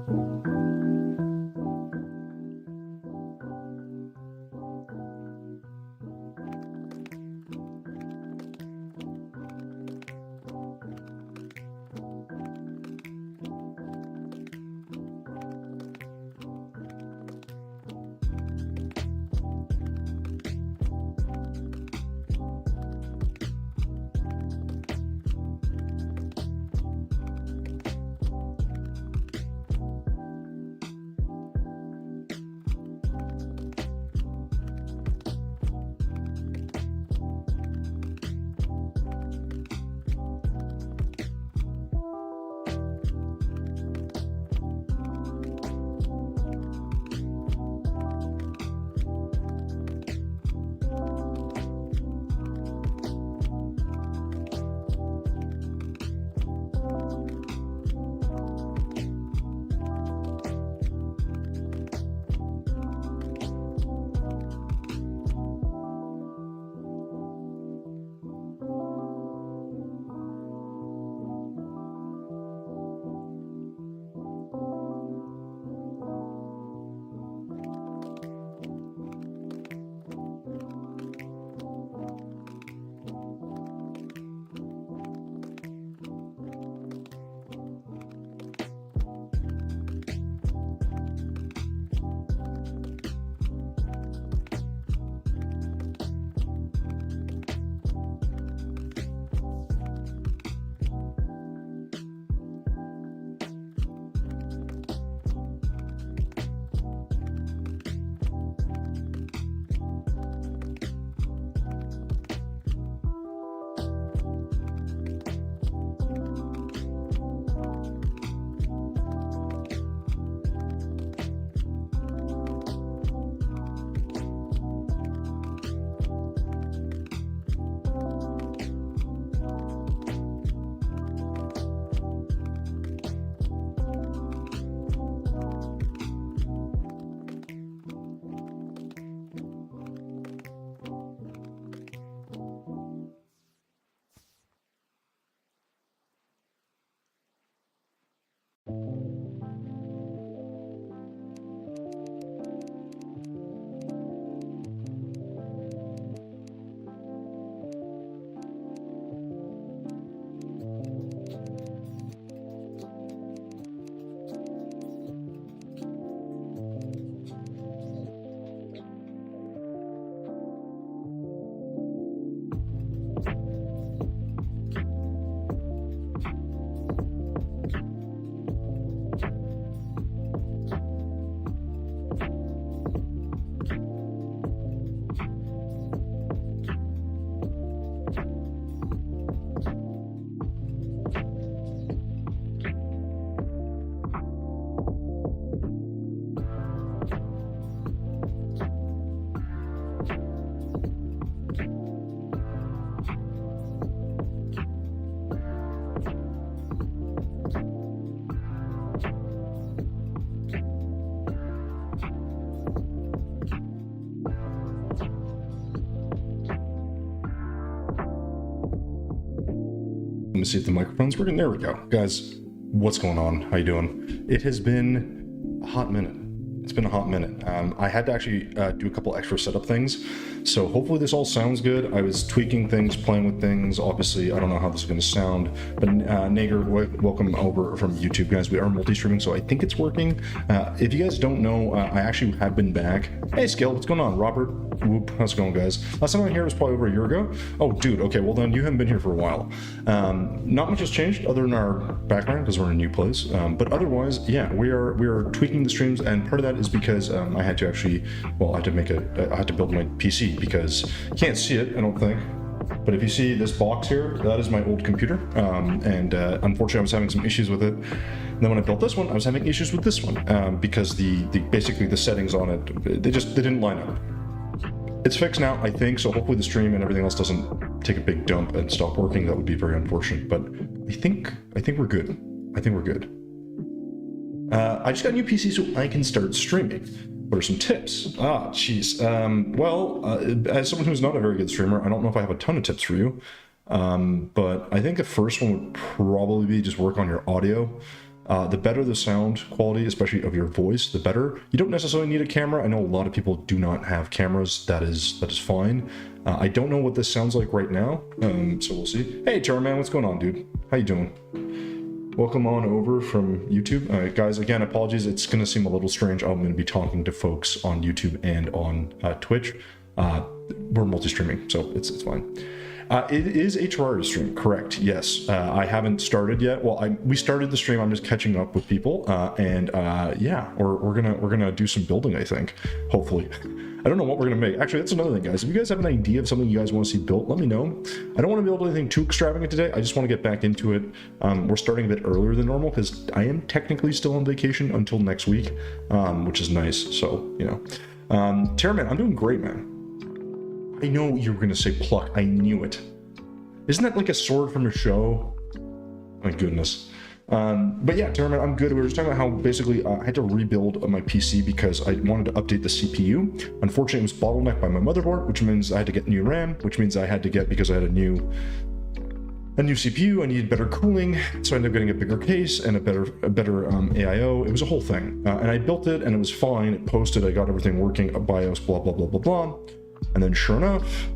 Let me see if the microphone's working. There we go. Guys, what's going on? How you doing? It has been a hot minute. It's been a hot minute. I had to actually do a couple extra setup things, so hopefully this all sounds good. I was tweaking things, playing with things. Obviously, I don't know how this is going to sound, but Nager, welcome over from YouTube, guys. We are multi-streaming, so I think it's working. If you guys don't know, I actually have been back. Hey, Skill, what's going on? Robert, whoop, how's it going, guys? Last time I was here was probably over a year ago. Oh, dude, okay, well then you haven't been here for a while. Not much has changed other than our background because we're in a new place, but otherwise, yeah, we are tweaking the streams, and part of that is because I had to actually, well, I had to build my PC because you can't see it, I don't think. But if you see this box here, that is my old computer, and unfortunately I was having some issues with it. And then when I built this one, I was having issues with this one because basically the settings on it, they didn't line up. It's fixed now, I think, so hopefully the stream and everything else doesn't take a big dump and stop working. That would be very unfortunate, but I think we're good. I think we're good. I just got a new PC so I can start streaming. What are some tips? Jeez. As someone who's not a very good streamer, I don't know if I have a ton of tips for you. But I think the first one would probably be just work on your audio. The better the sound quality, especially of your voice, the better. You don't necessarily need a camera. I know a lot of people do not have cameras. That is fine. I don't know what this sounds like right now, so we'll see. Hey, Terror Man, what's going on, dude? How you doing? Welcome on over from YouTube. Guys, again, apologies. It's going to seem a little strange. I'm going to be talking to folks on YouTube and on Twitch. We're multi-streaming, so it's fine. It is a Terraria stream, correct? Yes. I haven't started yet. Well, we started the stream. I'm just catching up with people, yeah, we're gonna do some building. I think, hopefully. I don't know what we're gonna make. Actually, that's another thing, guys. If you guys have an idea of something you guys want to see built, let me know. I don't want to build anything too extravagant today. I just want to get back into it. We're starting a bit earlier than normal because I am technically still on vacation until next week, which is nice. So you know, Terraman, I'm doing great, man. I know you were gonna say pluck. I knew it. Isn't that like a sword from a show? My goodness. But yeah, Terraman, I'm good. We were just talking about how basically I had to rebuild my PC because I wanted to update the CPU. Unfortunately, it was bottlenecked by my motherboard, which means I had to get new RAM, which means I had to get, because I had a new CPU, I needed better cooling, so I ended up getting a bigger case and a better AIO. It was a whole thing. And I built it and it was fine. It posted, I got everything working, BIOS, blah, blah, blah, blah, blah. And then sure enough,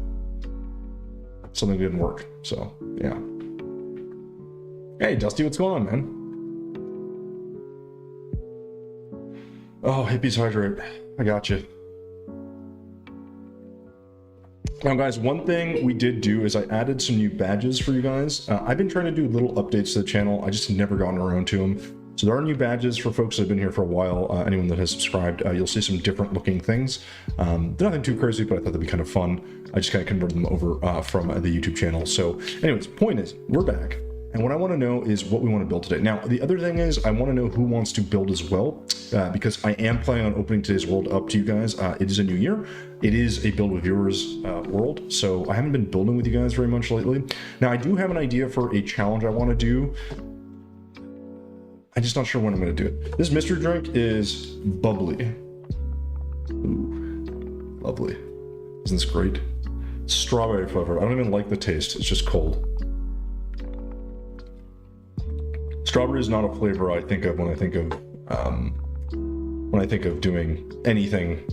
something didn't work. So yeah. Hey Dusty, what's going on, man? Oh, hippies hydrate. I got you. Now guys, one thing we did do is I added some new badges for you guys. I've been trying to do little updates to the channel. I just have never gotten around to them. So there are new badges for folks that have been here for a while. Anyone that has subscribed, you'll see some different looking things. They're nothing too crazy, but I thought that'd be kind of fun. I just kind of converted them over from the YouTube channel. So anyways, point is, we're back. And what I want to know is what we want to build today. Now, the other thing is I want to know who wants to build as well, because I am planning on opening today's world up to you guys. It is a new year. It is a build with viewers world. So I haven't been building with you guys very much lately. Now, I do have an idea for a challenge I want to do. I'm just not sure when I'm going to do it. This mystery drink is bubbly. Ooh, lovely. Isn't this great? Strawberry flavor. I don't even like the taste. It's just cold. Strawberry is not a flavor I think of when I think of doing anything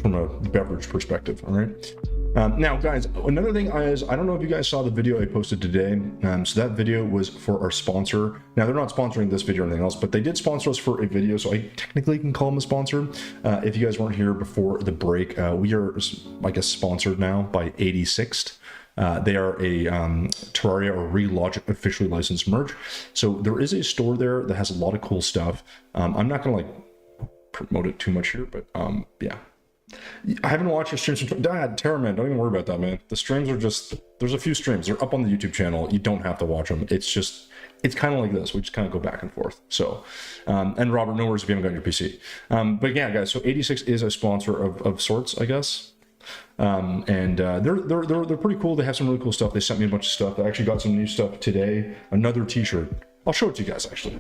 from a beverage perspective. All right. Now, guys, another thing is, I don't know if you guys saw the video I posted today. So that video was for our sponsor. Now, they're not sponsoring this video or anything else, but they did sponsor us for a video, so I technically can call them a sponsor. If you guys weren't here before the break, we are, I guess, sponsored now by 86th. They are a Terraria or Relogic officially licensed merch. So there is a store there that has a lot of cool stuff. I'm not gonna like promote it too much here, but yeah. I haven't watched your streams from Terraman, don't even worry about that, man. The streams are just, there's a few streams, they're up on the YouTube channel. You don't have to watch them. It's just, it's kind of like this. We just kind of go back and forth. So, and Robert, no worries if you haven't got your PC. But yeah, guys, so 86 is a sponsor of sorts, I guess. They're pretty cool. They have some really cool stuff. They sent me a bunch of stuff. I actually got some new stuff today. Another t-shirt. I'll show it to you guys actually.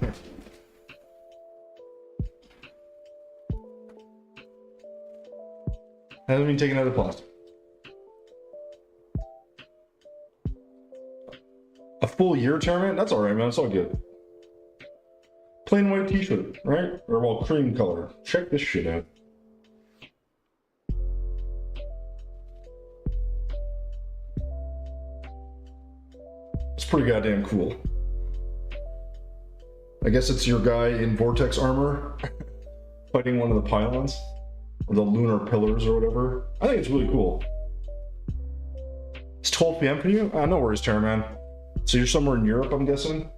I haven't even taken out of the plastic. A full year tournament? That's all right, man. It's all good. Plain white t-shirt, right? Or well, cream color. Check this shit out. It's pretty goddamn cool. I guess it's your guy in Vortex armor fighting one of the pylons. Or the lunar pillars or whatever. I think it's really cool. It's 12 p.m. for you? No worries, Terraman. So you're somewhere in Europe, I'm guessing?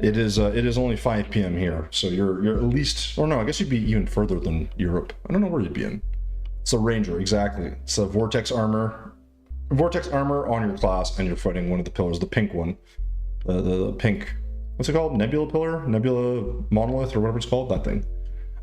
It is only 5 p.m. here, so you're at least, or no, I guess you'd be even further than Europe. I don't know where you'd be in. It's a ranger, exactly. It's a vortex armor on your class, and you're fighting one of the pillars, the pink one. The pink, what's it called? Nebula pillar? Nebula monolith, or whatever it's called, that thing.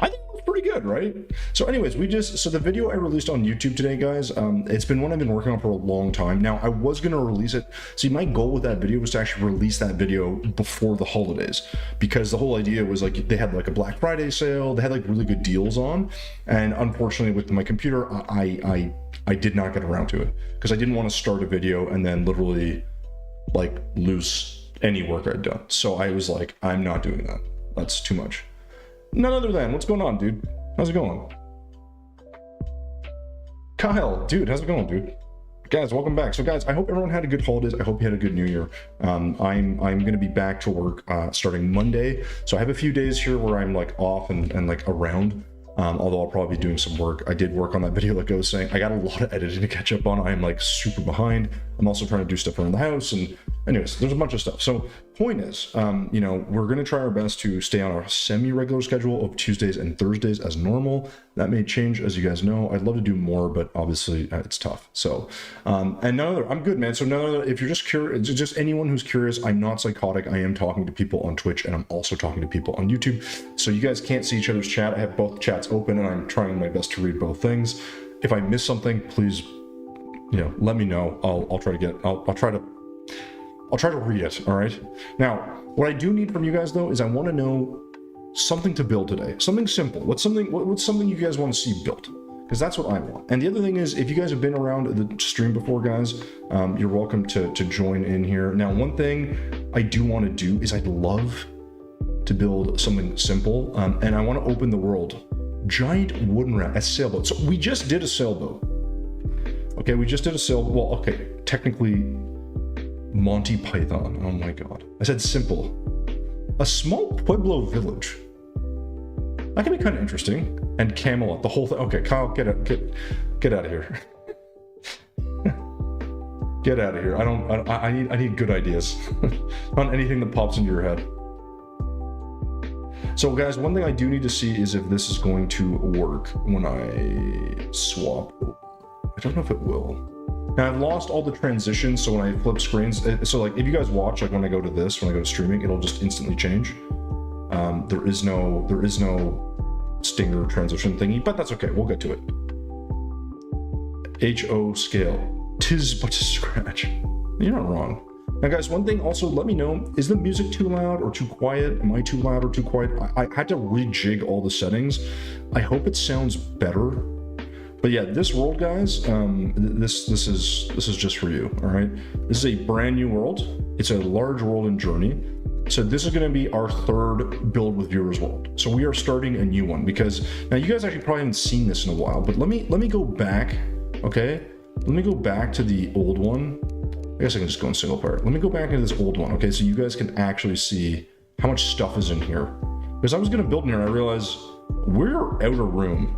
I think it was pretty good, right? So anyways, so the video I released on YouTube today, guys, it's been one I've been working on for a long time. Now, I was going to release it. See, my goal with that video was to actually release that video before the holidays, because the whole idea was like, they had like a Black Friday sale. They had like really good deals on. And unfortunately with my computer, I did not get around to it because I didn't want to start a video and then literally like lose any work I'd done. So I was like, I'm not doing that. That's too much. None other than, what's going on, dude? How's it going? Kyle, dude, how's it going, dude? Guys, welcome back. So guys, I hope everyone had a good holidays. I hope you had a good new year. I'm going to be back to work starting Monday. So I have a few days here where I'm like off and like around. Although I'll probably be doing some work. I did work on that video like I was saying. I got a lot of editing to catch up on. I'm like super behind. I'm also trying to do stuff around the house, and anyways, there's a bunch of stuff. So point is, you know, we're going to try our best to stay on our semi-regular schedule of Tuesdays and Thursdays as normal. That may change, as you guys know. I'd love to do more, but obviously it's tough. So, and none other, I'm good, man. So none other, if you're just curious, just anyone who's curious, I'm not psychotic. I am talking to people on Twitch, and I'm also talking to people on YouTube. So you guys can't see each other's chat. I have both chats open, and I'm trying my best to read both things. If I miss something, please, you know, let me know. I'll try to get, I'll try to read it. All right. Now, what I do need from you guys though is I want to know something to build today. Something simple. What's something you guys want to see built? Because that's what I want. And the other thing is, if you guys have been around the stream before, guys, you're welcome to join in here. Now, one thing I do want to do is I'd love to build something simple, and I want to open the world. Giant wooden rat, a sailboat. So we just did a sailboat. Okay, we just did a sailboat. Well, okay, technically Monty Python. Oh my god. I said simple. A small Pueblo village. That can be kind of interesting. And Camelot, the whole thing. Okay, Kyle, get out of here. Get out of here. I need good ideas on anything that pops into your head. So guys, one thing I do need to see is if this is going to work when I swap. I don't know if it will. Now I've lost all the transitions, so when I flip screens, so like if you guys watch, like when I go to this, when I go to streaming, it'll just instantly change. There is no stinger transition thingy, but that's okay. We'll get to it. HO scale. Tis but a scratch. You're not wrong. Now guys, one thing also, let me know, is the music too loud or too quiet? Am I too loud or too quiet? I had to rejig all the settings. I hope it sounds better. But yeah, this world, guys, this is just for you, all right? This is a brand new world. It's a large world in Journey. So this is going to be our third build with viewers world. So we are starting a new one because now you guys actually probably haven't seen this in a while, but let me go back, okay? Let me go back to the old one. I guess I can just go in single player. Let me go back into this old one, okay? So you guys can actually see how much stuff is in here. Because I was going to build in here and I realized we're out of room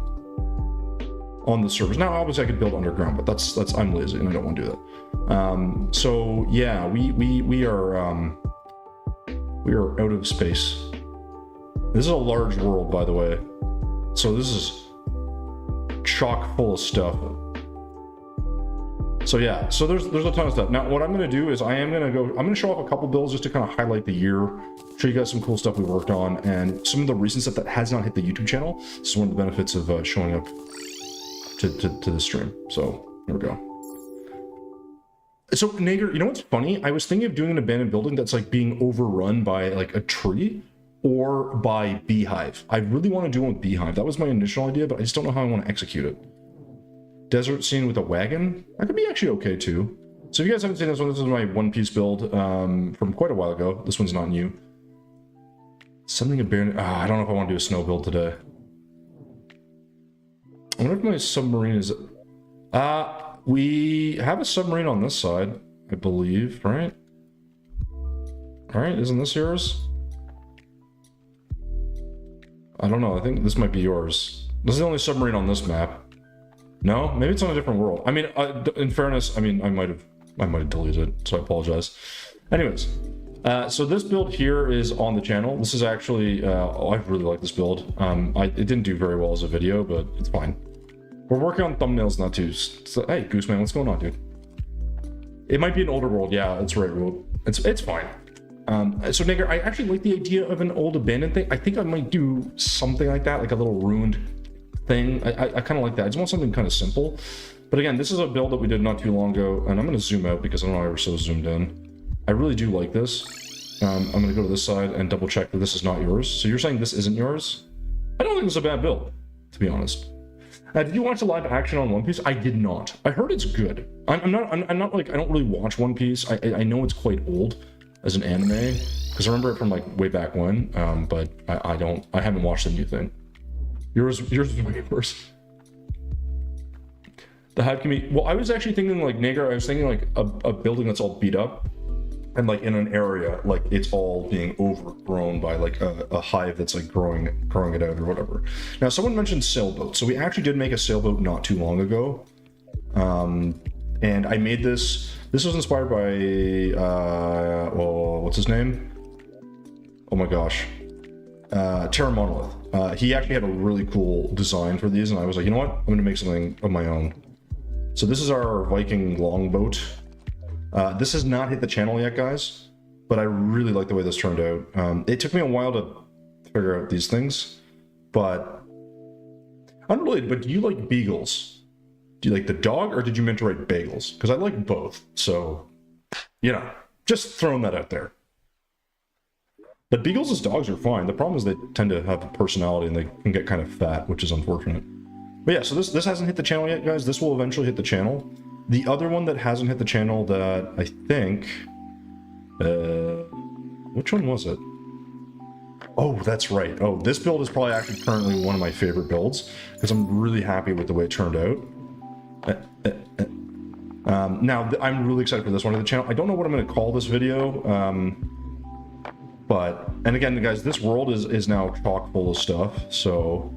on the servers. Now, obviously I could build underground, but that's I'm lazy and I don't want to do that. So yeah, we are out of space. This is a large world, by the way. So this is chock full of stuff. So yeah, so there's a ton of stuff. Now, what I'm going to do is I'm going to show off a couple builds just to kind of highlight the year, show you guys some cool stuff we worked on, and some of the recent stuff that has not hit the YouTube channel. This is one of the benefits of showing up to the stream. So here we go. So Nager, you know what's funny? I was thinking of doing an abandoned building that's like being overrun by like a tree or by beehive. I really want to do one with beehive. That was my initial idea, but I just don't know how I want to execute it. Desert scene with a wagon? That could be actually okay too. So if you guys haven't seen this one, this is my One Piece build from quite a while ago. This one's not new. Something abandoned. I don't know if I want to do a snow build today. I wonder if my submarine is... we have a submarine on this side, I believe, right? Alright, isn't this yours? I don't know, I think this might be yours. This is the only submarine on this map. No? Maybe it's on a different world. I mean, in fairness, I mean, I might have deleted it, so I apologize. Anyways, so this build here is on the channel. This is actually, I really like this build. It didn't do very well as a video, but it's fine. We're working on thumbnails now too. So, hey, Gooseman, what's going on, dude? It might be an older world. Yeah, it's right world. It's fine. So Nigger, I actually like the idea of an old abandoned thing. I think I might do something like that, like a little ruined thing. I kind of like that. I just want something kind of simple. But again, this is a build that we did not too long ago, and I'm going to zoom out because I don't know why we're so zoomed in. I really do like this. I'm going to go to this side and double check that this is not yours. So you're saying this isn't yours? I don't think it's a bad build, to be honest. Did you watch the live action on One Piece? I did not. I heard it's good. I'm not like, I don't really watch One Piece. I know it's quite old. as an anime, because I remember it from like way back when, but I haven't watched the new thing. Yours is way worse. The Hive can be, well, I was actually thinking like Nagar, I was thinking like a building that's all beat up, and like in an area, like it's all being overgrown by like a hive that's like growing it out or whatever. Now, someone mentioned sailboat. So we actually did make a sailboat not too long ago. And I made this was inspired by, what's his name? Oh my gosh. Terra Monolith. He actually had a really cool design for these, and I was like, you know what? I'm gonna make something of my own. So this is our Viking longboat. This has not hit the channel yet, guys, but I really like the way this turned out. It took me a while to figure out these things, but unrelated, but do you like beagles? Do you like the dog, or did you meant to write bagels? Because I like both, so, you know, just throwing that out there. But beagles as dogs are fine. The problem is they tend to have a personality and they can get kind of fat, which is unfortunate. But yeah, so this hasn't hit the channel yet, guys. This will eventually hit the channel. The other one that hasn't hit the channel that I think... which one was it? Oh, that's right. Oh, this build is probably actually currently one of my favorite builds, because I'm really happy with the way it turned out. Now, I'm really excited for this one on the channel. I don't know what I'm going to call this video, but... And again, guys, this world is now chock full of stuff, so...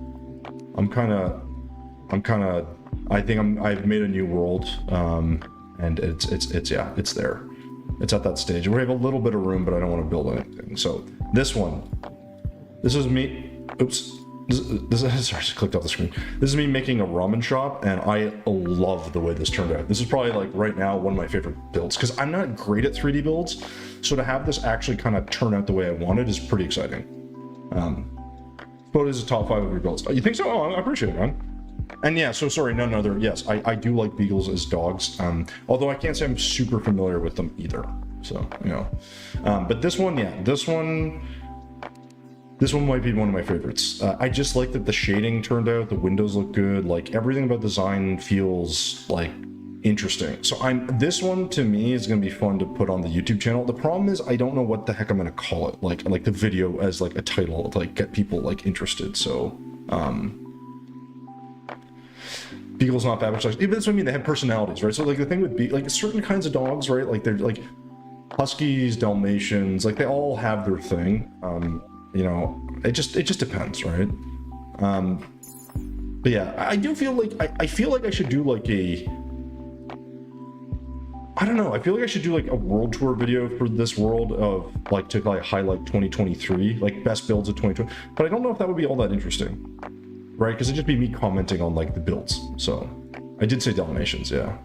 I think I've made a new world, and it's there. It's at that stage. We have a little bit of room, but I don't want to build anything. So this is me. Oops. This sorry, I just clicked off the screen. This is me making a ramen shop, and I love the way this turned out. This is probably like right now one of my favorite builds, because I'm not great at 3D builds, so to have this actually kind of turn out the way I wanted is pretty exciting. But it is a top 5 of your builds. You think so? Oh, I appreciate it, man. And yeah, so sorry, none other. Yes, I do like beagles as dogs, although I can't say I'm super familiar with them either. So, you know, but this one, yeah, this one might be one of my favorites. I just like that the shading turned out, the windows look good, like everything about the design feels like interesting. So this one to me is going to be fun to put on the YouTube channel. The problem is I don't know what the heck I'm going to call it, like the video as like a title to like get people like interested. So, beagles not bad, which like, that's what I mean, they have personalities, right? So like the thing with like certain kinds of dogs, right? Like they're like huskies, Dalmatians, like they all have their thing. You know, it just depends, right? But yeah, I do feel like I feel like I should do like I don't know, I feel like I should do like a world tour video for this world of like to like highlight 2023, like best builds of 2020. But I don't know if that would be all that interesting. Right, because it'd just be me commenting on like the builds. So I did say Dalmatians, yeah.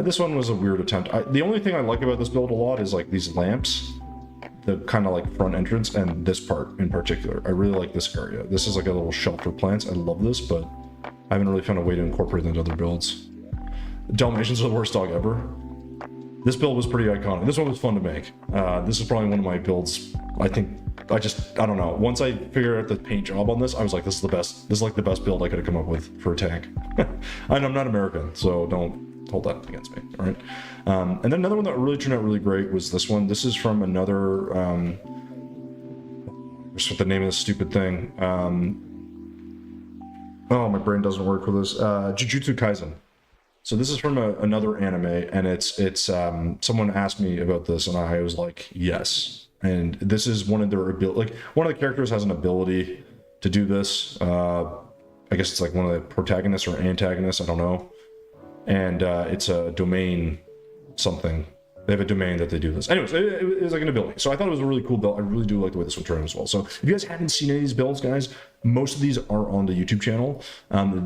This one was a weird attempt. The only thing I like about this build a lot is like these lamps, the kind of like front entrance, and this part in particular. I really like this area. This is like a little shelf for plants. I love this, but I haven't really found a way to incorporate it into other builds. Dalmatians are the worst dog ever. This build was pretty iconic. This one was fun to make. This is probably one of my builds. I think I don't know. Once I figured out the paint job on this, I was like, this is the best. This is like the best build I could have come up with for a tank. And I'm not American, so don't hold that against me, all right? And then another one that really turned out really great was this one. This is from another, what's the name of this stupid thing? Oh, my brain doesn't work for this. Jujutsu Kaisen. So this is from another anime, and it's someone asked me about this, and I was like, yes. And this is one of their ability, like one of the characters has an ability to do this. I guess it's like one of the protagonists or antagonists, I don't know. And it's a domain something. They have a domain that they do this. Anyways, it was like an ability. So I thought it was a really cool build. I really do like the way this one turned as well. So if you guys haven't seen any of these builds, guys, most of these are on the YouTube channel.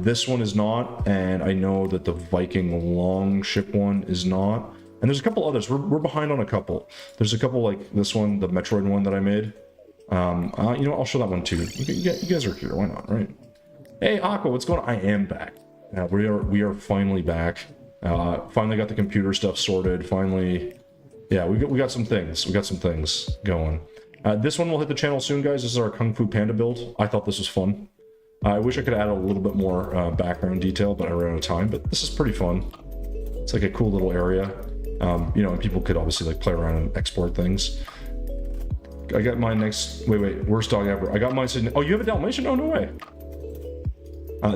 This one is not, and I know that the Viking Longship one is not. And there's a couple others. We're behind on a couple. There's a couple like this one, the Metroid one that I made. You know, I'll show that one too. You guys are here. Why not, right? Hey, Aqua, what's going on? I am back. We are finally back. Finally got the computer stuff sorted. Finally, yeah, we got some things. We got some things going. This one will hit the channel soon, guys. This is our Kung Fu Panda build. I thought this was fun. I wish I could add a little bit more background detail, but I ran out of time. But this is pretty fun. It's like a cool little area. You know, and people could obviously like play around and export things. I got my next, wait, worst dog ever. I got mine sitting, oh, you have a Dalmatian? Oh, no way.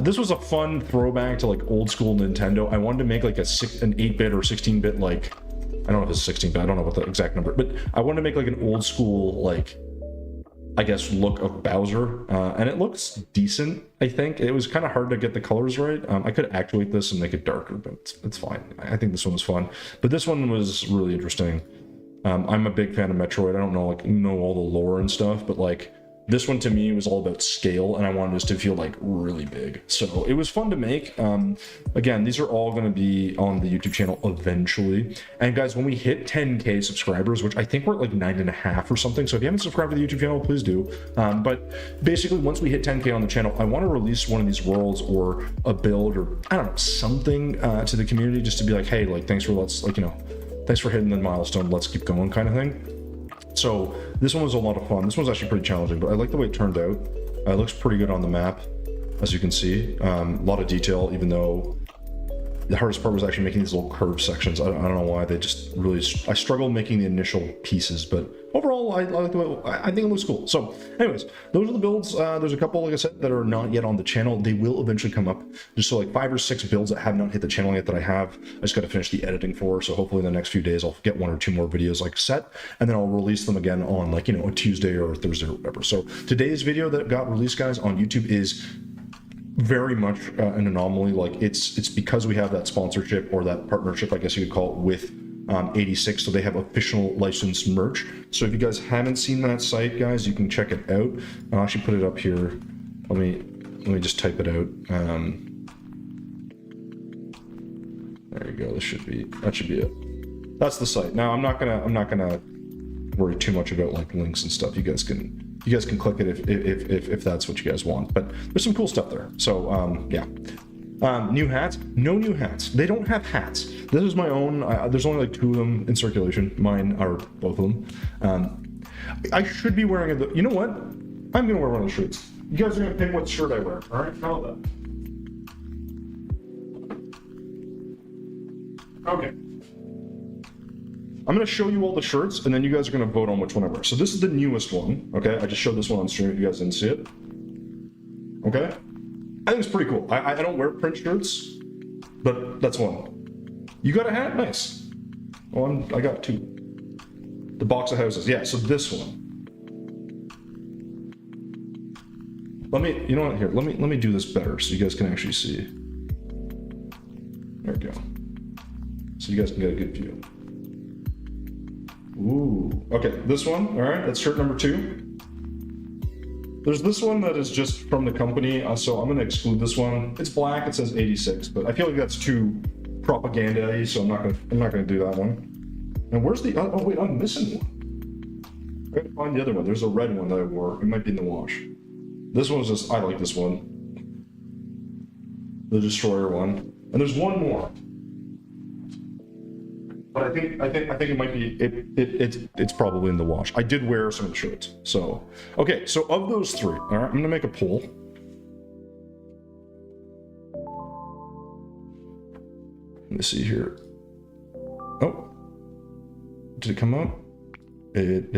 This was a fun throwback to like old school Nintendo. I wanted to make like an 8-bit or 16-bit, like, I don't know if it's 16-bit, I don't know what the exact number, but I wanted to make like an old school, like, I guess, look of Bowser, and it looks decent, I think. It was kind of hard to get the colors right. I could actuate this and make it darker, but it's fine. I think this one was fun. But this one was really interesting. I'm a big fan of Metroid. I don't know all the lore and stuff, but like, this one to me was all about scale, and I wanted this to feel like really big. So it was fun to make. Again, these are all going to be on the YouTube channel eventually. And guys, when we hit 10K subscribers, which I think we're at like 9.5 or something. So if you haven't subscribed to the YouTube channel, please do. But basically, once we hit 10K on the channel, I want to release one of these worlds or a build or I don't know, something to the community just to be like, hey, like, thanks for hitting the milestone. Let's keep going kind of thing. So this one was a lot of fun. This one's actually pretty challenging, but I like the way it turned out. It looks pretty good on the map, as you can see. A lot of detail, even though the hardest part was actually making these little curved sections. I don't know why. They just really, I struggled making the initial pieces, but overall, I like the way, I think it looks cool. So anyways, those are the builds. There's a couple, like I said, that are not yet on the channel. They will eventually come up. Just so like 5 or 6 builds that have not hit the channel yet that I have. I just got to finish the editing for. So hopefully in the next few days, I'll get 1 or 2 more videos like set, and then I'll release them again on like, a Tuesday or a Thursday or whatever. So today's video that got released, guys, on YouTube is very much an anomaly. Like it's because we have that sponsorship or that partnership, I guess you could call it, with 86, so they have official licensed merch. So if you guys haven't seen that site, guys, you can check it out. I'll actually put it up here. Let me just type it out. There you go. That should be it. That's the site. Now I'm not gonna worry too much about like links and stuff. You guys can click it if that's what you guys want. But there's some cool stuff there. So yeah. New hats? No new hats. They don't have hats. This is my own. There's only like 2 of them in circulation. Mine are both of them. I should be wearing a. You know what? I'm gonna wear one of the shirts. You guys are gonna pick what shirt I wear. All right? How about that? Okay. I'm going to show you all the shirts, and then you guys are going to vote on which one I wear. So this is the newest one, okay? I just showed this one on stream if you guys didn't see it. Okay? I think it's pretty cool. I don't wear print shirts, but that's one. You got a hat? Nice. Well, I got 2. The box of houses. Yeah, so this one. You know what? Here, let me do this better so you guys can actually see. There we go. So you guys can get a good view. Ooh, okay, this one, all right, that's shirt number 2. There's this one that is just from the company, so I'm gonna exclude this one. It's black, it says 86, but I feel like that's too propaganda-y, so I'm not gonna do that one. And where's the, oh wait, I'm missing one. I gotta find the other one. There's a red one that I wore, it might be in the wash. This one's just, I like this one. The Destroyer one. And there's one more. But I think it might be it's probably in the wash. I did wear some of the shirts. So okay, so of those 3, all right, I'm gonna make a poll. Let me see here. Oh, did it come up? It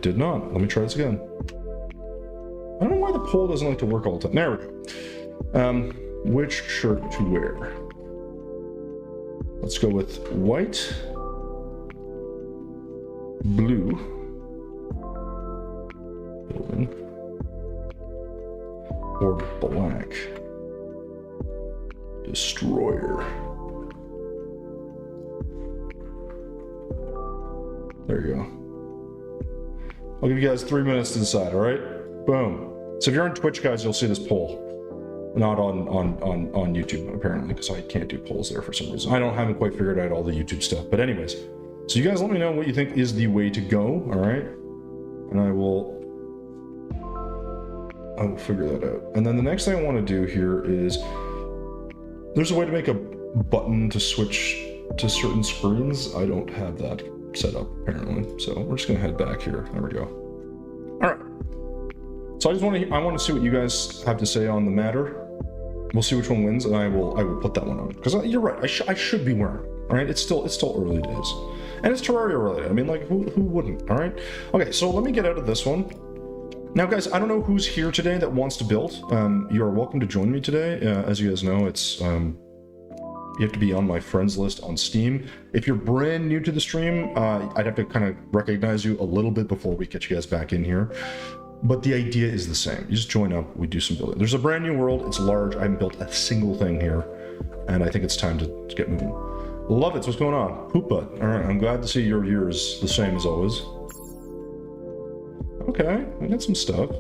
did not. Let me try this again. I don't know why the poll doesn't like to work all the time. There we go. Which shirt to wear? Let's go with white, blue, or black. Destroyer. There you go. I'll give you guys 3 minutes to decide, all right? Boom. So if you're on Twitch, guys, you'll see this poll. Not on YouTube, apparently, because I can't do polls there for some reason. Haven't quite figured out all the YouTube stuff. But anyways, so you guys let me know what you think is the way to go, all right? And I will figure that out. And then the next thing I want to do here is, there's a way to make a button to switch to certain screens. I don't have that set up, apparently. So we're just gonna head back here. There we go. All right. So I want to see what you guys have to say on the matter. We'll see which one wins, and I will put that one on. Because you're right, I should be wearing it. All right, it's still early days, and it's Terraria related. I mean, like, who wouldn't? All right. Okay, so let me get out of this one. Now, guys, I don't know who's here today that wants to build. You are welcome to join me today. As you guys know, it's you have to be on my friends list on Steam. If you're brand new to the stream, I'd have to kind of recognize you a little bit before we get you guys back in here. But the idea is the same. You just join up, we do some building. There's a brand new world, it's large, I haven't built a single thing here, and I think it's time to get moving. Love it, what's going on? Hoopa. Alright, I'm glad to see your year is the same as always. Okay, we got some stuff. A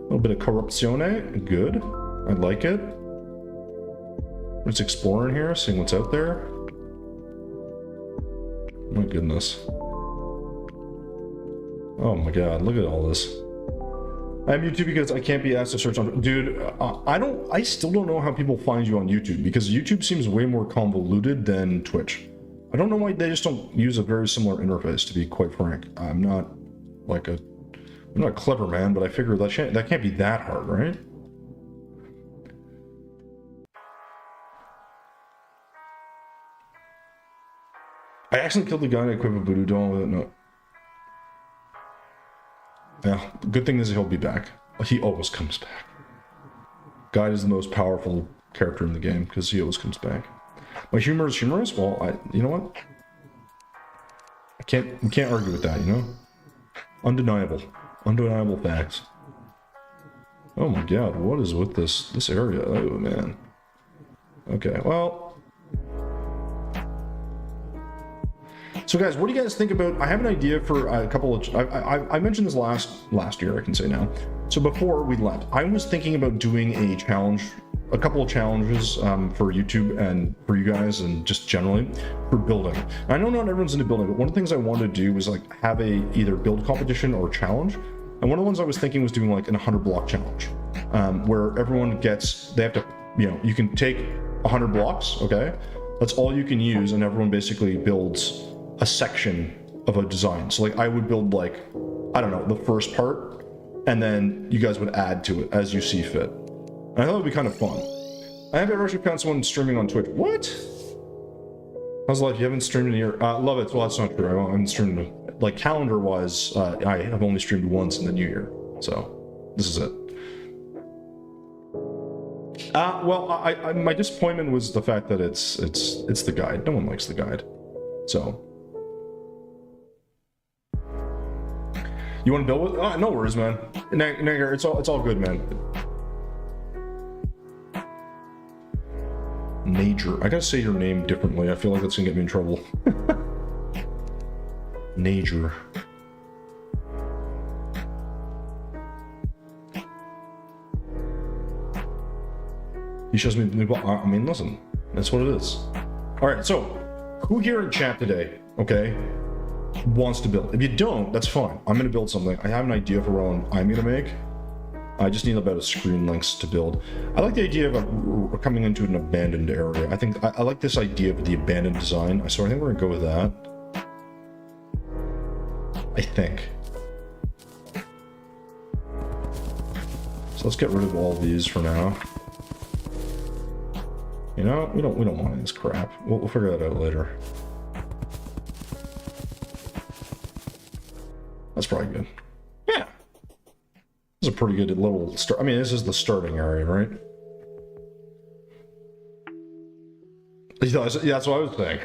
little bit of corruptione, good. I like it. We're just exploring here, seeing what's out there. My goodness. Oh my god, look at all this. I have YouTube because I can't be asked to search on... Dude, I still don't know how people find you on YouTube, because YouTube seems way more convoluted than Twitch. I don't know why they just don't use a very similar interface, to be quite frank. I'm not a clever man, but I figure that can't be that hard, right? I accidentally killed the guy and equipped a voodoo doll with it. No. Yeah, the good thing is he'll be back. He always comes back. Guide is the most powerful character in the game because he always comes back. My humor is humorous? Well, you know what? We can't argue with that, you know? Undeniable. Undeniable facts. Oh my god, what is with this area? Oh man. Okay, well... So guys, what do you guys think about... I have an idea for a couple of... I mentioned this last year, I can say now. So before we left, I was thinking about doing a challenge, a couple of challenges for YouTube and for you guys and just generally for building. I know not everyone's into building, but one of the things I wanted to do was like have a either build competition or challenge. And one of the ones I was thinking was doing like an 100 block challenge, where everyone gets... They have to, you know, you can take 100 blocks, okay? That's all you can use, and everyone basically builds a section of a design. So like I would build like, I don't know, the first part, and then you guys would add to it as you see fit. And I thought it would be kind of fun. I have ever actually found someone streaming on Twitch. What? How's life? You haven't streamed in a year? Love it. Well, that's not true. I haven't streamed, like calendar wise, I have only streamed once in the new year. So this is it. Well, my disappointment was the fact that it's the guide. No one likes the guide. So. You want to build with? No worries, man. Nagar, it's all good, man. Nager. I gotta say your name differently. I feel like that's gonna get me in trouble. Nager. He shows me the new ball. I mean, listen, that's what it is. All right, so who here in chat today, okay, wants to build? If you don't, that's fine. I'm gonna build something. I have an idea for what I'm gonna make. I just need about a screen lengths to build. I like the idea of coming into an abandoned area. I think I like this idea of the abandoned design. So I think we're gonna go with that. I think. So let's get rid of all these for now. You know, we don't want any of this crap. We'll figure that out later. That's probably good. Yeah. This is a pretty good little start. I mean, this is the starting area, right? Yeah, that's what I was saying.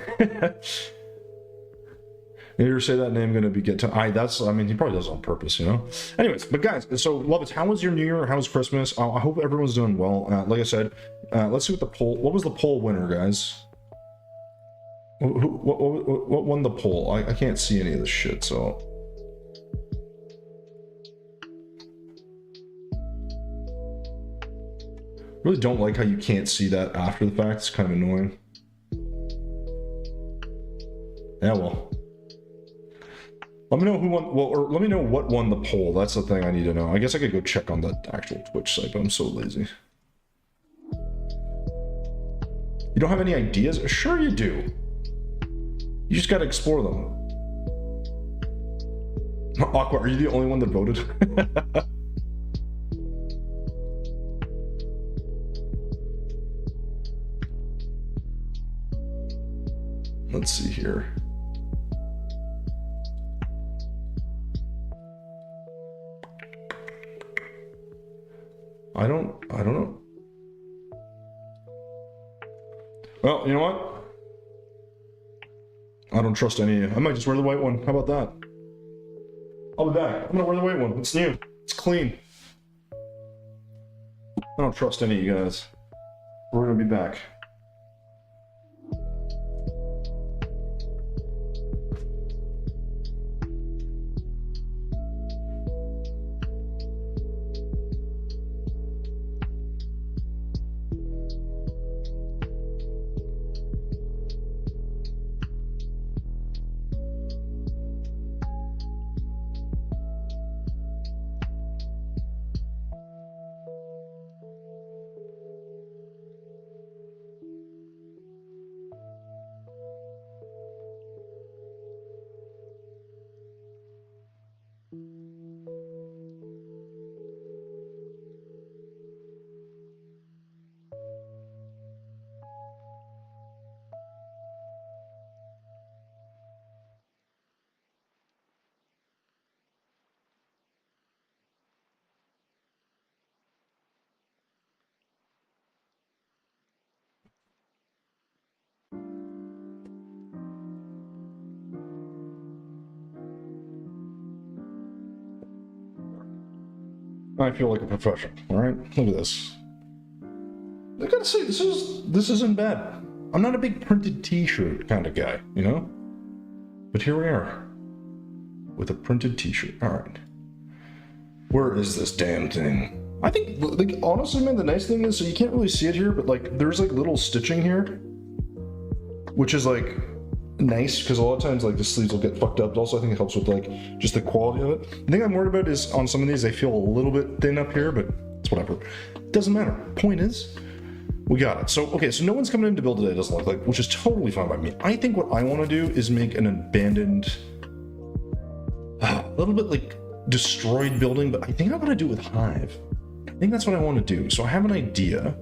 You ever say that name gonna be get to? I mean, he probably does it on purpose, you know. Anyways, but guys, so love it. How was your New Year? How was Christmas? I hope everyone's doing well. Like I said, let's see what the poll. What was the poll winner, guys? What won the poll? I can't see any of this shit, so. Really don't like how you can't see that after the fact. It's kind of annoying. Yeah, well. Let me know who won, well, or let me know what won the poll. That's the thing I need to know. I guess I could go check on the actual Twitch site, but I'm so lazy. You don't have any ideas? Sure you do. You just gotta explore them. Aqua, are you the only one that voted? let's see here. I don't know. Well, you know what? I don't trust any of you. I might just wear the white one. How about that? I'll be back. I'm gonna wear the white one. It's new. It's clean. I don't trust any of you guys. We're gonna be back. I feel like a professional, all right? Look at this. I gotta say, this isn't bad. I'm not a big printed t-shirt kind of guy, you know? But here we are, with a printed t-shirt. All right. Where is this damn thing? I think, like, honestly, man, the nice thing is, so you can't really see it here, but, like, there's, like, little stitching here, which is, like, nice, because a lot of times, like, the sleeves will get fucked up. But also, I think it helps with, like, just the quality of it. The thing I'm worried about is, on some of these, they feel a little bit thin up here, but it's whatever. It doesn't matter. Point is, we got it. So, okay, so no one's coming in to build today, it doesn't look like, which is totally fine by me. I think what I want to do is make an abandoned, a little bit, like, destroyed building, but I think I want to do it with Hive. I think that's what I want to do. So I have an idea,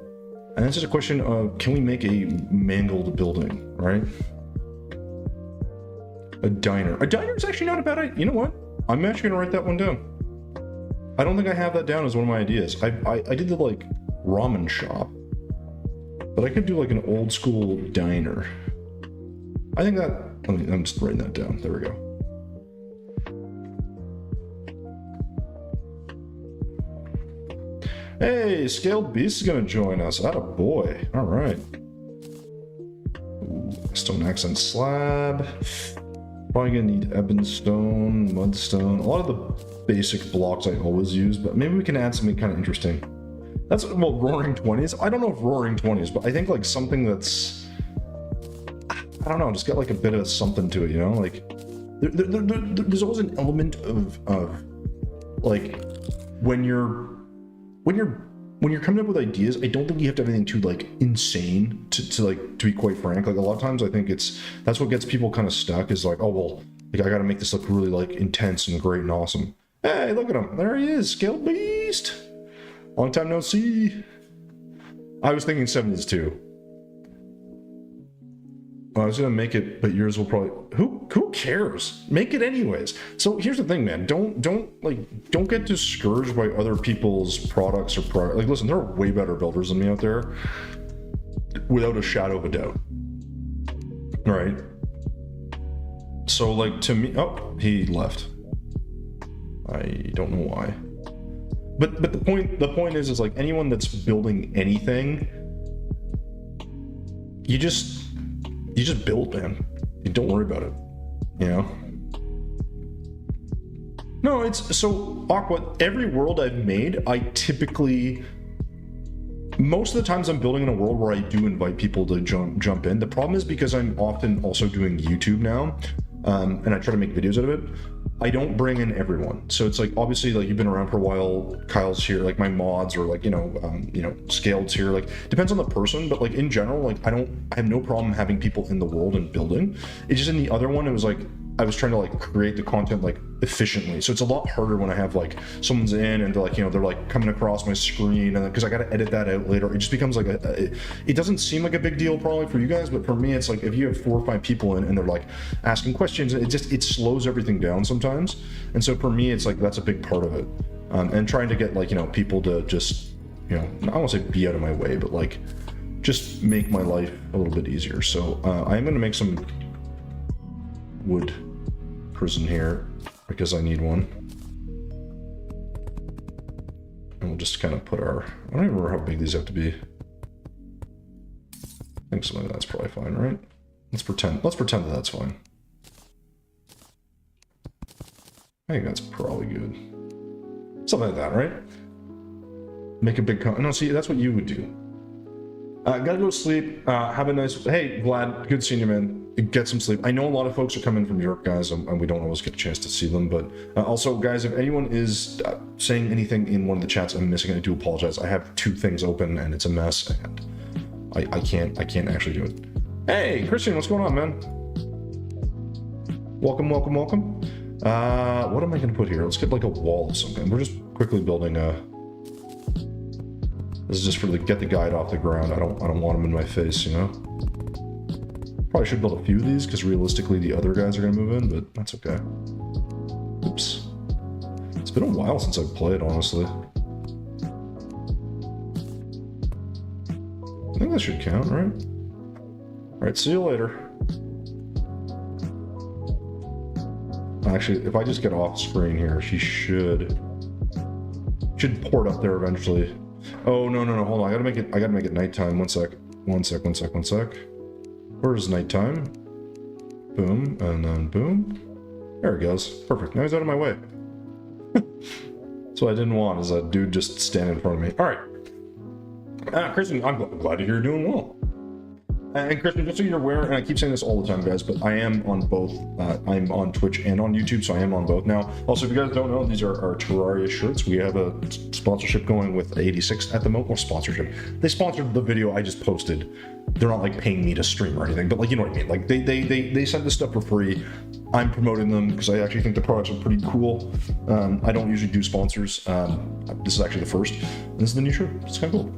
and it's just a question of, can we make a mangled building, right? A diner. A diner is actually not a bad idea. You know what? I'm actually gonna write that one down. I don't think I have that down as one of my ideas. I did the, like, ramen shop, but I could do, like, an old school diner. I think that, I'm just writing that down. There we go. Hey, Scaled Beast is gonna join us. Atta boy. All right. Ooh, stone accent slab. Probably gonna need ebon stone, mudstone, a lot of the basic blocks I always use, but maybe we can add something kind of interesting. That's, well, Roaring 20s. I don't know if Roaring 20s, but I think, like, something that's, I don't know, just got, like, a bit of something to it, you know? Like, there's always an element of like, when you're coming up with ideas, I don't think you have to have anything too, like, insane to be quite frank. Like, a lot of times I think that's what gets people kind of stuck, is like, oh, well, like, I gotta make this look really, like, intense and great and awesome. Hey, look at him. There he is, Scaled Beast. Long time no see. I was thinking 70s too. I was gonna make it, but yours will probably, who cares? Make it anyways. So here's the thing, man. Don't get discouraged by other people's products or like, listen, there are way better builders than me out there, without a shadow of a doubt. All right. So, like, to me, oh, he left. I don't know why. But the point is like, anyone that's building anything, you just build, man. You don't worry about it, you know? No, it's so, Aqua, every world I've made, I typically, most of the times I'm building in a world where I do invite people to jump in. The problem is, because I'm often also doing YouTube now, and I try to make videos out of it, I don't bring in everyone. So it's like, obviously, like, you've been around for a while, Kyle's here, like, my mods, or, like, you know, Scaled's here, like, depends on the person, but, like, in general, like, I have no problem having people in the world and building. It's just in the other one, it was like, I was trying to like create the content like efficiently. So it's a lot harder when I have like someone's in and they're like, you know, they're like coming across my screen, and because I got to edit that out later, it just becomes like it doesn't seem like a big deal probably for you guys, but for me, it's like if you have 4 or 5 people in and they're like asking questions, it slows everything down sometimes. And so for me, it's like that's a big part of it. And trying to get like, you know, people to just, you know, I don't want to say be out of my way, but like just make my life a little bit easier. So I am going to make some wood prison here because I need one. And we'll just kind of put our, I don't even remember how big these have to be. I think something like that's probably fine, right? Let's pretend that that's fine. I think that's probably good. Something like that, right? Make a big no, see, that's what you would do. Gotta go to sleep. Have a nice, hey, Vlad, good seeing you, man. Get some sleep. I know a lot of folks are coming from New York, guys, and we don't always get a chance to see them, but also, guys, if anyone is saying anything in one of the chats I'm missing, I do apologize. I have 2 things open, and it's a mess, and I can't actually do it. Hey, Christian, what's going on, man? Welcome. What am I gonna put here? Let's get like a wall of some kind. We're just quickly building a... This is just for get the guide off the ground. I don't want them in my face, you know? Probably should build a few of these, because realistically the other guys are gonna move in, but that's okay. Oops. It's been a while since I've played, honestly. I think that should count, right? Alright, see you later. Actually, if I just get off screen here, she should port up there eventually. Oh, no, hold on. I gotta make it nighttime. One sec. Where's nighttime? Boom, and then boom. There it goes. Perfect. Now he's out of my way. That's what I didn't want, is that dude just standing in front of me. All right. Kristen, I'm glad to hear you're doing well. And Kristen, just so you're aware, and I keep saying this all the time, guys, but I am on both. I'm on Twitch and on YouTube, so I am on both now. Also, if you guys don't know, these are our Terraria shirts. We have a sponsorship going with 86 at the moment, or sponsorship. They sponsored the video I just posted. They're not like paying me to stream or anything, but like, you know what I mean? Like they send this stuff for free. I'm promoting them because I actually think the products are pretty cool. I don't usually do sponsors. This is actually the first. This is the new shirt. It's kind of cool.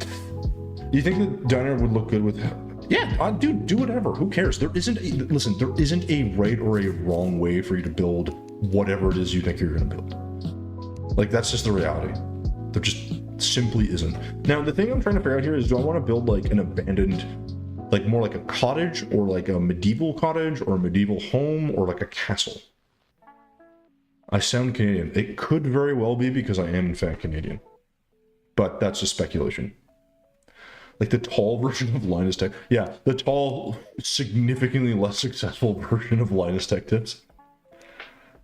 Do you think the diner would look good with... Yeah, dude, do whatever. Who cares? There isn't a right or a wrong way for you to build whatever it is you think you're going to build. Like, that's just the reality. There just simply isn't. Now, the thing I'm trying to figure out here is, do I want to build like an abandoned, like more like a cottage, or like a medieval cottage, or a medieval home, or like a castle? I sound Canadian. It could very well be because I am in fact Canadian, but that's just speculation. Like the tall version of Linus Tech. Yeah, the tall, significantly less successful version of Linus Tech Tips.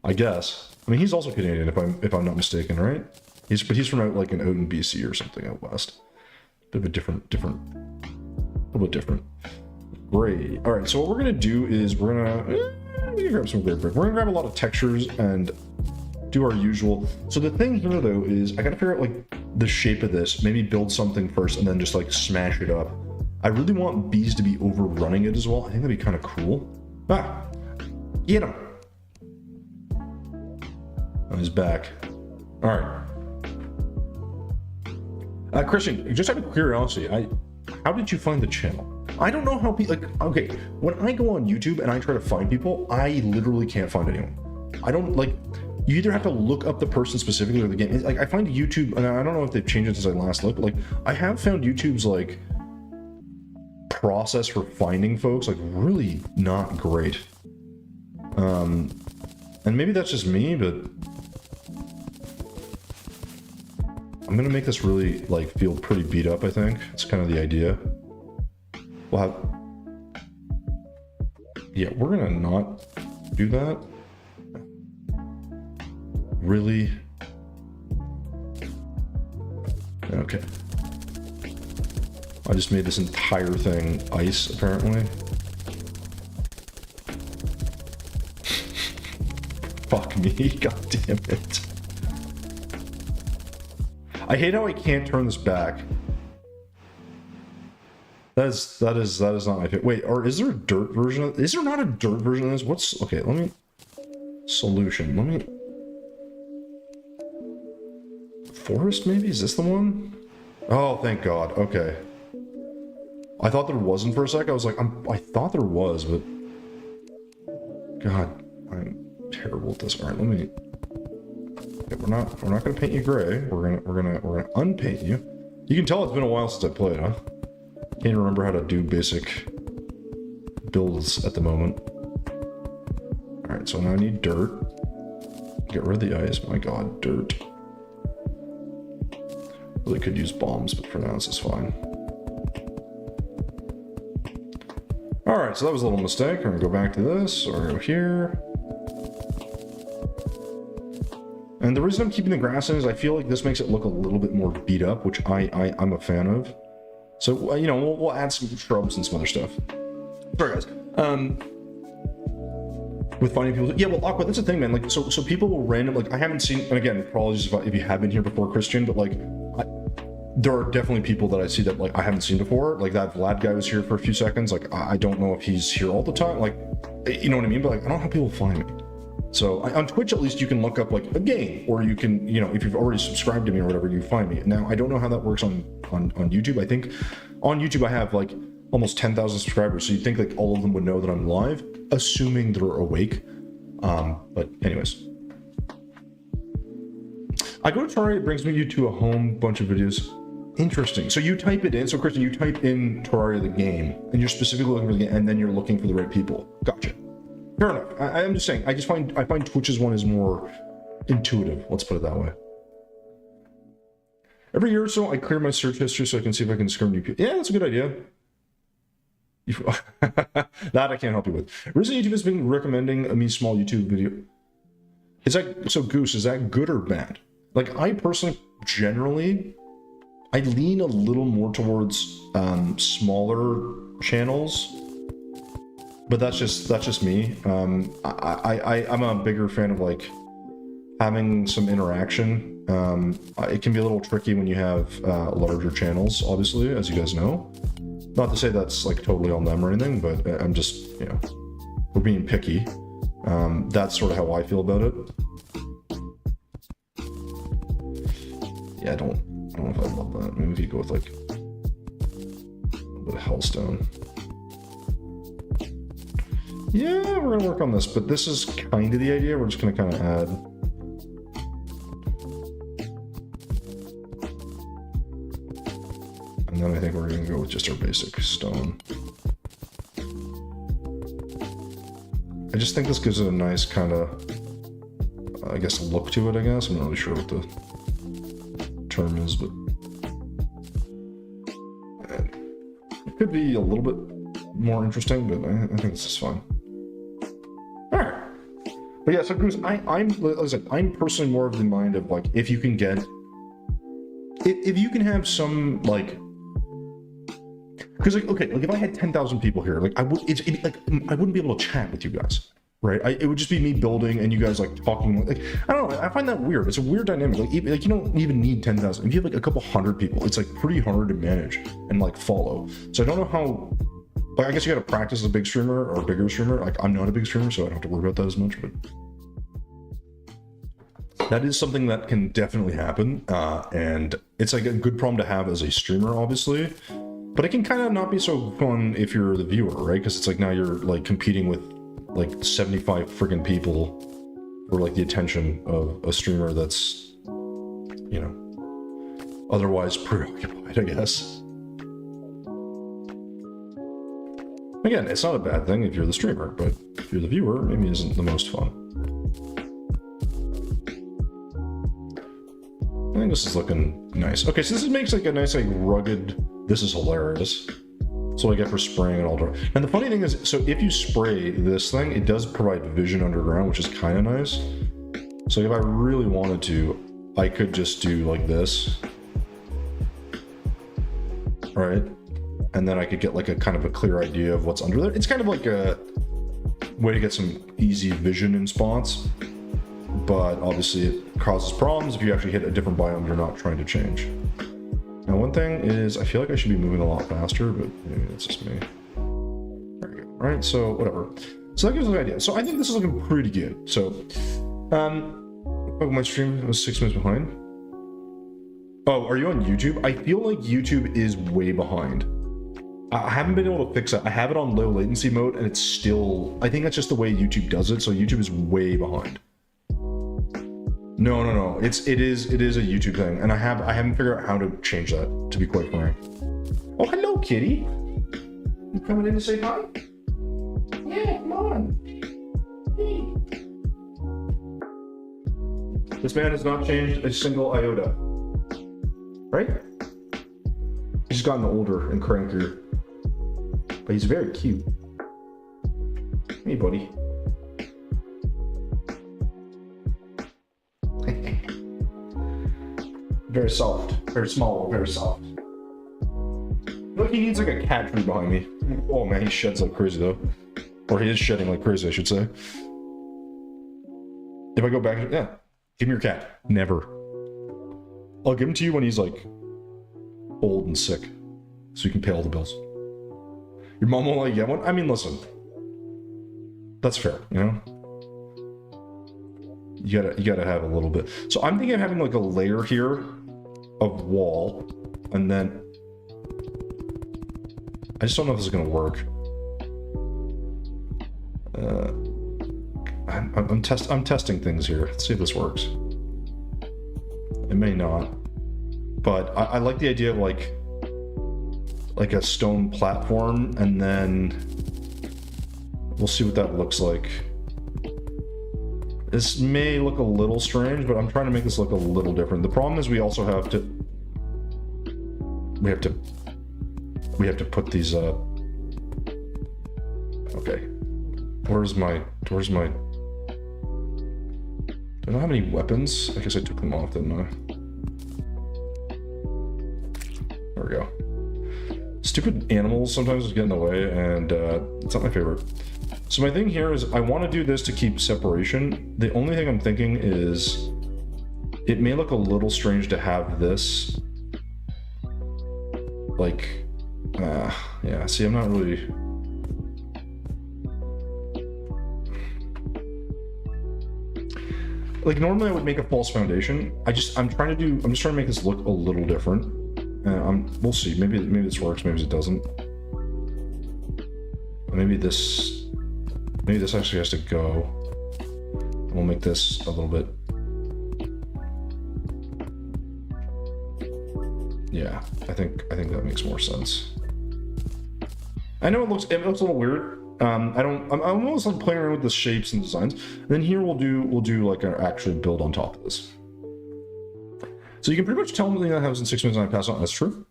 I guess. I mean, he's also Canadian, if I'm not mistaken, right? He's from out like out in BC or something out west. Bit of a different, a little bit different. Great. All right. So what we're gonna do is we're gonna grab some clear brick. We're gonna grab a lot of textures and do our usual. So the thing here though is I gotta figure out like the shape of this, maybe build something first and then just like smash it up. I really want bees to be overrunning it as well. I think that'd be kind of cool. Ah, get him. Oh, he's back. All right. Christian, just out of curiosity, how did you find the channel? I don't know how people, like, okay, when I go on YouTube and I try to find people, I literally can't find anyone. I don't, like, you either have to look up the person specifically or the game. Like, I find YouTube, and I don't know if they've changed it since I last looked, but like, I have found YouTube's like process for finding folks like really not great. And maybe that's just me, but I'm gonna make this really like feel pretty beat up. I think it's kind of the idea. We'll have, yeah, we're gonna not do that. Really? Okay. I just made this entire thing ice, apparently. Fuck me, god damn it. I hate how I can't turn this back. That is not my favorite. Wait, or is there a dirt version of, is there not a dirt version of this? What's, okay, let me, solution. Let me... Forest, maybe? Is this the one? Oh, thank God. Okay. I thought there wasn't for a sec. I was like, I thought there was, but... God, I'm terrible at this. All right, let me... Okay, we're not gonna paint you gray. We're gonna unpaint you. You can tell it's been a while since I played, huh? Can't remember how to do basic builds at the moment. All right, so now I need dirt. Get rid of the ice. My God, dirt. Really could use bombs, but for now this is fine. All right, so that was a little mistake. I'm gonna go back to this, or go here. And the reason I'm keeping the grass in is I feel like this makes it look a little bit more beat up, which I'm a fan of. So, you know, we'll add some shrubs and some other stuff. Sorry, guys. With finding people, yeah, well, Aqua, that's the thing, man. Like, so people will like, I haven't seen, and again, apologies if you have been here before, Christian, but like, there are definitely people that I see that like I haven't seen before. Like that Vlad guy was here for a few seconds. Like, I don't know if he's here all the time. Like, you know what I mean? But like, I don't know how people find me. So on Twitch, at least you can look up like a game, or you can, you know, if you've already subscribed to me or whatever, you find me. Now, I don't know how that works on YouTube. I think on YouTube I have like almost 10,000 subscribers, so you think like all of them would know that I'm live, assuming they're awake. But anyways, I go to Terraria, it brings me to a home bunch of videos. Interesting. So you type it in. So Christian, you type in Terraria the game, and you're specifically looking for the game, and then you're looking for the right people. Gotcha. Fair enough. I'm just saying. I find Twitch's one is more intuitive. Let's put it that way. Every year or so, I clear my search history so I can see if I can discover new people. Yeah, that's a good idea. That I can't help you with. Recently, YouTube has been recommending me small YouTube video. Is that so? Goose, is that good or bad? Like, I personally, generally, I lean a little more towards smaller channels. But that's just me. I'm a bigger fan of like having some interaction. It can be a little tricky when you have larger channels, obviously, as you guys know. Not to say that's like totally on them or anything, but I'm just, you know, we're being picky. That's sort of how I feel about it. Yeah, I don't know if I love that. Maybe if you go with like a little bit of Hellstone. Yeah, we're gonna work on this, but this is kind of the idea. We're just gonna kind of add. And then I think we're gonna go with just our basic stone. I just think this gives it a nice kind of, I guess, look to it, I guess. I'm not really sure what the term is, but it could be a little bit more interesting, but I think this is fine. But yeah, so Goose, I'm personally more of the mind of like, if you can get, if you can have some like, because like, okay, like if I had 10,000 people here, like I wouldn't be able to chat with you guys, right? It would just be me building and you guys like talking, like, I don't know, I find that weird. It's a weird dynamic. Like you don't even need 10,000. If you have like a couple hundred people, it's like pretty hard to manage and like follow. So I don't know how. Like, I guess you gotta practice as a big streamer or a bigger streamer. Like, I'm not a big streamer, so I don't have to worry about that as much, but that is something that can definitely happen. And it's like a good problem to have as a streamer, obviously, but it can kind of not be so fun if you're the viewer, right? Because it's like now you're like competing with like 75 friggin' people for like the attention of a streamer that's, you know, otherwise preoccupied, I guess. Again, it's not a bad thing if you're the streamer, but if you're the viewer, maybe it isn't the most fun. I think this is looking nice. Okay, so this makes like a nice, like rugged, this is hilarious. So I get for spraying and all that. And the funny thing is, so if you spray this thing, it does provide vision underground, which is kind of nice. So if I really wanted to, I could just do like this. All right. And then I could get like a kind of a clear idea of what's under there. It's kind of like a way to get some easy vision in spots, but obviously it causes problems if you actually hit a different biome you're not trying to change. Now, one thing is I feel like I should be moving a lot faster, but maybe it's just me. There we go. All right, so whatever. So that gives us an idea. So I think this is looking pretty good. So, my stream was 6 minutes behind. Oh, are you on YouTube? I feel like YouTube is way behind. I haven't been able to fix it. I have it on low latency mode, and it's still... I think that's just the way YouTube does it, so YouTube is way behind. No. It is a YouTube thing, and I haven't figured out how to change that, to be quite frank. Oh, hello, kitty. You coming in to say hi? Yeah, come on. Hey. This man has not changed a single iota. Right? He's gotten older and crankier. But he's very cute. Hey, buddy. Very soft. Very small, very soft. Look, he needs like a cat tree behind me. Oh man, he sheds like crazy though. Or he is shedding like crazy, I should say. If I go back, yeah. Give me your cat. Never. I'll give him to you when he's like old and sick. So you can pay all the bills. Your mom won't let you get one? I mean, listen. That's fair, you know? You gotta have a little bit. So I'm thinking of having like a layer here of wall, and then I just don't know if this is gonna work. I'm testing things here. Let's see if this works. It may not, but I like the idea of like a stone platform, and then we'll see what that looks like. This may look a little strange, but I'm trying to make this look a little different. The problem is we also have to put these okay. Where's my do I not have any weapons? I guess I took them off, didn't I? There we go. Stupid animals sometimes get in the way, and it's not my favorite. So my thing here is I want to do this to keep separation. The only thing I'm thinking is it may look a little strange to have this like yeah, see, I'm not really like, normally I would make a false foundation. I'm just trying to make this look a little different. We'll see. Maybe this works. Maybe it doesn't. Maybe this actually has to go. We'll make this a little bit. Yeah, I think that makes more sense. I know it looks a little weird. I'm almost like playing around with the shapes and designs. And then here we'll do like an actual build on top of this. So you can pretty much tell me that happens in 6 minutes and I pass on. That's true.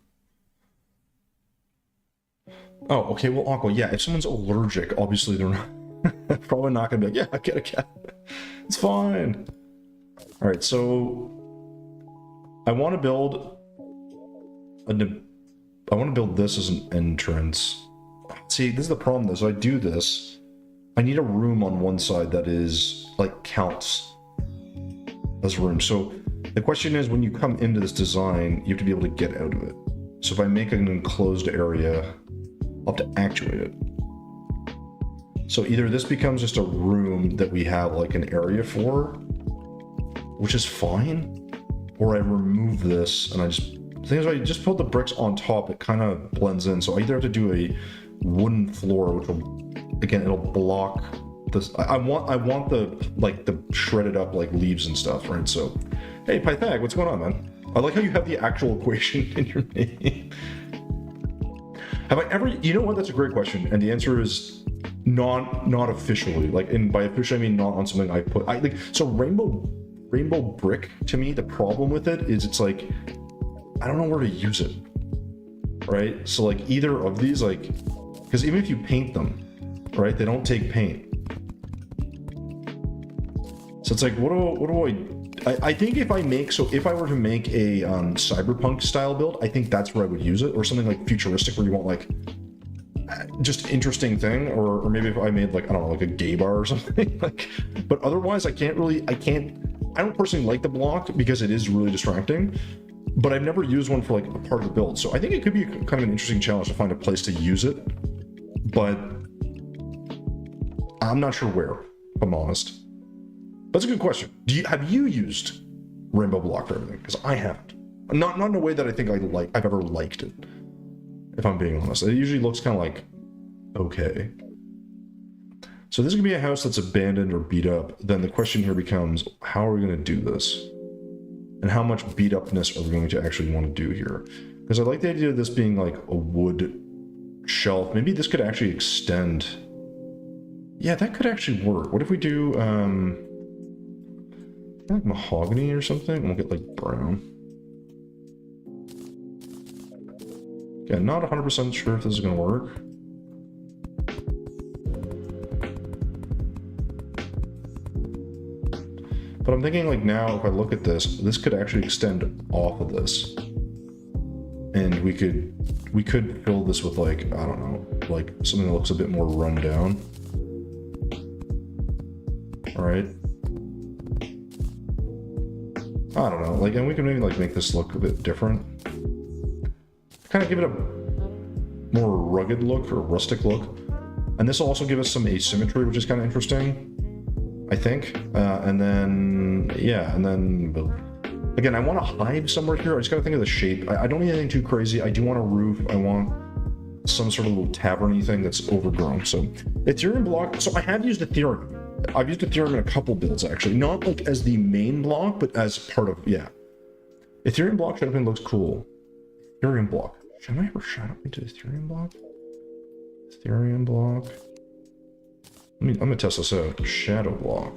Oh, okay. Well, Aqua, yeah. If someone's allergic, obviously they're not probably not gonna be like, yeah, get a cat. It's fine. All right. So I want to build this as an entrance. See, this is the problem though. So I do this. I need a room on one side that is like counts as a room. So the question is, when you come into this design, you have to be able to get out of it. So if I make an enclosed area, I'll have to actuate it. So either this becomes just a room that we have like an area for, which is fine, or I remove this and the thing is, I just put the bricks on top, it kind of blends in. So I either have to do a wooden floor, which will, again, it'll block this. I want the shredded up like leaves and stuff, right? So, hey, Pythag, what's going on, man? I like how you have the actual equation in your name. Have I ever? You know what? That's a great question, and the answer is not officially. Like, and by official I mean not on something I put. So rainbow brick, to me, the problem with it is it's like I don't know where to use it, right? So like either of these, like, because even if you paint them, right, they don't take paint. So it's like, what do I think if I were to make a cyberpunk style build, I think that's where I would use it, or something like futuristic where you want like just interesting thing, or maybe if I made like, I don't know, like a gay bar or something. Like, but otherwise I don't personally like the block because it is really distracting, but I've never used one for like a part of the build. So I think it could be kind of an interesting challenge to find a place to use it. But I'm not sure where, if I'm honest. That's a good question. Have you used Rainbow Block for everything? Because I haven't. Not in a way that I think I've ever liked it. If I'm being honest, it usually looks kind of like okay. So this is gonna be a house that's abandoned or beat up. Then the question here becomes, how are we gonna do this? And how much beat upness are we going to actually want to do here? Because I like the idea of this being like a wood shelf. Maybe this could actually extend. Yeah, that could actually work. What if we do like mahogany or something? We'll get like brown. Yeah, not 100% sure if this is gonna work. But I'm thinking like now, if I look at this, this could actually extend off of this. And we could fill this with like, I don't know, like something that looks a bit more run down. All right. I don't know, like, and we can maybe like make this look a bit different. Kind of give it a more rugged look or rustic look. And this will also give us some asymmetry, which is kind of interesting, I think. And then, yeah, and then, again, I want a hive somewhere here. I just gotta think of the shape. I don't need anything too crazy. I do want a roof. I want some sort of little tavern-y thing that's overgrown. So, Ethereum block, so I have used Ethereum. I've used Ethereum in a couple builds, actually. Not like as the main block, but as part of, yeah. Ethereum block shadowing looks cool. Ethereum block. Should I ever shadow into Ethereum block? Ethereum block. I'm gonna test this out. Shadow block.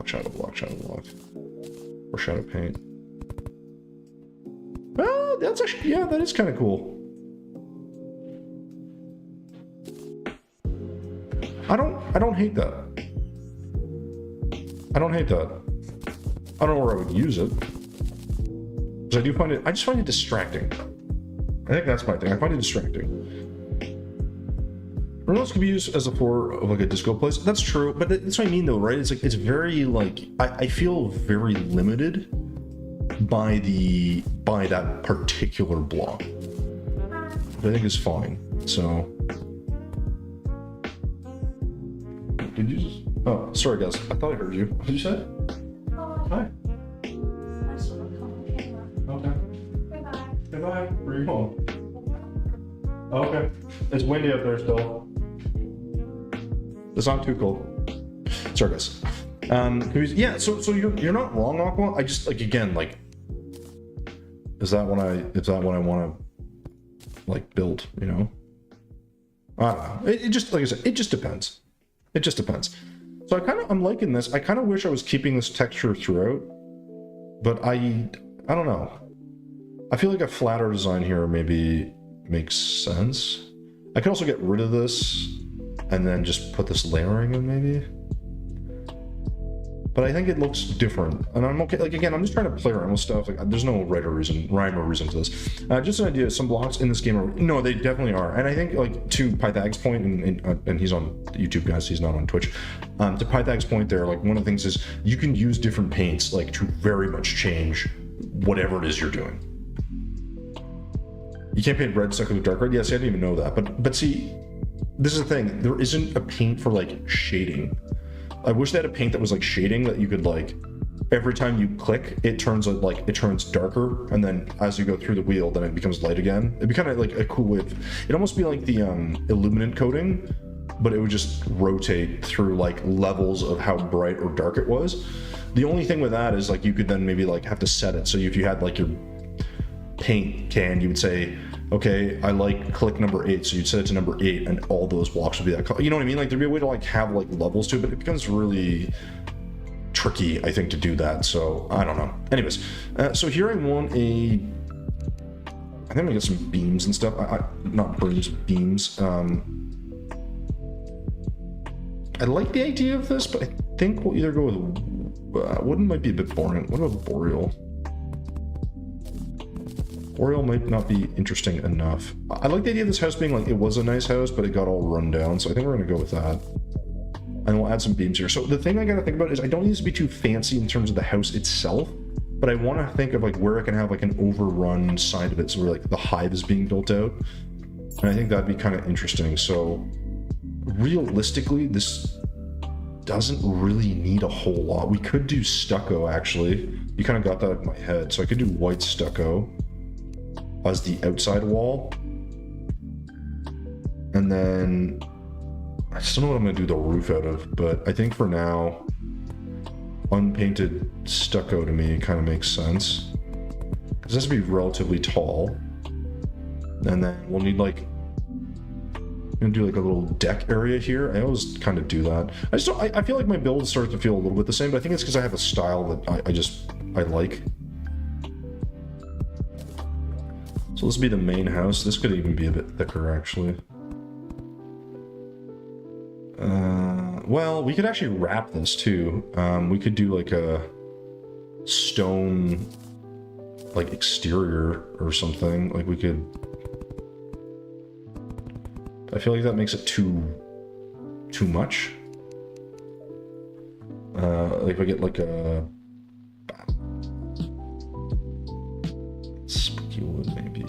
Shadow block, shadow block. Or shadow paint. Well, that's actually, yeah, that is kind of cool. I don't hate that. I don't hate that. I don't know where I would use it. Because I just find it distracting. I think that's my thing. I find it distracting. Remotes can be used as a floor of like a disco place. That's true, but that's what I mean though, right? It's like, it's very like, I feel very limited by that particular block. But I think it's fine, so. Did you just, oh, sorry guys, I thought I heard you. What did you say? Hi. Okay. Goodbye. Where are you home? Okay. It's windy up there still. It's not too cold. Sorry, guys. Yeah. So you're not wrong, Aqua. I just like, again, like, is that what I want to like build? You know. I don't know. It just, like I said, it just depends. It just depends. So I'm liking this. I kind of wish I was keeping this texture throughout, but I don't know. I feel like a flatter design here maybe makes sense. I could also get rid of this and then just put this layering in maybe. But I think it looks different, and I'm okay. Like, again, I'm just trying to play around with stuff. Like, there's no rhyme or reason to this. Just an idea. Some blocks in this game are, no, they definitely are. And I think, like, to Pythag's point, and he's on YouTube, guys. He's not on Twitch. To Pythag's point, there, like, one of the things is you can use different paints, like, to very much change whatever it is you're doing. You can't paint red second with dark red. Yes, I didn't even know that. But see, this is the thing. There isn't a paint for like shading. I wish they had a paint that was like shading that you could like, every time you click, it turns darker, and then as you go through the wheel, then it becomes light again. It'd be kind of like a cool way. It'd almost be like the illuminant coating, but it would just rotate through like levels of how bright or dark it was. The only thing with that is like you could then maybe like have to set it. So if you had like your paint can, you would say, okay, I like click number 8, so you'd set it to number 8, and all those blocks would be that color. You know what I mean? Like, there'd be a way to like have like levels to it, but it becomes really tricky, I think, to do that. So I don't know. Anyways, so here I want I think I'm gonna get some beams and stuff. Not brooms, beams. I like the idea of this, but I think we'll either go with wooden might be a bit boring. What about boreal? Boreal might not be interesting enough. I like the idea of this house being like, it was a nice house, but it got all run down. So I think we're gonna go with that. And we'll add some beams here. So the thing I gotta think about is I don't need this to be too fancy in terms of the house itself, but I wanna think of like where I can have like an overrun side of it. So where like the hive is being built out. And I think that'd be kind of interesting. So realistically, this doesn't really need a whole lot. We could do stucco, actually. You kind of got that in my head. So I could do white stucco as the outside wall. And then I just don't know what I'm going to do the roof out of, but I think for now, unpainted stucco to me kind of makes sense. Because this has to be relatively tall. And then we'll need like, I'm gonna do like a little deck area here. I always kind of do that. I just don't, I feel like my build starts to feel a little bit the same, but I think it's because I have a style that I like. So this will be the main house. This could even be a bit thicker, actually. Well, we could actually wrap this too. We could do like a stone, like exterior or something. Like we could. I feel like that makes it too much. Like if I get like a spooky wood, maybe.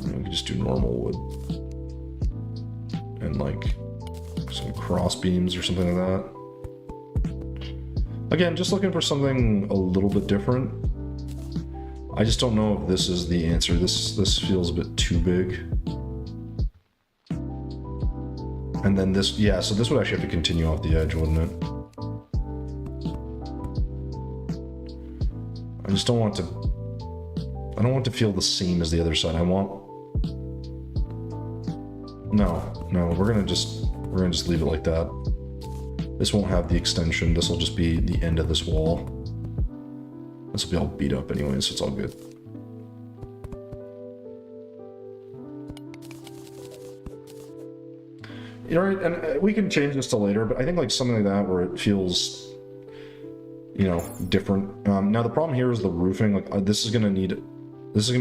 We could just do normal wood and like some cross beams or something like that. Again, just looking for something a little bit different. I just don't know if this is the answer. This feels a bit too big. And then this, yeah, so this would actually have to continue off the edge, wouldn't it? I just don't want to, I don't want to feel the same as the other side. I want, no, we're gonna just leave it like that. This won't have the extension. This will just be the end of this wall. This will be all beat up anyway, so it's all good. You know, and we can change this to later, but I think like something like that where it feels, you know, different. Now the problem here is the roofing. Like this is gonna be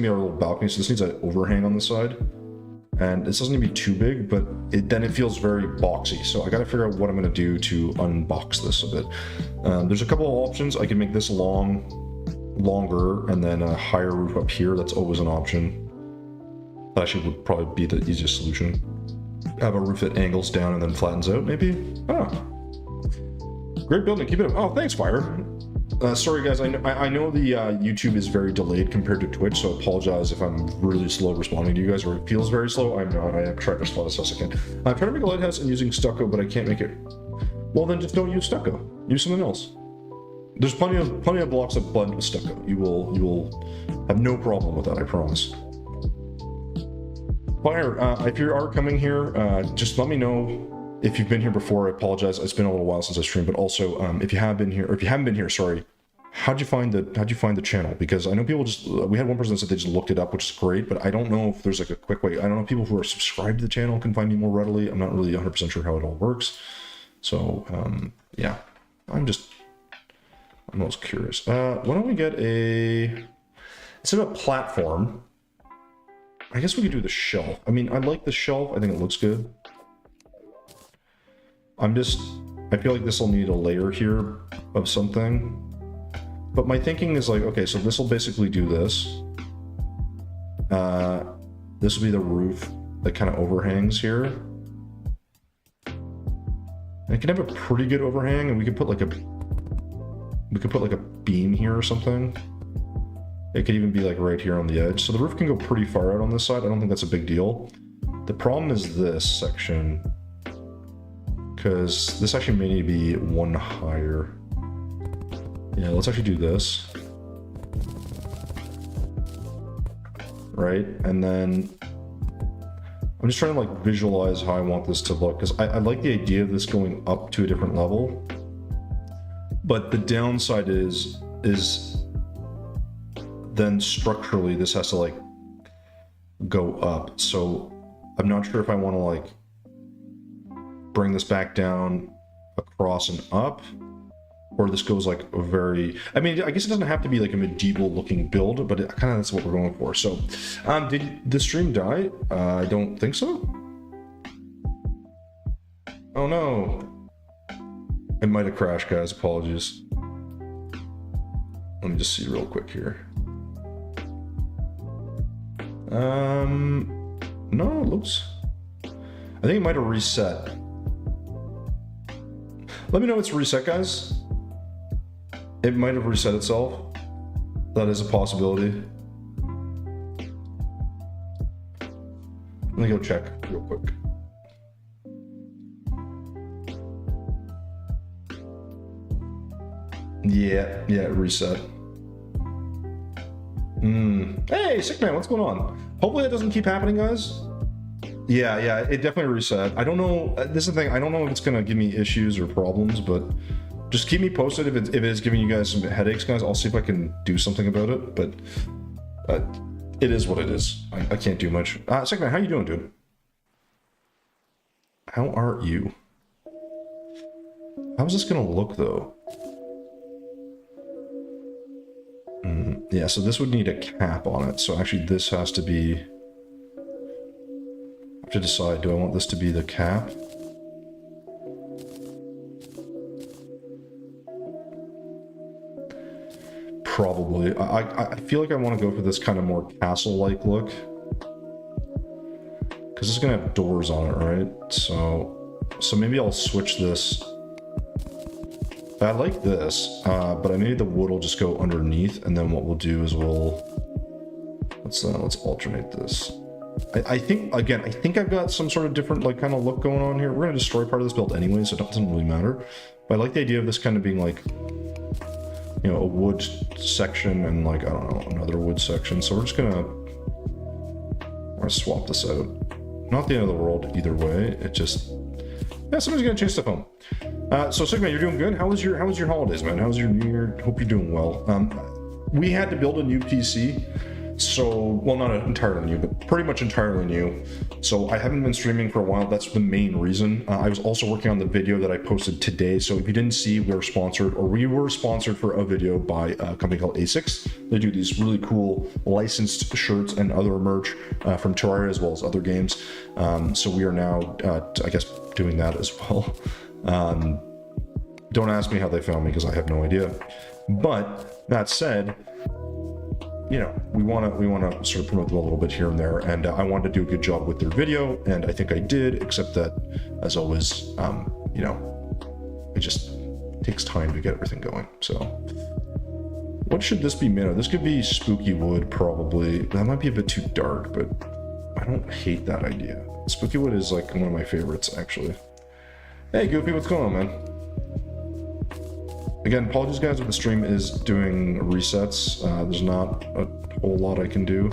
our little balcony, so this needs an overhang on the side, and this doesn't need to be too big, but then it feels very boxy. So I got to figure out what I'm gonna do to unbox this a bit. There's a couple of options. I can make this longer, and then a higher roof up here. That's always an option. That actually would probably be the easiest solution. Have a roof that angles down and then flattens out, maybe? Oh. Great building, keep it up. Oh, thanks, Fire. Sorry, guys, I know the YouTube is very delayed compared to Twitch, so I apologize if I'm really slow responding to you guys, or it feels very slow. I'm not. I am trying to respond as fast as I can. I'm trying to make a lighthouse and using stucco, but I can't make it. Well, then just don't use stucco. Use something else. There's plenty of blocks that blend with stucco. You will have no problem with that, I promise. Fire, if you are coming here, just let me know if you've been here before. I apologize. It's been a little while since I streamed, but also if you have been here, or if you haven't been here, sorry. How'd you find the channel? Because I know people we had one person that said they just looked it up, which is great, but I don't know if there's like a quick way. I don't know if people who are subscribed to the channel can find me more readily. I'm not really 100% sure how it all works. So yeah, I'm most curious. Why don't we get instead of a platform, I guess we could do the shelf. I mean, I like the shelf. I think it looks good. I feel like this will need a layer here of something. But my thinking is like, okay, so this will basically do this. This will be the roof that kind of overhangs here. And it can have a pretty good overhang, and we could put like a beam here or something. It could even be like right here on the edge. So the roof can go pretty far out on this side. I don't think that's a big deal. The problem is this section, because this actually may need to be one higher. Yeah, let's actually do this. Right, and then I'm just trying to like visualize how I want this to look, because I like the idea of this going up to a different level. But the downside is then structurally this has to like go up. So I'm not sure if I want to like bring this back down across and up, or this goes like a very, I mean, I guess it doesn't have to be like a medieval looking build, but kind of that's what we're going for. So did the stream die? I don't think so. Oh no, it might have crashed, guys. Apologies. Let me just see real quick here. No, it looks, I think it might have reset. Let me know it's reset, guys. It might have reset itself. That is a possibility. Let me go check real quick. Yeah, it reset. Hey, Sick Man, what's going on? Hopefully that doesn't keep happening, guys. Yeah, it definitely reset. I don't know, this is the thing, I don't know if it's gonna give me issues or problems, but just keep me posted if it is giving you guys some headaches, guys. I'll see if I can do something about it, but it is what it is. I can't do much. Sick Man, how you doing, dude? How are you? How's this gonna look, though? Yeah, so this would need a cap on it. So actually this has to be... I have to decide, do I want this to be the cap? Probably. I feel like I want to go for this kind of more castle-like look. Because it's going to have doors on it, right? So maybe I'll switch this. I like this, but maybe the wood will just go underneath, and then what we'll do is let's alternate this. I think I've got some sort of different like kind of look going on here. We're gonna destroy part of this build anyway, so it doesn't really matter. But I like the idea of this kind of being like, you know, a wood section and like, I don't know, another wood section. So we're gonna swap this out. Not the end of the world either way. It just, yeah, somebody's gonna change stuff home. So Sigma, you're doing good. How was your holidays, man? How was your New Year? Hope you're doing well. We had to build a new PC, so well, not entirely new, but pretty much entirely new. So I haven't been streaming for a while. That's the main reason. I was also working on the video that I posted today. So if you didn't see, we were sponsored for a video by a company called ASICS. They do these really cool licensed shirts and other merch from Terraria as well as other games. So we are now, I guess, doing that as well. Don't ask me how they found me because I have no idea. But that said, you know, we want to sort of promote them a little bit here and there, and I wanted to do a good job with their video, and I think I did. Except that, as always, you know, it just takes time to get everything going. So, what should this be made of? This could be spooky wood, probably. That might be a bit too dark, but I don't hate that idea. Spooky wood is like one of my favorites, actually. Hey Goofy, what's going on, man? Again, apologies guys if the stream is doing resets. There's not a whole lot I can do.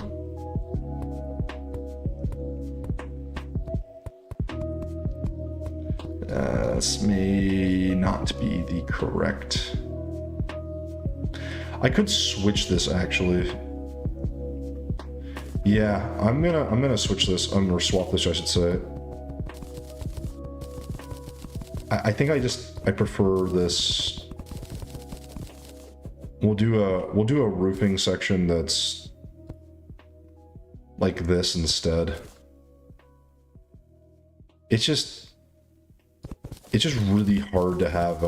This may not be the correct. I could switch this actually. Yeah, I'm gonna switch this. I'm gonna swap this, I should say. I think I prefer this. We'll do a roofing section that's like this instead. It's just really hard to have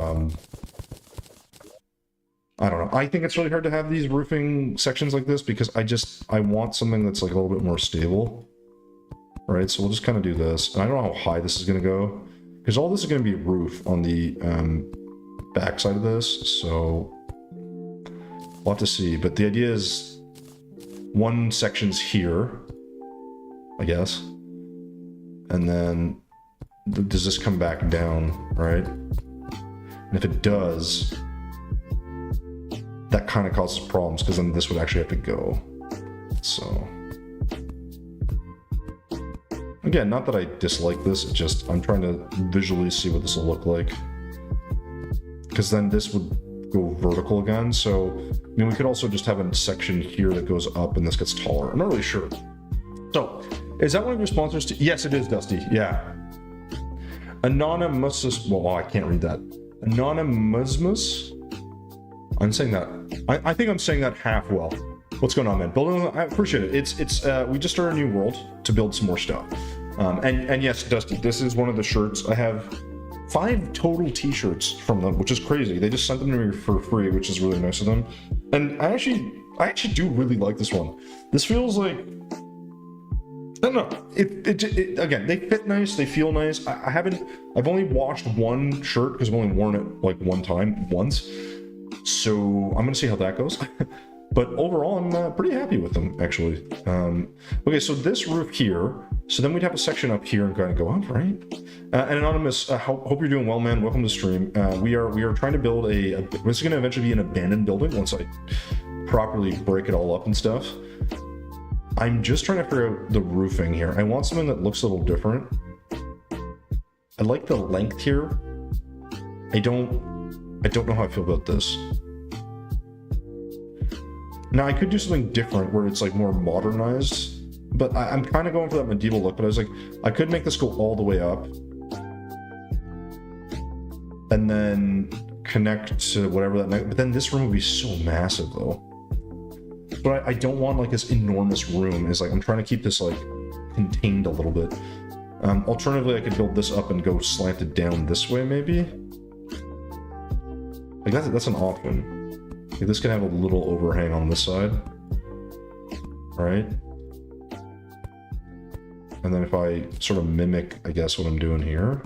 I don't know. I think it's really hard to have these roofing sections like this because I want something that's like a little bit more stable. Right? So we'll just kind of do this. And I don't know how high this is going to go because all this is going to be roof on the back side of this. So we'll have to see, but the idea is one section's here, I guess, and then does this come back down, right? And if it does, that kind of causes problems because then this would actually have to go. So again, not that I dislike this, it's just I'm trying to visually see what this will look like, because then this would go vertical again. So I mean, we could also just have a section here that goes up and this gets taller. I'm not really sure. So is that one of your sponsors? Yes, it is, Dusty. Yeah. Anonymous. Well, I can't read that. Anonymous. I'm saying that. I think I'm saying that half well. What's going on, man? Building. I appreciate it. It's we just started a new world to build some more stuff. And yes, Dusty, this is one of the shirts. I have 5 total t-shirts from them, which is crazy. They just sent them to me for free, which is really nice of them. And I actually do really like this one. This feels like No. Again, they fit nice. They feel nice. I've only washed one shirt because I've only worn it like once. So I'm gonna see how that goes. But overall, I'm pretty happy with them, actually. Okay, so this roof here. So then we'd have a section up here and kind of go up, right? And Anonymous, hope you're doing well, man. Welcome to the stream. We are trying to build this is going to eventually be an abandoned building once I properly break it all up and stuff. I'm just trying to figure out the roofing here. I want something that looks a little different. I like the length here. I don't know how I feel about this. Now, I could do something different where it's like more modernized, but I'm kind of going for that medieval look, but I was like, I could make this go all the way up and then connect to whatever but then this room would be so massive though. But I don't want like this enormous room. It's like, I'm trying to keep this like contained a little bit. Alternatively, I could build this up and go slanted down this way maybe. Like that's an option. Like this can have a little overhang on this side, right? And then if I sort of mimic, I guess, what I'm doing here.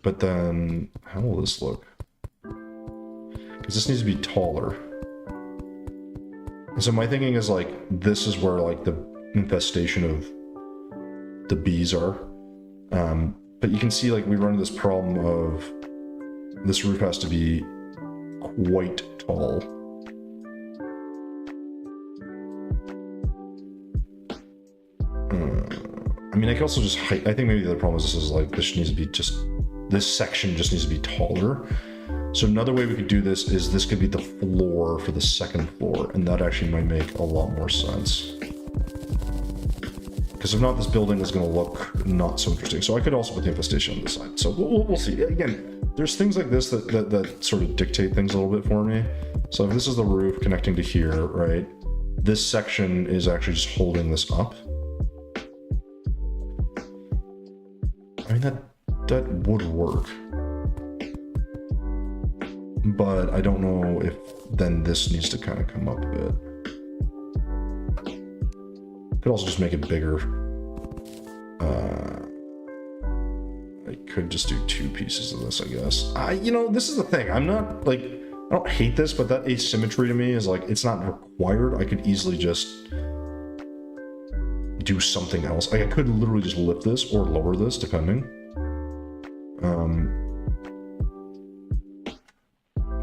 But then, how will this look? Because this needs to be taller. And so my thinking is like, this is where like the infestation of the bees are. But you can see like we run into this problem of this roof has to be quite tall. I mean, I could also just height. I think maybe the other problem is this section just needs to be taller. So another way we could do this is this could be the floor for the second floor, and that actually might make a lot more sense. Because if not, this building is going to look not so interesting. So I could also put the infestation on this side. So we'll see. Again, there's things like this that sort of dictate things a little bit for me. So if this is the roof connecting to here, right? This section is actually just holding this up. I mean, that would work. But I don't know if then this needs to kind of come up a bit. Could also just make it bigger. I could just do 2 pieces of this, I guess. You know, this is the thing. I'm not like, I don't hate this, but that asymmetry to me is like, it's not required. I could easily just do something else. Like I could literally just lift this or lower this, depending.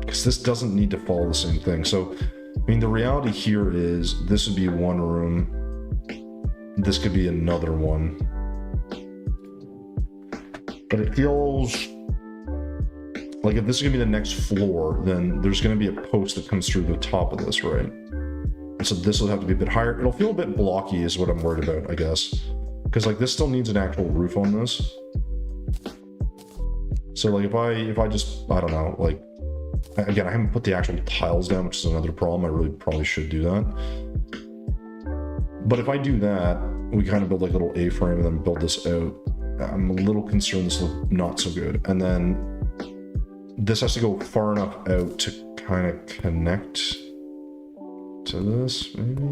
Because this doesn't need to follow the same thing. So, I mean, the reality here is this would be one room. This could be another one. But it feels like if this is gonna be the next floor, then there's gonna be a post that comes through the top of this, right? And so this will have to be a bit higher. It'll feel a bit blocky is what I'm worried about, I guess. Because like this still needs an actual roof on this. So like if I just, I don't know, like, again, I haven't put the actual tiles down, which is another problem. I really probably should do that. But if I do that, we kind of build like a little A-frame and then build this out. I'm a little concerned this looks not so good. And then this has to go far enough out to kind of connect to this, maybe?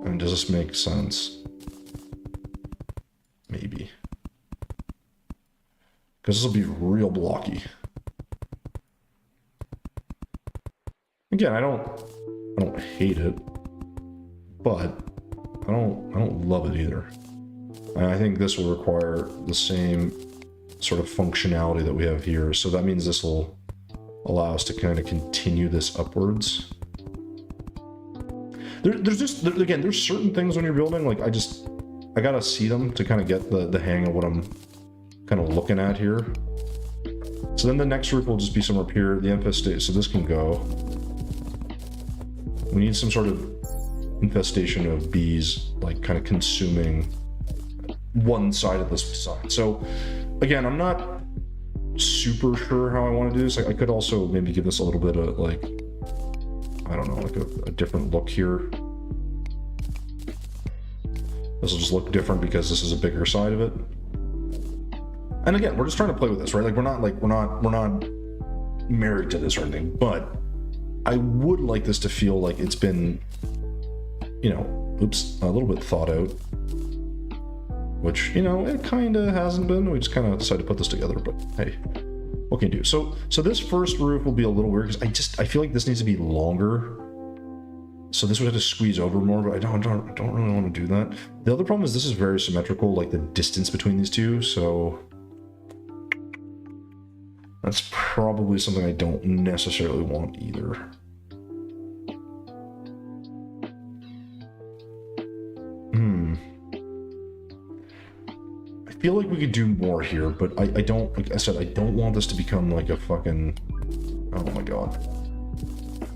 And does this make sense? Maybe. Because this will be real blocky. Again, I don't hate it, but I don't love it either. And I think this will require the same sort of functionality that we have here. So that means this will allow us to kind of continue this upwards. There's certain things when you're building, like I gotta see them to kind of get the hang of what I'm kind of looking at here. So then the next roof will just be somewhere up here, the infestation, so this can go. We need some sort of infestation of bees, like kind of consuming one side of this facade. So again, I'm not super sure how I want to do this. Like, I could also maybe give this a little bit of like, I don't know, like a different look here. This will just look different because this is a bigger side of it. And again, we're just trying to play with this, right? Like we're not married to this or anything, but I would like this to feel like it's been, you know, oops, a little bit thought out. Which, you know, it kind of hasn't been. We just kind of decided to put this together, but hey, what can you do? So this first roof will be a little weird because I feel like this needs to be longer. So this would have to squeeze over more, but I don't really want to do that. The other problem is this is very symmetrical, like the distance between these two, so that's probably something I don't necessarily want either. I feel like we could do more here, but I don't, like I said, I don't want this to become like a fucking, oh my god.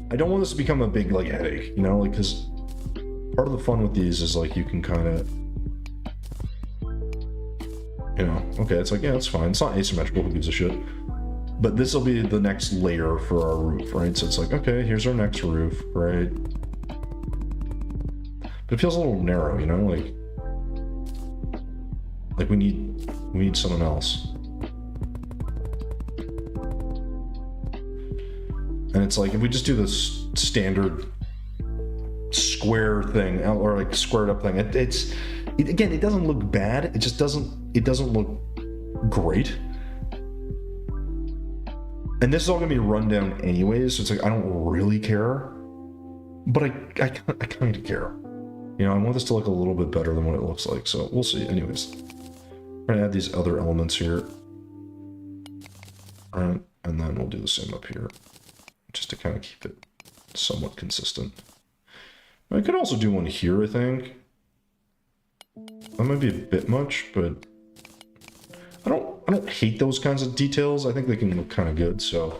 I don't want this to become a big, like, headache, you know, like, because part of the fun with these is, like, you can kind of, you know, okay, it's like, yeah, it's fine. It's not asymmetrical, who gives a shit? But this will be the next layer for our roof, right? So it's like, okay, here's our next roof, right? But it feels a little narrow, you know, like we need someone else. And it's like, if we just do this standard square thing, or like squared up thing, again, it doesn't look bad. It just doesn't look great. And this is all gonna be run down anyways, so it's like, I don't really care, but I kind of care. You know, I want this to look a little bit better than what it looks like, so we'll see. Anyways, I'm gonna add these other elements here. All right, and then we'll do the same up here, just to kind of keep it somewhat consistent. I could also do one here, I think. That might be a bit much, but I don't hate those kinds of details. I think they can look kind of good, so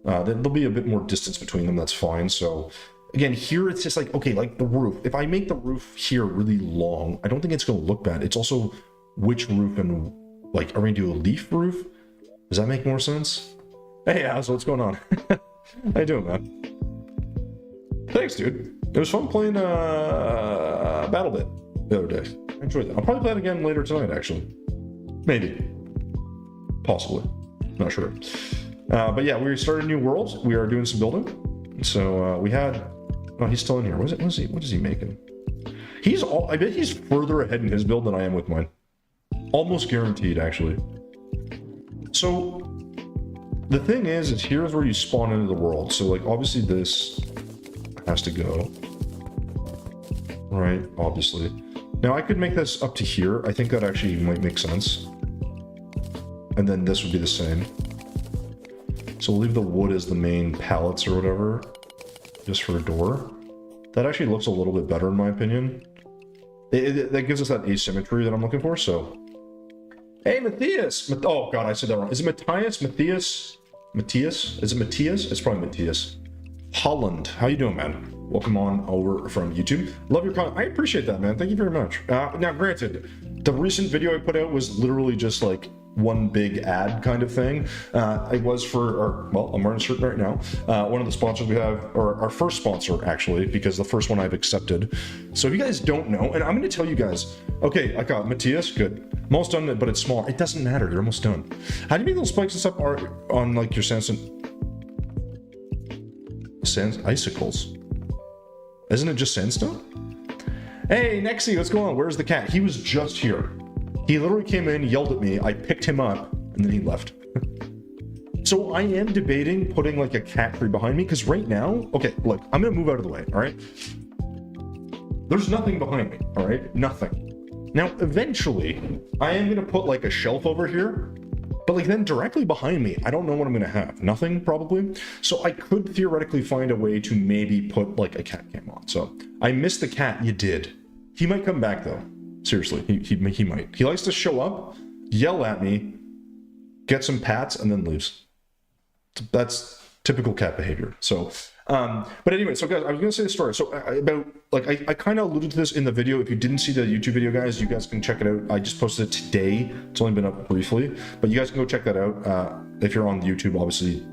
there'll be a bit more distance between them, that's fine. So again, here it's just like, okay, like the roof. If I make the roof here really long, I don't think it's gonna look bad. It's also which roof, and like, are we gonna do a leaf roof? Does that make more sense? Hey,Az, what's going on? How you doing, man? Thanks, dude. It was fun playing BattleBit the other day. I enjoyed that. I'll probably play it again later tonight, actually. Maybe. Possibly. Not sure. But yeah, we started a new world. We are doing some building. So we had... Oh, he's still in here. What is he making? I bet he's further ahead in his build than I am with mine. Almost guaranteed, actually. So the thing is here's where you spawn into the world. So like, obviously this has to go. Right, obviously. Now I could make this up to here. I think that actually might make sense. And then this would be the same. So we'll leave the wood as the main pallets or whatever, just for a door. That actually looks a little bit better in my opinion. That gives us that asymmetry that I'm looking for, so. Hey, Matthias! Oh god, I said that wrong. Is it Matthias? Matthias? Matthias? Is it Matthias? It's probably Matthias. Holland, how you doing, man? Welcome on over from YouTube. Love your comment. I appreciate that, man. Thank you very much. Now, granted, the recent video I put out was literally just like one big ad kind of thing. It was for, well, I'm wearing a shirt right now. One of the sponsors we have, or our first sponsor actually, because the first one I've accepted. So if you guys don't know, and I'm going to tell you guys, okay, I got Matthias, good. Almost done, but it's small. It doesn't matter. You're almost done. How do you make those spikes and stuff are on like your sandstone? Icicles. Isn't it just sandstone? Hey, Nexi, what's going on? Where's the cat? He was just here. He literally came in, yelled at me, I picked him up, and then he left. So I am debating putting like a cat tree behind me, because right now, okay, look, I'm gonna move out of the way, all right? There's nothing behind me, all right? Nothing. Now, eventually, I am gonna put like a shelf over here, but like then directly behind me, I don't know what I'm gonna have. Nothing, probably. So I could theoretically find a way to maybe put like a cat cam on. So I missed the cat, you did. He might come back though. Seriously, he might. He likes to show up, yell at me, get some pats, and then leaves. That's typical cat behavior. So, but anyway, so guys, I was gonna say the story. So about, like, I kind of alluded to this in the video. If you didn't see the YouTube video, guys, you guys can check it out. I just posted it today. It's only been up briefly, but you guys can go check that out. If you're on YouTube, obviously,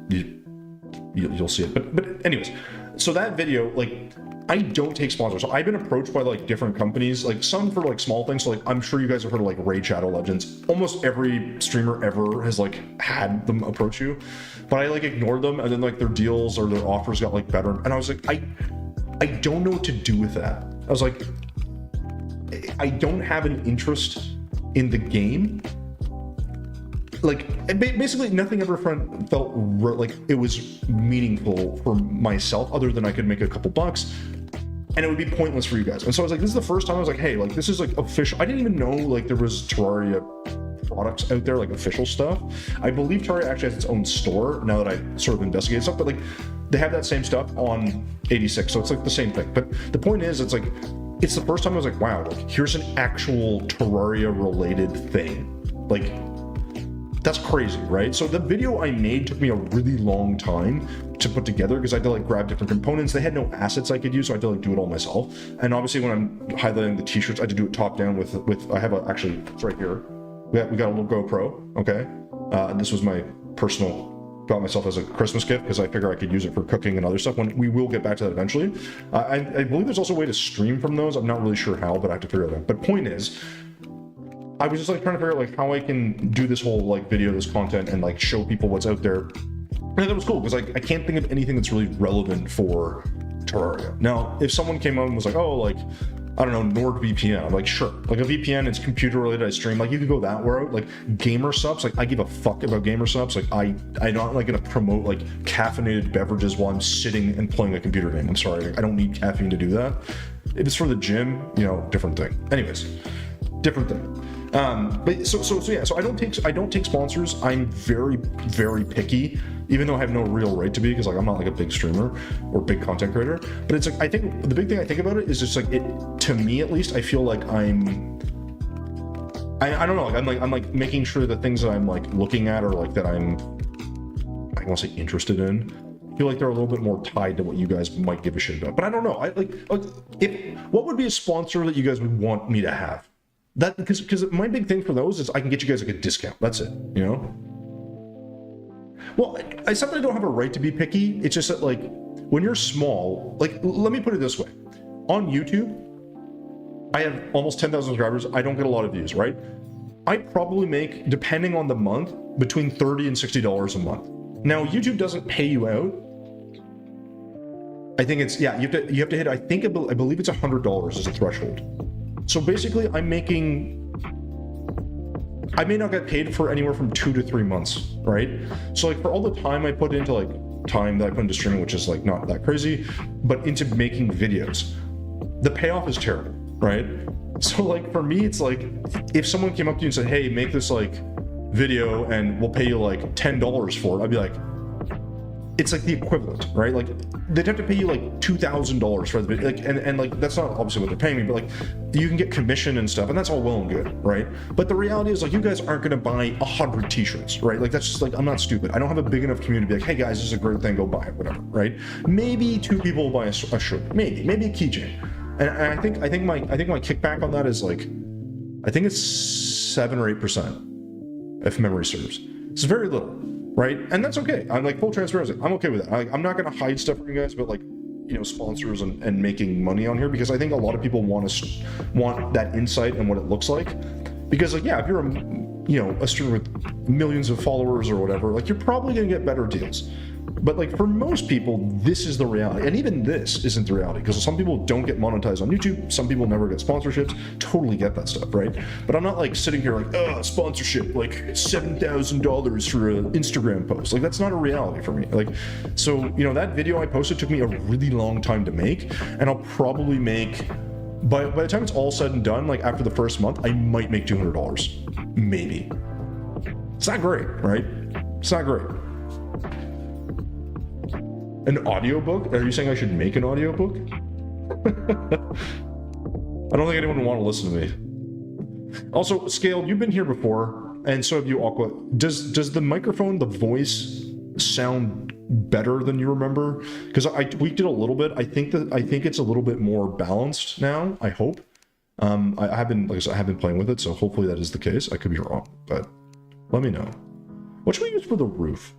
you'll see it. But anyways, so that video, like, I don't take sponsors. So I've been approached by like different companies, like some for like small things. So like I'm sure you guys have heard of like Raid Shadow Legends. Almost every streamer ever has like had them approach you, but I like ignored them, and then like their deals or their offers got like better, and I was like, I don't know what to do with that. I was like, I don't have an interest in the game. Like basically nothing ever felt like it was meaningful for myself, other than I could make a couple bucks and it would be pointless for you guys. And so I was like, this is the first time I was like, hey, like this is like official. I didn't even know like there was Terraria products out there, like official stuff. I believe Terraria actually has its own store now that I sort of investigated stuff, but like they have that same stuff on 86, so it's like the same thing. But the point is, it's like, it's the first time I was like, wow, like here's an actual Terraria related thing. Like, that's crazy, right? So the video I made took me a really long time to put together because I had to like grab different components. They had no assets I could use, so I had to like do it all myself. And obviously when I'm highlighting the t-shirts, I had to do it top down with I have actually, it's right here. We got a little GoPro, okay? And this was my personal, got myself as a Christmas gift because I figure I could use it for cooking and other stuff. When we will get back to that eventually. I believe there's also a way to stream from those. I'm not really sure how, but I have to figure it out. But point is, I was just like trying to figure out like how I can do this whole like video, this content, and like show people what's out there. And that was cool because like I can't think of anything that's really relevant for Terraria. Now, if someone came on and was like, oh, like, I don't know, NordVPN, I'm like, sure. Like a VPN, it's computer related, I stream. Like you could go that route. Like gamer subs, like I give a fuck about gamer subs. Like I'm not like gonna promote like caffeinated beverages while I'm sitting and playing a computer game. I'm sorry, like, I don't need caffeine to do that. If it's for the gym, you know, different thing. Anyways, different thing. But so yeah, so I don't take sponsors. I'm very, very picky, even though I have no real right to be, because like I'm not like a big streamer or big content creator. But it's like, I think the big thing I think about it is just like, it, to me at least, I feel like I don't know, like I'm like making sure the things that I'm like looking at or like that I want to say interested in, I feel like they're a little bit more tied to what you guys might give a shit about. But I don't know. I like if what would be a sponsor that you guys would want me to have? That because my big thing for those is I can get you guys like a discount. That's it, you know? Well, I certainly don't have a right to be picky. It's just that like when you're small, like let me put it this way. On YouTube, I have almost 10,000 subscribers. I don't get a lot of views, right? I probably make, depending on the month, between $30 and $60 a month. Now, YouTube doesn't pay you out. I think it's, yeah, you have to hit, I believe it's $100 as a threshold. So basically, I may not get paid for anywhere from 2 to 3 months, right? So like for all the time I put into like time that I put into streaming, which is like not that crazy, but into making videos, the payoff is terrible, right? So like for me, it's like if someone came up to you and said, hey, make this like video and we'll pay you like $10 for it, I'd be like, it's like the equivalent, right? Like they'd have to pay you like $2,000 for the video, like, and like that's not obviously what they're paying me, but like you can get commission and stuff, and that's all well and good, right? But the reality is like you guys aren't gonna buy 100 t-shirts, right? Like that's just like, I'm not stupid. I don't have a big enough community to be like, hey guys, this is a great thing, go buy it, whatever, right? Maybe 2 people will buy a shirt, maybe a keychain, and I think my kickback on that is like, I think it's 7 or 8%, if memory serves. It's very little. Right? And that's okay. I'm like full transparency. I'm okay with that. I'm not going to hide stuff from you guys, but like, you know, sponsors and making money on here, because I think a lot of people want that insight and what it looks like. Because like, yeah, if you're a streamer with millions of followers or whatever, like you're probably going to get better deals. But like for most people, this is the reality. And even this isn't the reality, because some people don't get monetized on YouTube. Some people never get sponsorships. Totally get that stuff, right? But I'm not like sitting here like, oh, sponsorship, like $7,000 for an Instagram post. Like that's not a reality for me. Like, so, you know, that video I posted took me a really long time to make, and I'll probably make, by the time it's all said and done, like after the first month, I might make $200, maybe. It's not great, right? It's not great. An audiobook? Are you saying I should make an audiobook? I don't think anyone would want to listen to me. Also, Scale, you've been here before, and so have you, Aqua. Does the microphone, the voice, sound better than you remember? Because I tweaked it a little bit. I think it's a little bit more balanced now. I hope. I have been, like I said, I have been playing with it, so hopefully that is the case. I could be wrong, but let me know. What should we use for the roof?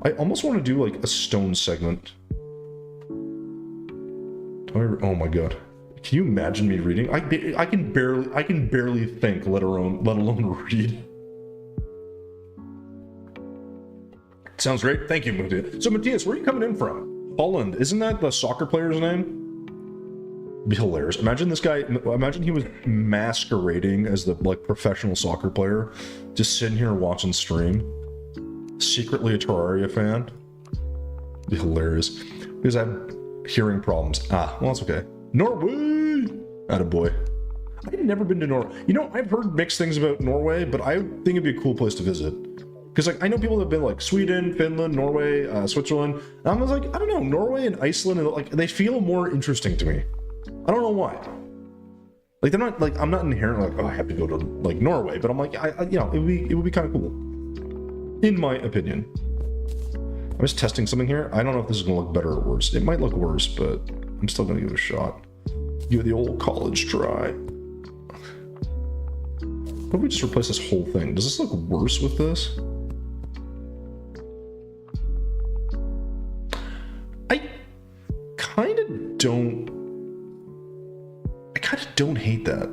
I almost want to do like a stone segment. Oh my god. Can you imagine me reading? I can barely think, let alone read. Sounds great. Thank you, Matthias. So Matthias, where are you coming in from? Holland. Isn't that the soccer player's name? Be hilarious. Imagine this guy, imagine he was masquerading as the like professional soccer player, just sitting here watching stream. Secretly a Terraria fan. Be hilarious. Because I have hearing problems. Well that's okay. Norway! Attaboy. I've never been to Norway. You know, I've heard mixed things about Norway, but I think it'd be a cool place to visit. Because like I know people that have been like Sweden, Finland, Norway, Switzerland, and I was like, I don't know, Norway and Iceland, and like they feel more interesting to me. I don't know why. Like they're not like I'm not inherently like, oh, I have to go to like Norway, but I'm like, you know, it would be kind of cool, in my opinion. I'm just testing something here. I don't know if this is gonna look better or worse. It might look worse, but I'm still gonna give it a shot. Give it the old college try. What if we just replace this whole thing? Does this look worse with this? I kind of don't hate that.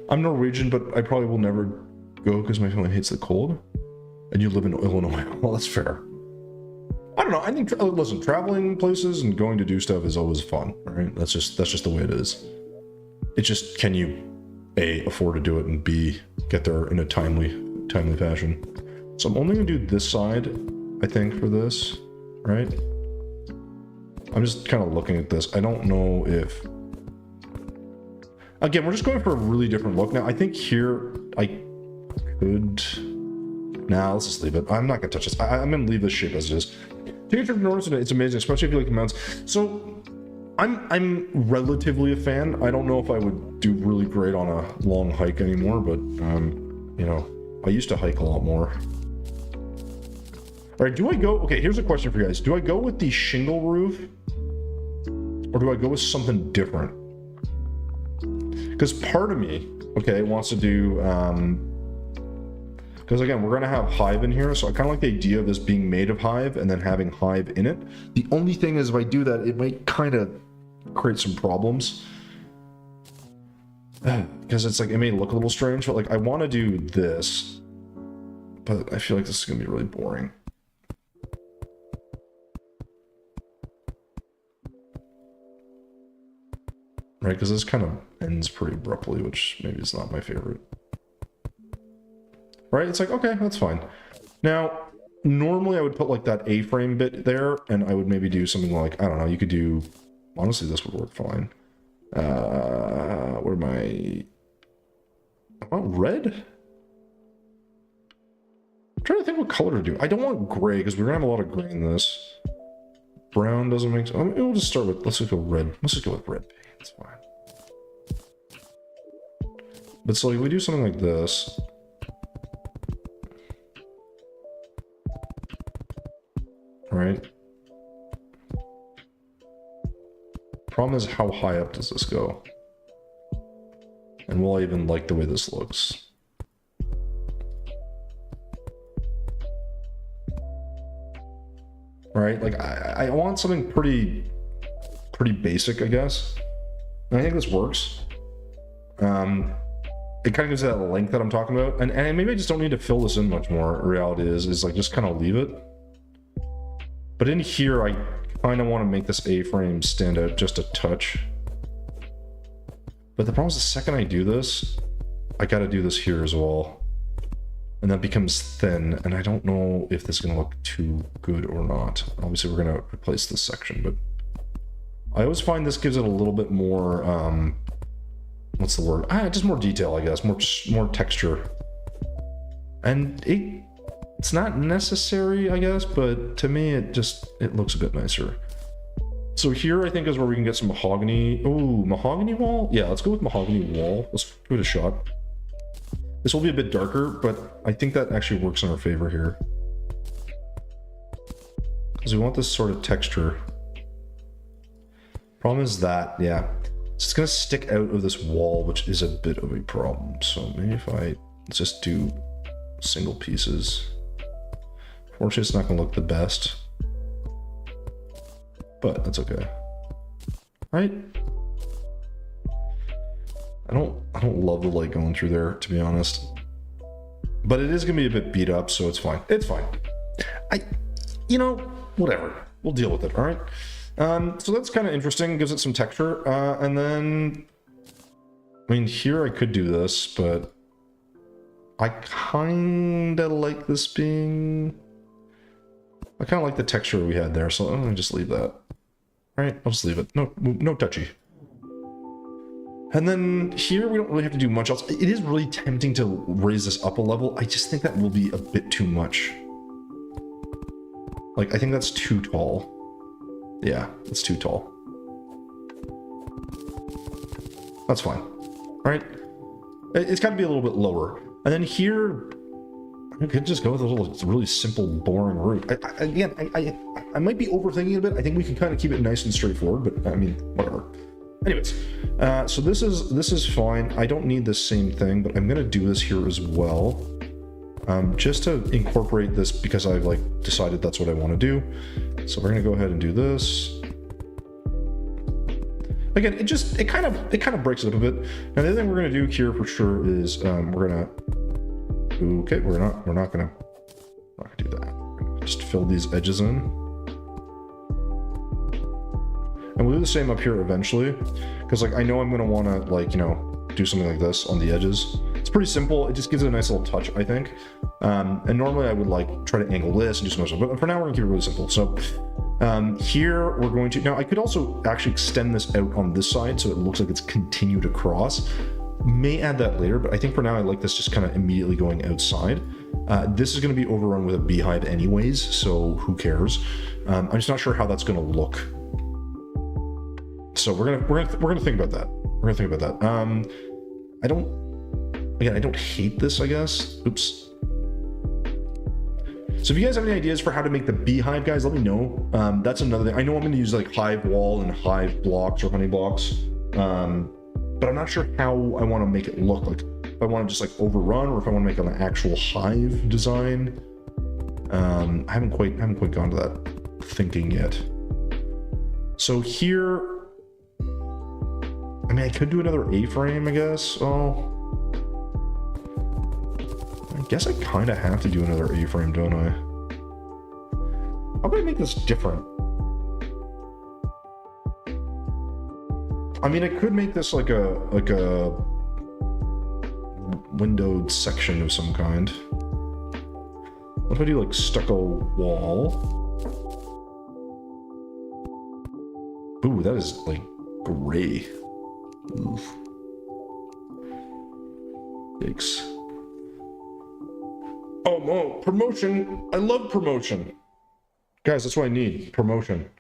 I'm Norwegian, but I probably will never go because my family hates the cold. And you live in Illinois. Well, that's fair. I don't know. I think, listen, traveling places and going to do stuff is always fun, right? That's just the way it is. It's just, can you A, afford to do it, and B, get there in a timely fashion. So I'm only gonna do this side, I think, for this, right? I'm just kind of looking at this. I don't know if... Again, we're just going for a really different look. Now, I think here, I could... Nah, let's just leave it. I'm not gonna touch this. I'm gonna leave this shape as it is. Take a trip to Norway today. It's amazing, especially if you like the mountains. So, I'm relatively a fan. I don't know if I would do really great on a long hike anymore, but, you know, I used to hike a lot more. All right, do I go... Okay, here's a question for you guys. Do I go with the shingle roof? Or do I go with something different? Because part of me, okay, wants to do... Because again, we're going to have Hive in here, so I kind of like the idea of this being made of Hive and then having Hive in it. The only thing is, if I do that, it might kind of create some problems. Because it's like, it may look a little strange, but like, I want to do this, but I feel like this is going to be really boring. Right, because this kind of ends pretty abruptly, which maybe is not my favorite. Right, it's like, okay, that's fine. Now, normally I would put like that A-frame bit there, and I would maybe do something like, I don't know, you could do, honestly, this would work fine. What am I want red? I'm trying to think what color to do. I don't want gray, because we're gonna have a lot of gray in this. Brown doesn't make sense. I mean, we'll just start with, let's just go red. Let's just go with red paint, it's fine. But so if we do something like this, right? Problem is, how high up does this go? And will I even like the way this looks? Right? Like, I want something pretty basic, I guess. And I think this works. It kind of gives that length that I'm talking about. And maybe I just don't need to fill this in much more. Reality is like, just kind of leave it. But in here, I kind of want to make this A-frame stand out just a touch. But the problem is, the second I do this, I got to do this here as well. And that becomes thin, and I don't know if this is going to look too good or not. Obviously, we're going to replace this section, but I always find this gives it a little bit more, what's the word? Just more detail, I guess, more texture. And it's not necessary, I guess, but to me, it looks a bit nicer. So here, I think, is where we can get some mahogany. Ooh, mahogany wall? Yeah, let's go with mahogany wall. Let's give it a shot. This will be a bit darker, but I think that actually works in our favor here. Because we want this sort of texture. Problem is that, yeah, it's going to stick out of this wall, which is a bit of a problem. So maybe if let's just do single pieces. Fortunately, it's not gonna look the best, but that's okay. Right? I don't love the light going through there, to be honest. But it is gonna be a bit beat up, so it's fine. It's fine. You know, whatever. We'll deal with it, all right? So that's kind of interesting. Gives it some texture. And then, I mean, here I could do this, but I kind of like this being... I kind of like the texture we had there, so I'm going to just leave that. All right, I'll just leave it. No touchy. And then here, we don't really have to do much else. It is really tempting to raise this up a level. I just think that will be a bit too much. Like, I think that's too tall. Yeah, it's too tall. That's fine. All right. It's got to be a little bit lower. And then here, I could just go with a little really simple, boring route. I might be overthinking it a bit. I think we can kind of keep it nice and straightforward, but I mean, whatever. Anyways, so this is fine. I don't need the same thing, but I'm gonna do this here as well. Just to incorporate this because I've like decided that's what I want to do. So we're gonna go ahead and do this. Again, it kind of breaks it up a bit. Now the other thing we're gonna do here for sure is we're not gonna do that. We're gonna just fill these edges in, and we'll do the same up here eventually, because like I know I'm gonna want to like, you know, do something like this on the edges. It's pretty simple. It just gives it a nice little touch, I think. And normally I would like try to angle this and do some other stuff, but for now we're gonna keep it really simple. So here we're going to, now I could also actually extend this out on this side so it looks like it's continued across. May add that later, but I think for now I like this just kind of immediately going outside. This is going to be overrun with a beehive anyways, so who cares? I'm just not sure how that's going to look. So we're gonna think about that. We're gonna think about that. I don't hate this, I guess. Oops. So if you guys have any ideas for how to make the beehive, guys, let me know. That's another thing. I know I'm going to use like hive wall and hive blocks or honey blocks, but I'm not sure how I want to make it look. Like if I want to just like overrun, or if I want to make an actual hive design. I haven't quite gone to that thinking yet. So here, I mean, I could do another A-frame, I guess. Oh. I guess I kind of have to do another A-frame, don't I? How about I make this different? I mean, I could make this like a windowed section of some kind. What if I do like stucco wall? Ooh, that is like gray. Oof. Yikes. Oh, no, promotion. I love promotion. Guys, that's what I need. Promotion.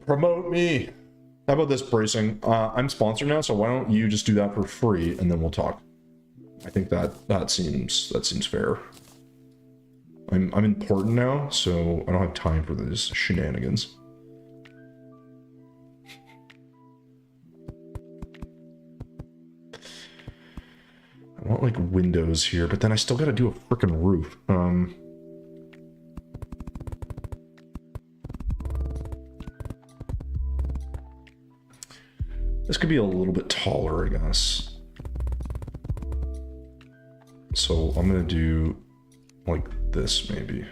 Promote me. How about this bracing? I'm sponsored now, so why don't you just do that for free and then we'll talk. I think that seems fair. I'm important now, so I don't have time for this shenanigans. I want like windows here, but then I still gotta do a freaking roof. This could be a little bit taller, I guess. So I'm gonna do like this maybe.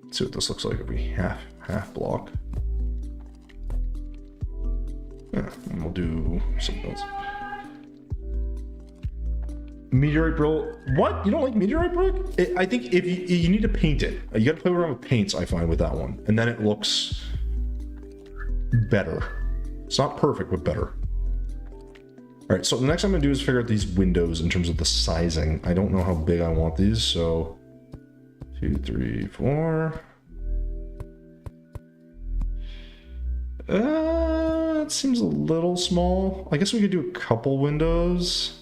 Let's see what this looks like if we half block. Yeah, and we'll do something else. Meteorite brick. What? You don't like meteorite brick? I think if you need to paint it. You got to play around with paints, I find, with that one. And then it looks better. It's not perfect, but better. All right, so the next thing I'm going to do is figure out these windows in terms of the sizing. I don't know how big I want these, so 2, 3, 4. That seems a little small. I guess we could do a couple windows.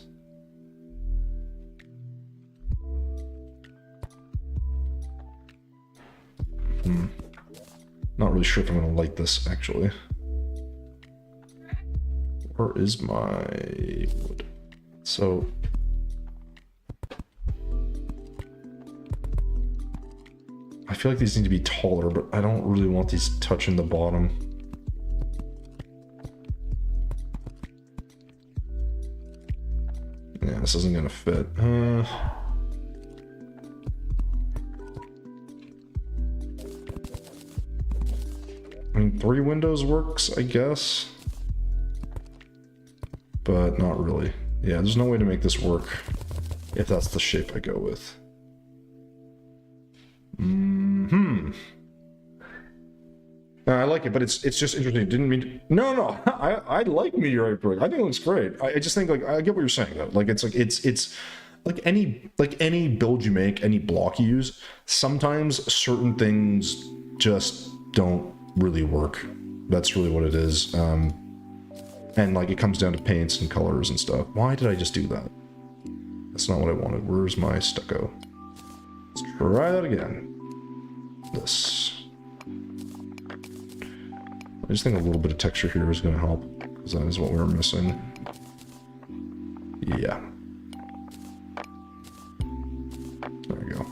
Not really sure if I'm gonna like this, actually. Where is my wood? So I feel like these need to be taller, but I don't really want these touching the bottom. Yeah, this isn't gonna fit. I mean, 3 windows works, I guess. But not really. Yeah, there's no way to make this work if that's the shape I go with. I like it, but it's just interesting. It didn't mean to... No. I like meteorite brick. I think it looks great. I just think, like, I get what you're saying though. Like, it's like any build you make, any block you use, sometimes certain things just don't really work. That's really what it is. And like, it comes down to paints and colors and stuff. Why did I just do that? That's not what I wanted. Where's my stucco? Let's try that again. This. I just think a little bit of texture here is going to help, because that is what we were missing. Yeah. There we go.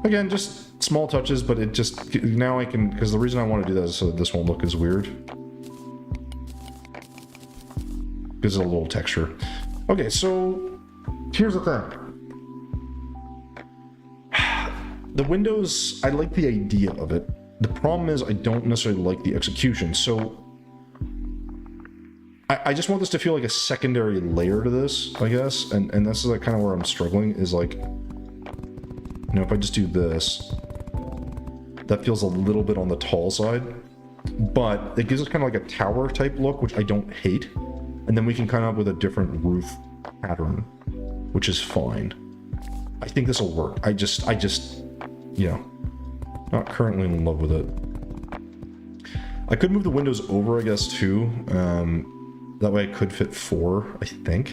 Again, just small touches, but it just... Now I can... Because the reason I want to do that is so that this won't look as weird. Gives it a little texture. Okay, so... Here's the thing. The windows, I like the idea of it. The problem is I don't necessarily like the execution, so I just want this to feel like a secondary layer to this, I guess, and this is like kind of where I'm struggling, is like, you know, if I just do this, that feels a little bit on the tall side, but it gives us kind of like a tower type look, which I don't hate, and then we can come up with a different roof pattern, which is fine. I think this will work. I just, you know, not currently in love with it. I could move the windows over, I guess, too. That way I could fit 4, I think.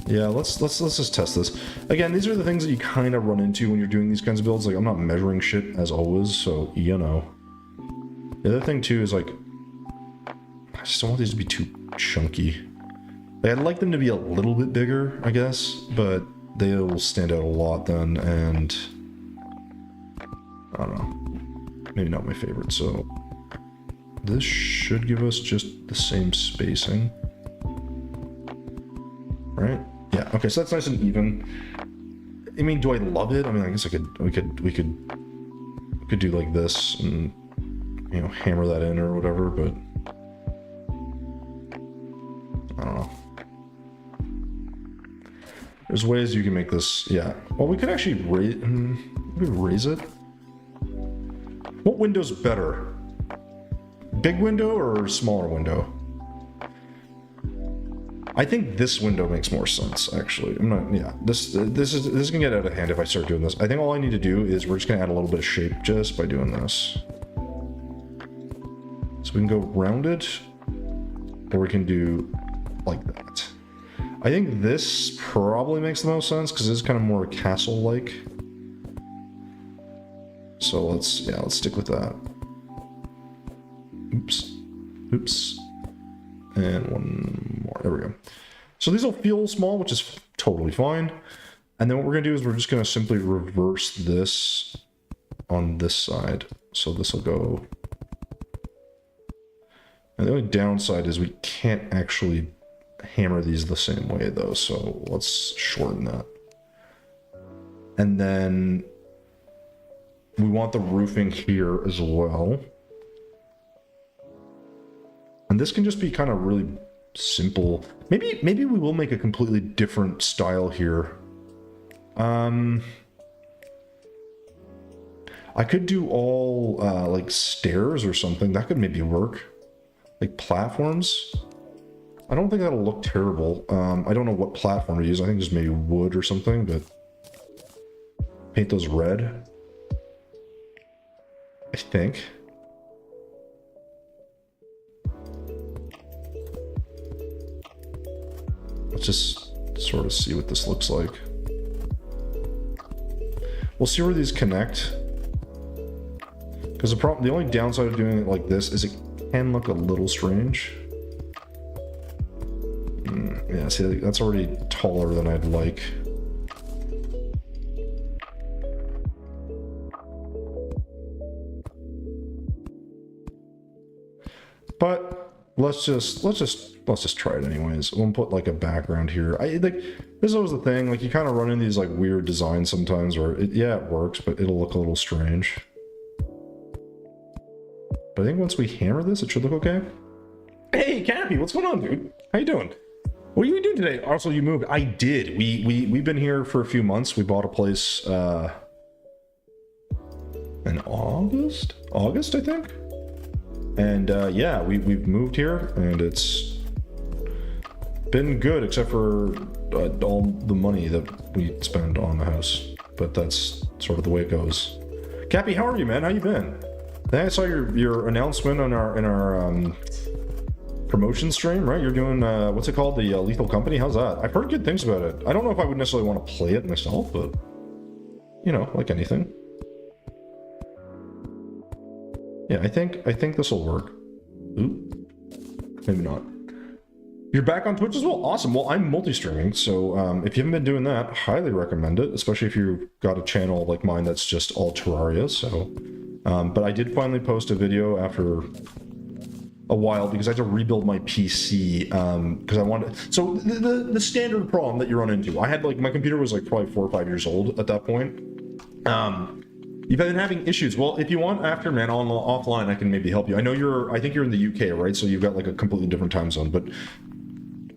Yeah, let's just test this. Again, these are the things that you kind of run into when you're doing these kinds of builds. Like, I'm not measuring shit as always, so, you know. The other thing, too, is like, I just don't want these to be too chunky. Like, I'd like them to be a little bit bigger, I guess, but they'll stand out a lot then, and... I don't know. Maybe not my favorite, so... This should give us just the same spacing. Right? Yeah, okay, so that's nice and even. I mean, do I love it? I mean, I guess we could do like this and, you know, hammer that in or whatever, but... I don't know. There's ways you can make this, yeah. Well, we could actually raise it. What window's better? Big window or smaller window? I think this window makes more sense, actually. I'm not, yeah. This is gonna get out of hand if I start doing this. I think all I need to do is we're just gonna add a little bit of shape just by doing this. So we can go rounded, or we can do like that. I think this probably makes the most sense because it's kind of more castle-like. So let's stick with that. Oops. And one more. There we go. So these will feel small, which is totally fine. And then what we're going to do is we're just going to simply reverse this on this side. So this will go... And the only downside is we can't actually hammer these the same way, though. So let's shorten that. And then we want the roofing here as well. And this can just be kind of really simple. Maybe we will make a completely different style here. I could do all like stairs or something. That could maybe work. Like platforms. I don't think that'll look terrible. I don't know what platform to use. I think just maybe wood or something, but paint those red. I think. Let's just sort of see what this looks like. We'll see where these connect. Because the only downside of doing it like this is it can look a little strange. Yeah, see, that's already taller than I'd like. But let's just try it anyways. We'll put like a background here. This is always the thing, like you kind of run into these like weird designs sometimes where it works, but it'll look a little strange. But I think once we hammer this, it should look okay. Hey, Cappy, what's going on, dude? How you doing? What are you doing today? Also, you moved. I did. We've been here for a few months. We bought a place in August, I think. And yeah, we've moved here, and it's been good, except for all the money that we spend on the house. But that's sort of the way it goes. Cappy, how are you, man? How you been? I saw your announcement on our promotion stream, right? You're doing what's it called, the Lethal Company? How's that? I've heard good things about it. I don't know if I would necessarily want to play it myself, but you know, like anything. Yeah, I think this will work. Ooh, maybe not. You're back on Twitch as well? Awesome. Well, I'm multi-streaming, so if you haven't been doing that, highly recommend it, especially if you've got a channel like mine that's just all Terraria, so... but I did finally post a video after a while because I had to rebuild my PC because I wanted... So the standard problem that you run into, I had like, my computer was like probably 4 or 5 years old at that point. You've been having issues. Well, if you want after, man, offline, I can maybe help you. I think you're in the UK, right? So you've got like a completely different time zone, but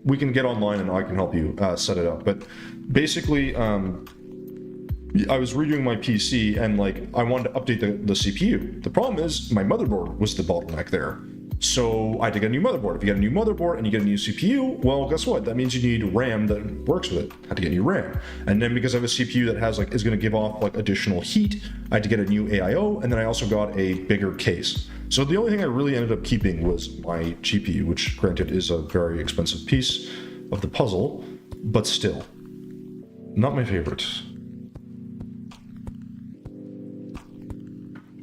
we can get online and I can help you set it up. But basically, I was redoing my PC and like I wanted to update the CPU. The problem is my motherboard was the bottleneck there. So I had to get a new motherboard. If you get a new motherboard and you get a new CPU, well, guess what? That means you need RAM that works with it. I had to get new RAM. And then because I have a CPU that has like is going to give off like additional heat, I had to get a new AIO, and then I also got a bigger case. So the only thing I really ended up keeping was my GPU, which granted is a very expensive piece of the puzzle, but still not my favorite.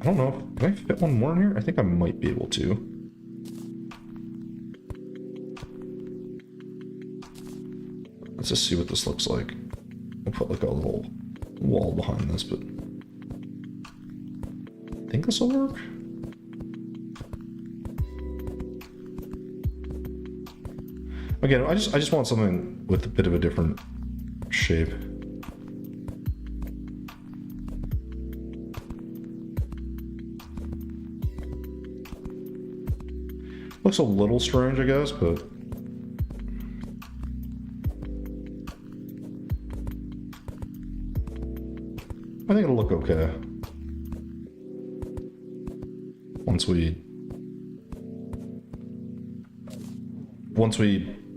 I don't know. Can I fit one more in here? I think I might be able to. Let's just see what this looks like. I'll put like a little wall behind this, but I think this will work. Again, I just want something with a bit of a different shape. Looks a little strange, I guess, but I think it'll look okay. Once we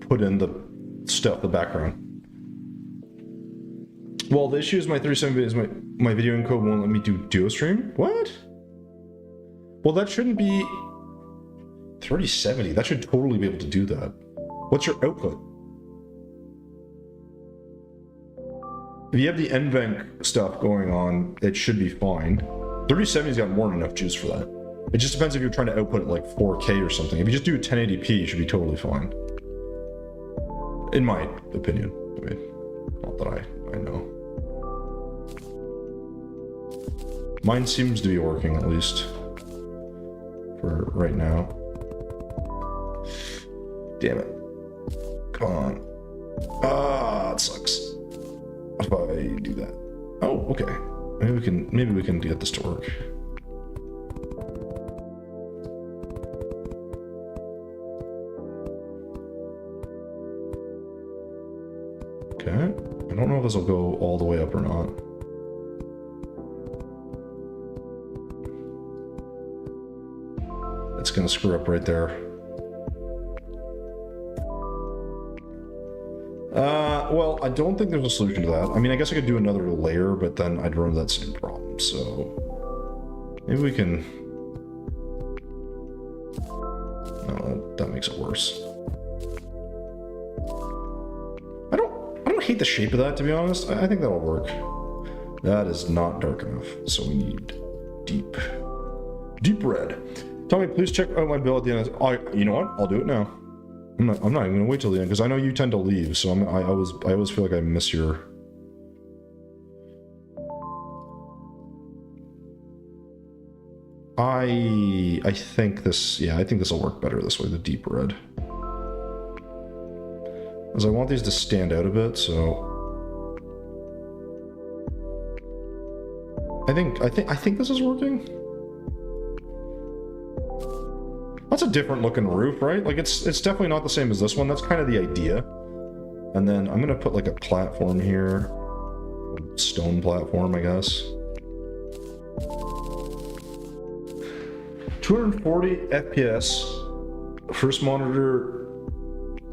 put in the stuff, the background. Well, the issue is my 37-bit is my video encode won't let me do duo stream. What? Well, that shouldn't be 3070. That should totally be able to do that. What's your output? If you have the NVENC stuff going on, it should be fine. 3070's got more than enough juice for that. It just depends if you're trying to output it like 4K or something. If you just do 1080p, you should be totally fine. In my opinion. I mean, not that I know. Mine seems to be working, at least. For right now. Damn it. Come on. Ah, it sucks. What if I do that? Oh, okay. Maybe we can get this to work. Okay. I don't know if this will go all the way up or not. It's gonna screw up right there. Well, I don't think there's a solution to that. I mean, I guess I could do another layer, but then I'd run that same problem, so... Maybe we can... No, that makes it worse. I don't hate the shape of that, to be honest. I think that'll work. That is not dark enough, so we need deep. Deep red. Tommy, please check out my bill at the end of... Oh, you know what? I'll do it now. I'm not even gonna wait till the end because I know you tend to leave, so I always feel like I miss your. I think this, yeah, I think this will work better this way, the deep red. Because I want these to stand out a bit, so I think this is working. That's a different looking roof, right? Like it's definitely not the same as this one. That's kind of the idea. And then I'm gonna put like a platform here, stone platform, I guess. 240 FPS, first monitor,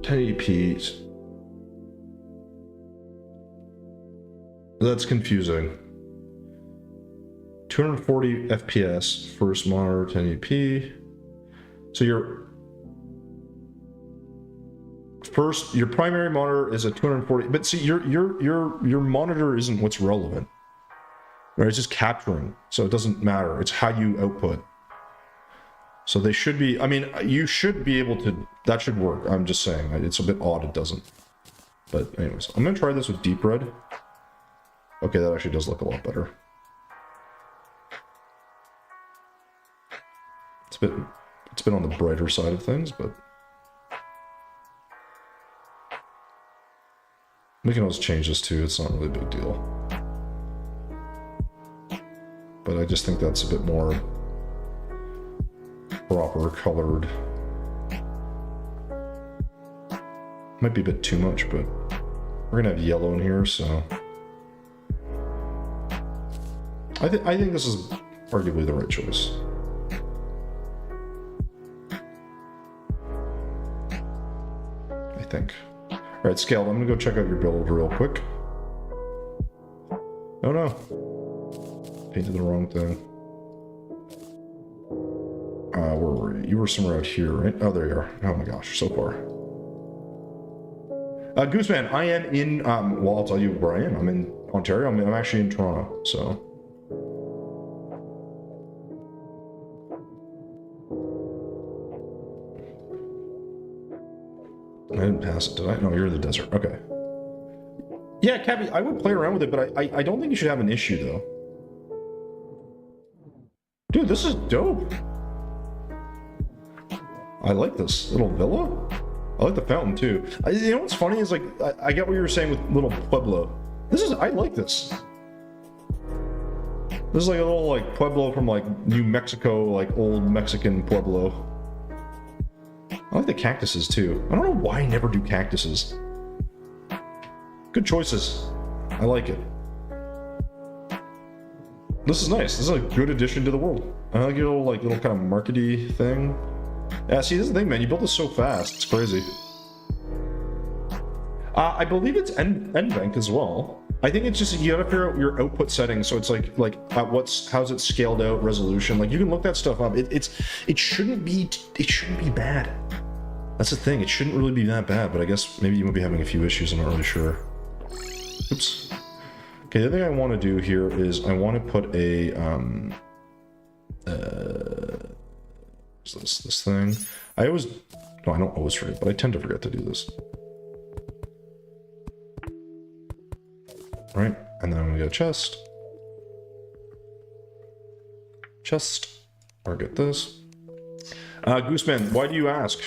1080p. That's confusing. 240 FPS, first monitor, 1080p. So your primary monitor is a 240, but see your monitor isn't what's relevant. Right? It's just capturing, so it doesn't matter. It's how you output. So they should be, I mean, you should be able to, that should work. I'm just saying, it's a bit odd it doesn't. But anyways, I'm gonna try this with deep red. Okay, that actually does look a lot better. It's been on the brighter side of things, but we can always change this too. It's not really a big deal. But I just think that's a bit more proper colored. Might be a bit too much, but we're gonna have yellow in here, so I think this is arguably the right choice. I think. All right, Scale, I'm gonna go check out your build real quick. Oh no, painted the wrong thing. Where were you? You were somewhere out here, right? Oh, there you are. Oh my gosh, so far. Gooseman, I am in, well, I'll tell you where I am. I'm in Ontario. I'm actually in Toronto, so. I didn't pass it, did I? No, you're in the desert. Okay. Yeah, Cabby, I would play around with it, but I don't think you should have an issue, though. Dude, this is dope. I like this little villa. I like the fountain, too. You know what's funny is, like, I get what you were saying with little Pueblo. I like this. This is like a little, like, Pueblo from, like, New Mexico, like, old Mexican Pueblo. I like the cactuses too. I don't know why I never do cactuses. Good choices. I like it. This is nice. This is a good addition to the world. I like your little kind of markety thing. Yeah, see, this is the thing, man. You built this so fast. It's crazy. I believe it's NVENC as well. I think it's just you gotta figure out your output settings. So it's like how's it scaled out, resolution. Like you can look that stuff up. It shouldn't be bad. That's the thing. It shouldn't really be that bad. But I guess maybe you might be having a few issues. I'm not really sure. Oops. Okay, the other thing I want to do here is I want to put a this thing. I don't always forget, but I tend to forget to do this. Right, and then I'm gonna get a chest, or get this. Gooseman, why do you ask?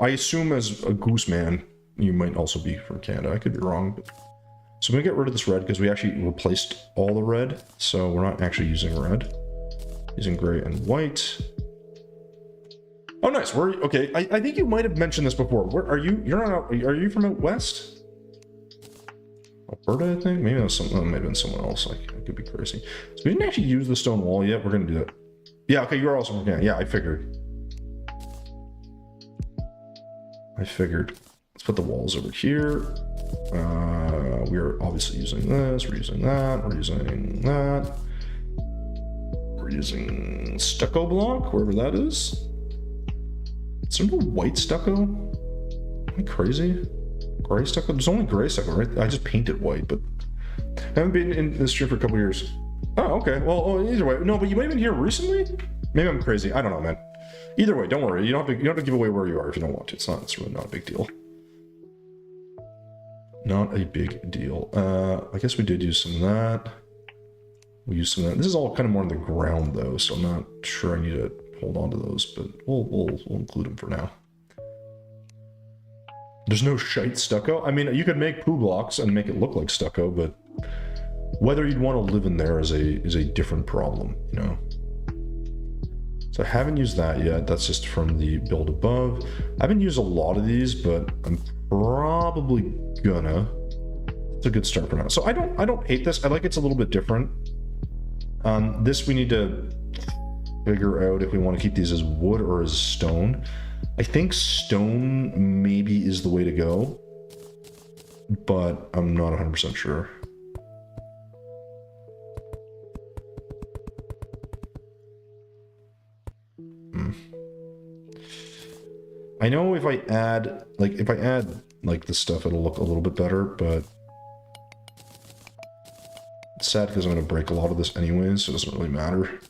I assume as a Gooseman, you might also be from Canada. I could be wrong, but... So I'm gonna get rid of this red because we actually replaced all the red, so we're not actually using red. Using gray and white. Oh, nice. Okay? I think you might have mentioned this before. Where are you? Are you from out west? Alberta, I think? Maybe that was maybe been someone else. I could be crazy. So we didn't actually use the stone wall yet. We're gonna do that. Yeah, okay, you are also from Canada. Yeah, I figured. Let's put the walls over here. We're obviously using this. We're using that. We're using that. We're using stucco block, wherever that is. Is there no white stucco? Am I crazy? Gray stucco? There's only gray stucco, right? I just painted white, but I haven't been in this stream for a couple years. Oh, okay. Well, either way. No, but you might have been here recently? Maybe I'm crazy. I don't know, man. Either way, don't worry. You don't have to give away where you are if you don't want to. It's really not a big deal. Not a big deal. I guess we did use some of that. We used some of that. This is all kind of more on the ground though, so I'm not sure I need to hold on to those, but we'll include them for now. There's no shite stucco. I mean, you could make poo blocks and make it look like stucco, but whether you'd want to live in there is a different problem, you know. So I haven't used that yet. That's just from the build above. I haven't used a lot of these, but I'm probably gonna. It's a good start for now. So I don't hate this. I like it's a little bit different. This we need to figure out if we want to keep these as wood or as stone. I think stone maybe is the way to go, but I'm not 100% sure. I know if I add like the stuff, it'll look a little bit better, but it's sad because I'm going to break a lot of this anyways, so it doesn't really matter.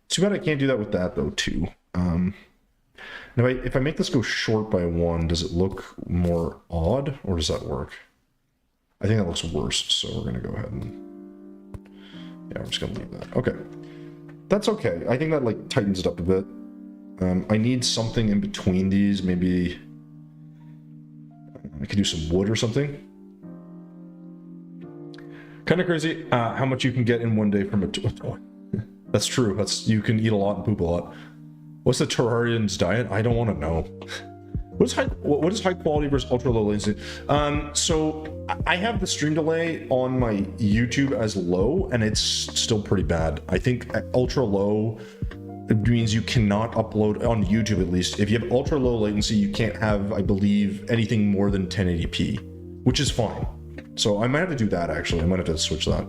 Too bad I can't do that with that though too. Now if I make this go short by 1, does it look more odd or does that work? I think that looks worse, so we're going to go ahead and yeah, I'm just going to leave that. Okay, that's okay. I think that like tightens it up a bit. I need something in between these. Maybe I could do some wood or something. Kind of crazy how much you can get in one day from a toy. That's true. You can eat a lot and poop a lot. What's the Terrarian's diet? I don't want to know. What is high quality versus ultra low latency? So I have the stream delay on my YouTube as low, and it's still pretty bad. I think ultra low, it means you cannot upload on YouTube, at least. If you have ultra low latency, you can't have, I believe, anything more than 1080p, which is fine. So I might have to do that, actually. I might have to switch that.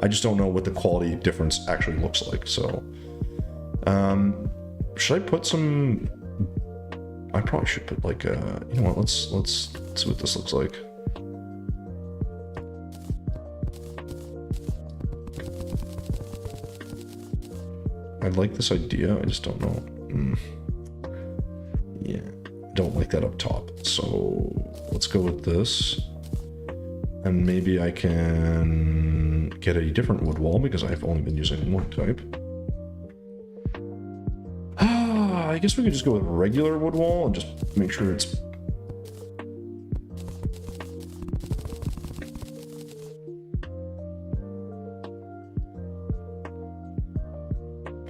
I just don't know what the quality difference actually looks like. So should I put some... I probably should put like a... You know what, let's see what this looks like. I like this idea, I just don't know. Yeah, don't like that up top. So let's go with this. And maybe I can get a different wood wall because I've only been using one type. I guess we could just go with regular wood wall and just make sure it's...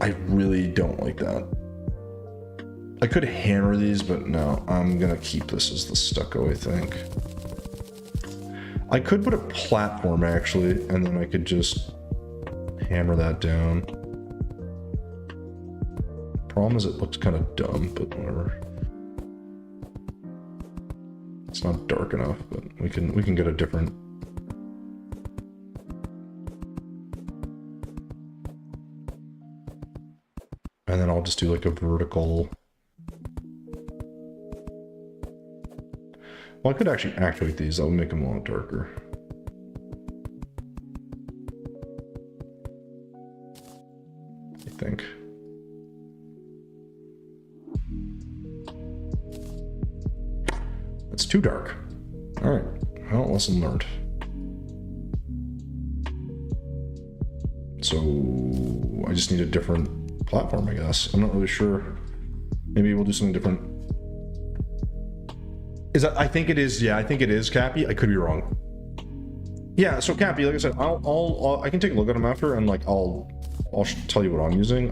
I really don't like that. I could hammer these, but no, I'm gonna keep this as the stucco, I think. I could put a platform actually, and then I could just hammer that down. Problem is it looks kind of dumb, but whatever. It's not dark enough, but we can get a different... And then I'll just do like a vertical... Well, I could actually actuate these. That would make them a lot darker. I think. It's too dark. All right. Well, lesson learned. So I just need a different platform, I guess. I'm not really sure. Maybe we'll do something different. Is that, I think it is, yeah, I think it is, Cappy. I could be wrong. Yeah, so Cappy, like I said, I can take a look at them after, and like I'll tell you what I'm using.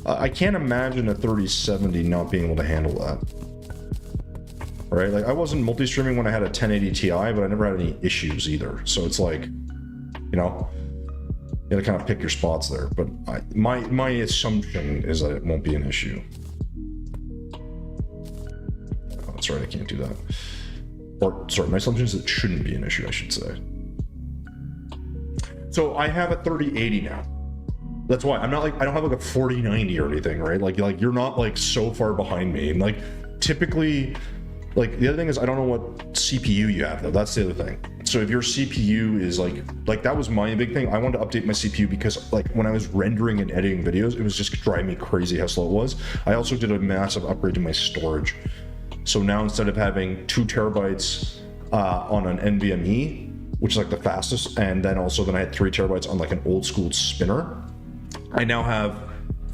I can't imagine a 3070 not being able to handle that. Right? Like I wasn't multi-streaming when I had a 1080 Ti, but I never had any issues either. So it's like, you know, you gotta kind of pick your spots there. But my assumption is that it won't be an issue. That's right, I can't do that. Or, sorry, my assumption is it shouldn't be an issue, I should say. So I have a 3080 now. That's why I'm not like, I don't have like a 4090 or anything, right? Like you're not like so far behind me. And like typically Like, the other thing is, I don't know what CPU you have, though. That's the other thing. So if your CPU is like that was my big thing. I wanted to update my CPU because, like, when I was rendering and editing videos, it was just driving me crazy how slow it was. I also did a massive upgrade to my storage. So now instead of having 2 terabytes on an NVMe, which is like the fastest, and then I had 3 terabytes on like an old school spinner, I now have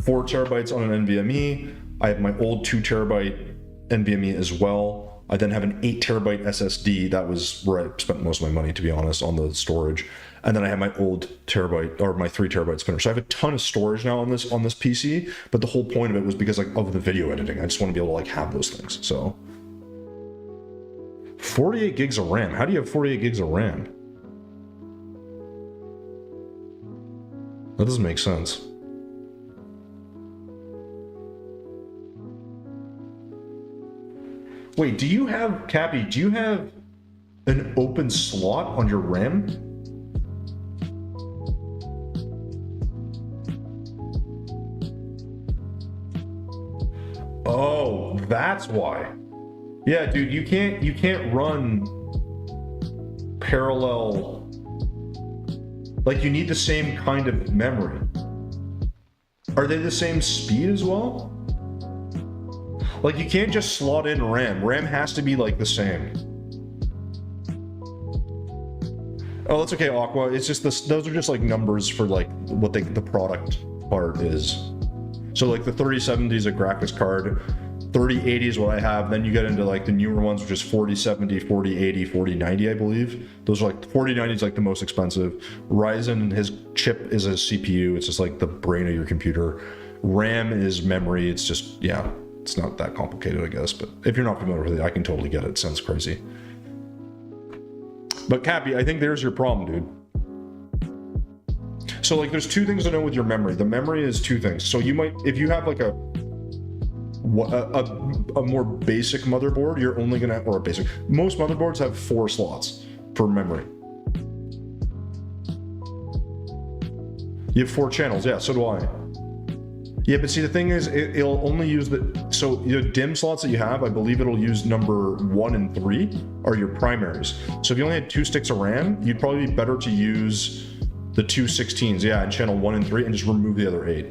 4 terabytes on an NVMe. I have my old 2 terabyte NVMe as well. I then have an 8 terabyte SSD. That was where I spent most of my money, to be honest, on the storage. And then I have my old terabyte, or my 3 terabyte spinner. So I have a ton of storage now on this PC. But the whole point of it was because, like, of the video editing. I just want to be able to, like, have those things. So 48 gigs of RAM. How do you have 48 gigs of RAM? That doesn't make sense. Wait, do you have, Cappy, do you have an open slot on your RAM? Oh, that's why. Yeah, dude, you can't run parallel. Like, you need the same kind of memory. Are they the same speed as well? Like, you can't just slot in RAM. RAM has to be, like, the same. Oh, that's okay, Aqua. It's just this. Those are just, like, numbers for, like, what the product part is. So, like, the 3070 is a graphics card. 3080 is what I have. Then you get into, like, the newer ones, which is 4070, 4080, 4090, I believe. Those are, like, 4090 is, like, the most expensive. Ryzen, his chip is a CPU. It's just, like, the brain of your computer. RAM is memory. It's just, yeah. It's not that complicated, I guess, but if you're not familiar with it, I can totally get it. It sounds crazy. But Cappy, I think there's your problem, dude. So, like, there's 2 things to know with your memory. The memory is 2 things. So you might, if you have like a more basic motherboard, you're only gonna, or a basic, most motherboards have 4 slots for memory. You have 4 channels, yeah, so do I. Yeah, but see, the thing is, it'll only use so the DIMM slots that you have, I believe it'll use number 1 and 3 are your primaries. So if you only had 2 sticks of RAM, you'd probably be better to use the 2 16s, yeah, in channel 1 and 3, and just remove the other 8.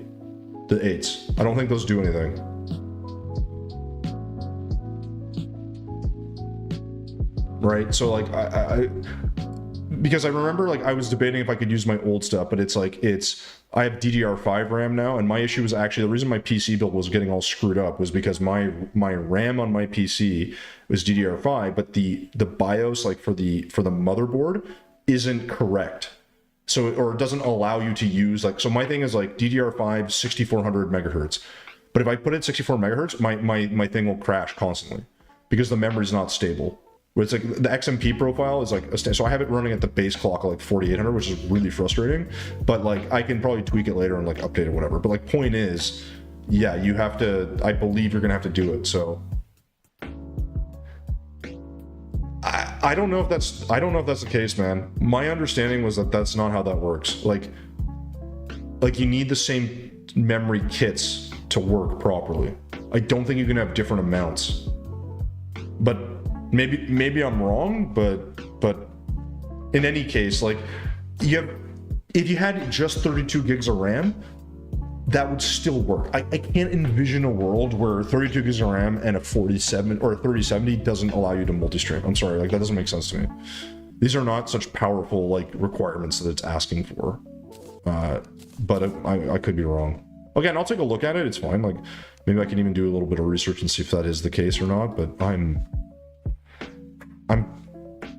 The 8s. I don't think those do anything. Right, so like, because I remember, like, I was debating if I could use my old stuff, but it's like, I have DDR5 RAM now, and my issue was actually, the reason my PC build was getting all screwed up was because my RAM on my PC was DDR5, but the BIOS, like, for the motherboard isn't correct. So, or it doesn't allow you to use, like, so my thing is, like, DDR5 6400 megahertz. But if I put it 64 megahertz, my thing will crash constantly because the memory's not stable. It's like the XMP profile is like so I have it running at the base clock of like 4800, which is really frustrating, but like I can probably tweak it later and like update it, whatever. But like, point is, yeah, you have to, I believe you're gonna have to do it. So I don't know if that's the case, man. My understanding was that that's not how that works. Like you need the same memory kits to work properly. I don't think you can have different amounts, but maybe I'm wrong, but in any case, like, if you had just 32 gigs of RAM, that would still work. I can't envision a world where 32 gigs of RAM and a 47 or a 3070 doesn't allow you to multi-stream. I'm sorry, like, that doesn't make sense to me. These are not such powerful, like, requirements that it's asking for. But I could be wrong. Again, I'll take a look at it. It's fine. Like, maybe I can even do a little bit of research and see if that is the case or not. But I'm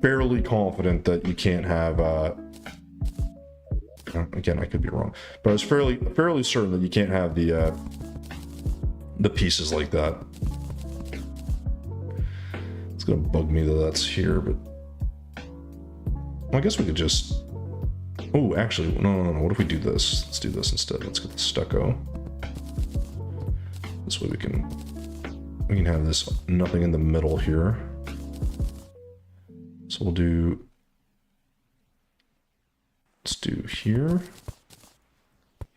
fairly confident that you can't have. Again, I could be wrong, but I was fairly certain that you can't have the pieces like that. It's gonna bug me that that's here, but well, I guess we could just. Oh, actually, no. What if we do this? Let's do this instead. Let's get the stucco. This way we can have this nothing in the middle here. So we'll do. Let's do here.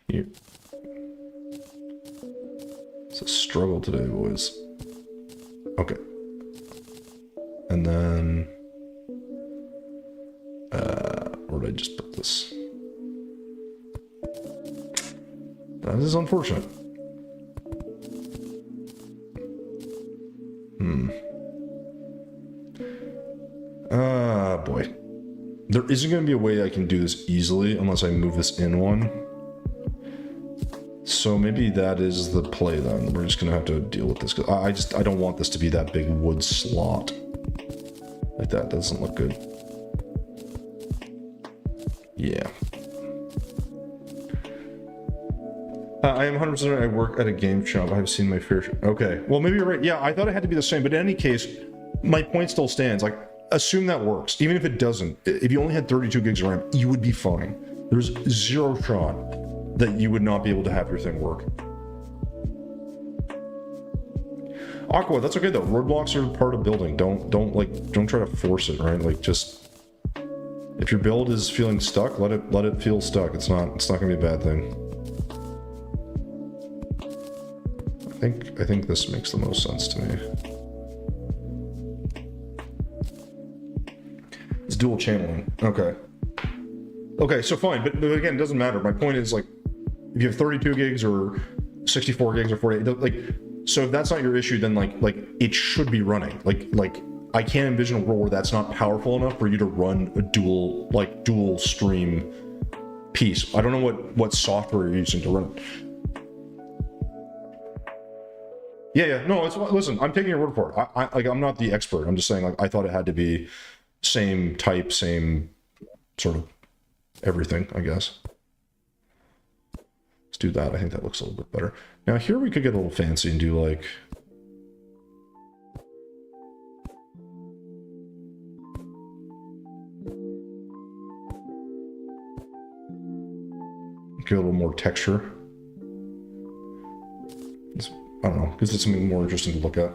It's a struggle today, boys. Okay. And then, where did I just put this? That is unfortunate. Boy. There isn't going to be a way I can do this easily unless I move this in one. So maybe that is the play then. We're just going to have to deal with this. Cause I don't want this to be that big wood slot. Like that doesn't look good. Yeah. I am 100% I work at a game shop. I've seen my fair share. Okay. Well, maybe you're right. Yeah, I thought it had to be the same. But in any case, my point still stands. Like, assume that works. Even if it doesn't, if you only had 32 gigs of RAM, you would be fine. There's zero shot that you would not be able to have your thing work. Aqua, that's okay though. Roadblocks are part of building. Don't try to force it, right? Like, just if your build is feeling stuck, let it feel stuck. It's not gonna be a bad thing. I think this makes the most sense to me. It's dual channeling. Okay. Okay, so fine, but again, it doesn't matter. My point is, like, if you have 32 gigs or 64 gigs or 48, like, so if that's not your issue, then like it should be running. Like I can't envision a world where that's not powerful enough for you to run a dual stream piece. I don't know what software you're using to run it. Yeah. No, listen, I'm taking your word for it. I'm not the expert. I'm just saying, like, I thought it had to be same type, same sort of everything, I guess. Let's do that. I think that looks a little bit better. Now here we could get a little fancy and do like... get a little more texture. I don't know, because it's something more interesting to look at.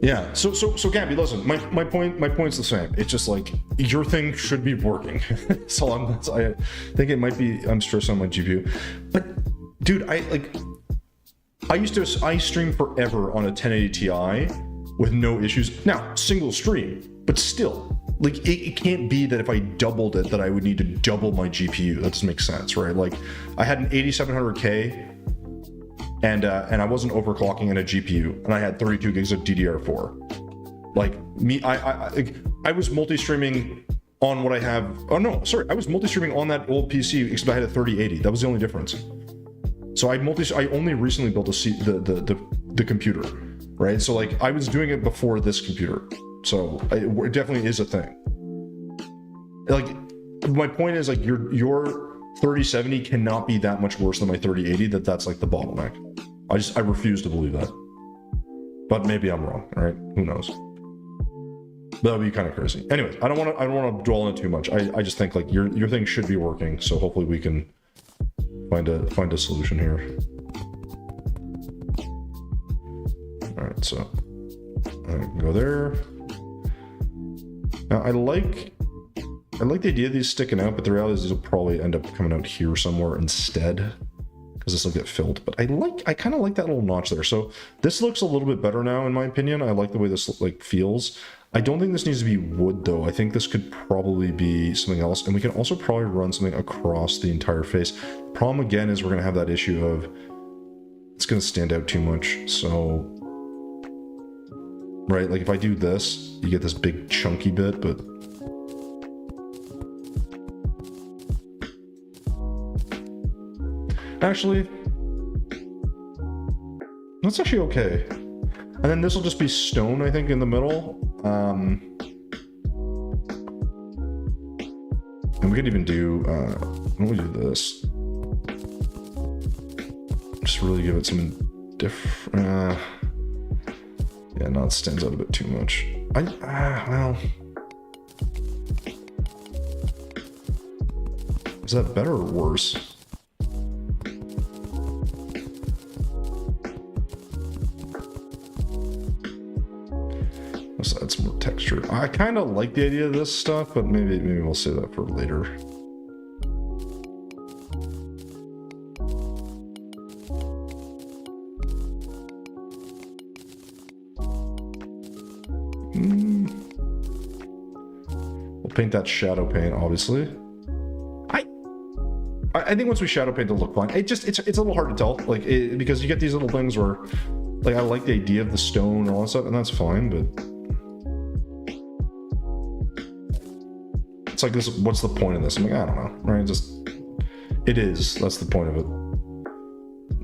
Yeah, so Gabby, listen, my point's the same. It's just like, your thing should be working. So I think it might be, I'm stressed on my GPU. But dude, I streamed forever on a 1080 Ti with no issues. Now, single stream, but still, like, it can't be that if I doubled it that I would need to double my GPU. That doesn't make sense, right? Like, I had an 8700K and I wasn't overclocking in a GPU, and I had 32 gigs of DDR4. Like, I was multi-streaming on what I have. Oh no, sorry, I was multi-streaming on that old PC, except I had a 3080. That was the only difference. So I only recently built the computer, right? So like, I was doing it before this computer, so it definitely is a thing. Like, my point is, like, your 3070 cannot be that much worse than my 3080. That's like the bottleneck. I refuse to believe that. But maybe I'm wrong, right? Who knows? That would be kind of crazy. Anyways, I don't want to dwell on it too much. I just think, like, your thing should be working. So hopefully we can find a solution here. All right, so I can go there. Now I like the idea of these sticking out, but the reality is these will probably end up coming out here somewhere instead, because this will get filled. But I kind of like that little notch there. So this looks a little bit better now, in my opinion. I like the way this like feels. I don't think this needs to be wood though. I think this could probably be something else, and we can also probably run something across the entire face. Problem again is we're gonna have that issue of it's gonna stand out too much. So, right, like if I do this, you get this big chunky bit, but actually, that's actually okay. And then this will just be stone, I think, in the middle. And we could even do, why don't we do this? Just really give it some different, yeah, no, it stands out a bit too much. Well. Is that better or worse? Let's add some more texture. I kind of like the idea of this stuff, but maybe we'll save that for later. paint that shadow paint, obviously. I think once we shadow paint, it'll look fine. It's a little hard to tell, like, because you get these little things where, like, I like the idea of the stone and all that stuff, and that's fine, but it's like this. What's the point of this? I'm like, I don't know, right? It is. That's the point of it.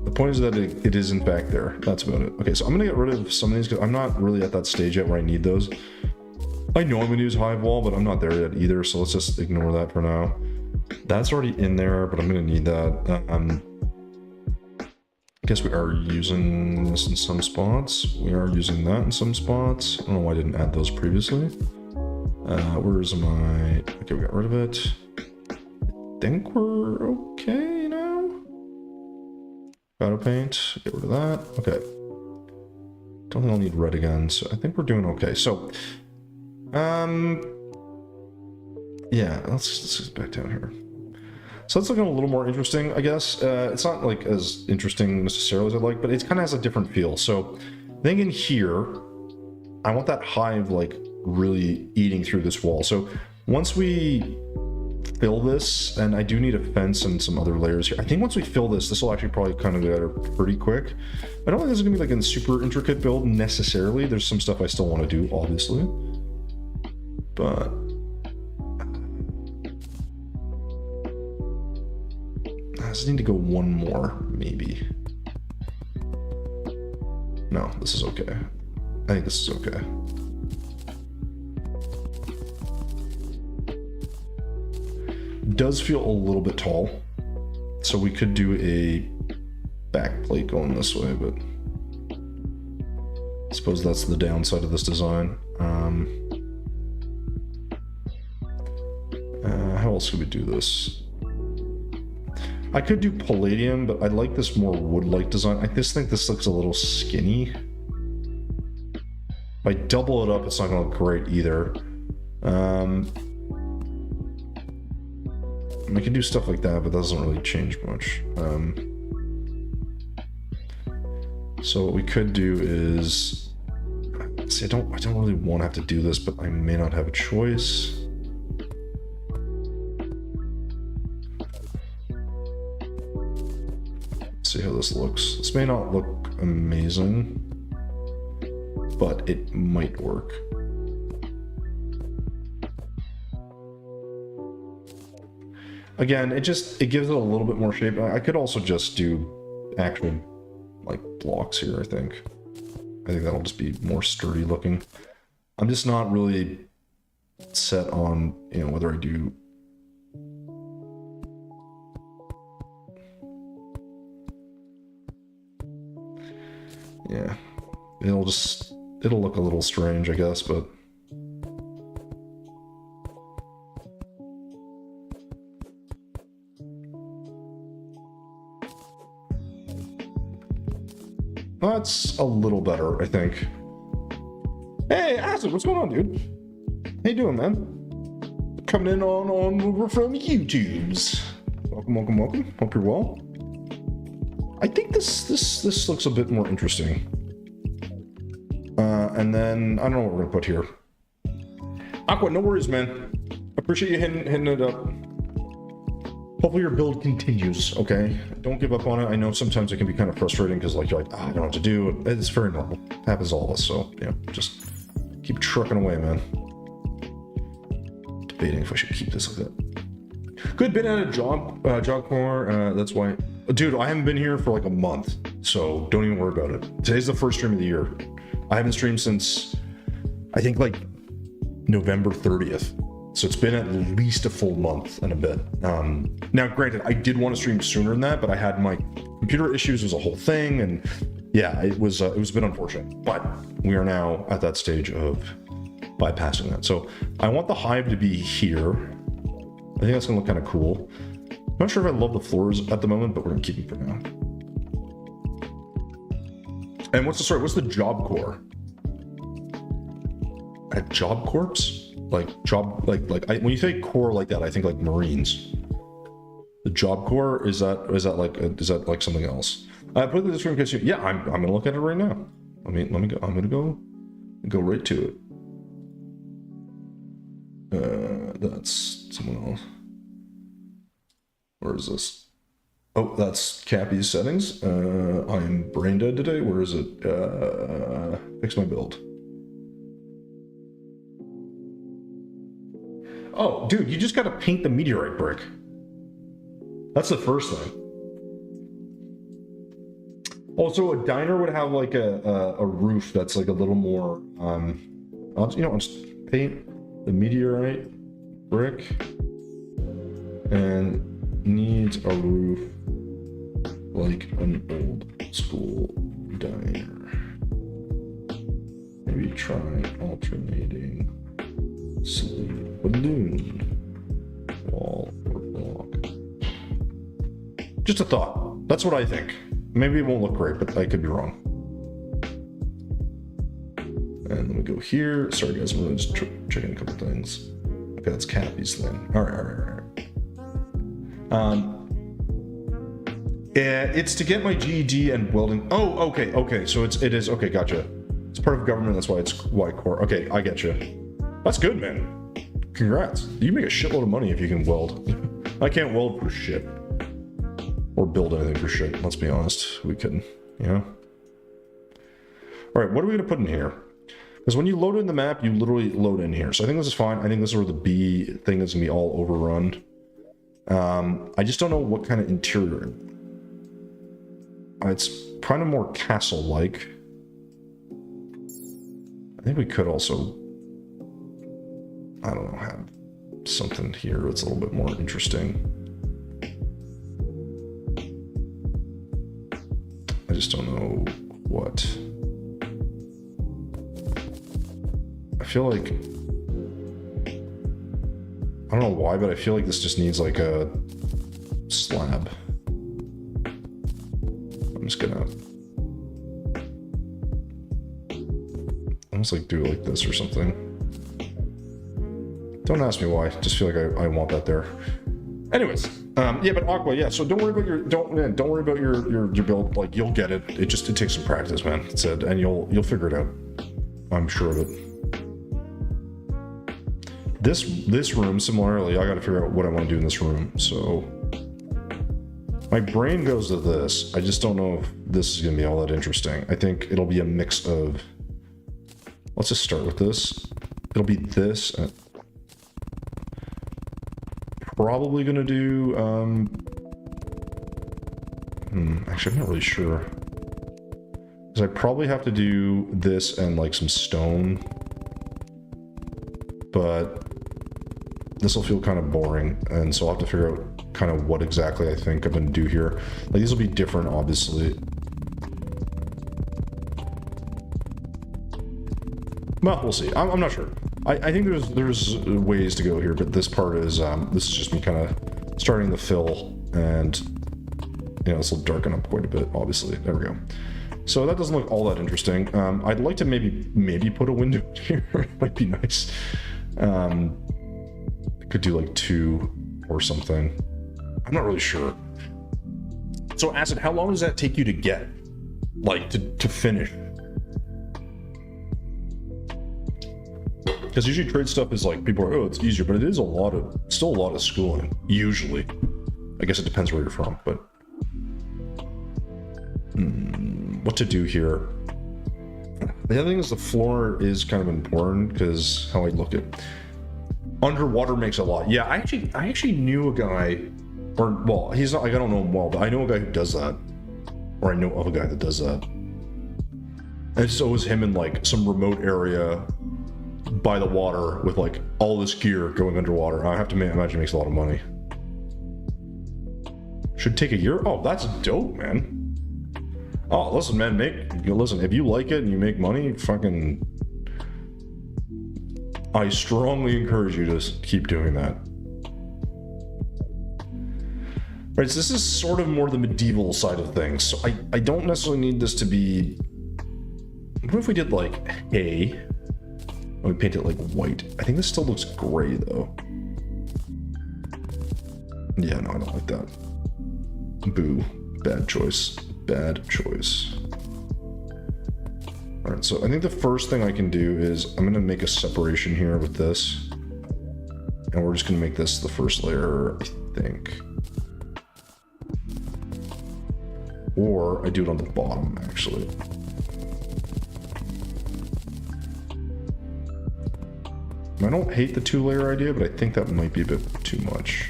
The point is that it is in fact there. That's about it. Okay, so I'm gonna get rid of some of these because I'm not really at that stage yet where I need those. I know I'm gonna use hive wall, but I'm not there yet either. So let's just ignore that for now. That's already in there, but I'm gonna need that. I guess we are using this in some spots. We are using that in some spots. I don't know why I didn't add those previously. Where is my... Okay, we got rid of it. I think we're okay now. Shadow paint, get rid of that. Okay. Don't think I'll need red again, so I think we're doing okay. So, yeah, let's get back down here. So that's looking a little more interesting, I guess. It's not like as interesting necessarily as I'd like, but it kind of has a different feel. So I think in here, I want that hive like really eating through this wall. So once we fill this, and I do need a fence and some other layers here. I think once we fill this, this will actually probably kind of get pretty quick. I don't think this is gonna be like a super intricate build necessarily. There's some stuff I still want to do, obviously. But I just need to go one more, maybe. No, this is okay. I think this is okay. Does feel a little bit tall, so we could do a back plate going this way, but I suppose that's the downside of this design. How else could we do this? I could do palladium, but I like this more wood-like design. I just think this looks a little skinny. If I double it up, it's not gonna look great either. I can do stuff like that, but that doesn't really change much. So what we could do is, see, I don't really want to have to do this, but I may not have a choice. Let's see how this looks. This may not look amazing, but it might work. Again, it gives it a little bit more shape. I could also just do actual like blocks here, I think. I think that'll just be more sturdy looking. I'm just not really set on, you know, whether I do yeah. It'll look a little strange, I guess, but that's a little better, I think. Hey, Acid, what's going on, dude? How you doing, man? Coming in on over from YouTube's. Welcome, welcome, welcome. Hope you're well. I think this looks a bit more interesting. And then I don't know what we're gonna put here. Aqua, no worries, man. Appreciate you hitting it up. Hopefully your build continues, okay? Don't give up on it. I know sometimes it can be kind of frustrating because like you're like, I don't know what to do. It's very normal. It happens to all of us, so yeah, just keep trucking away, man. Debating if I should keep this like that. Good, been at a job corps, that's why. Dude, I haven't been here for like a month, so don't even worry about it. Today's the first stream of the year. I haven't streamed since, I think like November 30th. So it's been at least a full month and a bit. Now, granted, I did want to stream sooner than that, but I had my computer issues. It was a whole thing, and yeah, it was a bit unfortunate. But we are now at that stage of bypassing that. So I want the hive to be here. I think that's gonna look kind of cool. I'm not sure if I love the floors at the moment, but we're gonna keep them for now. And what's the job corps? A job corps? Like job, when you say corps like that, I think like Marines. The job corps, is that like something else? Put this room because yeah, I'm gonna look at it right now. Let me go. I'm gonna go right to it. That's someone else. Where is this? Oh, that's Cappy's settings. I'm brain dead today. Where is it? Fix my build. Oh, dude, you just gotta paint the meteorite brick. That's the first thing. Also, a diner would have like a roof that's like a little more, I'll just paint the meteorite brick and needs a roof like an old school diner. Maybe try alternating sleeve balloon wall or block. Just a thought. That's what I think. Maybe it won't look great, but I could be wrong. And then we go here. Sorry guys, I'm gonna just check in a couple things. Okay, that's Cappy's thing. All right. It's to get my GED and welding. Oh, okay. So it is okay. Gotcha. It's part of government. That's why it's white core. Okay, I get you. That's good, man. Congrats. You make a shitload of money if you can weld. I can't weld for shit or build anything for shit. Let's be honest. We can, All right. What are we gonna put in here? Because when you load in the map, you literally load in here. So I think this is fine. I think this is where the B thing is gonna be all overrun. I just don't know what kind of interior. It's kind of more castle-like. I think we could also, I don't know, have something here that's a little bit more interesting. I just don't know what. I feel like, I don't know why, but I feel like this just needs like a slab. I'm just gonna almost like do it like this or something. Don't ask me why. Just feel like I want that there. Anyways, yeah, but Aqua, yeah. So don't worry about your build. Like you'll get it. It takes some practice, man. It said, and you'll figure it out. I'm sure of it. This room, similarly, I got to figure out what I want to do in this room. So my brain goes to this. I just don't know if this is going to be all that interesting. I think it'll be a mix of. Let's just start with this. It'll be this. Probably going to do. Actually, I'm not really sure. Because I probably have to do this and like some stone. But this will feel kind of boring, and so I'll have to figure out kind of what exactly I think I'm going to do here. Like these will be different, obviously. Well, we'll see. I'm not sure. I think there's ways to go here, but this part is this is just me kind of starting to fill, and this will darken up quite a bit. Obviously, there we go. So that doesn't look all that interesting. I'd like to maybe put a window here. It might be nice. Could do like 2 or something. I'm not really sure. So Acid, how long does that take you to get? Like to finish? Because usually trade stuff is like, people are, oh, it's easier, but it is still a lot of schooling, usually. I guess it depends where you're from, but what to do here? The other thing is the floor is kind of important because how I look at underwater makes a lot. Yeah, I actually knew a guy, or well, he's not like, I don't know him well, but I know a guy who does that, or I know of a guy that does that. And it's always him in like some remote area by the water with like all this gear going underwater. I have to imagine he makes a lot of money. Should take a year. Oh, that's dope, man. Oh, listen, man, listen, if you like it and you make money, fucking, I strongly encourage you to keep doing that. Right, so this is sort of more the medieval side of things. So I don't necessarily need this to be, what if we did like hay? And we paint it like white. I think this still looks gray though. Yeah, no, I don't like that. Boo, bad choice. Bad choice. All right, so I think the first thing I can do is I'm gonna make a separation here with this. And we're just going to make this the first layer, I think. Or I do it on the bottom, actually. I don't hate the 2-layer idea, but I think that might be a bit too much.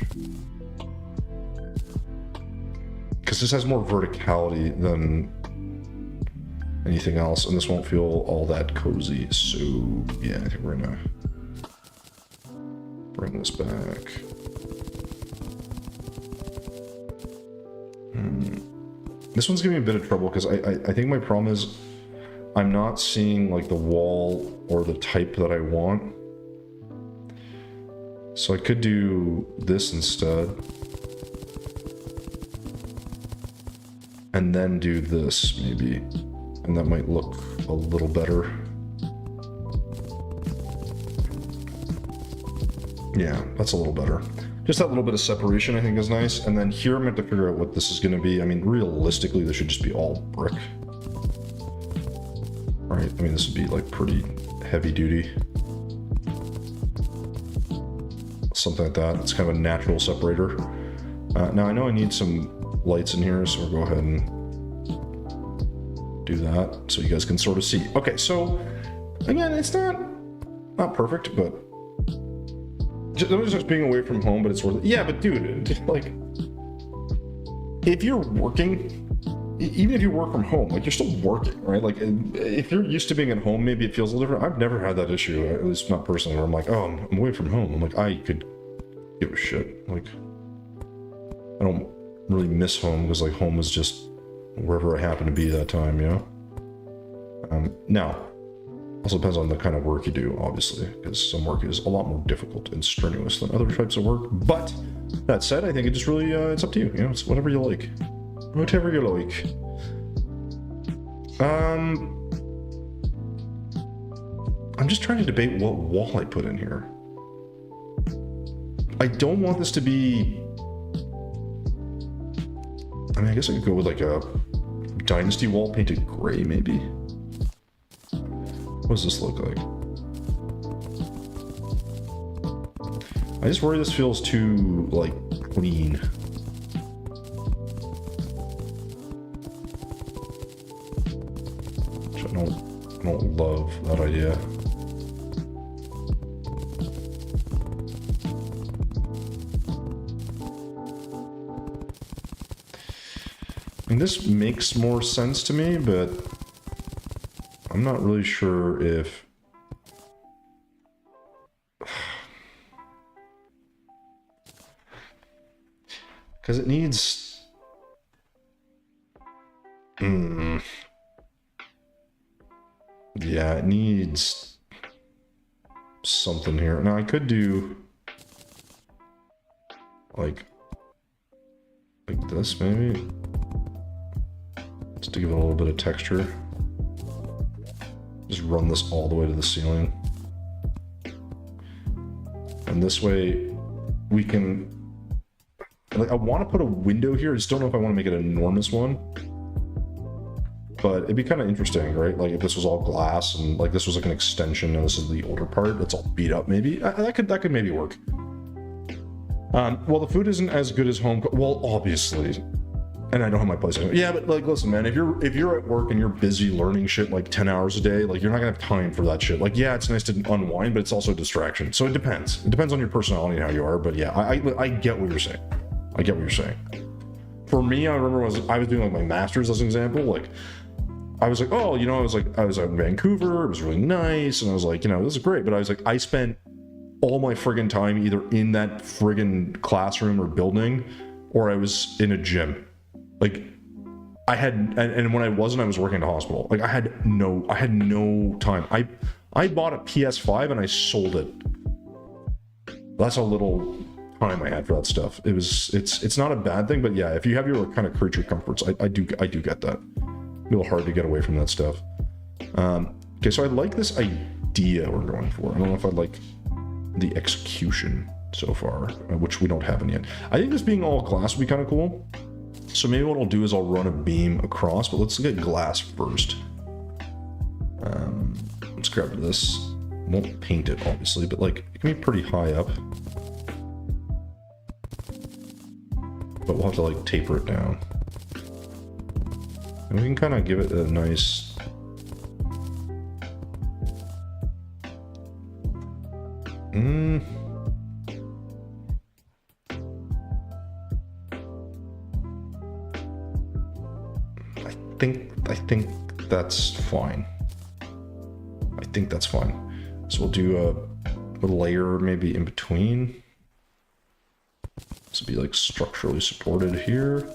Because this has more verticality than anything else, and this won't feel all that cozy. So, yeah, I think we're gonna bring this back. This one's giving me a bit of trouble because I think my problem is I'm not seeing like the wall or the type that I want. So I could do this instead. And then do this maybe. And that might look a little better. Yeah, that's a little better. Just that little bit of separation I think is nice. And then here I'm going to have to figure out what this is going to be. I mean, realistically, this should just be all brick. Right? I mean, this would be like pretty heavy duty. Something like that. It's kind of a natural separator. Now I know I need some lights in here, so we'll go ahead and do that so you guys can sort of see. Okay, so again, it's not perfect, but just being away from home, but it's worth it. Yeah, but dude, like, if you're working, even if you work from home, like, you're still working, right? Like, if you're used to being at home, maybe it feels a little different. I've never had that issue, at least not personally, where I'm like, oh, I'm away from home. I'm like, I could give a shit. Like, I don't really miss home because, like, home is just wherever I happen to be that time, you know? Now, also depends on the kind of work you do, obviously, because some work is a lot more difficult and strenuous than other types of work. But that said, I think it just really, it's up to you. You know, it's whatever you like. Whatever you like. I'm just trying to debate what wall I put in here. I don't want this to be... I mean, I guess I could go with like a Dynasty wall painted gray, maybe. What does this look like? I just worry this feels too, like, clean. Which I don't love that idea. And this makes more sense to me, but I'm not really sure if... Because it needs... Yeah, it needs something here. Now, I could do... like this, maybe? Just to give it a little bit of texture. Just run this all the way to the ceiling. And this way we can, like, I want to put a window here. I just don't know if I want to make it an enormous one. But it'd be kind of interesting, right? Like if this was all glass and like this was like an extension and this is the older part that's all beat up, maybe. That could maybe work. Well, the food isn't as good as home. Well, obviously. And I don't have my place. Yeah, but like, listen, man, if you're at work and you're busy learning shit like 10 hours a day, like you're not gonna have time for that shit. Like, yeah, it's nice to unwind, but it's also a distraction. So it depends. It depends on your personality and how you are. But yeah, I get what you're saying. I get what you're saying. For me, I remember I was doing like my master's as an example. Like, I was like, oh, you know, I was out in Vancouver. It was really nice, and I was like, you know, this is great. But I was like, I spent all my friggin' time either in that friggin' classroom or building, or I was in a gym. Like, I had, and when I wasn't, I was working at a hospital. Like, I had no time. I bought a PS5 and I sold it. That's how little time I had for that stuff. It's not a bad thing, but yeah, if you have your kind of creature comforts, I do get that. A little hard to get away from that stuff. Okay, so I like this idea we're going for. I don't know if I like the execution so far, which we don't have any yet. I think this being all glass would be kind of cool. So maybe what I'll do is I'll run a beam across, but let's get glass first. Let's grab this. Won't paint it, obviously, but like, it can be pretty high up. but we'll have to like taper it down. And we can kind of give it a nice... I think that's fine. I think that's fine. So we'll do a layer maybe in between. This will be like structurally supported here.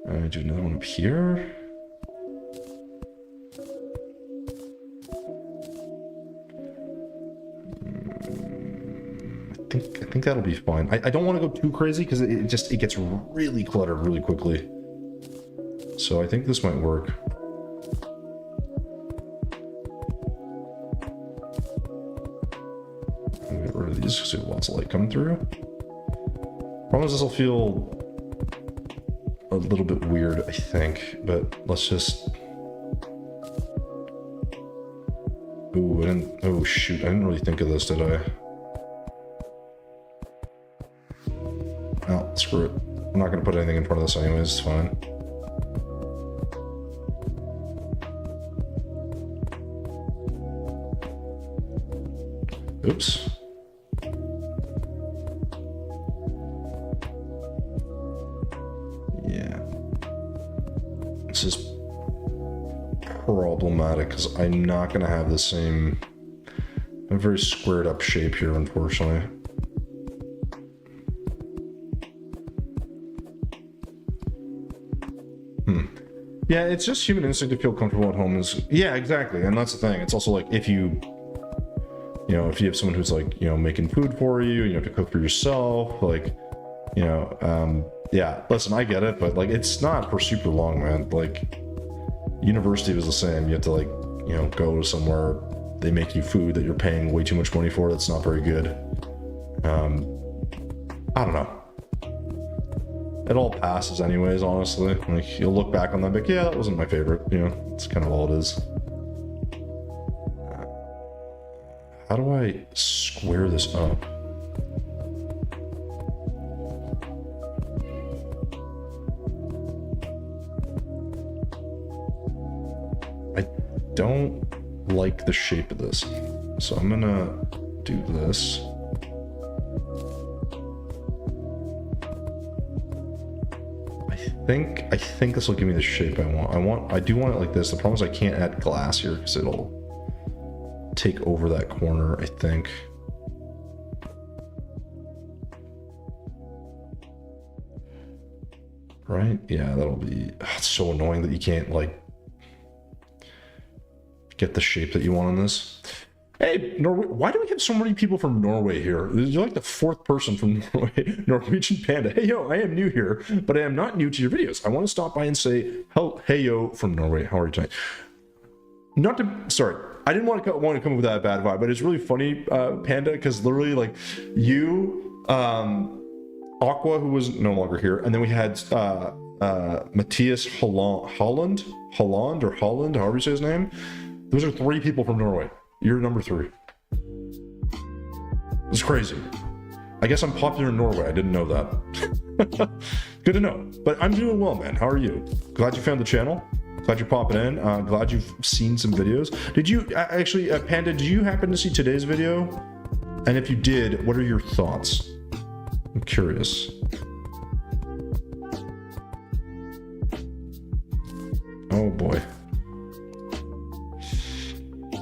I do another one up here. I think that'll be fine. I don't want to go too crazy because it gets really cluttered really quickly. So I think this might work. I'll get rid of these because we have lots of light coming through. Problem is this will feel a little bit weird, I think, but let's just... Ooh, oh shoot, I didn't really think of this, did I? Oh, screw it. I'm not going to put anything in front of this anyways, it's fine. Oops. Yeah. This is problematic because I'm not going to have the same... a very squared up shape here, unfortunately. Yeah, it's just human instinct to feel comfortable at home is... Yeah, exactly. And that's the thing. It's also like if you have someone who's like, making food for you, you have to cook for yourself, like, yeah, listen, I get it, but like, it's not for super long, man. Like, university was the same. You have to like, go somewhere, they make you food that you're paying way too much money for. That's not very good. I don't know. It all passes anyways, honestly. Like, you'll look back on that, like, yeah, that wasn't my favorite, it's kind of all it is. How do I square this up? I don't like the shape of this. So I'm gonna do this. I think this will give me the shape I want. I do want it like this. The problem is I can't add glass here because it'll take over that corner, I think. Right? Yeah, that'll be... it's so annoying that you can't, like, get the shape that you want on this. Hey, Norway, why do we have so many people from Norway here? You're like the fourth person from Norway, Norwegian Panda. Hey, yo, I am new here, but I am not new to your videos. I want to stop by and say, hey, yo, from Norway. How are you tonight? Sorry, I didn't want to come up with that bad vibe, but it's really funny, Panda, because literally, like, you, Aqua, who was no longer here, and then we had Matthias Holland, however you say his name. Those are 3 people from Norway. You're number 3. It's crazy. I guess I'm popular in Norway. I didn't know that. Good to know. But I'm doing well, man. How are you? Glad you found the channel. Glad you're popping in. Glad you've seen some videos. Did you actually, Panda, did you happen to see today's video? And if you did, what are your thoughts? I'm curious. Oh boy.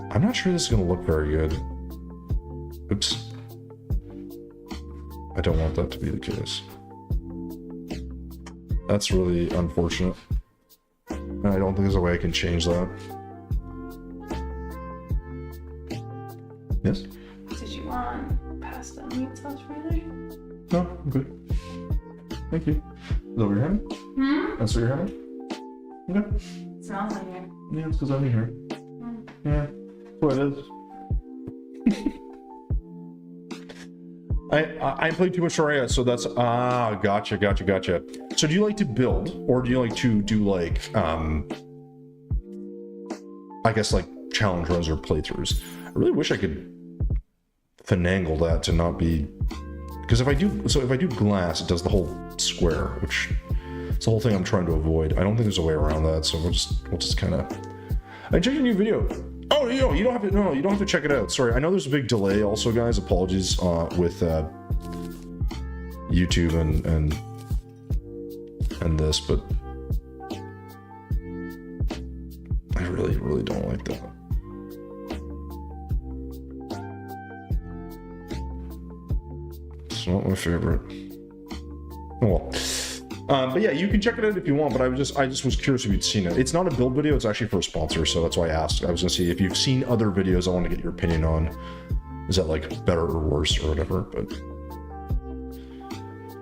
I'm not sure this is going to look very good. Oops. I don't want that to be the case. That's really unfortunate. And I don't think there's a way I can change that. Yes? Did you want pasta and meat sauce for either? No, I'm good. Thank you. Is that what you're having? Hmm? That's what you're having? Okay. It smells in here. Yeah, it's because I'm in here. Yeah. That's what it is. I played too much Soraya, so that's gotcha. So do you like to build, or do you like to do like I guess like challenge runs or playthroughs? I really wish I could finagle that to not be, because if I do glass, it does the whole square, which it's the whole thing I'm trying to avoid. I don't think there's a way around that, so we'll just kind of. I checked a new video. Oh, you don't have to. No, you don't have to check it out. Sorry, I know there's a big delay. Also, guys, apologies with YouTube and this, but I really don't like that. It's not my favorite. Oh, well. But yeah, you can check it out if you want, but I just was curious if you'd seen it. It's not a build video, it's actually for a sponsor, so that's why I asked. I was gonna see if you've seen other videos. I want to get your opinion on, is that like better or worse or whatever, but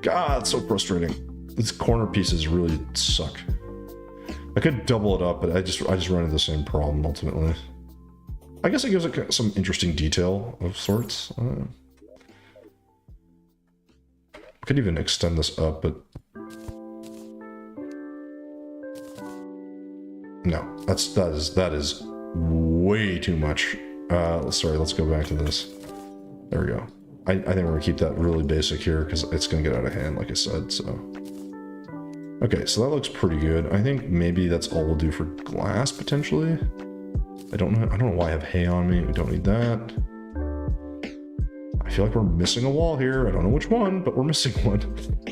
God, it's so frustrating. These corner pieces really suck. I could double it up, but I just run into the same problem ultimately. I guess it gives it some interesting detail of sorts. I could even extend this up, but no, that is way too much. Sorry, let's go back to this. There we go. I think we're gonna keep that really basic here because it's gonna get out of hand, like I said. So, okay, so that looks pretty good. I think maybe that's all we'll do for glass potentially. I don't know why I have hay on me. We don't need that. I feel like we're missing a wall here. I don't know which one, but we're missing one.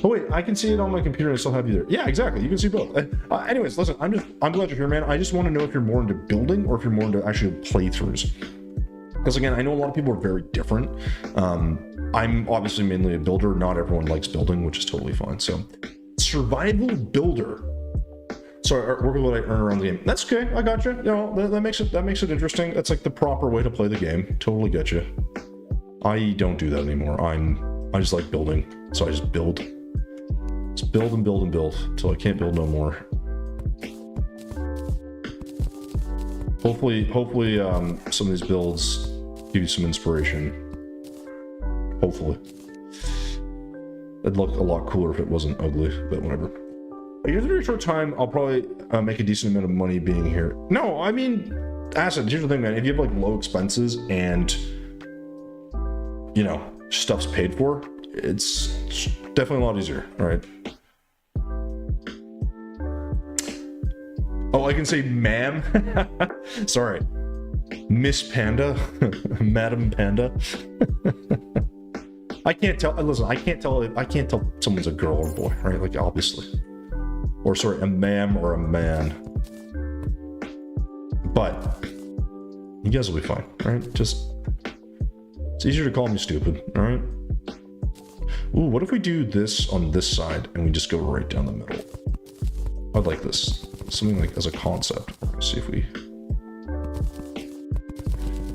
Oh wait, I can see it on my computer and I still have you there. Yeah, exactly. You can see both. Anyways, listen, I'm glad you're here, man. I just want to know if you're more into building or if you're more into actual playthroughs. Because again, I know a lot of people are very different. I'm obviously mainly a builder. Not everyone likes building, which is totally fine. So, survival builder. Sorry, work with what I earn around the game. That's okay. I got you. You know, that makes it interesting. That's like the proper way to play the game. Totally get you. I don't do that anymore. I just like building, so I just build. Just build and build and build until I can't build no more. Hopefully, some of these builds give you some inspiration. Hopefully. It'd look a lot cooler if it wasn't ugly, but whatever. Here's a very short time, I'll probably make a decent amount of money being here. No, I mean, Acid, here's the thing, man. If you have like low expenses and, you know, stuff's paid for, it's definitely a lot easier, all right? Oh, I can say ma'am. Sorry. Miss Panda. Madam Panda. I can't tell. Listen, I can't tell someone's a girl or a boy, right? Like, obviously. Or, sorry, a ma'am or a man. But you guys will be fine, right? Just, it's easier to call me stupid, all right? Ooh, what if we do this on this side and we just go right down the middle? I'd like this. Something like as a concept. Let's see if we...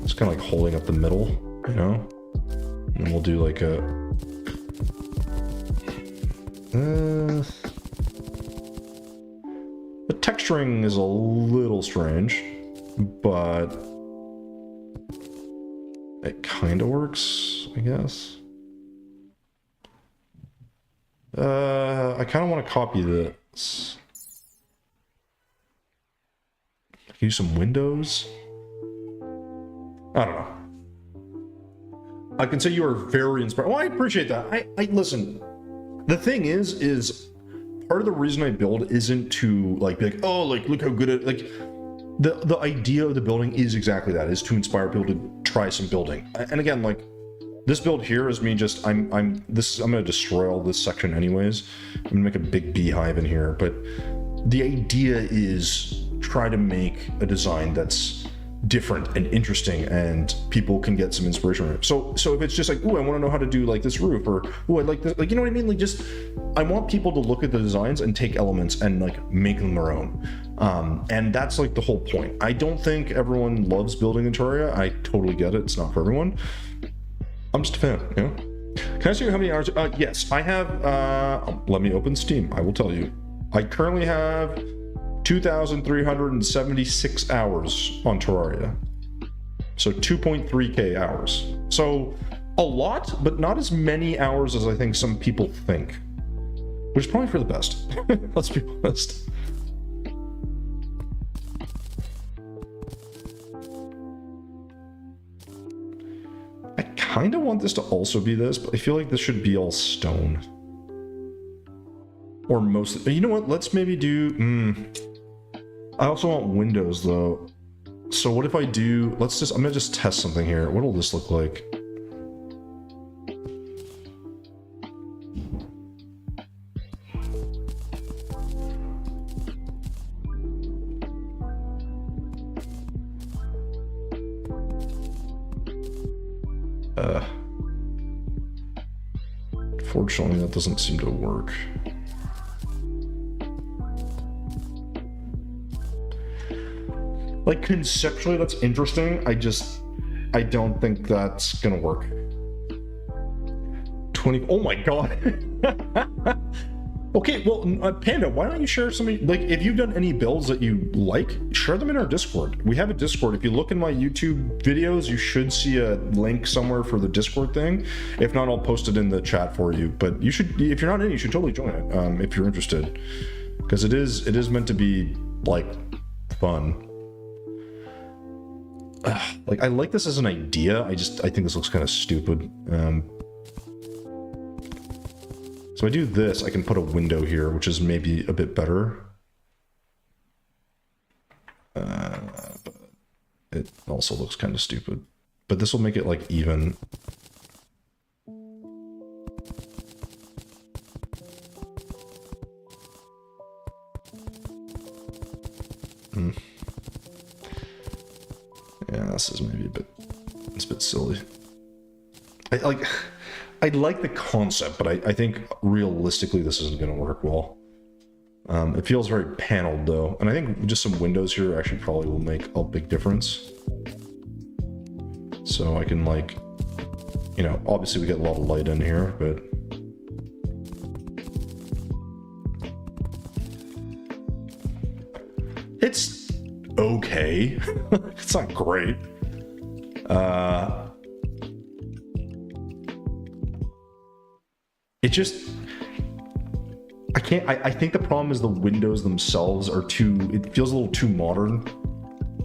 It's kind of like holding up the middle, you know? And we'll do like a... The texturing is a little strange, but... It kind of works, I guess. I kind of want to copy this. Use some windows. I don't know. I can say you are very inspired. Well, I appreciate that. I listen. The thing is part of the reason I build isn't to like be like, oh, like look how good it like. The idea of the building is exactly that, is to inspire people to try some building. And again, like this build here is me just I'm gonna destroy all this section anyways. I'm gonna make a big beehive in here, but the idea is try to make a design that's different and interesting and people can get some inspiration from it. So if it's just like, ooh, I want to know how to do like this roof, or ooh, I like this, like, you know what I mean? Like, just, I want people to look at the designs and take elements and like make them their own. And that's like the whole point. I don't think everyone loves building in Terraria. I totally get it. It's not for everyone. I'm just a fan, you know? Can I see how many hours? Yes, I have, let me open Steam. I will tell you. I currently have 2,376 hours on Terraria. So 2.3k hours. So a lot, but not as many hours as I think some people think. Which is probably for the best. Let's be honest. I kind of want this to also be this, but I feel like this should be all stone. Or most, you know what, let's maybe do, I also want windows though. So what if I do, I'm gonna just test something here. What will this look like? Fortunately, that doesn't seem to work. Like, conceptually, that's interesting. I don't think that's gonna work. 20, oh my god. Okay, well, Panda, why don't you share something, like, if you've done any builds that you like, share them in our Discord. We have a Discord. If you look in my YouTube videos, you should see a link somewhere for the Discord thing. If not, I'll post it in the chat for you. But you should, if you're not in, you should totally join it, if you're interested. Because it is meant to be, like, fun. Like, I like this as an idea, I think this looks kind of stupid. So I do this, I can put a window here, which is maybe a bit better. But it also looks kind of stupid. But this will make it, like, even. Yeah, this is maybe it's a bit silly. I like the concept, but I think realistically this isn't going to work well. It feels very paneled though, and I think just some windows here actually probably will make a big difference. So I can, like, you know, obviously we get a lot of light in here, but it's okay. It's not great. It just, I think the problem is the windows themselves are it feels a little too modern.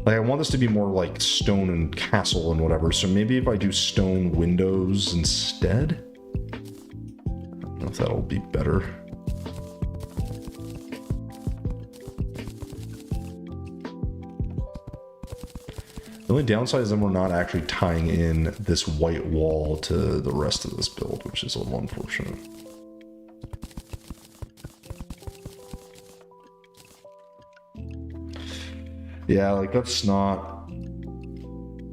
Like, I want this to be more like stone and castle and whatever, so maybe if I do stone windows instead? I don't know if that'll be better. The only downside is that we're not actually tying in this white wall to the rest of this build, which is a little unfortunate. Yeah, like, that's not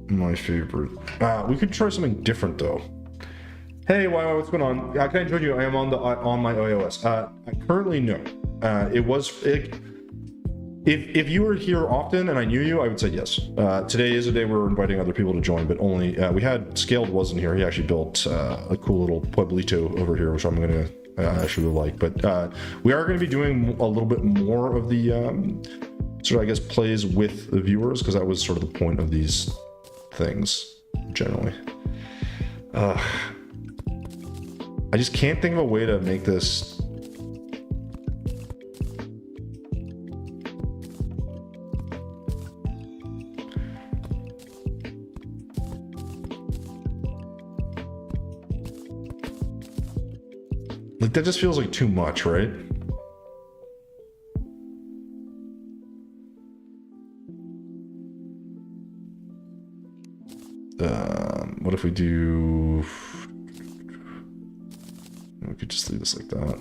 my favorite. We could try something different though. Hey, what's going on? Can I join you? I am on my iOS. Currently, no. If you were here often and I knew you, I would say yes. Today is a day we're inviting other people to join, but only we had Scaled wasn't here. He actually built a cool little pueblito over here, which I'm gonna actually like. But we are going to be doing a little bit more of the sort of, I guess, plays with the viewers, because that was sort of the point of these things generally. I just can't think of a way to make this. Like, that just feels like too much, right? What if we do... We could just leave this like that.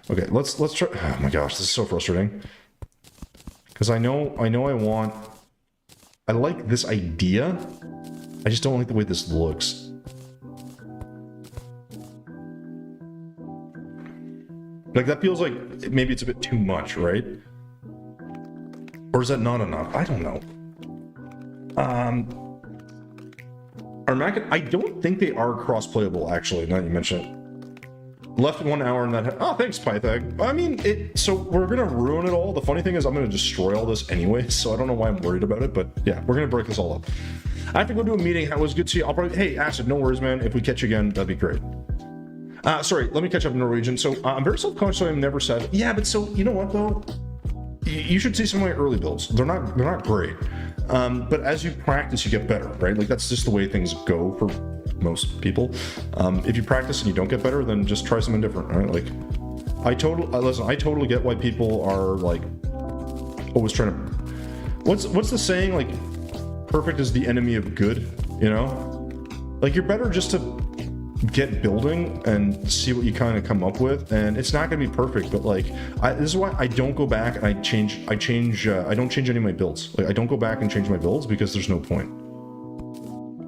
Okay, let's try... Oh my gosh, this is so frustrating. Because I know I want... I like this idea. I just don't like the way this looks. Like, that feels like maybe it's a bit too much, right? Or is that not enough? I don't know. Our Mac, I don't think they are cross-playable, actually, now that you mention it. Left 1 hour and that... Oh, thanks, Pythag. I mean, so we're gonna ruin it all. The funny thing is I'm gonna destroy all this anyway, so I don't know why I'm worried about it, but yeah, we're gonna break this all up. I have to go to a meeting. It was good to see you. I'll probably... Hey, Acid, no worries, man. If we catch you again, that'd be great. Sorry, let me catch up in Norwegian. So, I'm very self-conscious, so I'm never sad. Yeah, but so, you know what, though? you should see some of my early builds. They're not great, but as you practice, you get better, right? Like that's just the way things go for most people. If you practice and you don't get better, then just try something different, right? Like I totally get why people are like always trying to. What's the saying? Like, perfect is the enemy of good. You know, like you're better just to get building and see what you kind of come up with, and it's not going to be perfect, but like this is why I don't go back and I don't change any of my builds. Like I don't go back and change my builds because there's no point,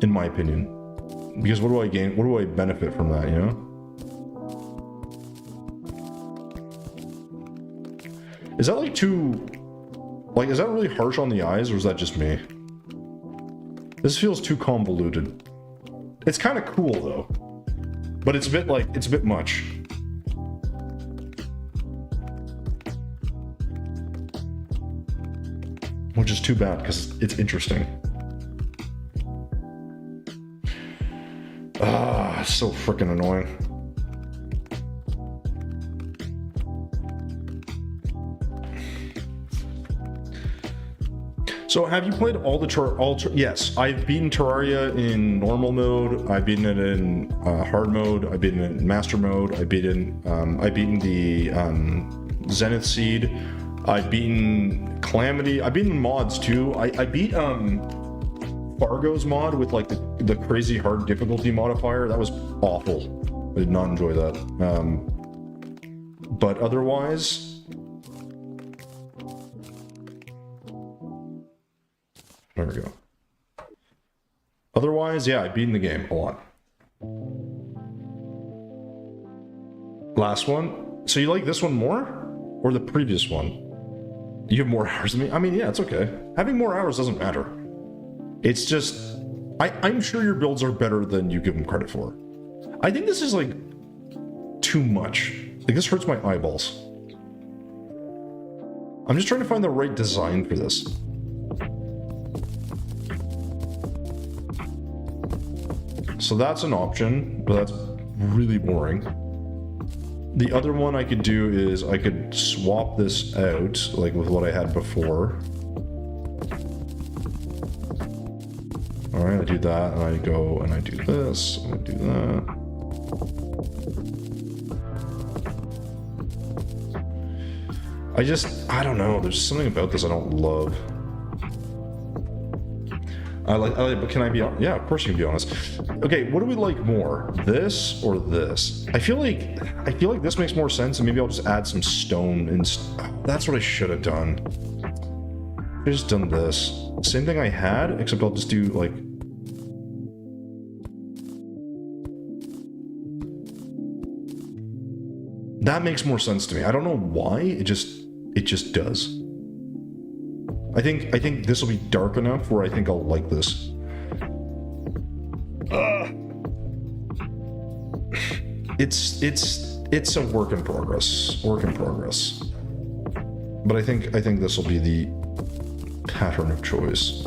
in my opinion, because what do I gain, what do I benefit from that, you know? Is that like too, like, is that really harsh on the eyes, or is that just me? This feels too convoluted. It's kind of cool though, but it's a bit like, it's a bit much. Which is too bad because it's interesting. Ah, so freaking annoying. So have you played all the yes, I've beaten Terraria in normal mode. I've beaten it in hard mode. I've beaten it in master mode. I've beaten the Zenith Seed. I've beaten Calamity. I've beaten mods too. I beat Fargo's mod with like the crazy hard difficulty modifier. That was awful. I did not enjoy that. But otherwise, there we go. Otherwise, yeah, I've beaten the game a lot. Last one. So you like this one more? Or the previous one? You have more hours than me? I mean, yeah, it's okay. Having more hours doesn't matter. It's just... I'm sure your builds are better than you give them credit for. I think this is, like, too much. Like, this hurts my eyeballs. I'm just trying to find the right design for this. So that's an option, but that's really boring. The other one I could do is I could swap this out, like with what I had before. Alright, I do that, and I go and I do this, and I do that. I don't know, there's something about this I don't love. But can I be honest? Yeah, of course you can be honest. Okay, what do we like more? This or this? I feel like this makes more sense, and maybe I'll just add some stone and that's what I should have done. I just done this. Same thing I had, except I'll just do like that makes more sense to me. I don't know why, it just does. I think this will be dark enough where I think I'll like this. It's a work in progress. But I think this will be the pattern of choice.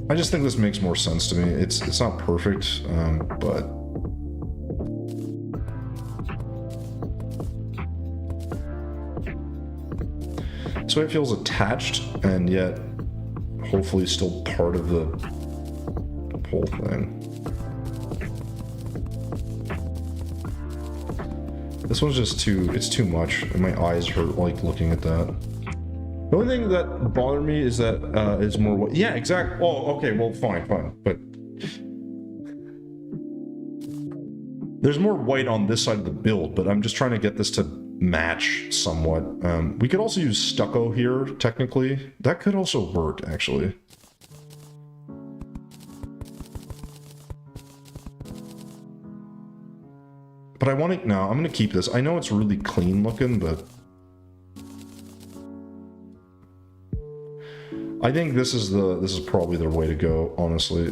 I just think this makes more sense to me. It's not perfect, but so it feels attached, and yet hopefully still part of the whole thing. This one's just it's too much, and my eyes hurt like looking at that. The only thing that bothered me is that it's more white. Yeah, exactly. Oh, okay, well, fine. But there's more white on this side of the build, but I'm just trying to get this to match somewhat. We could also use stucco here, technically. That could also work, actually. But I want to... No, I'm going to keep this. I know it's really clean looking, but... I think this is probably the way to go, honestly.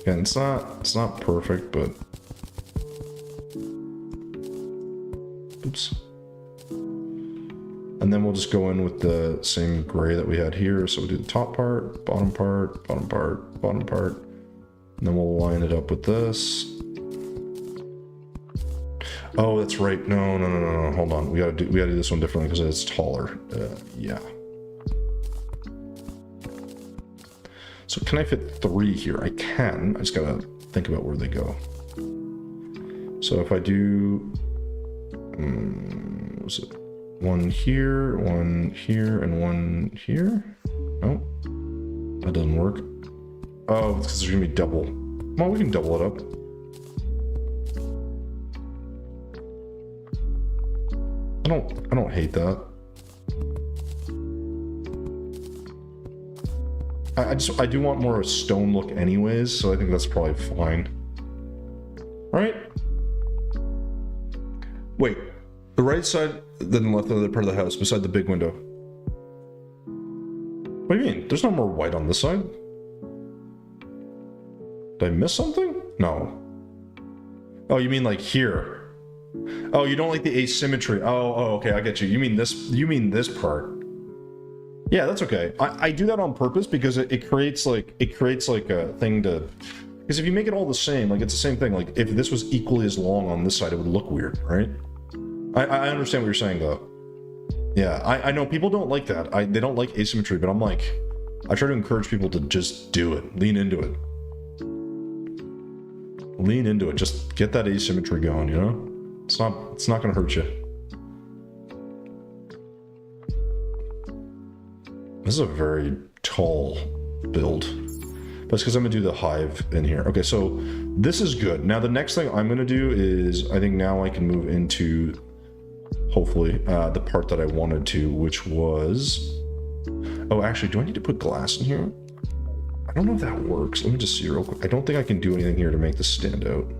Again, it's not perfect, but... Oops. And then we'll just go in with the same gray that we had here. So we'll do the top part, bottom part, bottom part, bottom part. And then we'll line it up with this. Oh, that's right. No, no, no, no, no. Hold on. We gotta do this one differently because it's taller. Yeah. So can I fit 3 here? I can. I just gotta think about where they go. So if I do, what's it? 1 here, 1 here, and 1 here. No, that doesn't work. Oh, it's because there's gonna be double. Well, we can double it up. I don't hate that. I do want more of a stone look anyways, so I think that's probably fine. Right? Wait, the right side, then left the other part of the house beside the big window. What do you mean? There's no more white on this side? Did I miss something? No. Oh, you mean like here? Oh, you don't like the asymmetry. Oh, okay, I get you. You mean this part. Yeah, that's okay. I do that on purpose because it creates like a thing to, because if you make it all the same, like it's the same thing. Like if this was equally as long on this side, it would look weird, right? I understand what you're saying though. Yeah, I know people don't like that. They don't like asymmetry, but I'm like, I try to encourage people to just do it. Lean into it. Lean into it. Just get that asymmetry going, you know? It's not gonna hurt you. This is a very tall build. But it's because I'm gonna do the hive in here. Okay, so this is good. Now the next thing I'm gonna do is, I think now I can move into, hopefully, the part that I wanted to, which was... Oh, actually, do I need to put glass in here? I don't know if that works. Let me just see real quick. I don't think I can do anything here to make this stand out.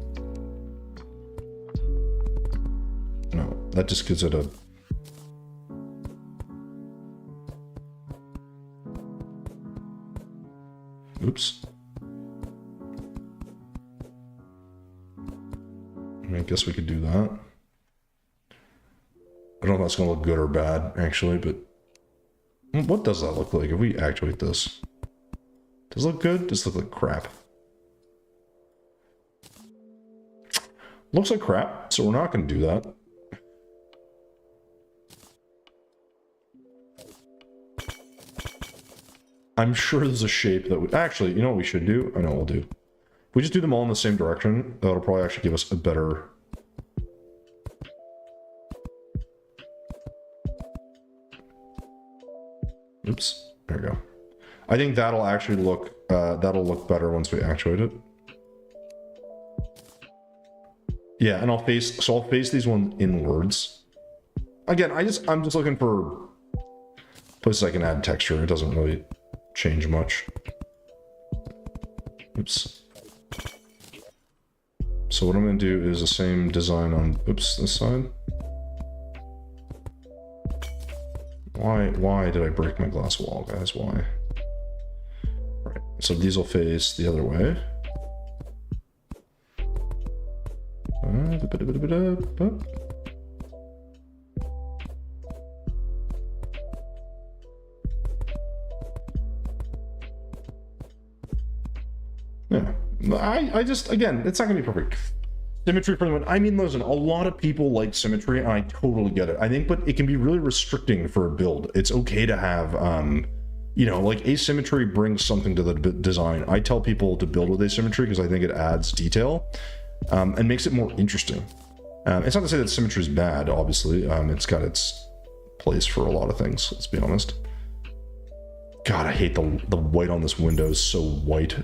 No, that just gives it a... Oops. I guess we could do that. I don't know if that's going to look good or bad, actually, but... What does that look like if we actuate this? Does it look good? Does it look like crap? Looks like crap, so we're not going to do that. I'm sure there's a shape that we... Actually, you know what we should do? I know what we'll do. If we just do them all in the same direction, that'll probably actually give us a better... Oops. There we go. I think that'll actually look... that'll look better once we actuate it. Yeah, and I'll face... So I'll face these ones inwards. Again, I'm just looking for places I can add texture. It doesn't really change much. Oops. So what I'm going to do is the same design on, oops, this side. Why did I break my glass wall, guys? Why? Right, so these will face the other way. Yeah, I just, again, it's not gonna be perfect. Symmetry for the win. I mean, listen, a lot of people like symmetry, and I totally get it. I think, but it can be really restricting for a build. It's okay to have, you know, like asymmetry brings something to the design. I tell people to build with asymmetry because I think it adds detail and makes it more interesting. It's not to say that symmetry is bad, obviously. It's got its place for a lot of things, let's be honest. God, I hate the white on this window is so white.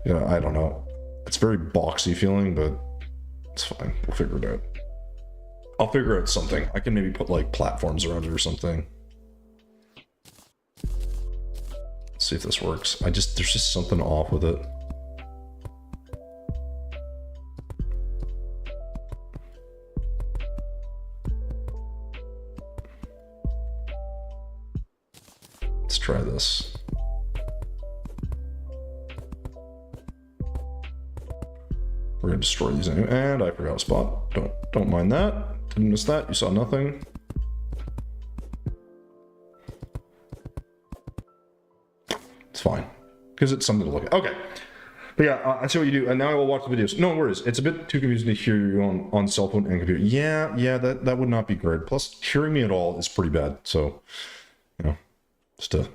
Yeah, I don't know. It's very boxy feeling, but it's fine. We'll figure it out. I'll figure out something. I can maybe put like platforms around it or something. Let's see if this works. There's just something off with it. Let's try this. We're gonna destroy these anyway. And I forgot a spot. Don't mind that. Didn't miss that. You saw nothing. It's fine. Because it's something to look at. Okay. But yeah, I see what you do, and now I will watch the videos. No worries. It's a bit too confusing to hear you on cell phone and computer. Yeah, that would not be great. Plus, hearing me at all is pretty bad. So, you know, just a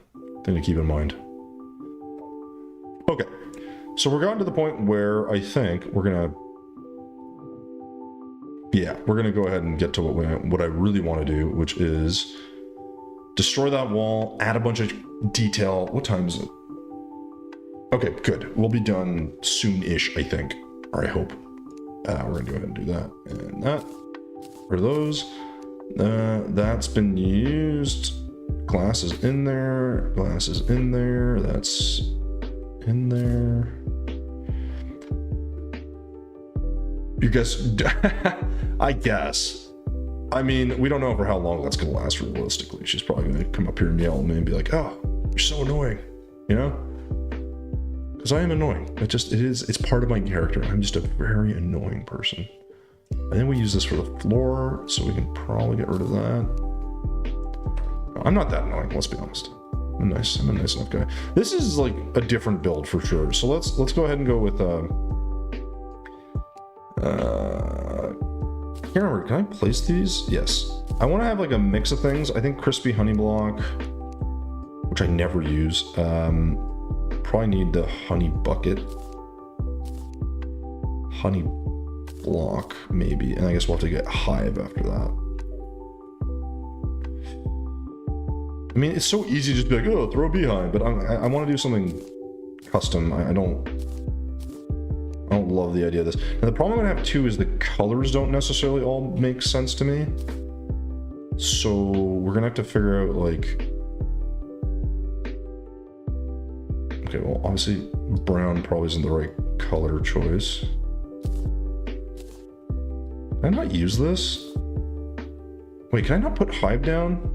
thing to keep in mind. Okay, so we're gotten to the point where I think we're gonna go ahead and get to what I really want to do, which is destroy that wall, add a bunch of detail. What time is it? Okay, good. We'll be done soon-ish, I think. Or I hope. We're gonna go ahead and do that. And that. For those. That's been used. Glass is in there. Glass is in there. That's in there. You guys... I guess. I mean, we don't know for how long that's gonna last realistically. She's probably gonna come up here and yell at me and be like, oh, you're so annoying. You know? Because I am annoying. It's part of my character. I'm just a very annoying person. I think we use this for the floor, so we can probably get rid of that. No, I'm not that annoying, let's be honest. I'm a nice enough guy. This is like a different build for sure. So let's go ahead and go with I can't remember, can I place these? Yes. I want to have like a mix of things. I think crispy honey block, which I never use. Probably need the honey bucket. Honey block, maybe. And I guess we'll have to get hive after that. I mean, it's so easy to just be like, oh, throw a beehive, but I want to do something custom. I don't love the idea of this. Now, the problem I'm going to have too is the colors don't necessarily all make sense to me. So we're going to have to figure out like... Okay, well, obviously brown probably isn't the right color choice. Can I not use this? Wait, can I not put hive down?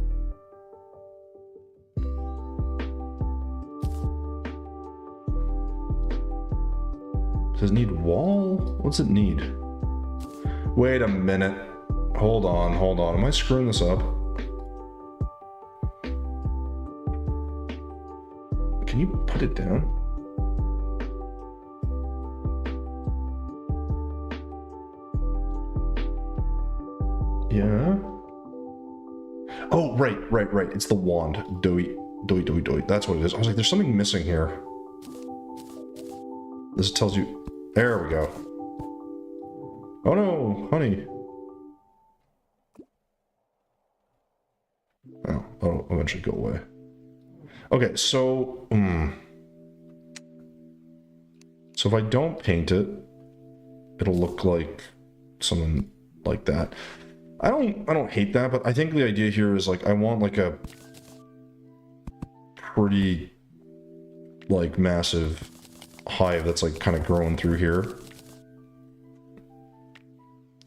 Does it need wall? What's it need? Wait a minute. Hold on. Am I screwing this up? Can you put it down? Yeah. Oh, right. It's the wand. Doy. That's what it is. I was like, there's something missing here. This tells you... There we go. Oh no, honey. Oh, it'll eventually go away. Okay, so... So if I don't paint it, it'll look like something like that. I don't hate that, but I think the idea here is like I want like a pretty like massive hive that's like kind of growing through here.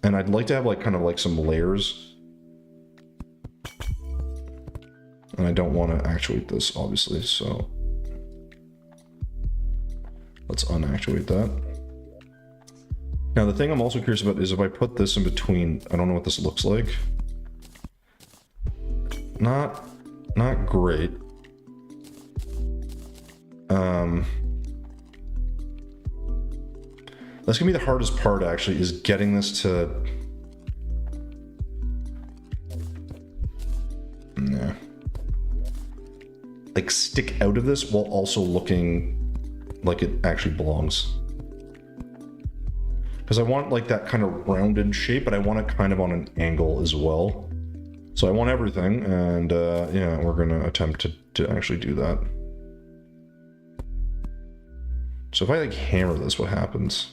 And I'd like to have like kind of like some layers. And I don't want to actuate this obviously, so let's unactuate that. Now the thing I'm also curious about is if I put this in between, I don't know what this looks like. Not great. That's gonna be the hardest part actually, is getting this to... Nah. Like stick out of this while also looking like it actually belongs. Because I want like that kind of rounded shape, but I want it kind of on an angle as well. So I want everything, and yeah, we're gonna attempt to actually do that. So if I like hammer this, what happens?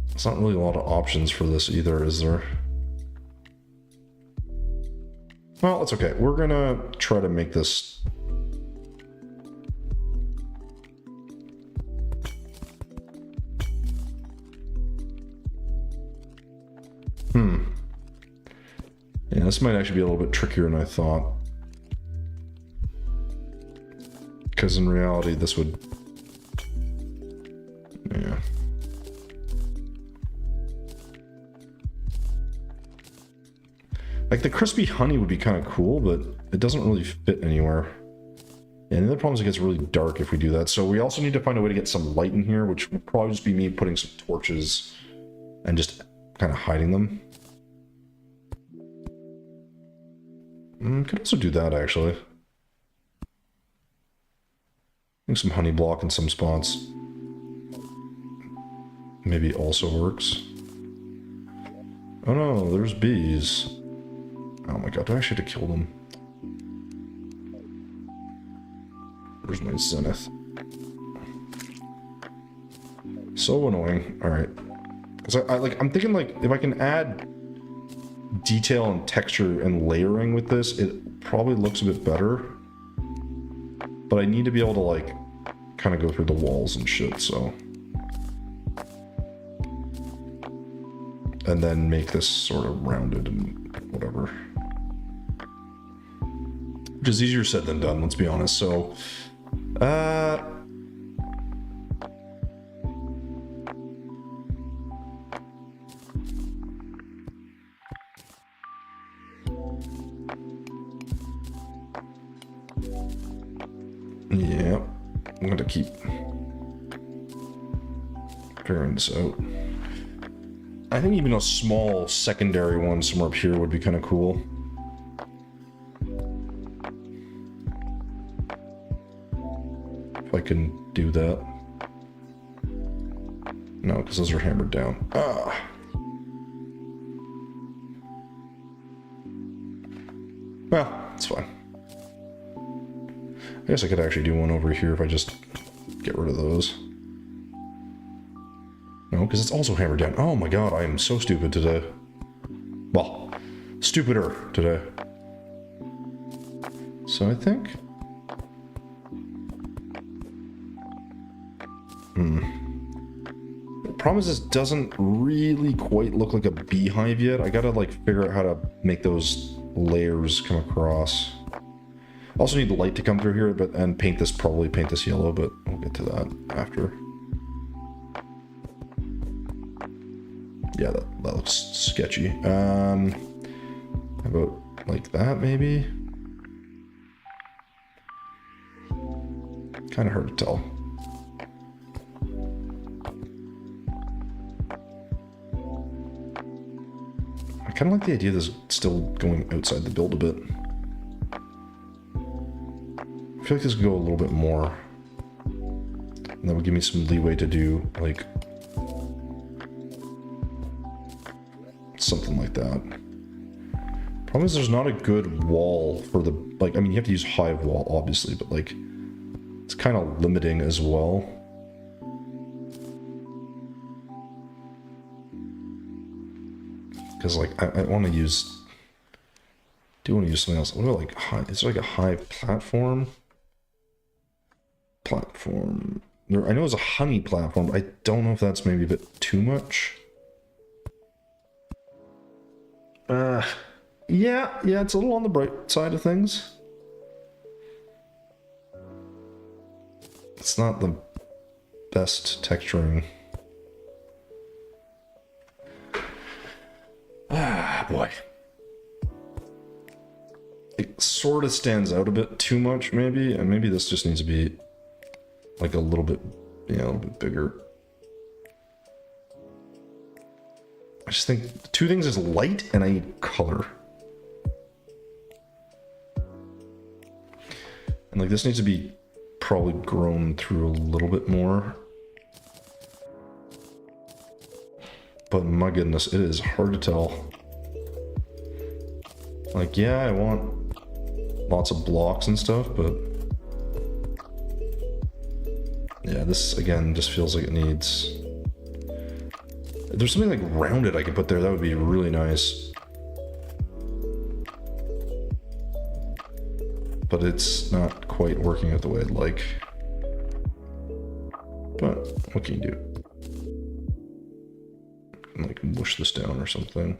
There's not really a lot of options for this either, is there? Well, it's okay. We're gonna try to make this... Yeah, this might actually be a little bit trickier than I thought. Because in reality, this would... Yeah. Like the crispy honey would be kind of cool, but it doesn't really fit anywhere. And the other problem is it gets really dark if we do that. So we also need to find a way to get some light in here, which would probably just be me putting some torches and just kind of hiding them. Could also do that, actually. I think some honey block in some spots maybe also works. Oh no, there's bees. Oh my god, do I actually have to kill them? Where's my zenith? So annoying. Alright. So I'm thinking like if I can add detail and texture and layering with this, it probably looks a bit better. But I need to be able to like kind of go through the walls and shit, so. And then make this sort of rounded and whatever. Which is easier said than done, let's be honest. So, yeah, I'm gonna keep figuring this out. I think even a small secondary one somewhere up here would be kind of cool. If I can do that. No, because those are hammered down. Ah. Well, it's fine. I guess I could actually do one over here if I just get rid of those. No, because it's also hammered down. Oh my god, I am so stupid today. Well, stupider today. So I think... The problem is this doesn't really quite look like a beehive yet. I gotta like figure out how to make those layers come across. Also need the light to come through here, but and paint this yellow, but we'll get to that after. Yeah, that looks sketchy. How about like that, maybe? Kind of hard to tell. I kind of like the idea of this still going outside the build a bit. I feel like this could go a little bit more. And that would give me some leeway to do, like, something like that. Problem is there's not a good wall for the, like, I mean, you have to use hive wall, obviously, but, like, it's kind of limiting as well. Because, like, I want to use... do want to use something else. What about, like, is there, like, a hive platform? Platform... I know it's a honey platform, but I don't know if that's maybe a bit too much. Yeah, it's a little on the bright side of things. It's not the best texturing. Ah, boy. It sort of stands out a bit too much, maybe, and maybe this just needs to be like a little bit, yeah, a little bit bigger. I just think two things is light and I need color. And like this needs to be probably grown through a little bit more. But my goodness, it is hard to tell. Like, yeah, I want lots of blocks and stuff, but yeah, this again just feels like it needs... If there's something like rounded I could put there, that would be really nice. But it's not quite working out the way I'd like. But what can you do? Like mush this down or something.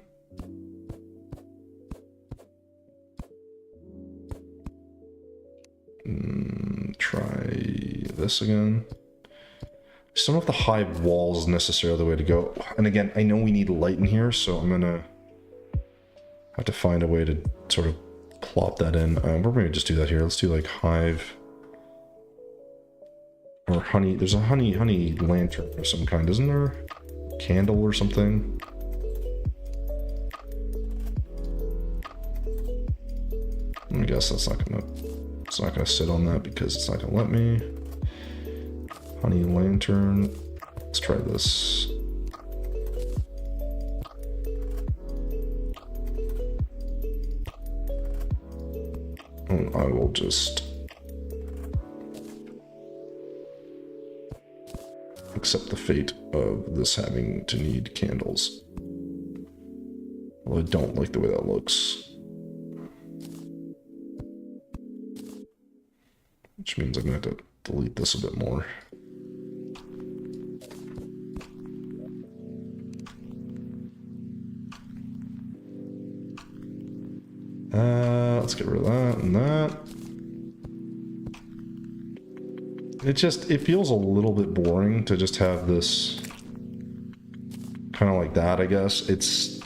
Try this again. I don't know if the hive wall is necessarily the way to go. And again, I know we need light in here, so I'm gonna have to find a way to sort of plop that in. We're going to just do that here. Let's do like hive or honey. There's a honey lantern of some kind, isn't there? Candle or something. I guess it's not gonna sit on that because it's not gonna let me. Honey lantern. Let's try this. And I will just accept the fate of this having to need candles. Well, I don't like the way that looks. Which means I'm gonna have to delete this a bit more. Let's get rid of that and that. It feels a little bit boring to just have this kind of like that, I guess. It's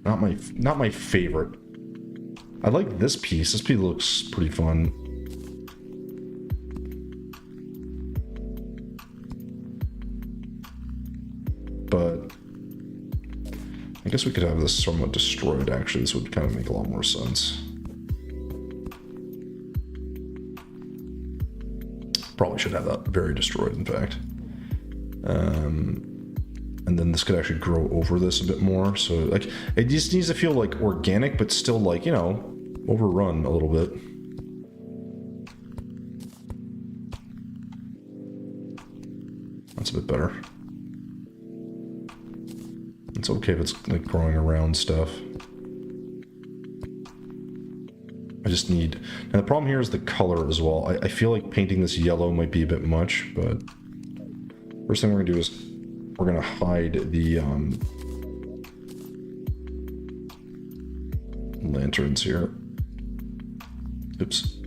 not my favorite. I like this piece. This piece looks pretty fun. But I guess we could have this somewhat destroyed, actually. This would kind of make a lot more sense. Probably should have that very destroyed, in fact. And then this could actually grow over this a bit more. So, like, it just needs to feel, like, organic, but still, like, you know, overrun a little bit. That's a bit better. It's okay if it's like growing around stuff. I just need... Now the problem here is the color as well. I feel like painting this yellow might be a bit much, but... First thing we're gonna do is we're gonna hide the lanterns here. Oops.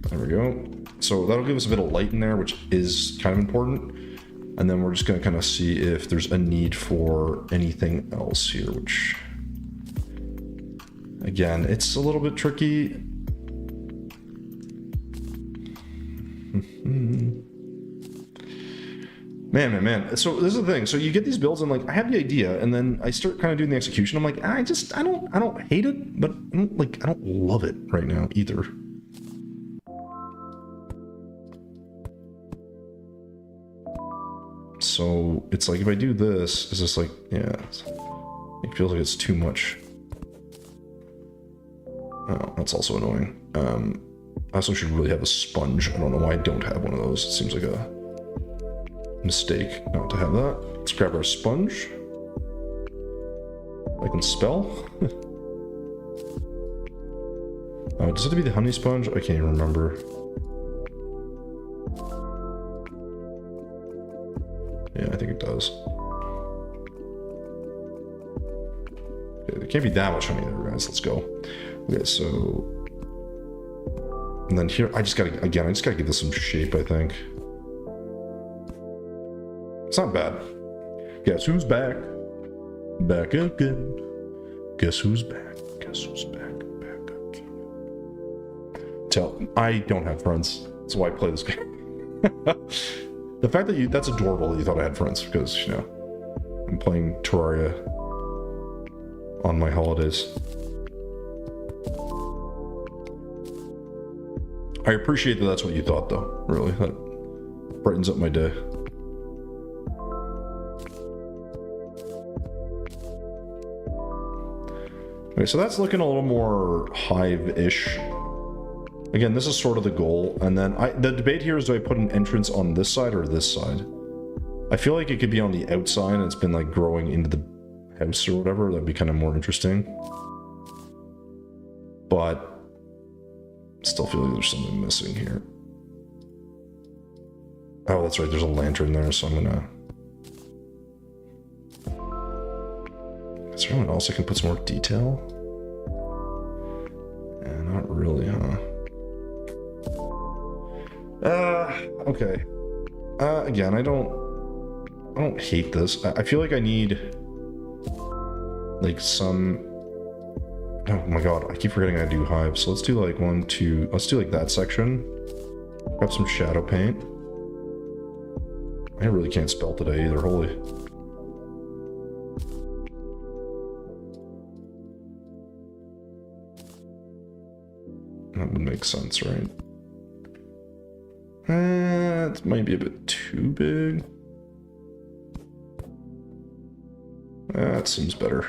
There we go. So that'll give us a bit of light in there, which is kind of important. And then we're just going to kind of see if there's a need for anything else here, which, again, it's a little bit tricky. Man. So this is the thing. So you get these builds and like, I have the idea and then I start kind of doing the execution. I'm like, I don't hate it, but I don't love it right now either. So it's like if I do this, it's just like, yeah, it feels like it's too much. Oh, that's also annoying. I also should really have a sponge. I don't know why I don't have one of those. It seems like a mistake not to have that. Let's grab our sponge. I can spell. Does it have to be the honey sponge? I can't even remember. Yeah, I think it does. Okay, there can't be that much honey there, guys. Let's go. Okay, so... And then here, I just gotta give this some shape, I think. It's not bad. Guess who's back? Back again. Guess who's back? Guess who's back? Back again. I don't have friends. That's why I play this game. The fact that that's adorable that you thought I had friends, because, you know, I'm playing Terraria on my holidays. I appreciate that that's what you thought, though, really. That brightens up my day. Okay, so that's looking a little more hive-ish. Again, this is sort of the goal, and then the debate here is, do I put an entrance on this side or this side? I feel like it could be on the outside, and it's been like growing into the house or whatever. That'd be kind of more interesting. But still feel like there's something missing here. Oh, that's right, there's a lantern there, so I'm gonna... Is there anyone else I can put some more detail? Yeah, not really, huh? Okay. Again, I don't hate this. I feel like I need like some... Oh my god, I keep forgetting I do hive. So let's do like let's do like that section. Grab some shadow paint. I really can't spell today either, holy. That would make sense, right? It might be a bit too big. That seems better.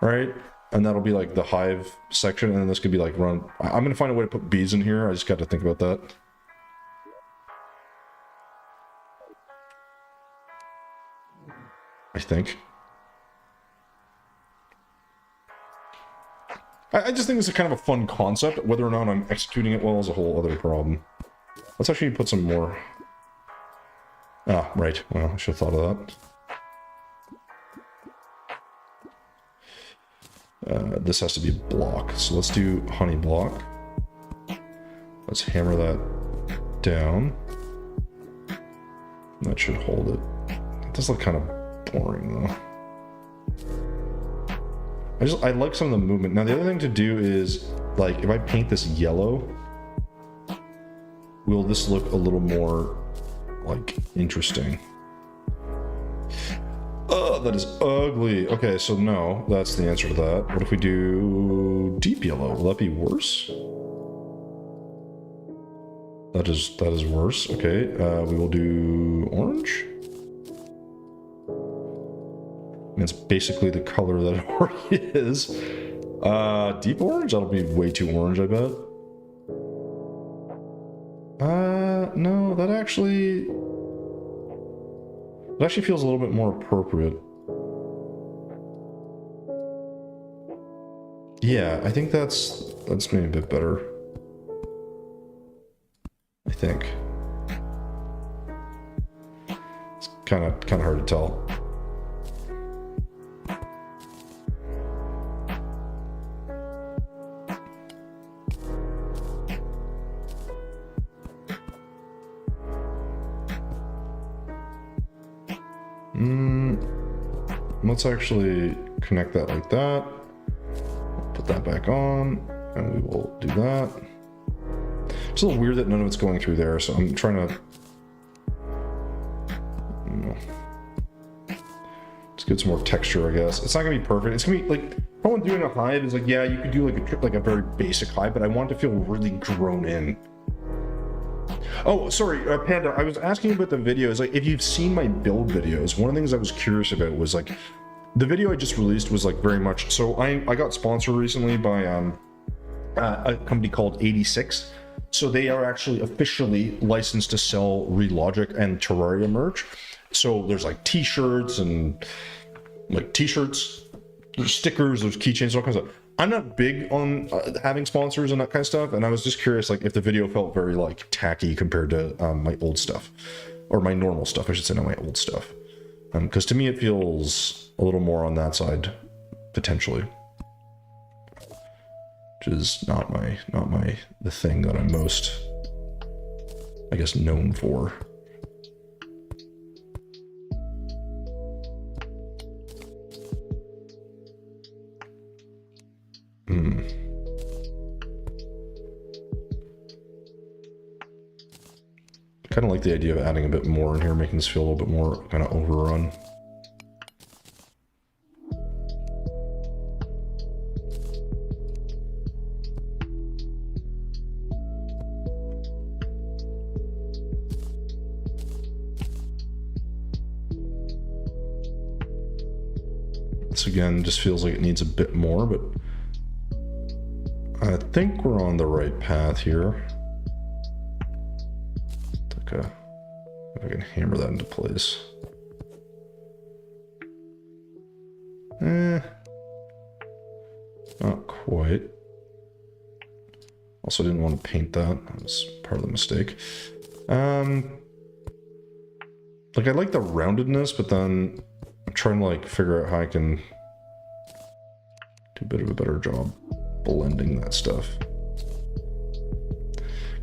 Right? And that'll be like the hive section, and then this could be like run. I'm gonna find a way to put bees in here. I just got to think about that. I think. I just think it's a kind of a fun concept. Whether or not I'm executing it well is a whole other problem. Let's actually put some more. Ah, right. Well, I should have thought of that. This has to be a block, so let's do honey block. Let's hammer that down. That should hold it. It does look kind of boring though. I like some of the movement. Now the other thing to do is, like, if I paint this yellow, will this look a little more, like, interesting? Oh, that is ugly. Okay, so no, that's the answer to that. What if we do deep yellow? Will that be worse? That is worse. Okay, we will do orange. And it's basically the color that it already is. Deep orange? That'll be way too orange, I bet. No, that actually feels a little bit more appropriate. Yeah, I think that's maybe a bit better. I think. It's kind of hard to tell. Let's actually connect that like that. Put that back on, and we will do that. It's a little weird that none of it's going through there, so I'm trying to... Let's get some more texture, I guess. It's not gonna be perfect. It's gonna be like, when doing a hive is like, yeah, you could do like a very basic hive, but I want it to feel really grown in. Oh, sorry, Panda, I was asking about the videos. Like, if you've seen my build videos, one of the things I was curious about was like, the video I just released was like very much, so I got sponsored recently by a company called 86. So they are actually officially licensed to sell Relogic and Terraria merch. So there's like t-shirts and like t-shirts, there's stickers, there's keychains, all kinds of stuff. I'm not big on having sponsors and that kind of stuff, and I was just curious, like, if the video felt very like tacky compared to my old stuff, or my normal stuff, I should say, not my old stuff, because to me it feels a little more on that side, potentially, which is not the thing that I'm most, I guess, known for. I kind of like the idea of adding a bit more in here, making this feel a little bit more kind of overrun. This again just feels like it needs a bit more, but I think we're on the right path here. Okay, if I can hammer that into place. Not quite. Also didn't want to paint that. That was part of the mistake. Like, I like the roundedness, but then I'm trying to like figure out how I can do a bit of a better job blending that stuff.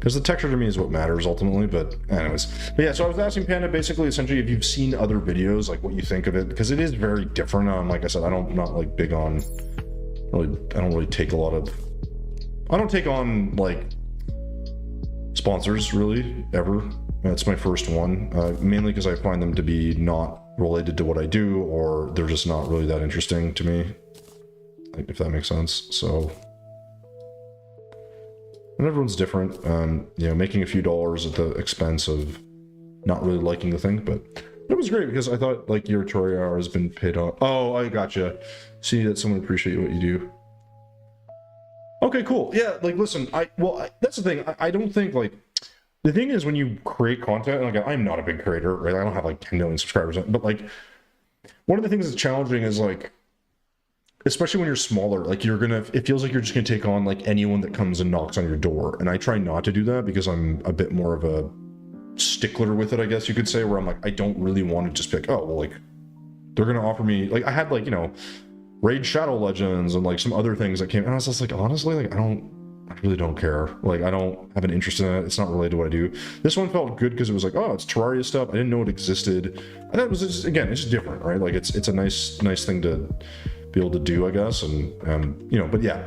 because the texture to me is what matters ultimately. But anyways, but yeah, so I was asking Panda basically essentially if you've seen other videos, like what you think of it, because it is very different. Like I said, I'm not like big on really, I don't really take a lot of, I don't take on like sponsors really ever. That's my first one, mainly because I find them to be not related to what I do, or they're just not really that interesting to me, like, if that makes sense. So, and everyone's different. You know, making a few dollars at the expense of not really liking the thing, but it was great because I thought like your tutorial hour has been paid off. Oh, I gotcha. See that someone appreciate what you do. Okay, cool. Yeah, like listen, that's the thing. I don't think like. The thing is, when you create content, like I'm not a big creator, right? I don't have like 10 million subscribers, but like one of the things that's challenging is like, especially when you're smaller, like it feels like you're just gonna take on like anyone that comes and knocks on your door. And I try not to do that because I'm a bit more of a stickler with it, I guess you could say, where I'm like, I don't really want to just be like, oh, well, like they're gonna offer me, like I had like, you know, Raid Shadow Legends and like some other things that came, and I was just like, honestly, like I really don't care. Like, I don't have an interest in it. It's not related to what I do. This one felt good because it was like, oh, it's Terraria stuff. I didn't know it existed. And that was just, again, it's just different, right? Like, it's a nice thing to be able to do, I guess. And, you know, but yeah.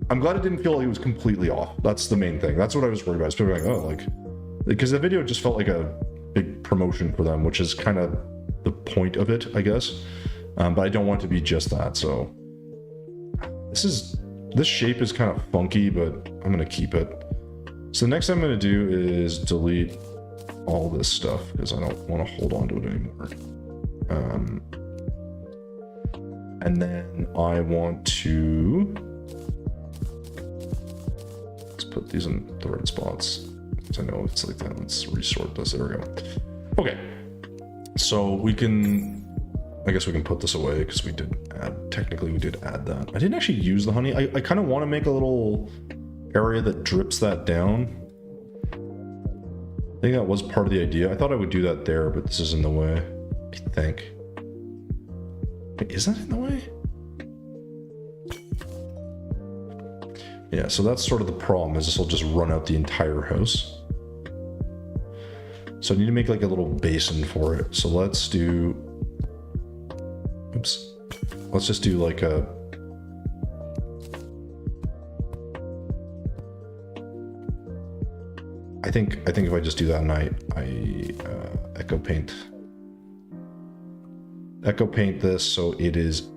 I'm glad it didn't feel like it was completely off. That's the main thing. That's what I was worried about. I was people like, oh, like, because the video just felt like a big promotion for them, which is kind of the point of it, I guess. But I don't want it to be just that. So this shape is kind of funky, but I'm gonna keep it. So the next thing I'm gonna do is delete all this stuff because I don't want to hold on to it anymore. And then I want to, let's put these in the right spots because I know it's like that. Let's resort this. There we go. Okay. So we can, I guess we can put this away because we did add that. I didn't actually use the honey. I kind of want to make a little area that drips that down. I think that was part of the idea. I thought I would do that there, but this is in the way, I think. Wait, is that in the way? Yeah, so that's sort of the problem, is this will just run out the entire house. So I need to make like a little basin for it. So let's do, oops. Let's just do like a, I think if I just do that and I echo paint this so it is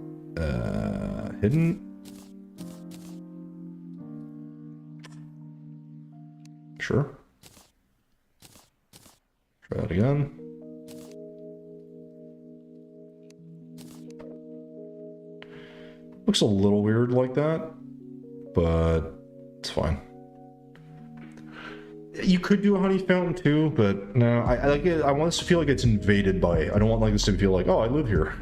hidden. Sure. Try that again. Looks a little weird like that, but it's fine. You could do a honey fountain too, but no, I like it. I want this to feel like it's invaded by, I don't want like this to feel like, oh, I live here.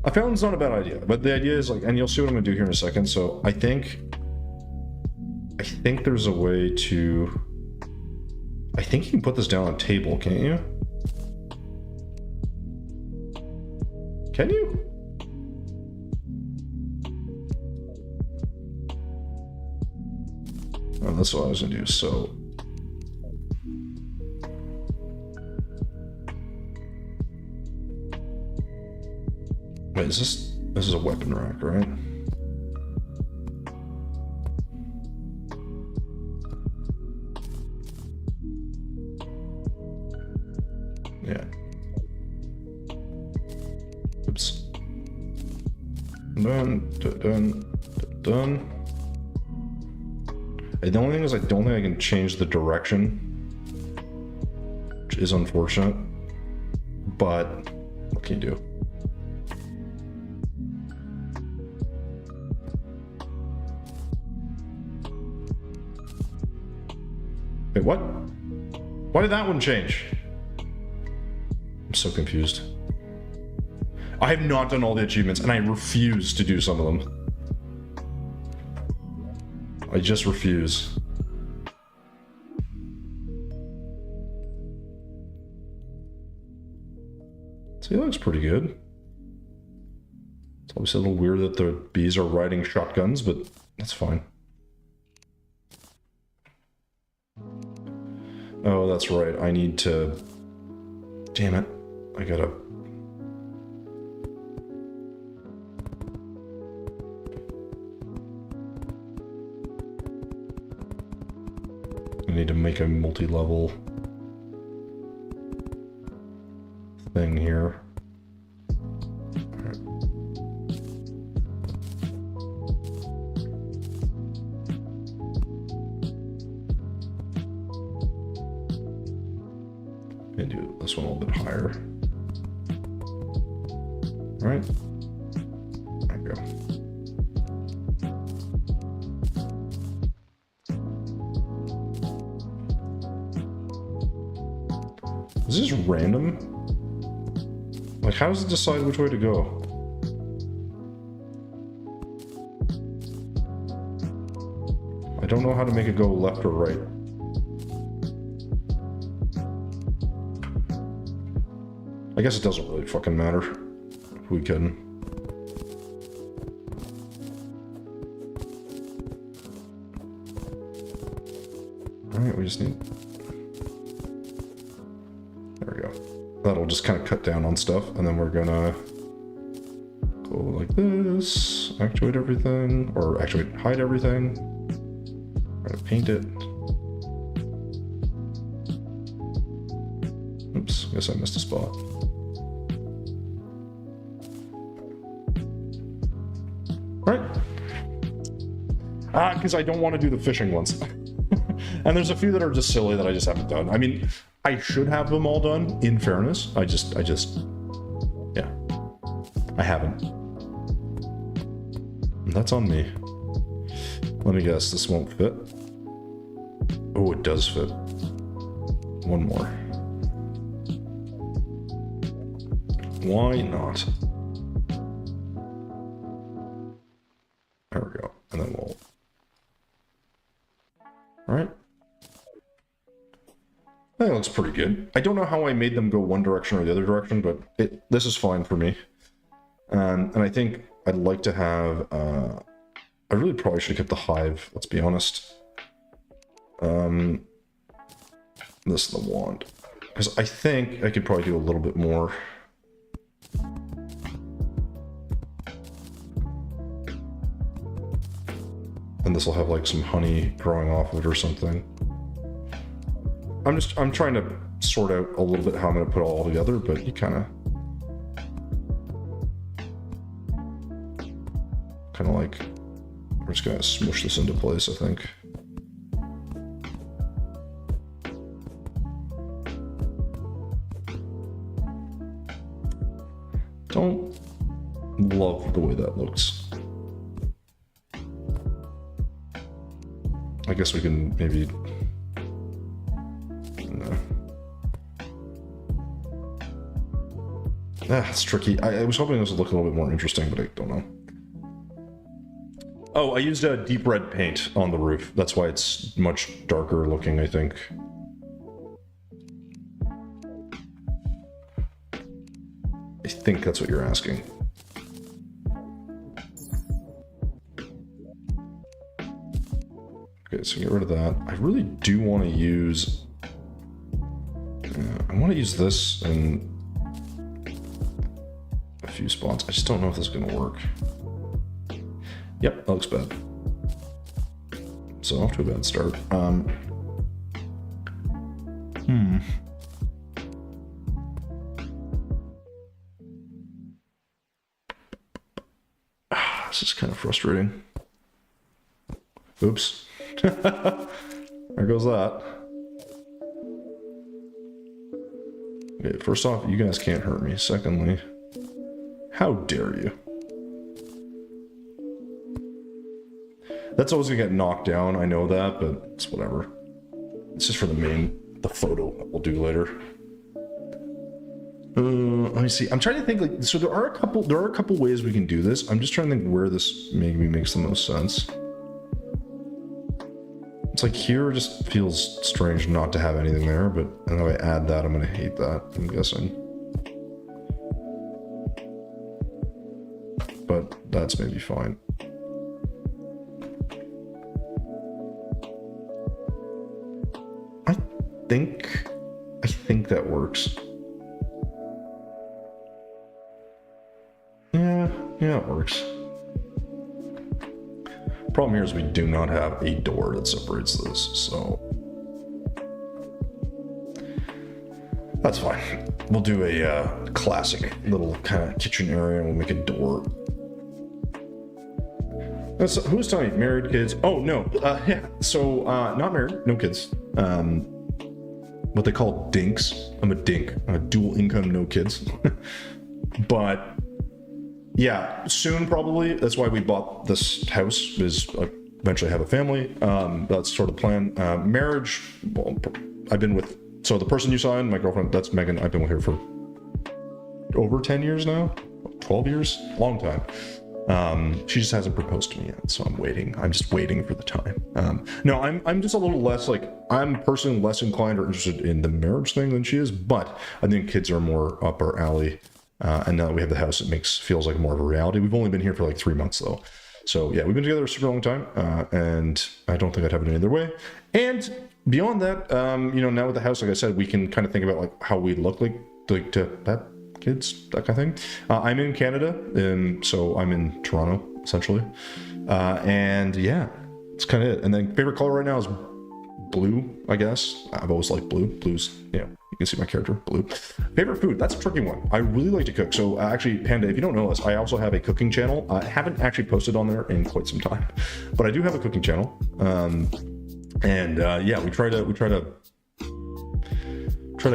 A fountain's not a bad idea, but the idea is like, and you'll see what I'm gonna do here in a second. So I think there's a way to, I think you can put this down on a table, can't you? Can you? Oh, that's what I was gonna do, so. Wait, this is a weapon rack, right? Yeah. Oops. Done. The only thing is I don't think I can change the direction, which is unfortunate, but what can you do? Wait, what? Why did that one change? I'm so confused. I have not done all the achievements, and I refuse to do some of them. I just refuse. See, that looks pretty good. It's obviously a little weird that the bees are riding shotguns, but that's fine. Oh, that's right. I need to... Damn it. I gotta... I need to make a multi-level thing here. And do this one a little bit higher. All right. There we go. Is this random? Like, how does it decide which way to go? I don't know how to make it go left or right. I guess it doesn't really fucking matter if we can. Alright, we just need... There we go. That'll just kind of cut down on stuff, and then we're gonna go like this, actuate everything, or actually hide everything. We're gonna paint it. Oops, guess I missed a spot. Right. Because I don't want to do the fishing ones. And there's a few that are just silly that I just haven't done. I mean, I should have them all done, in fairness. I just, yeah. I haven't. And that's on me. Let me guess, this won't fit. Oh, it does fit. One more. Why not? There we go. And then we'll... Alright. I think it looks pretty good. I don't know how I made them go one direction or the other direction, but this is fine for me. And I think I'd like to have... I really probably should have kept the hive, let's be honest. This is the wand. Because I think I could probably do a little bit more... And this will have like some honey growing off of it or something. I'm trying to sort out a little bit how I'm going to put it all together, but you kind of like, we're just going to smoosh this into place, I think. Don't love the way that looks. I guess we can maybe... No. It's tricky. I was hoping this would look a little bit more interesting, but I don't know. Oh, I used a deep red paint on the roof. That's why it's much darker looking, I think. I think that's what you're asking. Okay, so get rid of that. I really do want to use... I want to use this in a few spots. I just don't know if this is going to work. Yep, that looks bad. So off to a bad start. This is kind of frustrating. Oops. There goes that. Okay, first off, you guys can't hurt me. Secondly, how dare you? That's always gonna get knocked down, I know that, but it's whatever. It's just for the photo that we'll do later. Let me see. I'm trying to think, like, so there are a couple ways we can do this. I'm just trying to think where this maybe makes the most sense. It's like here it just feels strange not to have anything there, but and if I add that, I'm gonna hate that, I'm guessing. But that's maybe fine. think that works. Yeah, it works. Problem here is we do not have a door that separates this, so that's fine. We'll do a classic little kind of kitchen area and we'll make a door. Who's telling you? Married, kids? Oh, no. Yeah. So, not married, no kids. What they call dinks. I'm a dink. Dual income, no kids. But, yeah, soon probably. That's why we bought this house, is eventually have a family. That's sort of the plan. Marriage, well, I've been with, so the person you saw in, my girlfriend, that's Megan. I've been with her for over 10 years now. 12 years? Long time. She just hasn't proposed to me yet, so I'm waiting. I'm just waiting for the time. No, I'm just a little less, like, I'm personally less inclined or interested in the marriage thing than she is, but I think kids are more up our alley. And now that we have the house, it feels like more of a reality. We've only been here for like 3 months though. So yeah, we've been together a super long time, and I don't think I'd have it any other way. And beyond that, now with the house, like I said, we can kind of think about like how we look like to have kids, that kind of thing. I'm in Canada, so I'm in Toronto essentially, and yeah, it's kind of it. And then favorite color right now is blue, I guess. I've always liked blue. Blue's, you can see my character, blue. Favorite food, that's a tricky one. I really like to cook. So actually, Panda, if you don't know this, I also have a cooking channel. I haven't actually posted on there in quite some time, but I do have a cooking channel. Yeah, we try to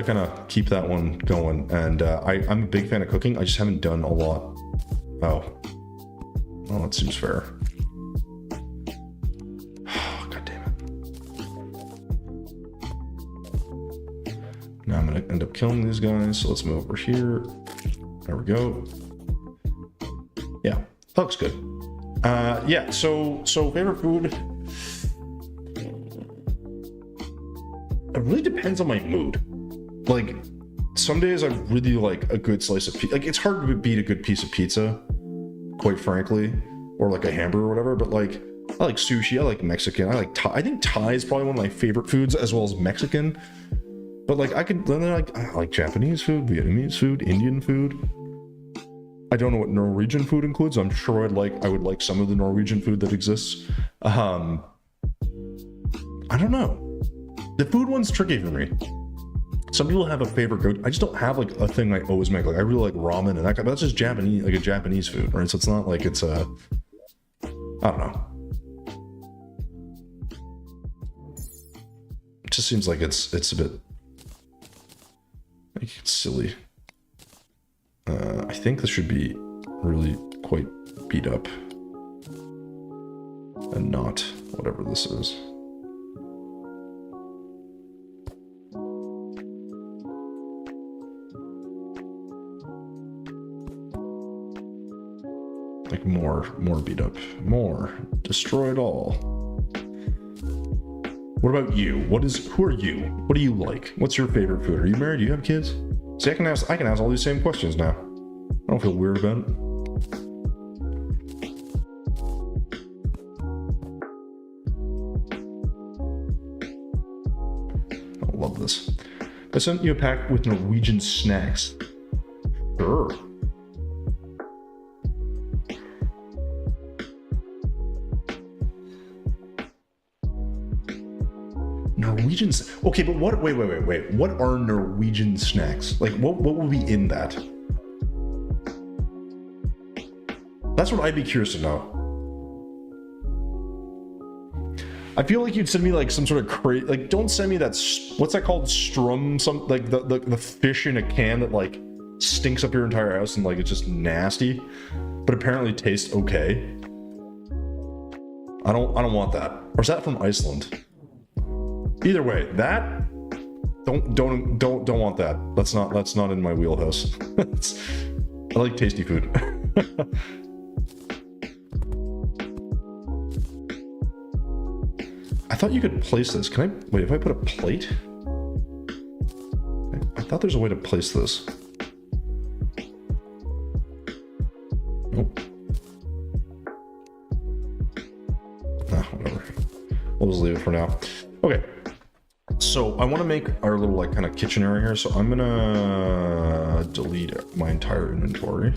kind of keep that one going. And I'm a big fan of cooking. I just haven't done a lot. Oh, that seems fair. God damn it. Now I'm gonna end up killing these guys, so let's move over here. There we go. Yeah, that looks good. Yeah, so favorite food. It really depends on my mood. Like, some days I really like a good slice of pizza. Like, it's hard to beat a good piece of pizza, quite frankly, or like a hamburger or whatever, but like, I like sushi, I like Mexican, I like Thai. I think Thai is probably one of my favorite foods, as well as Mexican. But like, I like Japanese food, Vietnamese food, Indian food. I don't know what Norwegian food includes. I'm sure I would like some of the Norwegian food that exists. I don't know. The food one's tricky for me. Some people have a favorite go. I just don't have like a thing I always make. Like, I really like ramen and that kind, but that's just Japanese, like a Japanese food, right? So it's not like it's I don't know. It just seems like it's a bit like it's silly. I think this should be really quite beat up and not whatever this is. Like more beat up, more destroy it all. What about you? Who are you? What do you like? What's your favorite food? Are you married? Do you have kids? See, I can ask all these same questions now. I don't feel weird about it. I love this. I sent you a pack with Norwegian snacks. Sure. Norwegian. Okay, but what? Wait. What are Norwegian snacks? Like, what will be in that? That's what I'd be curious to know. I feel like you'd send me like some sort of crazy. Like, don't send me that. What's that called? Strum. Some like the fish in a can that like stinks up your entire house and like it's just nasty, but apparently tastes okay. I don't want that. Or is that from Iceland? Either way, that don't want that. That's not in my wheelhouse. I like tasty food. I thought you could place this. Can I wait if I put a plate? I thought there's a way to place this. Nope. Whatever. We'll just leave it for now. Okay. So I want to make our little like kind of kitchen area here. So I'm gonna delete my entire inventory.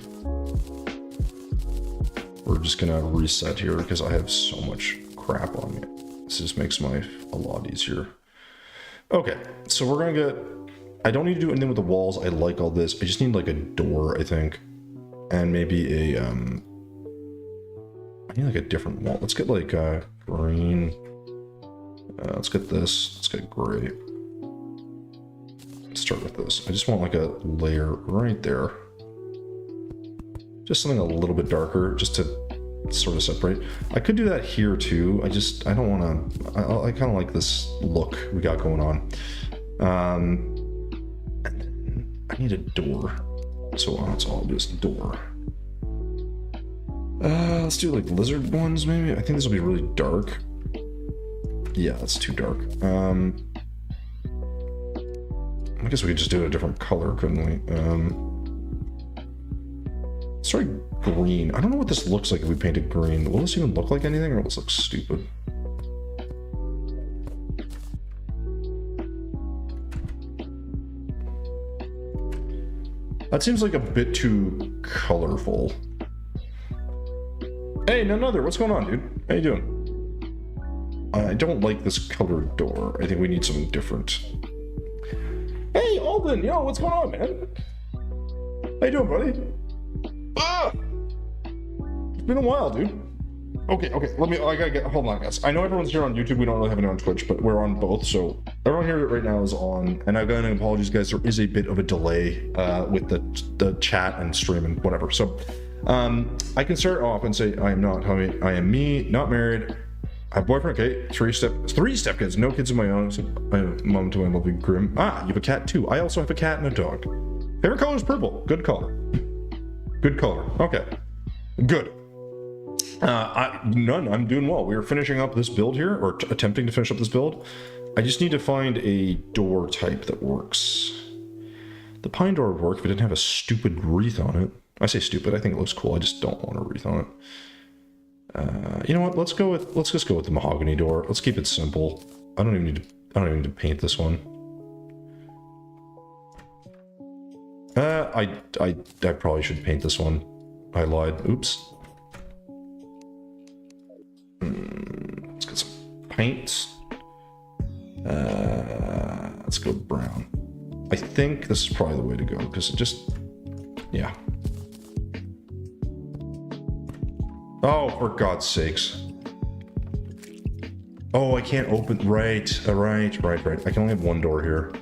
We're just gonna reset here because I have so much crap on me. This just makes my a lot easier. Okay, so we're gonna get. I don't need to do anything with the walls. I like all this. I just need like a door, I think, and maybe a I need like a different wall. Let's get like green. Let's get this. Let's get gray. Let's start with this. I just want like a layer right there. Just something a little bit darker, just to sort of separate. I could do that here too. I don't want to. I kind of like this look we got going on. And then I need a door. So it's all just door. Let's do like lizard ones maybe. I think this will be really dark. Yeah, that's too dark. I guess we could just do it a different color, couldn't we? Let's try green. I don't know what this looks like if we painted green. Will this even look like anything, or will this look stupid? That seems like a bit too colorful. Hey, none other. What's going on, dude? How you doing? I don't like this colored door. I think we need something different. Hey, Alden! Yo, what's going on, man? How you doing, buddy? Ah! It's been a while, dude. Okay, I gotta get, hold on, guys. I know everyone's here on YouTube. We don't really have anyone on Twitch, but we're on both, so everyone here right now is on, and I've got any apologies, guys. There is a bit of a delay with the chat and stream and whatever. So, I can start off and say, I am me, not married. I have a boyfriend, okay, three step kids, no kids of my own. So I have a mom to my lovely Grim. Ah, you have a cat too. I also have a cat and a dog. Favorite color is purple. Good color. Good color. Okay. Good. None. I'm doing well. We are finishing up this build here, or attempting to finish up this build. I just need to find a door type that works. The pine door would work if it didn't have a stupid wreath on it. I say stupid. I think it looks cool. I just don't want a wreath on it. You know what? Let's just go with the mahogany door. Let's keep it simple. I don't even need to paint this one. I probably should paint this one. I lied. Oops. Let's get some paint. Let's go brown. I think this is probably the way to go because it just, yeah. Oh, for God's sakes. Oh, I can't open, right. I can only have one door here.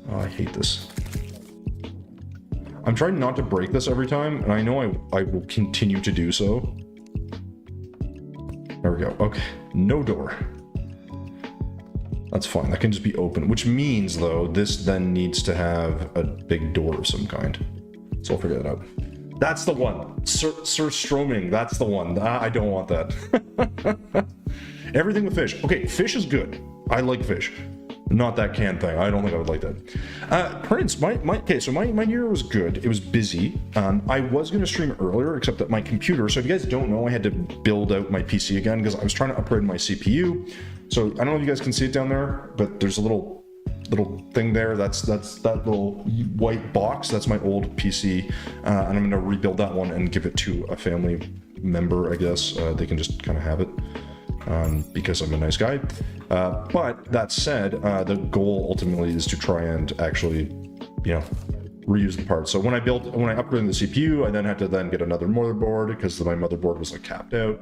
Oh, I hate this. I'm trying not to break this every time, and I know I will continue to do so. There we go, okay, no door. That's fine, that can just be open, which means, though, this then needs to have a big door of some kind. So I'll figure that out. That's the one. Sir Stroming, that's the one. I don't want that. Everything with fish. Okay, fish is good. I like fish. Not that can thing. I don't think I would like that. Prince, my year was good. It was busy. I was going to stream earlier, except that my computer, so if you guys don't know, I had to build out my PC again because I was trying to upgrade my CPU. So I don't know if you guys can see it down there, but there's a little thing there. That's that little white box. That's my old PC, and I'm going to rebuild that one and give it to a family member, I guess. They can just kind of have it. Because I'm a nice guy. But that said, the goal ultimately is to try and actually, reuse the parts. So when I upgraded the CPU, I then had to get another motherboard because my motherboard was like capped out.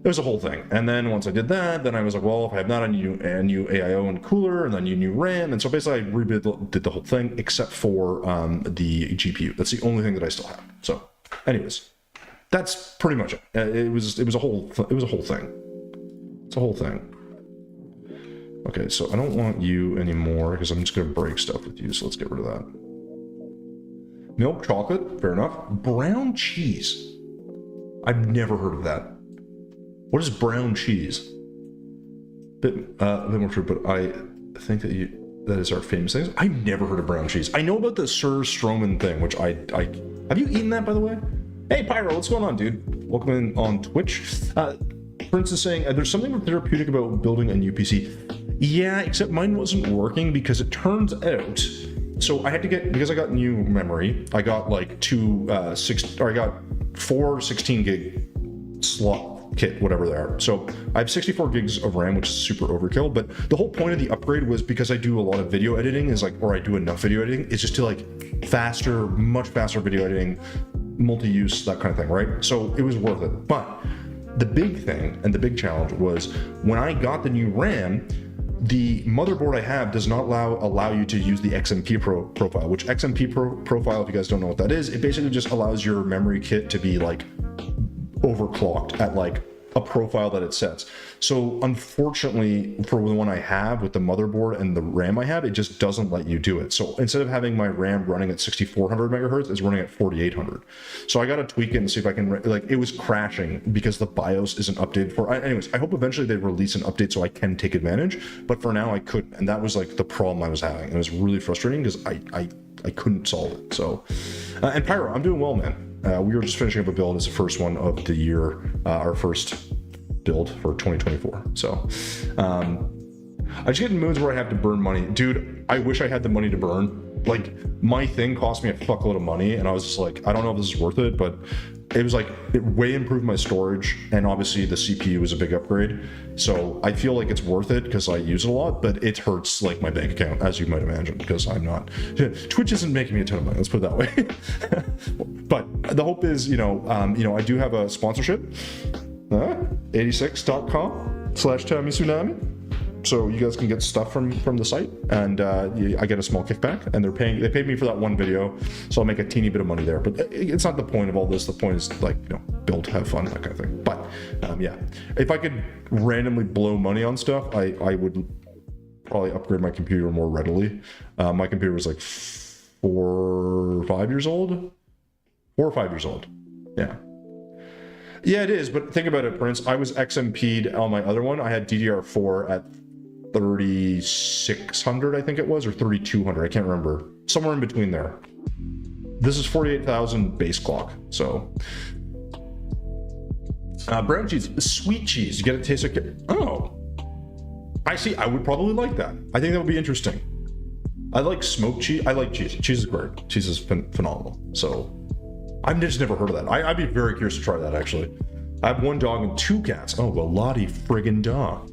It was a whole thing. And then once I did that, then I was like, well, if I have not a new AIO and cooler, and then new RAM, and so basically I did the whole thing except for the GPU. That's the only thing that I still have. So, anyways, that's pretty much it. It was a whole thing. It's a whole thing. Okay, so I don't want you anymore because I'm just going to break stuff with you, so let's get rid of that. Milk chocolate, fair enough. Brown cheese. I've never heard of that. What is brown cheese? A bit more true, but I think that is our famous thing. I've never heard of brown cheese. I know about the Sir Stroman thing, which I have you eaten that, by the way? Hey, Pyro, what's going on, dude? Welcome in on Twitch. Prince is saying, there's something therapeutic about building a new PC. Yeah, except mine wasn't working because it turns out, so I had to get, because I got new memory, I got like I got 4 16 gig slot kit, whatever they are. So I have 64 gigs of RAM, which is super overkill, but the whole point of the upgrade was because I do a lot of video editing, is like, or I do enough video editing, it's just to like faster, much faster video editing, multi-use, that kind of thing, right? So it was worth it. But the big thing and the big challenge was when I got the new RAM, the motherboard I have does not allow you to use the XMP profile, which XMP profile, if you guys don't know what that is, it basically just allows your memory kit to be like overclocked at like a profile that it sets. So unfortunately for the one I have with the motherboard and the RAM I have, it just doesn't let you do it. So instead of having my RAM running at 6400 megahertz, it's running at 4800. So I got to tweak it and see if I can, like, it was crashing because the BIOS isn't updated for, anyways, I hope eventually they release an update so I can take advantage, but for now I couldn't. And that was like the problem I was having. It was really frustrating because I couldn't solve it. So, and Pyro, I'm doing well, man. We were just finishing up a build. It's the first one of the year, our first build for 2024. So I just get in moods where I have to burn money. Dude, I wish I had the money to burn. Like, my thing cost me a fuckload of money, and I was just like, I don't know if this is worth it, but it was like, it way improved my storage, and obviously the CPU was a big upgrade. So I feel like it's worth it because I use it a lot, but it hurts like my bank account, as you might imagine, because I'm not, Twitch isn't making me a ton of money, let's put it that way. But the hope is, I do have a sponsorship, 86.com/TommyTsunami. So you guys can get stuff from the site, and I get a small kickback, and they paid me for that one video, so I'll make a teeny bit of money there. But it's not the point of all this. The point is, like, build, have fun, that kind of thing. But yeah, if I could randomly blow money on stuff, I would probably upgrade my computer more readily. My computer was like 4 or 5 years old. 4 or 5 years old. Yeah. Yeah, it is. But think about it, Prince. I was XMP'd on my other one. I had DDR4 at 3600, I think it was, or 3200. I can't remember. Somewhere in between there. This is 48,000 base clock. So, brown cheese, sweet cheese. You get it taste like. Oh, I see. I would probably like that. I think that would be interesting. I like smoked cheese. I like cheese. Cheese is great. Cheese is phenomenal. So, I've just never heard of that. I'd be very curious to try that, actually. I have 1 dog and 2 cats. Oh, well, Lottie friggin' dog.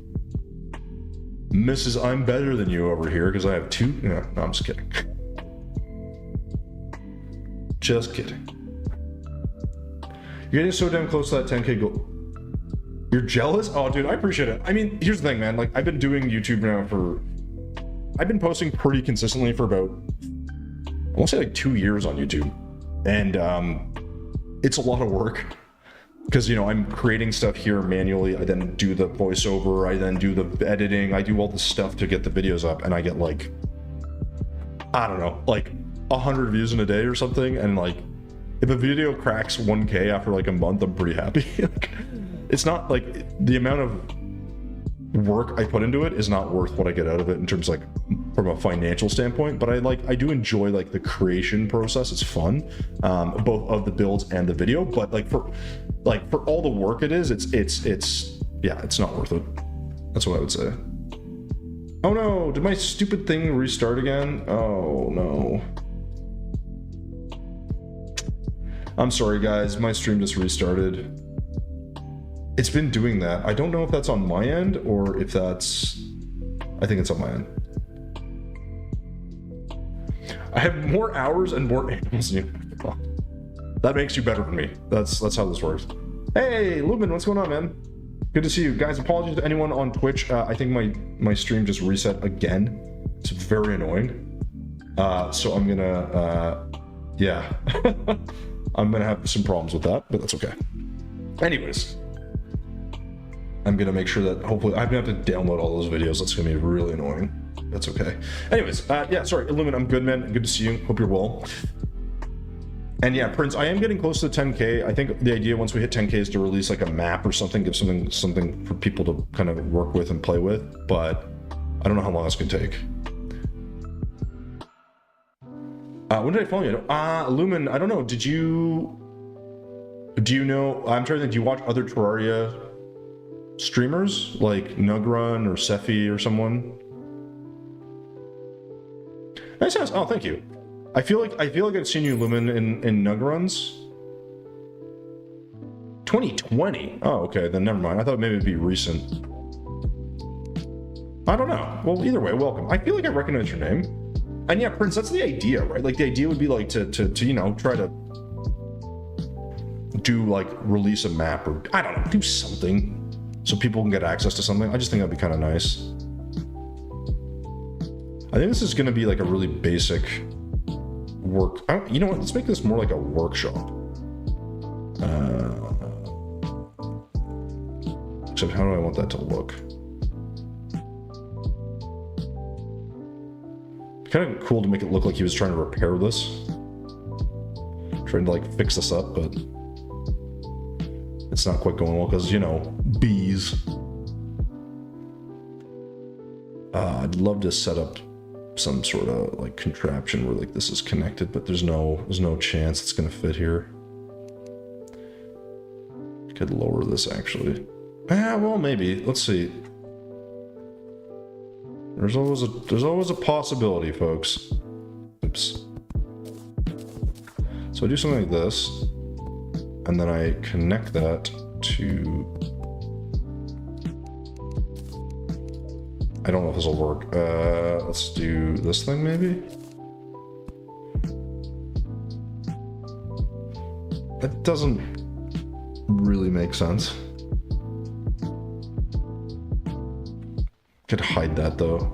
Mrs. I'm better than you over here because I have 2. No, I'm just kidding. Just kidding. You're getting so damn close to that 10K goal. You're jealous? Oh, dude, I appreciate it. I mean, here's the thing, man. Like, I've been doing YouTube now I've been posting pretty consistently for about, I want to say like 2 years on YouTube. And it's a lot of work. Because, I'm creating stuff here manually. I then do the voiceover. I then do the editing. I do all the stuff to get the videos up. And I get like, I don't know, like 100 views in a day or something. And like, if a video cracks 1K after like a month, I'm pretty happy. It's not like the amount of work I put into it is not worth what I get out of it in terms like from a financial standpoint, but I do enjoy like the creation process. It's fun, both of the builds and the video, but like for all the work it is, it's not worth it. That's what I would say. Oh no, did my stupid thing restart again? Oh no. I'm sorry guys, my stream just restarted. It's been doing that. I don't know if that's on my end or if that's, I think it's on my end. I have more hours and more animals than you. That makes you better than me. That's how this works. Hey, Lumen, what's going on, man? Good to see you. Guys, apologies to anyone on Twitch. I think my stream just reset again. It's very annoying. So I'm gonna, yeah. I'm gonna have some problems with that, but that's okay. Anyways. I'm gonna make sure that hopefully I'm gonna have to download all those videos. That's gonna be really annoying. That's okay. Anyways, yeah, sorry, Illumin, I'm good, man. Good to see you. Hope you're well. And yeah, Prince, I am getting close to 10K. I think the idea once we hit 10K is to release like a map or something, give something for people to kind of work with and play with. But I don't know how long it's gonna take. When did I follow you? Lumen, I don't know. Do you know? I'm trying to think. Do you watch other Terraria streamers like Nugrun or Sephi or someone. Nice house. Oh, thank you. I feel like I've seen you, Lumen, in Nugruns. 2020. Oh, okay. Then never mind. I thought maybe it'd be recent. I don't know. Well, either way, welcome. I feel like I recognize your name. And yeah, Prince, that's the idea, right? Like the idea would be like to you know, try to do like release a map or I don't know, do something so people can get access to something. I just think that'd be kind of nice. I think this is going to be like a really basic work. You know what? Let's make this more like a workshop. Except how do I want that to look? Kind of cool to make it look like he was trying to repair this. Trying to like fix this up, but it's not quite going well because, you know, bees. I'd love to set up some sort of like contraption where like this is connected, but there's no chance it's gonna fit here. Could lower this actually. Well, maybe. Let's see. There's always a possibility, folks. Oops. So I do something like this, and then I connect that to. I don't know if this will work. Let's do this thing maybe. That doesn't really make sense. Could hide that though.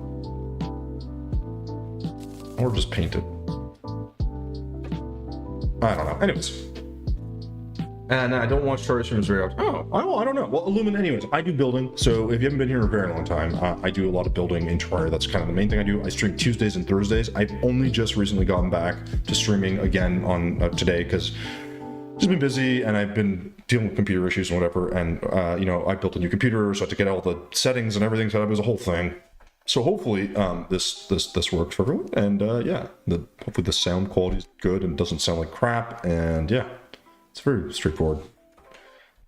Or just paint it. I don't know. Anyways. And I don't watch Charlie streams very often. I don't know. Well, Illumin, anyways, I do building. So if you haven't been here in a very long time, I do a lot of building in Terraria. That's kind of the main thing I do. I stream Tuesdays and Thursdays. I've only just recently gotten back to streaming again on today because just been busy and I've been dealing with computer issues and whatever. And, you know, I built a new computer, so I had to get all the settings and everything set up. It was a whole thing. So hopefully this works for everyone. And yeah, hopefully the sound quality is good and doesn't sound like crap. And yeah, it's very straightforward.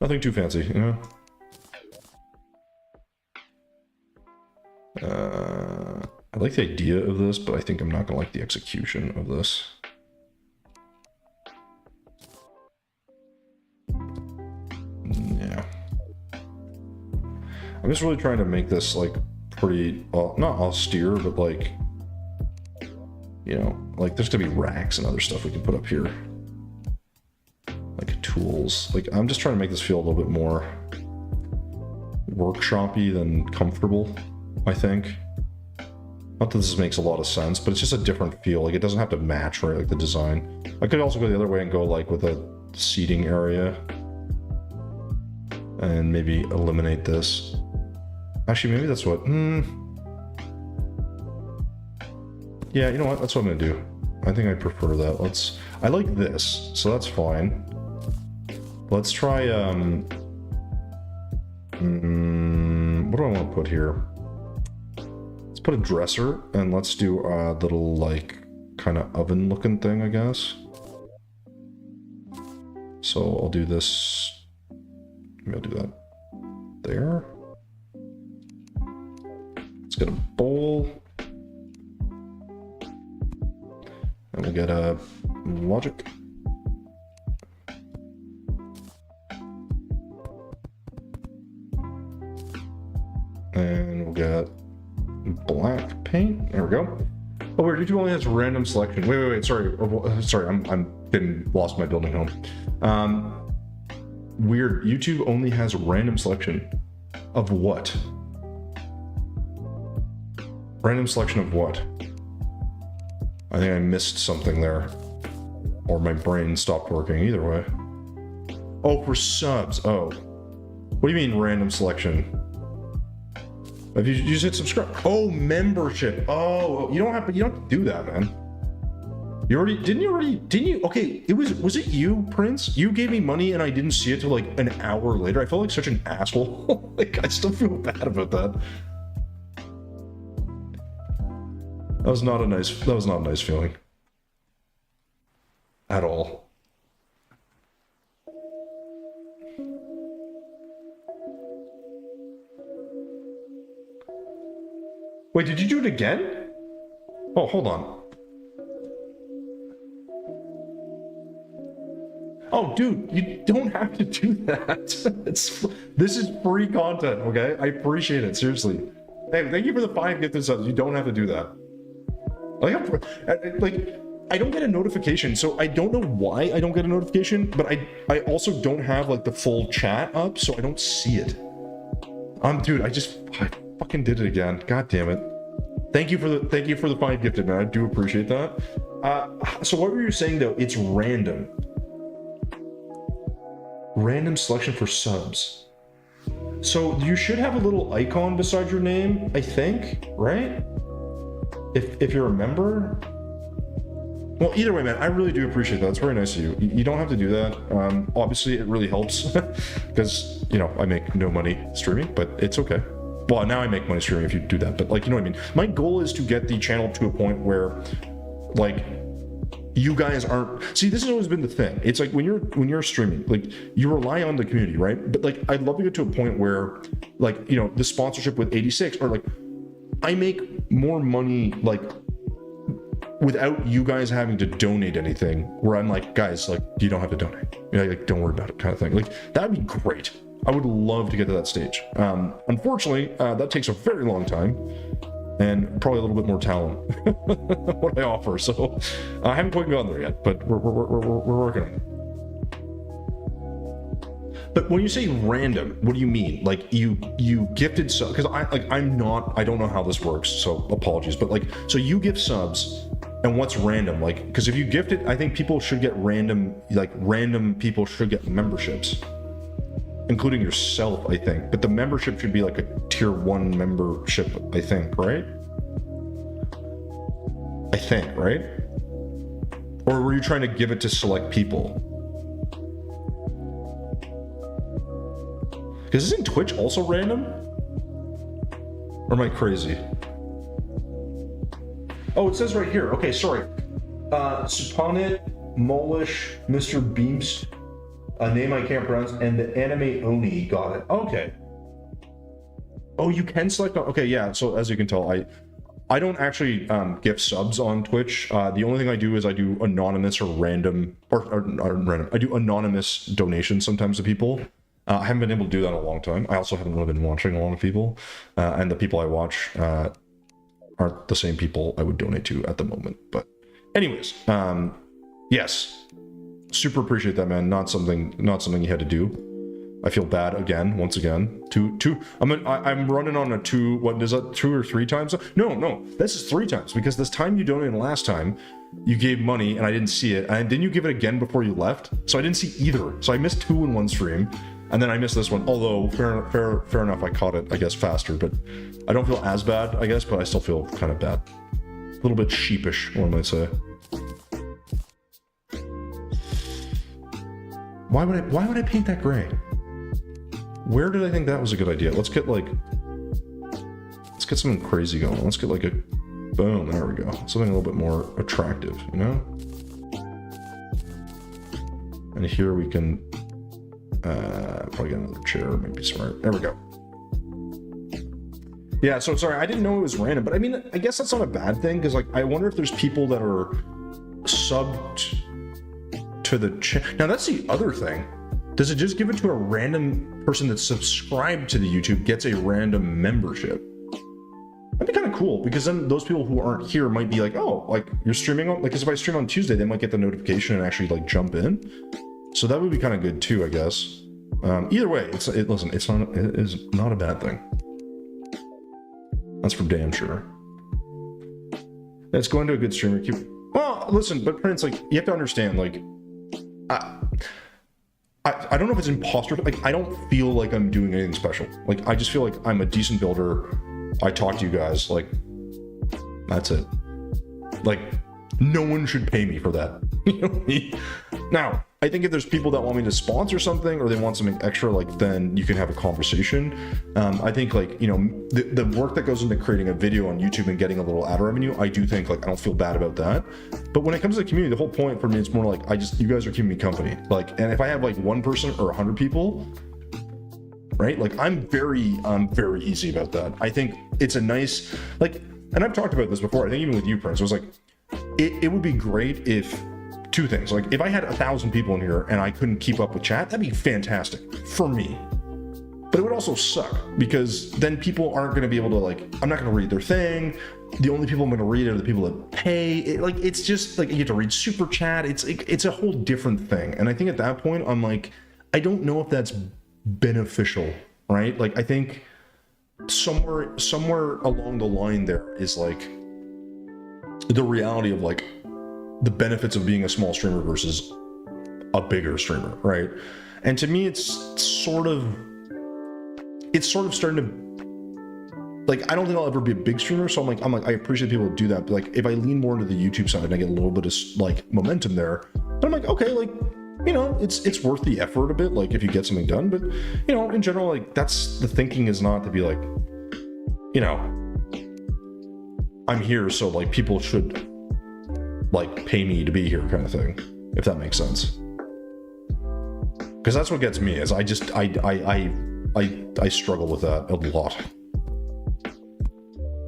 Nothing too fancy, you know? I like the idea of this, but I think I'm not going to like the execution of this. Yeah. I'm just really trying to make this like pretty, not austere, but like, you know, like there's gonna be racks and other stuff we can put up here. Like tools. Like I'm just trying to make this feel a little bit more workshop-y than comfortable, I think. Not that this makes a lot of sense, but it's just a different feel. Like it doesn't have to match, right? Like the design. I could also go the other way and go like with a seating area. And maybe eliminate this. Actually, maybe that's what... Yeah, you know what? That's what I'm gonna do. I think I prefer that. I like this, so that's fine. Let's try, what do I want to put here? Let's put a dresser, and let's do a little, like, kind of oven-looking thing, I guess. So I'll do this... Maybe I'll do that there. Let's get a bowl. And we'll get a logic. And we'll get black paint. There we go. Oh, weird. YouTube only has random selection. Wait. Sorry. I'm getting lost in my building home. Weird. YouTube only has random selection of what? Random selection of what? I think I missed something there. Or my brain stopped working. Either way. Oh, for subs. Oh. What do you mean random selection? If you just hit subscribe. Oh, membership. Oh, you don't do that, man. Didn't you? Okay, was it you, Prince? You gave me money and I didn't see it till like an hour later. I felt like such an asshole. Like, I still feel bad about that. That was not a nice feeling. At all. Wait, did you do it again? Oh, hold on. Oh, dude, you don't have to do that. This is free content, okay? I appreciate it, seriously. Hey, thank you for the 5 gifted subs. You don't have to do that. I don't get a notification, so I don't know why I don't get a notification, but I also don't have like the full chat up, so I don't see it. Dude, I fucking did it again. God damn it. Thank you for the 5 gifted, man. I do appreciate that. So what were you saying though? It's random. Random selection for subs. So you should have a little icon beside your name, I think, right? If you're a member. Well, either way, man, I really do appreciate that. It's very nice of you. You don't have to do that. Obviously, it really helps because, you know, I make no money streaming, but it's okay. Well, now I make money streaming if you do that, but like, you know what I mean? My goal is to get the channel to a point where, like, you guys aren't. See, this has always been the thing. It's like when you're streaming, like you rely on the community, right? But like, I'd love to get to a point where, like, you know, the sponsorship with 86, or like, I make more money, like, without you guys having to donate anything, where I'm like, guys, like, you don't have to donate. You know, like, don't worry about it, kind of thing. Like, that'd be great. I would love to get to that stage. Unfortunately, that takes a very long time and probably a little bit more talent what I offer. So I haven't quite gotten there yet, but we're working on it. But when you say random, what do you mean? Like you gifted subs? Because I don't know how this works, so apologies. But like, so you give subs, and what's random? Like, because if you gift it, I think people should get random people should get memberships, including yourself, I think. But the membership should be like a tier 1 membership, I think, right? Right? Or were you trying to give it to select people? Because isn't Twitch also random? Or am I crazy? Oh, it says right here. Okay, sorry. Supanit, Molish, Mr. Beams, a name I can't pronounce, and the anime Oni got it. Okay. Oh, you can select. Okay, yeah. So as you can tell, I don't actually gift subs on Twitch. The only thing I do is I do anonymous or random, or random. I do anonymous donations sometimes to people. I haven't been able to do that in a long time. I also haven't really been watching a lot of people, and the people I watch aren't the same people I would donate to at the moment. But anyways, yes, super appreciate that, man. Not something you had to do. I feel bad once again. I'm running on a 2. What is that? 2 or 3 times? No, this is 3 times, because this time you donated last time, you gave money and I didn't see it, and didn't you give it again before you left? So I didn't see either. So I missed 2 in one stream, and then I missed this one. Although fair enough, I caught it, I guess, faster. But I don't feel as bad, I guess, but I still feel kind of bad, a little bit sheepish, one might say. Why would I paint that gray? Where did I think that was a good idea? Let's get something crazy going. Let's get like a, boom, there we go. Something a little bit more attractive, you know? And here we can probably get another chair, maybe smart. There we go. Yeah, so sorry, I didn't know it was random, but I mean, I guess that's not a bad thing, because like, I wonder if there's people that are subbed to the channel. Now that's the other thing. Does it just give it to a random person that's subscribed to the YouTube gets a random membership? That'd be kind of cool, because then those people who aren't here might be like, oh, like you're streaming on, like, because if I stream on Tuesday, they might get the notification and actually like jump in. So that would be kind of good too, I guess. Either way, it is not a bad thing. That's for damn sure. It's going to a good streamer. Well, listen, but Prince, like, you have to understand, like, I don't know if it's imposter. Like, I don't feel like I'm doing anything special. Like, I just feel like I'm a decent builder. I talk to you guys. Like, that's it. Like, no one should pay me for that. You know what I mean? Now, I think if there's people that want me to sponsor something or they want something extra, like, then you can have a conversation. I think, like, you know, the work that goes into creating a video on YouTube and getting a little ad revenue, I do think, like, I don't feel bad about that. But when it comes to the community, the whole point for me, it's more like, you guys are keeping me company. Like, and if I have like 1 person or 100 people, right? Like, I'm very easy about that. I think it's a nice, like, and I've talked about this before, I think even with you, Prince, it was like, it would be great if, two things, like if I had 1,000 people in here and I couldn't keep up with chat, that'd be fantastic for me. But it would also suck because then people aren't going to be able to, like, I'm not going to read their thing. The only people I'm going to read are the people that pay. It's just like you get to read super chat. It's a whole different thing. And I think at that point, I'm like, I don't know if that's beneficial, right? Like, I think somewhere along the line there is like the reality of like the benefits of being a small streamer versus a bigger streamer, right? And to me, it's sort of starting to, like, I don't think I'll ever be a big streamer, so I'm like, I appreciate people who do that, but like, if I lean more into the YouTube side and I get a little bit of like momentum there, then I'm like, okay, like, you know, it's worth the effort a bit, like if you get something done. But you know, in general, like, that's the thinking, is not to be like, you know, I'm here, so like people should like pay me to be here kind of thing, if that makes sense. Because that's what gets me, is I struggle with that a lot,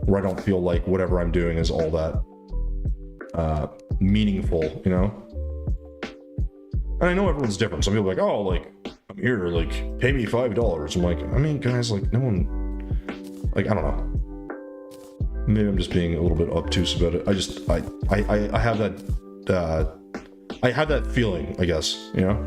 where I don't feel like whatever I'm doing is all that meaningful, you know? And I know everyone's different. Some people are like, oh, like, I'm here, like, pay me $5. I'm like, I mean, guys, like, no one, like, I don't know. Maybe I'm just being a little bit obtuse about it. I have that, I have that feeling, I guess, you know?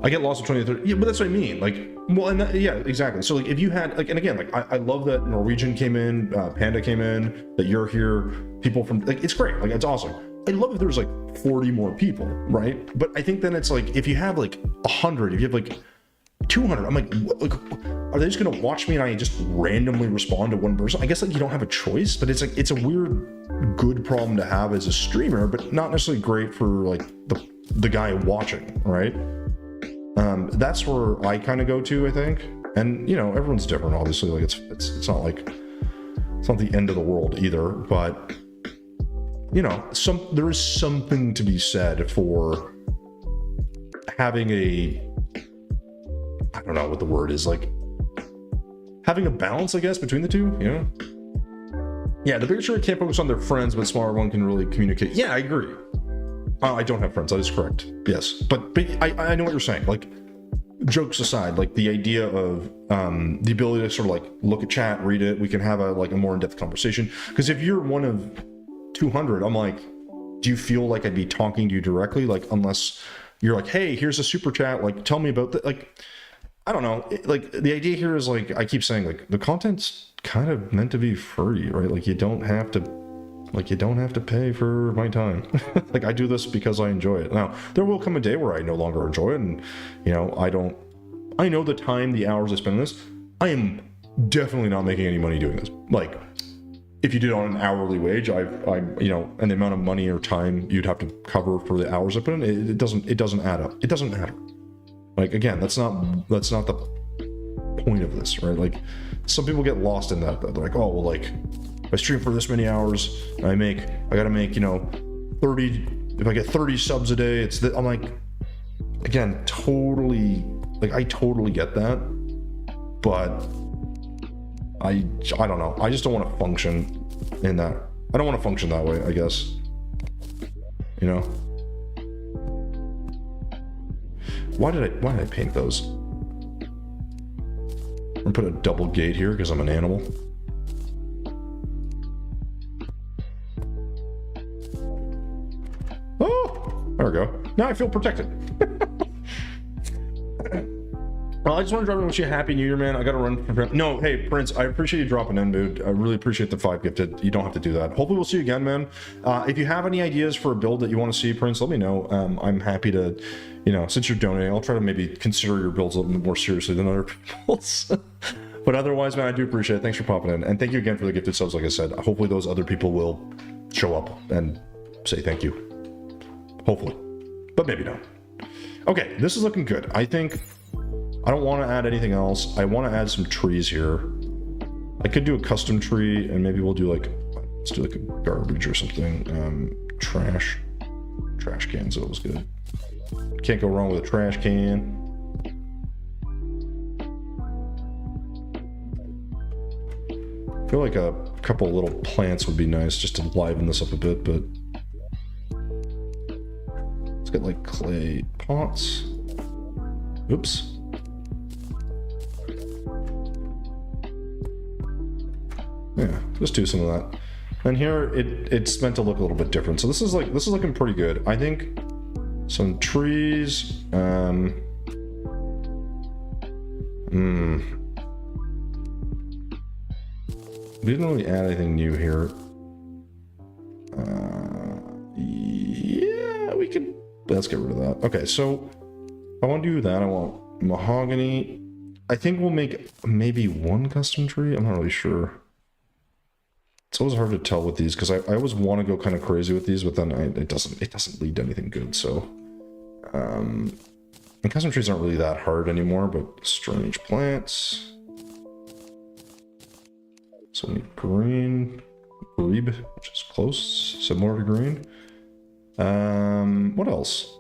I get lost in 20 or 30. Yeah, but that's what I mean. Like, well, and that, yeah, exactly. So, like, if you had, like, and again, like, I love that Norwegian came in, Panda came in, that you're here, people from, like, it's great. Like, it's awesome. I'd love if there was, like, 40 more people, right? But I think then it's like, if you have, like, 100, if you have, like, 200, I'm like, what, like, are they just going to watch me and I just randomly respond to one person? I guess, like, you don't have a choice, but it's, like, it's a weird, good problem to have as a streamer, but not necessarily great for, like, the guy watching, right? That's where I kind of go to, I think. And, you know, everyone's different, obviously. Like, it's not like, it's not the end of the world either, but, you know, there is something to be said for having a, I don't know what the word is, like, having a balance, I guess, between the two, you know? Yeah, the bigger streamer can't focus on their friends, but smaller one can really communicate. Yeah, I agree. I don't have friends, that is correct. Yes, but I know what you're saying. Like, jokes aside, like the idea of the ability to sort of like look at chat, read it, we can have a more in-depth conversation. Because if you're one of 200, I'm like, do you feel like I'd be talking to you directly? Like, unless you're like, hey, here's a super chat, like, tell me about that. Like, I don't know. Like, the idea here is, like, I keep saying, like, the content's kind of meant to be free, right? Like, you don't have to pay for my time. Like, I do this because I enjoy it. Now, there will come a day where I no longer enjoy it, and, you know, I know the time, the hours I spend on this, I am definitely not making any money doing this. Like, if you did it on an hourly wage, I'm, you know, and the amount of money or time you'd have to cover for the hours I put in, it doesn't add up. It doesn't matter. Like, again, that's not the point of this, right? Like, some people get lost in that. They're like, oh, well, like, if I stream for this many hours, I gotta make, you know, 30, if I get 30 subs a day, I'm like, again, totally, like, I totally get that, but I don't know. I just don't want to function in that. I don't want to function that way, I guess. You know? Why did I paint those? I'm gonna put a double gate here because I'm an animal. Oh, there we go. Now I feel protected. Well, I just want to drop in wish you a happy new year, man. I gotta run. No, hey, Prince, I appreciate you dropping in, dude. I really appreciate the 5 gifted. You don't have to do that. Hopefully we'll see you again, man. If you have any ideas for a build that you want to see, Prince, let me know. I'm happy to, you know, since you're donating, I'll try to maybe consider your builds a little bit more seriously than other people's. But otherwise, man, I do appreciate it. Thanks for popping in. And thank you again for the gifted subs, like I said. Hopefully those other people will show up and say thank you. Hopefully. But maybe not. Okay, this is looking good. I think I don't want to add anything else. I want to add some trees here. I could do a custom tree, and maybe we'll do like, let's do like a garbage or something. Trash cans, that was good. Can't go wrong with a trash can. I feel like a couple little plants would be nice just to liven this up a bit, but let's get like clay pots. Oops. Yeah, just do some of that. And here it's meant to look a little bit different. So this is looking pretty good. I think some trees. We didn't really add anything new here. Yeah, we could. Let's get rid of that. Okay, so I want to do that. I want mahogany. I think we'll make maybe one custom tree. I'm not really sure. It's always hard to tell with these because I always want to go kind of crazy with these, but then it doesn't lead to anything good. So, and custom trees aren't really that hard anymore. But strange plants. So we need green, grebe, which is close, similar to green. What else?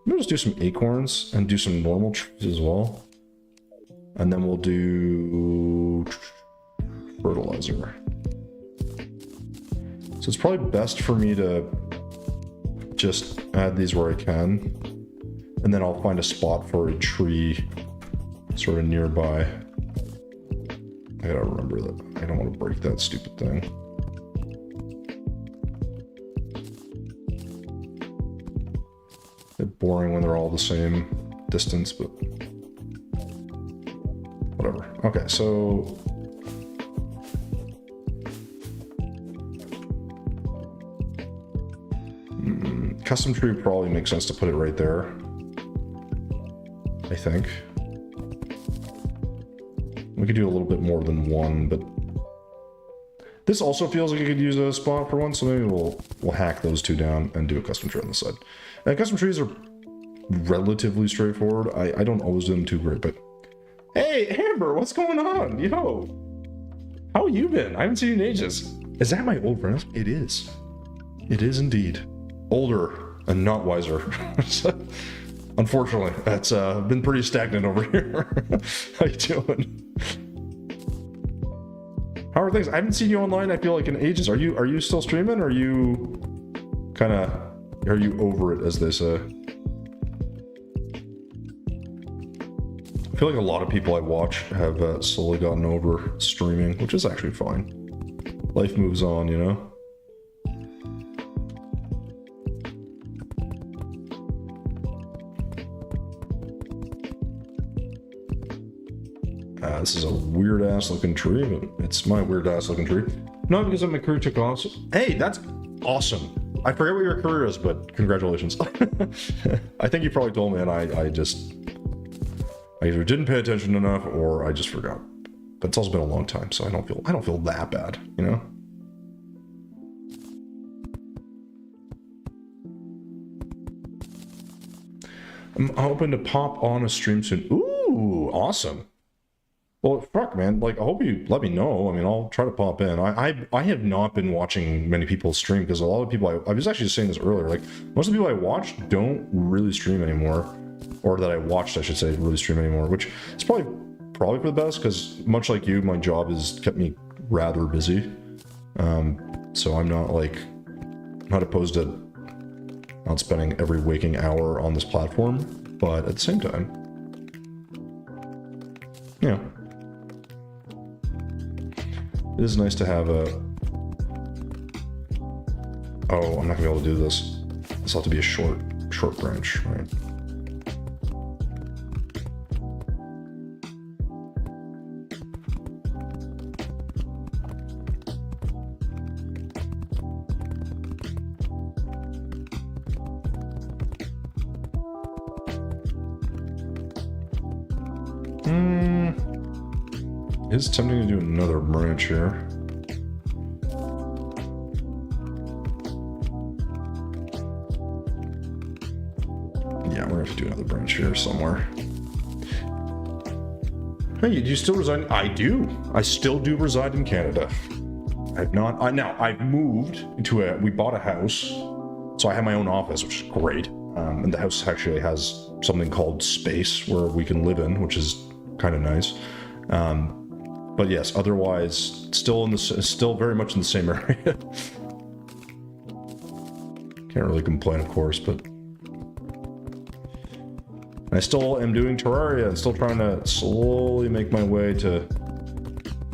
We'll just do some acorns and do some normal trees as well. And then we'll do fertilizer. So it's probably best for me to just add these where I can. And then I'll find a spot for a tree sort of nearby. I gotta remember that. I don't want to break that stupid thing. They're boring when they're all the same distance, but whatever. Okay, so custom tree probably makes sense to put it right there, I think. We could do a little bit more than one, but this also feels like it could use a spot for one, so maybe we'll hack those two down and do a custom tree on the side. And custom trees are relatively straightforward. I don't always do them too great, but hey, Amber, what's going on? Yo, how you been? I haven't seen you in ages. Is that my old friend? It is. It is indeed. Older and not wiser. Unfortunately, that's been pretty stagnant over here. How you doing? How are things? I haven't seen you online, I feel like, in ages. Are you still streaming, or are you over it, as they say? I feel like a lot of people I watch have slowly gotten over streaming, which is actually fine. Life moves on, you know? This is a weird-ass looking tree, but it's my weird-ass looking tree. Not because my career took off. Hey, that's awesome. I forget what your career is, but congratulations. I think you probably told me, and I either didn't pay attention enough or I just forgot. But it's also been a long time, so I don't feel that bad, you know? I'm hoping to pop on a stream soon. Ooh, awesome. Well, fuck, man. Like, I hope you let me know. I mean, I'll try to pop in. I have not been watching many people stream because a lot of people, I was actually saying this earlier, like, most of the people I watch don't really stream anymore. Or that I watched, I should say, really stream anymore, which is probably for the best because, much like you, my job has kept me rather busy. So I'm not opposed to not spending every waking hour on this platform, but at the same time, you know, it is nice to have a... Oh, I'm not gonna be able to do this. This will have to be a short branch, right? It's tempting to do another branch here. Yeah, we're gonna have to do another branch here somewhere. Hey, do you still reside? I do. I still do reside in Canada. I've not. Now I've moved into we bought a house, so I have my own office, which is great. And the house actually has something called space where we can live in, which is kind of nice. But yes, otherwise, still very much in the same area. Can't really complain, of course, but I still am doing Terraria and still trying to slowly make my way to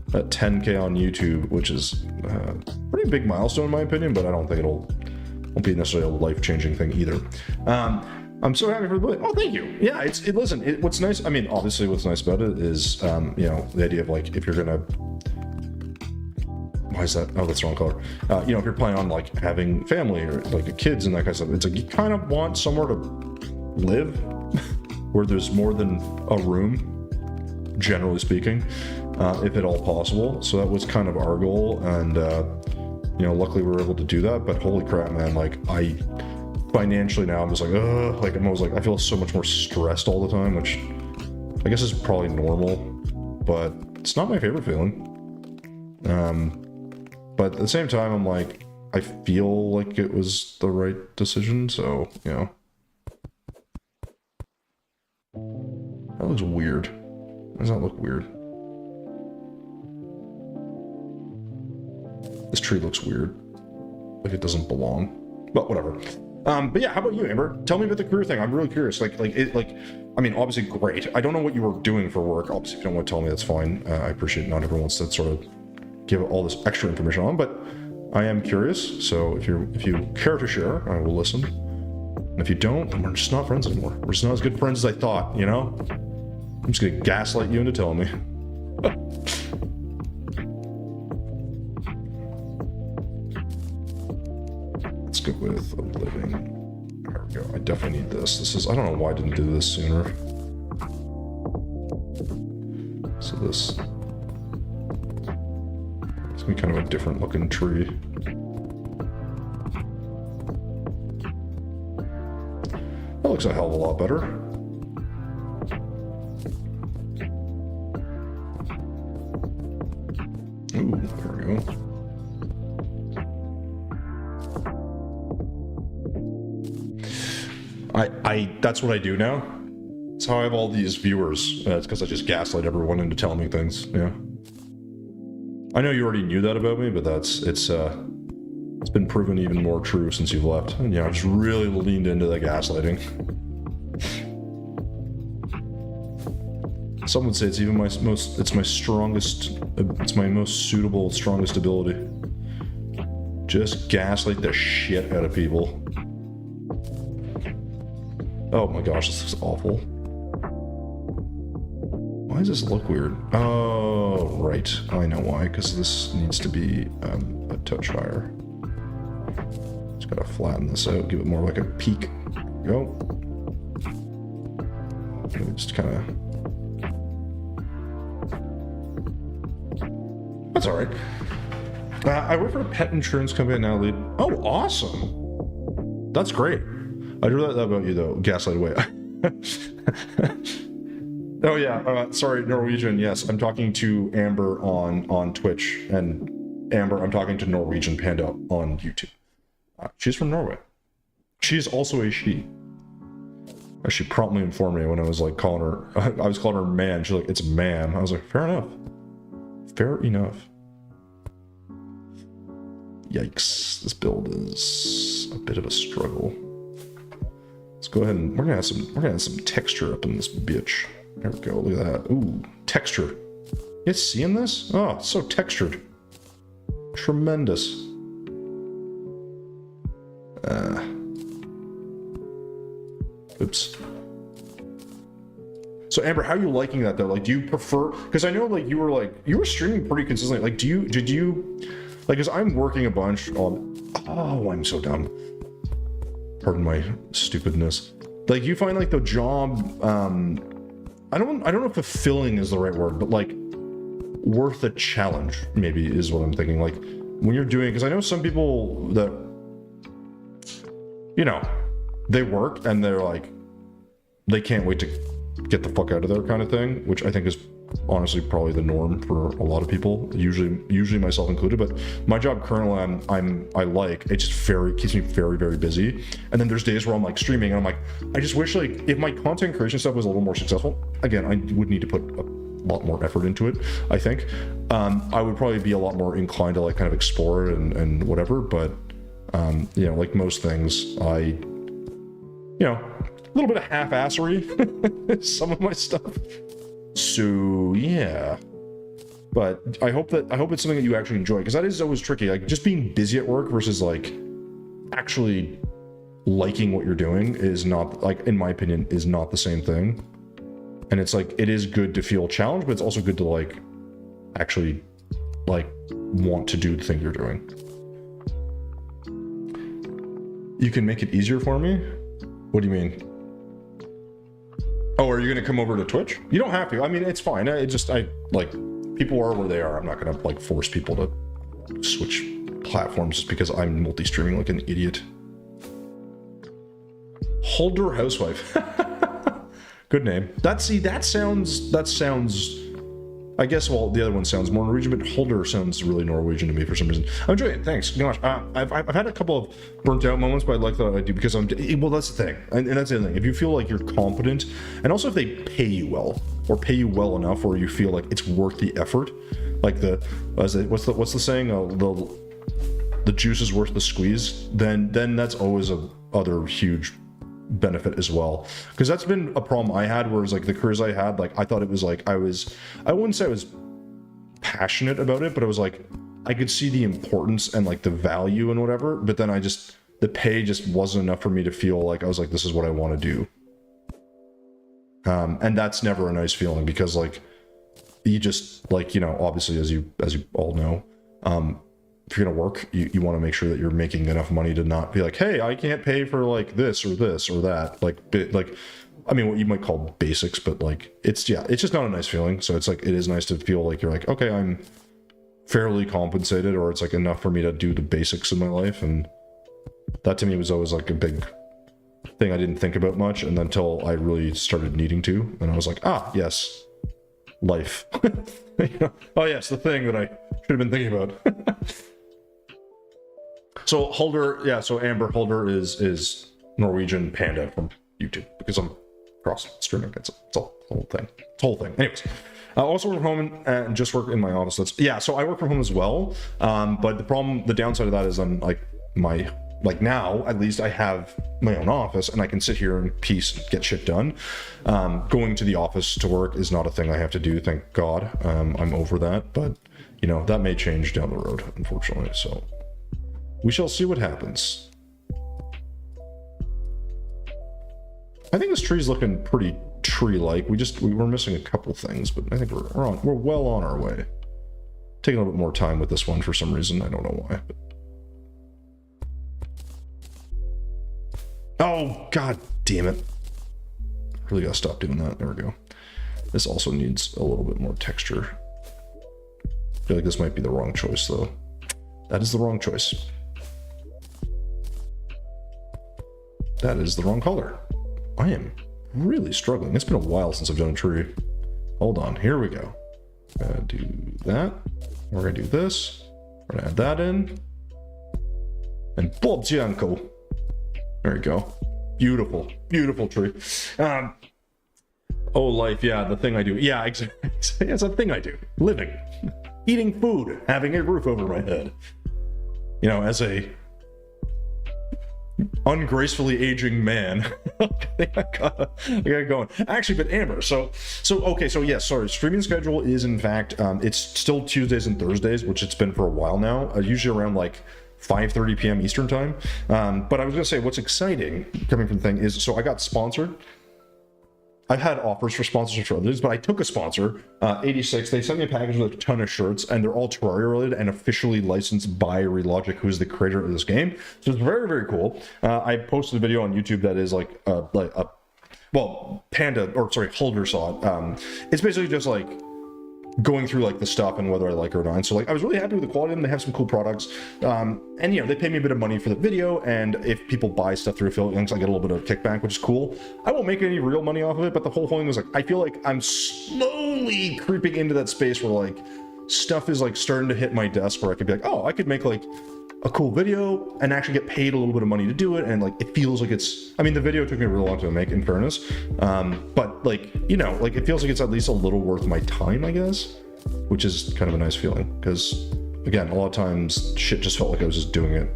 that 10K on YouTube, which is a pretty big milestone in my opinion, but I don't think won't be necessarily a life-changing thing either. I'm so happy for the bullet. Oh, thank you. Yeah, what's nice, I mean, obviously what's nice about it is, you know, the idea of like, if you're gonna, why is that? Oh, that's the wrong color. You know, if you're planning on like having family or like kids and that kind of stuff, it's like you kind of want somewhere to live where there's more than a room, generally speaking, if at all possible. So that was kind of our goal, and you know, luckily we were able to do that. But holy crap, man, like financially now I'm just like, ugh, like I'm always like, I feel so much more stressed all the time, which I guess is probably normal, but it's not my favorite feeling. But at the same time, I'm like, I feel like it was the right decision, so, you know. That looks weird. Does that look weird? This tree looks weird. Like it doesn't belong. But whatever. But yeah, how about you, Amber? Tell me about the career thing. I'm really curious. I mean, obviously great. I don't know what you were doing for work. Obviously, if you don't want to tell me, that's fine. I appreciate not everyone wants to sort of give all this extra information on, but I am curious. So if you care to share, I will listen. And if you don't, then we're just not friends anymore. We're just not as good friends as I thought, you know? I'm just gonna gaslight you into telling me. Let's go with a living. There we go. I definitely need this. I don't know why I didn't do this sooner. So this. It's gonna be kind of a different looking tree. That looks a hell of a lot better. Ooh, there we go. That's what I do now. That's how I have all these viewers. It's because I just gaslight everyone into telling me things. Yeah. I know you already knew that about me, but it's been proven even more true since you've left. And yeah, I've just really leaned into that gaslighting. Some would say it's even it's my most suitable, strongest ability. Just gaslight the shit out of people. Oh my gosh, this looks awful. Why does this look weird? Oh, right. I know why, because this needs to be a touch higher. Just gotta flatten this out, give it more like a peak. There we go. Just kind of... That's alright. I work for a pet insurance company now, lead. Oh, awesome! That's great. I do that about you, though. Gaslight away. Oh, yeah. Sorry, Norwegian. Yes, I'm talking to Amber on Twitch, and Amber, I'm talking to Norwegian Panda on YouTube. She's from Norway. She's also a she. She promptly informed me when I was like calling her. I was calling her man. She's like, "It's ma'am." I was like, "Fair enough. Fair enough." Yikes! This build is a bit of a struggle. Let's go ahead and we're gonna have some texture up in this bitch. There we go. Look at that. Ooh, texture. You guys seeing this? Oh, it's so textured. Tremendous. Oops. So Amber, how are you liking that though? Like, do you prefer? Because I know like you were streaming pretty consistently. Like, did you? Like, because I'm working a bunch on. Oh, I'm so dumb. Pardon my stupidness. Like, you find like the job, I don't know if fulfilling is the right word, but like worth a challenge maybe is what I'm thinking. Like when you're doing, because I know some people that, you know, they work and they're like, they can't wait to get the fuck out of there kind of thing, which I think is honestly probably the norm for a lot of people, usually myself included. But my job currently I like, it just keeps me very, very busy. And then there's days where I'm like streaming and I'm like, I just wish like if my content creation stuff was a little more successful, again, I would need to put lot more effort into it, I think. I would probably be a lot more inclined to like kind of explore it and whatever, but you know, like most things, I, you know, a little bit of half-assery some of my stuff. So yeah, but I hope it's something that you actually enjoy, because that is always tricky. Like just being busy at work versus like actually liking what you're doing is not, like, in my opinion, is not the same thing. And it's like, it is good to feel challenged, but it's also good to like actually like want to do the thing you're doing. You can make it easier for me? What do you mean? Oh, are you gonna come over to Twitch? You don't have to. I mean, it's fine. I like, people are where they are. I'm not gonna like force people to switch platforms just because I'm multi-streaming like an idiot. Holder Housewife. Good name. That sounds, I guess, well, the other one sounds more Norwegian, but Holder sounds really Norwegian to me for some reason. I'm enjoying it, thanks. Gosh, I've had a couple of burnt out moments, but I like that I do, because well, that's the thing. And that's the other thing. If you feel like you're competent, and also if they pay you well, or pay you well enough where you feel like it's worth the effort, like what's the saying? The juice is worth the squeeze, then that's always a other huge benefit as well, because that's been a problem I had, whereas like the careers I had, like I thought it was like I wouldn't say I was passionate about it, but it was like I could see the importance and like the value and whatever, but then the pay just wasn't enough for me to feel like I was like, this is what I want to do. And that's never a nice feeling, because like you just, like, you know, obviously as you all know, if you're gonna work, you want to make sure that you're making enough money to not be like, hey, I can't pay for like this or that, like I mean, what you might call basics, but like it's just not a nice feeling. So it's like, it is nice to feel like you're like, okay, I'm fairly compensated, or it's like enough for me to do the basics in my life. And that to me was always like a big thing I didn't think about much, and then until I really started needing to, and I was like, ah, yes, life. You know? Oh yes, the thing that I should have been thinking about. So Holder, yeah, so Amber Holder is Norwegian Panda from YouTube, because I'm cross streaming. It's all the whole thing. It's the whole thing. Anyways, I also work from home and just work in my office. So I work from home as well. But the downside of that is I'm like now, at least I have my own office and I can sit here in peace and get shit done. Going to the office to work is not a thing I have to do, thank God. I'm over that, but you know, that may change down the road, unfortunately. So we shall see what happens. I think this tree's looking pretty tree-like. We're missing a couple things, but I think we're well on our way. Taking a little bit more time with this one for some reason. I don't know why. But... oh, god damn it. Really gotta stop doing that. There we go. This also needs a little bit more texture. I feel like this might be the wrong choice, though. That is the wrong choice. That is the wrong color. I am really struggling. It's been a while since I've done a tree. Hold on, here we go. Gonna do that. We're gonna do this. We're gonna add that in. And Bob's your uncle. There we go. Beautiful, beautiful tree. Oh, life, yeah, the thing I do. Yeah, exactly. It's a thing I do. Living. Eating food. Having a roof over my head. You know, as a ungracefully aging man. I got going. Actually, but Amber, so okay, so yes, sorry. Streaming schedule is in fact, it's still Tuesdays and Thursdays, which it's been for a while now. Usually around like 5:30 p.m. Eastern time. But I was gonna say, what's exciting coming from the thing is, so I got sponsored. I've had offers for sponsorships for others, but I took a sponsor, 86. They sent me a package with a ton of shirts, and they're all Terraria related and officially licensed by Relogic, who's the creator of this game. So it's very, very cool. I posted a video on YouTube that is like well, Holder saw it. It's basically just like going through like the stuff and whether I like it or not. And so like I was really happy with the quality of them. They have some cool products, and you know, they pay me a bit of money for the video, and if people buy stuff through affiliate links, I get a little bit of kickback, which is cool. I won't make any real money off of it, but the whole thing was like, I feel like I'm slowly creeping into that space where like stuff is like starting to hit my desk where I could be like, oh, I could make like a cool video and actually get paid a little bit of money to do it, and like it feels like it's, I mean, the video took me a really long time to make, in fairness, but like, you know, like it feels like it's at least a little worth my time, I guess, which is kind of a nice feeling, because again, a lot of times shit just felt like I was just doing it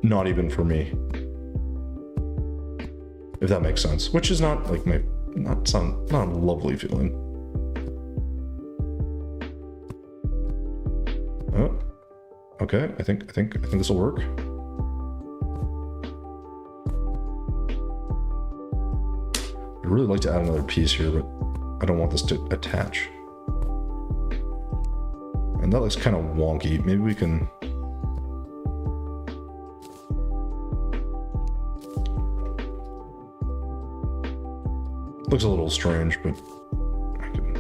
not even for me, if that makes sense, which is not like not a lovely feeling. Oh, okay, I think this will work. I'd really like to add another piece here, but I don't want this to attach. And that looks kind of wonky. Maybe we can... Looks a little strange, but I can...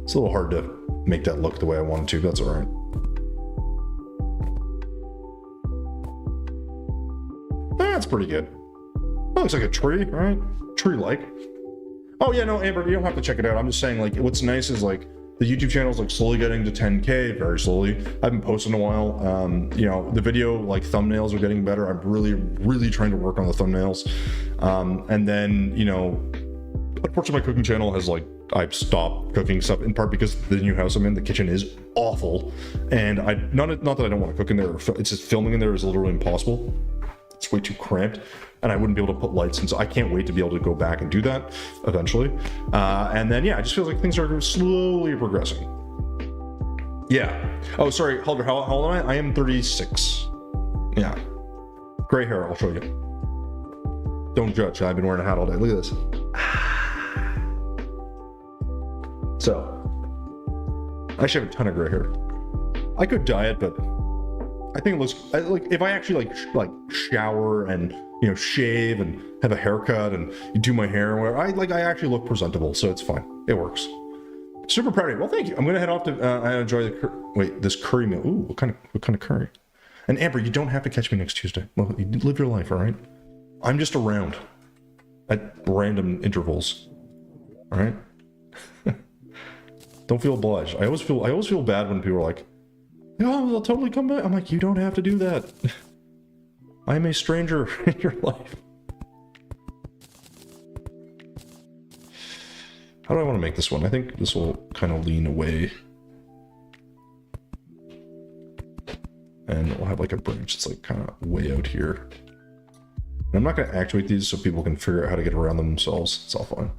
It's a little hard to make that look the way I wanted to, but that's all right. That's pretty good. That looks like a tree, right? Tree-like. Oh yeah, no, Amber, you don't have to check it out. I'm just saying, like, what's nice is like the YouTube channel is like slowly getting to 10K, very slowly. I haven't posted in a while. You know, the video like thumbnails are getting better. I'm really trying to work on the thumbnails. And then, you know, unfortunately my cooking channel has like, I've stopped cooking stuff in part because the new house I'm in, the kitchen is awful. And not that I don't want to cook in there, it's just filming in there is literally impossible. It's way too cramped, and I wouldn't be able to put lights in, so I can't wait to be able to go back and do that eventually. And then, yeah, it just feels like things are slowly progressing. Yeah. Oh, sorry, Halder, how old am I? I am 36. Yeah. Gray hair, I'll show you. Don't judge, I've been wearing a hat all day. Look at this. So, I actually have a ton of gray hair. I could dye it, but I think it looks like if I actually like shower and, you know, shave and have a haircut and do my hair where I actually look presentable, so it's fine. It works. Super proud of you. Well, thank you. I'm gonna head off to enjoy this curry meal. Ooh, what kind of curry? And Amber, you don't have to catch me next Tuesday. Well, you live your life, all right? I'm just around at random intervals. All right? Don't feel obliged. I always feel bad when people are like, "Oh, they'll totally come back." I'm like, you don't have to do that. I am a stranger in your life. How do I want to make this one? I think this will kind of lean away. And we'll have like a branch that's like kind of way out here. And I'm not going to activate these so people can figure out how to get around them themselves. It's all fine.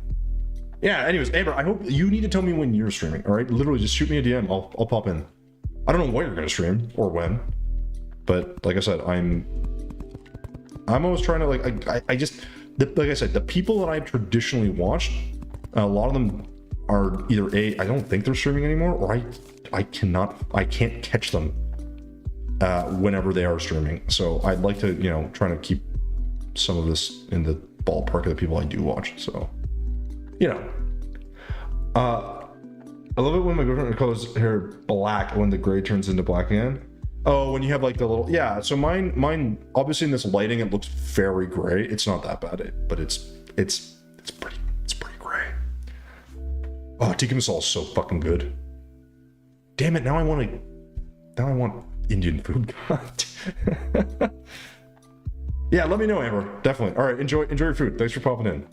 Yeah, anyways, Amber, I hope you need to tell me when you're streaming, all right? Literally, just shoot me a DM. I'll pop in. I don't know what you're going to stream or when, but like I said, I'm always trying to like, like I said, the people that I've traditionally watched, a lot of them are either I don't think they're streaming anymore, or I can't catch them whenever they are streaming. So I'd like to, you know, trying to keep some of this in the ballpark of the people I do watch. So, you know, I love it when my girlfriend colors hair black when the gray turns into black again. Oh, when you have like the little, yeah. So mine obviously in this lighting it looks very gray. It's not that bad, but it's pretty gray. Oh, tikka masala is so fucking good. Damn it! Now I want Indian food. Yeah, let me know, Amber. Definitely. All right, enjoy your food. Thanks for popping in.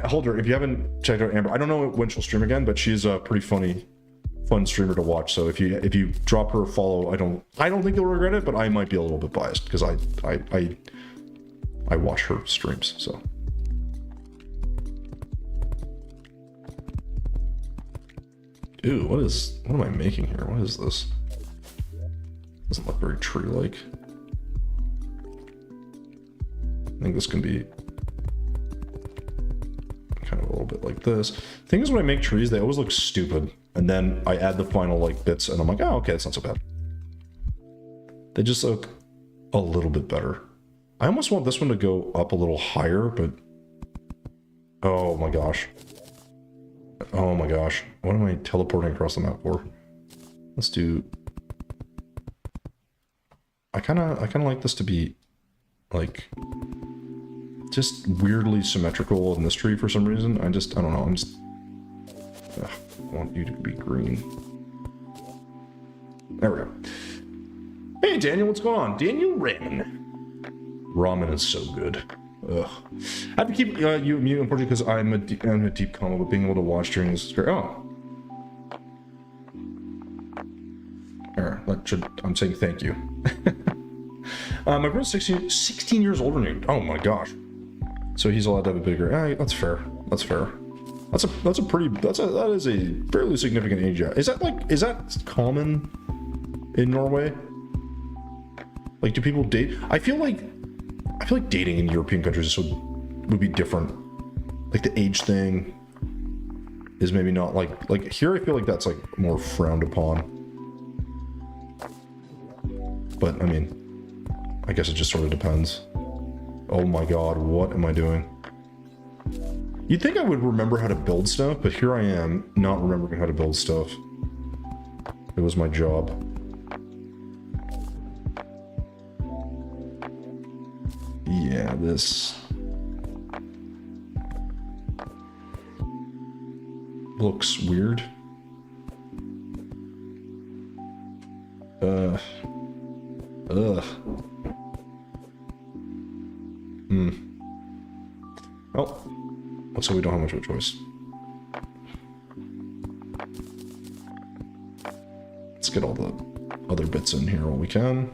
Holder, if you haven't checked out Amber, I don't know when she'll stream again, but she's a pretty fun streamer to watch. So if you drop her a follow, I don't think you'll regret it, but I might be a little bit biased because I watch her streams. So ew, what am I making here? What is this? Doesn't look very tree-like. I think this can be kind of a little bit like this. The thing is, when I make trees, they always look stupid. And then I add the final like bits and I'm like, oh, okay, it's not so bad. They just look a little bit better. I almost want this one to go up a little higher, but oh my gosh. Oh my gosh. What am I teleporting across the map for? Let's do... I kind of like this to be like just weirdly symmetrical in this tree for some reason. I don't know. I want you to be green. There we go. Hey, Daniel, what's going on? Daniel Ramen. Ramen is so good. Ugh. I have to keep you mute, unfortunately, because I'm in a deep coma, but being able to watch during this is great. Oh. I'm saying thank you. My brother's 16 years older than you. Oh my gosh. So he's allowed to have a bigger. That's fair. That's fair. That is a fairly significant age. Is that common in Norway? Like, do people date? I feel like dating in European countries would be different. Like the age thing is maybe not like here. I feel like that's like more frowned upon. But I mean, I guess it just sort of depends. Oh my god, what am I doing? You'd think I would remember how to build stuff, but here I am not remembering how to build stuff. It was my job. Yeah, this looks weird. Well, so we don't have much of a choice. Let's get all the other bits in here while we can.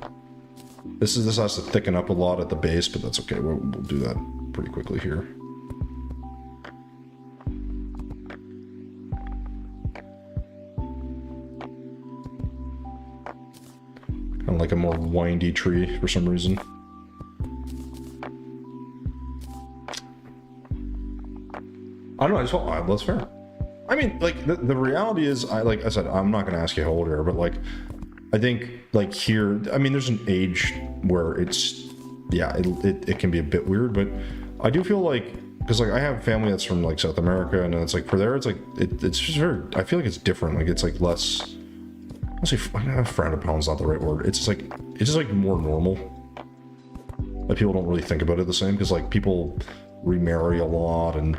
This has to thicken up a lot at the base, but that's okay. We'll do that pretty quickly here. Kind of like a more windy tree for some reason. I don't know, I just felt that's fair. I mean, like, the reality is, like I said, I'm not going to ask you how old you are, but, like, I think, like, here, I mean, there's an age where it's, yeah, it can be a bit weird, but I do feel like, because, like, I have family that's from, like, South America, and it's, like, for there, it's, like, it's just very, I feel like it's different, like, it's, like, less, I'll say, frowned upon is not the right word, it's just, like, more normal. Like, people don't really think about it the same, because, like, people remarry a lot, and,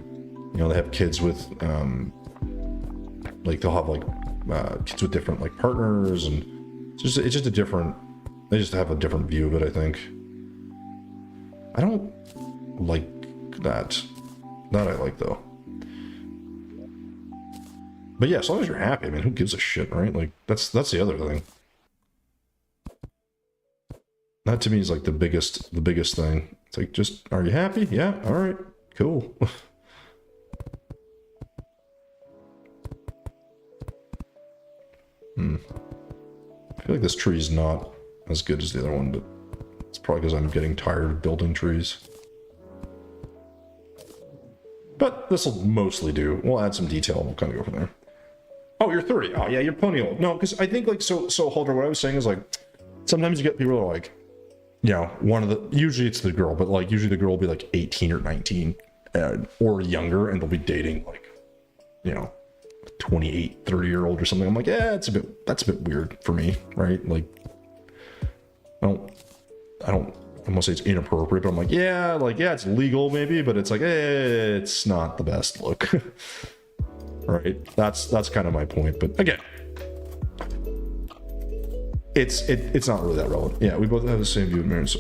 you know, they have kids with, like, they'll have, like, kids with different, like, partners, and it's just a different, they just have a different view of it, I think. I don't like that. That I like, though. But yeah, as long as you're happy, I mean, who gives a shit, right? Like, that's the other thing. That, to me, is, like, the biggest thing. It's like, just, are you happy? Yeah, alright, cool. I feel like this tree is not as good as the other one, but it's probably because I'm getting tired of building trees. But this will mostly do. We'll add some detail and we'll kind of go from there. Oh, you're 30. Oh, yeah, you're plenty old. No, because I think, like, so Holder, what I was saying is, like, sometimes you get people who are like, you know, usually it's the girl, but, like, usually the girl will be, like, 18 or 19 or younger, and they'll be dating, like, you know, 28, 30-year-old or something. I'm like, yeah, that's a bit weird for me, right? Like, I don't want to say it's inappropriate, but I'm like, yeah, it's legal maybe, but it's like, it's not the best look. Right? That's kind of my point. But again, it's not really that relevant. Yeah, we both have the same view of marriage.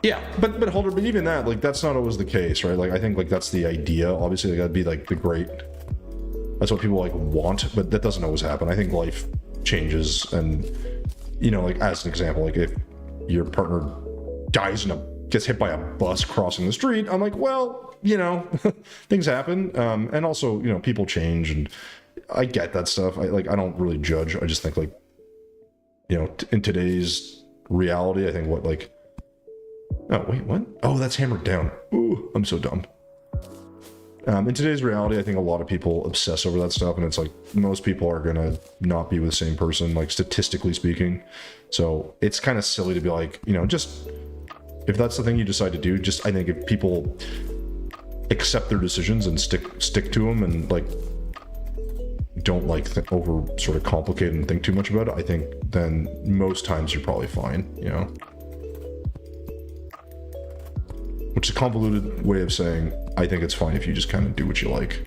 Yeah, but Holder, but even that, like, that's not always the case, right? Like, I think, like, that's the idea. Obviously, like, that'd be, like, that's what people, like, want, but that doesn't always happen. I think life changes, and, you know, like, as an example, like, if your partner gets hit by a bus crossing the street, I'm like, well, you know, things happen, and also, you know, people change, and I get that stuff. I don't really judge. I just think, like, you know, in today's reality, I think oh, wait, what? Oh, that's hammered down. Ooh, I'm so dumb. In today's reality, I think a lot of people obsess over that stuff, and it's like, most people are gonna not be with the same person, like, statistically speaking. So it's kind of silly to be like, you know, just, if that's the thing you decide to do, just, I think if people accept their decisions and stick to them, and, like, don't, like, over sort of complicate and think too much about it, I think then most times you're probably fine, you know? Which is a convoluted way of saying, I think it's fine if you just kind of do what you like.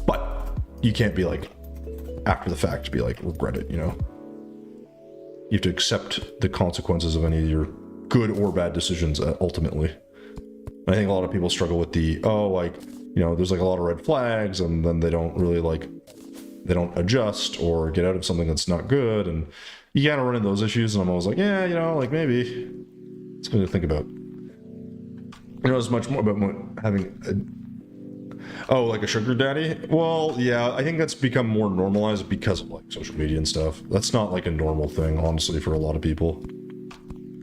But you can't be like, after the fact be like regret it, you know? You have to accept the consequences of any of your good or bad decisions ultimately. I think a lot of people struggle with the, oh, like, you know, there's like a lot of red flags and then they don't really like, they don't adjust or get out of something that's not good. And you gotta run into those issues. And I'm always like, yeah, you know, like maybe it's something to think about. You know, as much more about having like a sugar daddy. Well, yeah, I think that's become more normalized because of like social media and stuff. That's not like a normal thing, honestly, for a lot of people.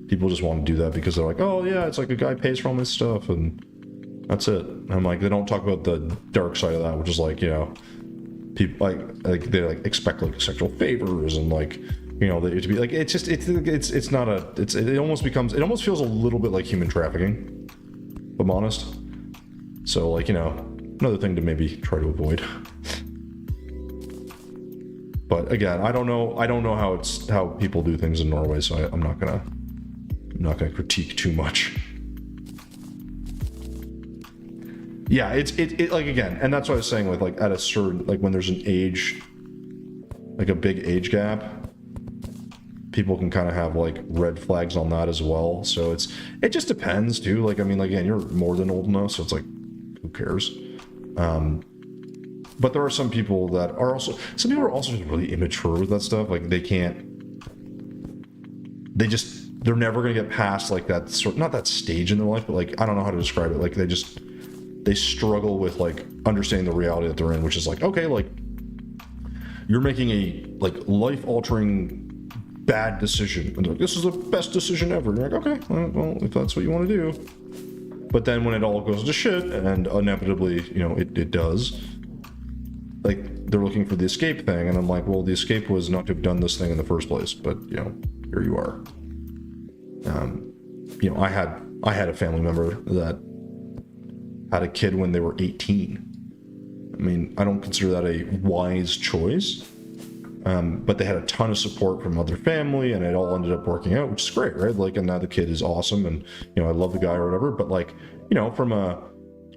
People just want to do that because they're like, oh yeah, it's like a guy pays for all this stuff and that's it. And I'm like, they don't talk about the dark side of that, which is like, you know, people like they like expect like sexual favors and like, you know, they to be like, it's just it's not a it almost feels a little bit like human trafficking, if I'm honest. So like, you know, another thing to maybe try to avoid. But again, I don't know how people do things in Norway, so I'm not gonna critique too much. Yeah, it like, again, and that's what I was saying with like at a certain, like when there's an age, like a big age gap, people can kind of have like red flags on that as well. So it just depends too. Like, I mean, like, again, you're more than old enough, so it's like, who cares? But there are some people that are also, some people are also just really immature with that stuff. Like they're never gonna get past like that sort, not that stage in their life, but like, I don't know how to describe it. Like they struggle with like understanding the reality that they're in, which is like, okay, like you're making a like life-altering bad decision, and like, this is the best decision ever. And you're like, okay, well, if that's what you want to do. But then when it all goes to shit, and inevitably, you know, it does, like they're looking for the escape thing, and I'm like, well, the escape was not to have done this thing in the first place, but you know, here you are. You know, I had a family member that had a kid when they were 18. I mean, I don't consider that a wise choice, but they had a ton of support from other family, and it all ended up working out, which is great, right? Like, and now the kid is awesome, and you know, I love the guy or whatever. But like, you know,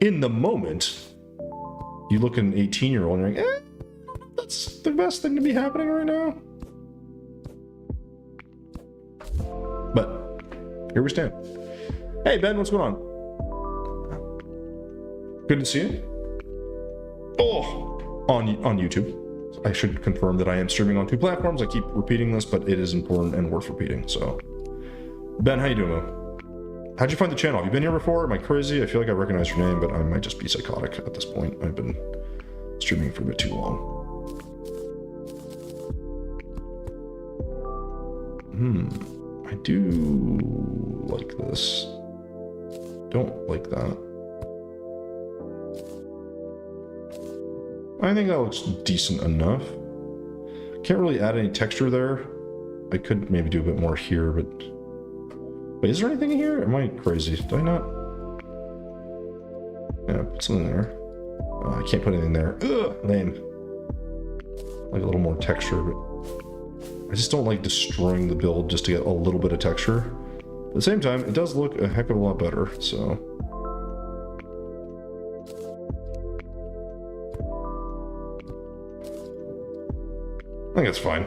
in the moment, you look at an 18-year-old and you're like, that's the best thing to be happening right now. But here we stand. Hey Ben, what's going on? Good to see you. Oh, on YouTube. I should confirm that I am streaming on 2 platforms. I keep repeating this, but it is important and worth repeating. So, Ben, how you doing, man? How'd you find the channel? Have you been here before? Am I crazy? I feel like I recognize your name, but I might just be psychotic at this point. I've been streaming for a bit too long. I do like this. Don't like that. I think that looks decent enough. Can't really add any texture there. I could maybe do a bit more here, but... Wait, is there anything in here? Am I crazy? Did I not? Yeah, put something there. I can't put anything there. Ugh, lame. Like a little more texture, but... I just don't like destroying the build just to get a little bit of texture. At the same time, it does look a heck of a lot better, so... I think that's fine.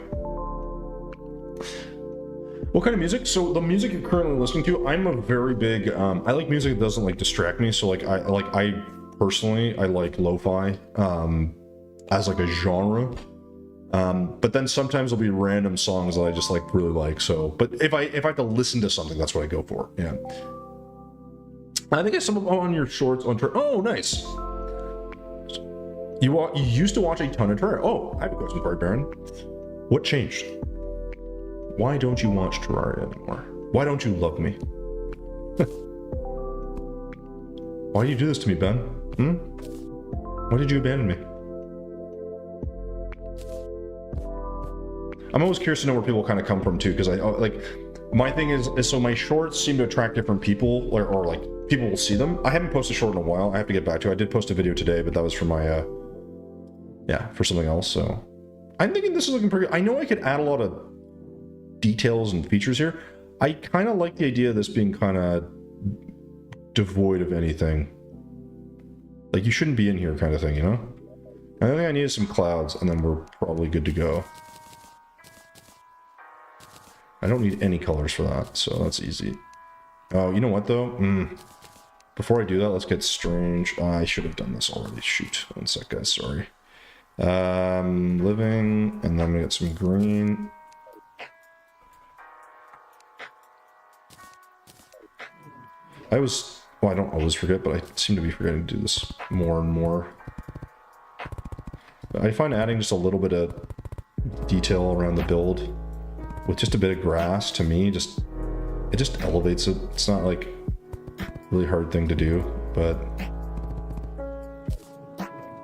What kind of music? So the music you're currently listening to, I'm a very big, I like music that doesn't like distract me. So like, I personally like lo-fi, as like a genre. But then sometimes there'll be random songs that I just like really like. So, but if I have to listen to something, that's what I go for. Yeah. I think I saw on your shorts on oh, nice. You used to watch a ton of Terraria. Oh, I have a question for you, Baron. What changed? Why don't you watch Terraria anymore? Why don't you love me? Why do you do this to me, Ben? Why did you abandon me? I'm always curious to know where people kind of come from too, because I like, my thing is so my shorts seem to attract different people, or like people will see them. I haven't posted a short in a while. I have to get back to it. I did post a video today, but that was for my for something else. So I'm thinking this is looking pretty good. I know I could add a lot of details and features here. I kind of like the idea of this being kind of devoid of anything. Like, you shouldn't be in here kind of thing, you know? I think I needed some clouds, and then we're probably good to go. I don't need any colors for that, so that's easy. Oh, you know what, though? Before I do that, let's get strange. I should have done this already. Shoot. One sec, guys. Sorry. Living, and then I'm gonna get some green. Well, I don't always forget, but I seem to be forgetting to do this more and more. I find adding just a little bit of detail around the build with just a bit of grass, to me, it just elevates it. It's not like a really hard thing to do, but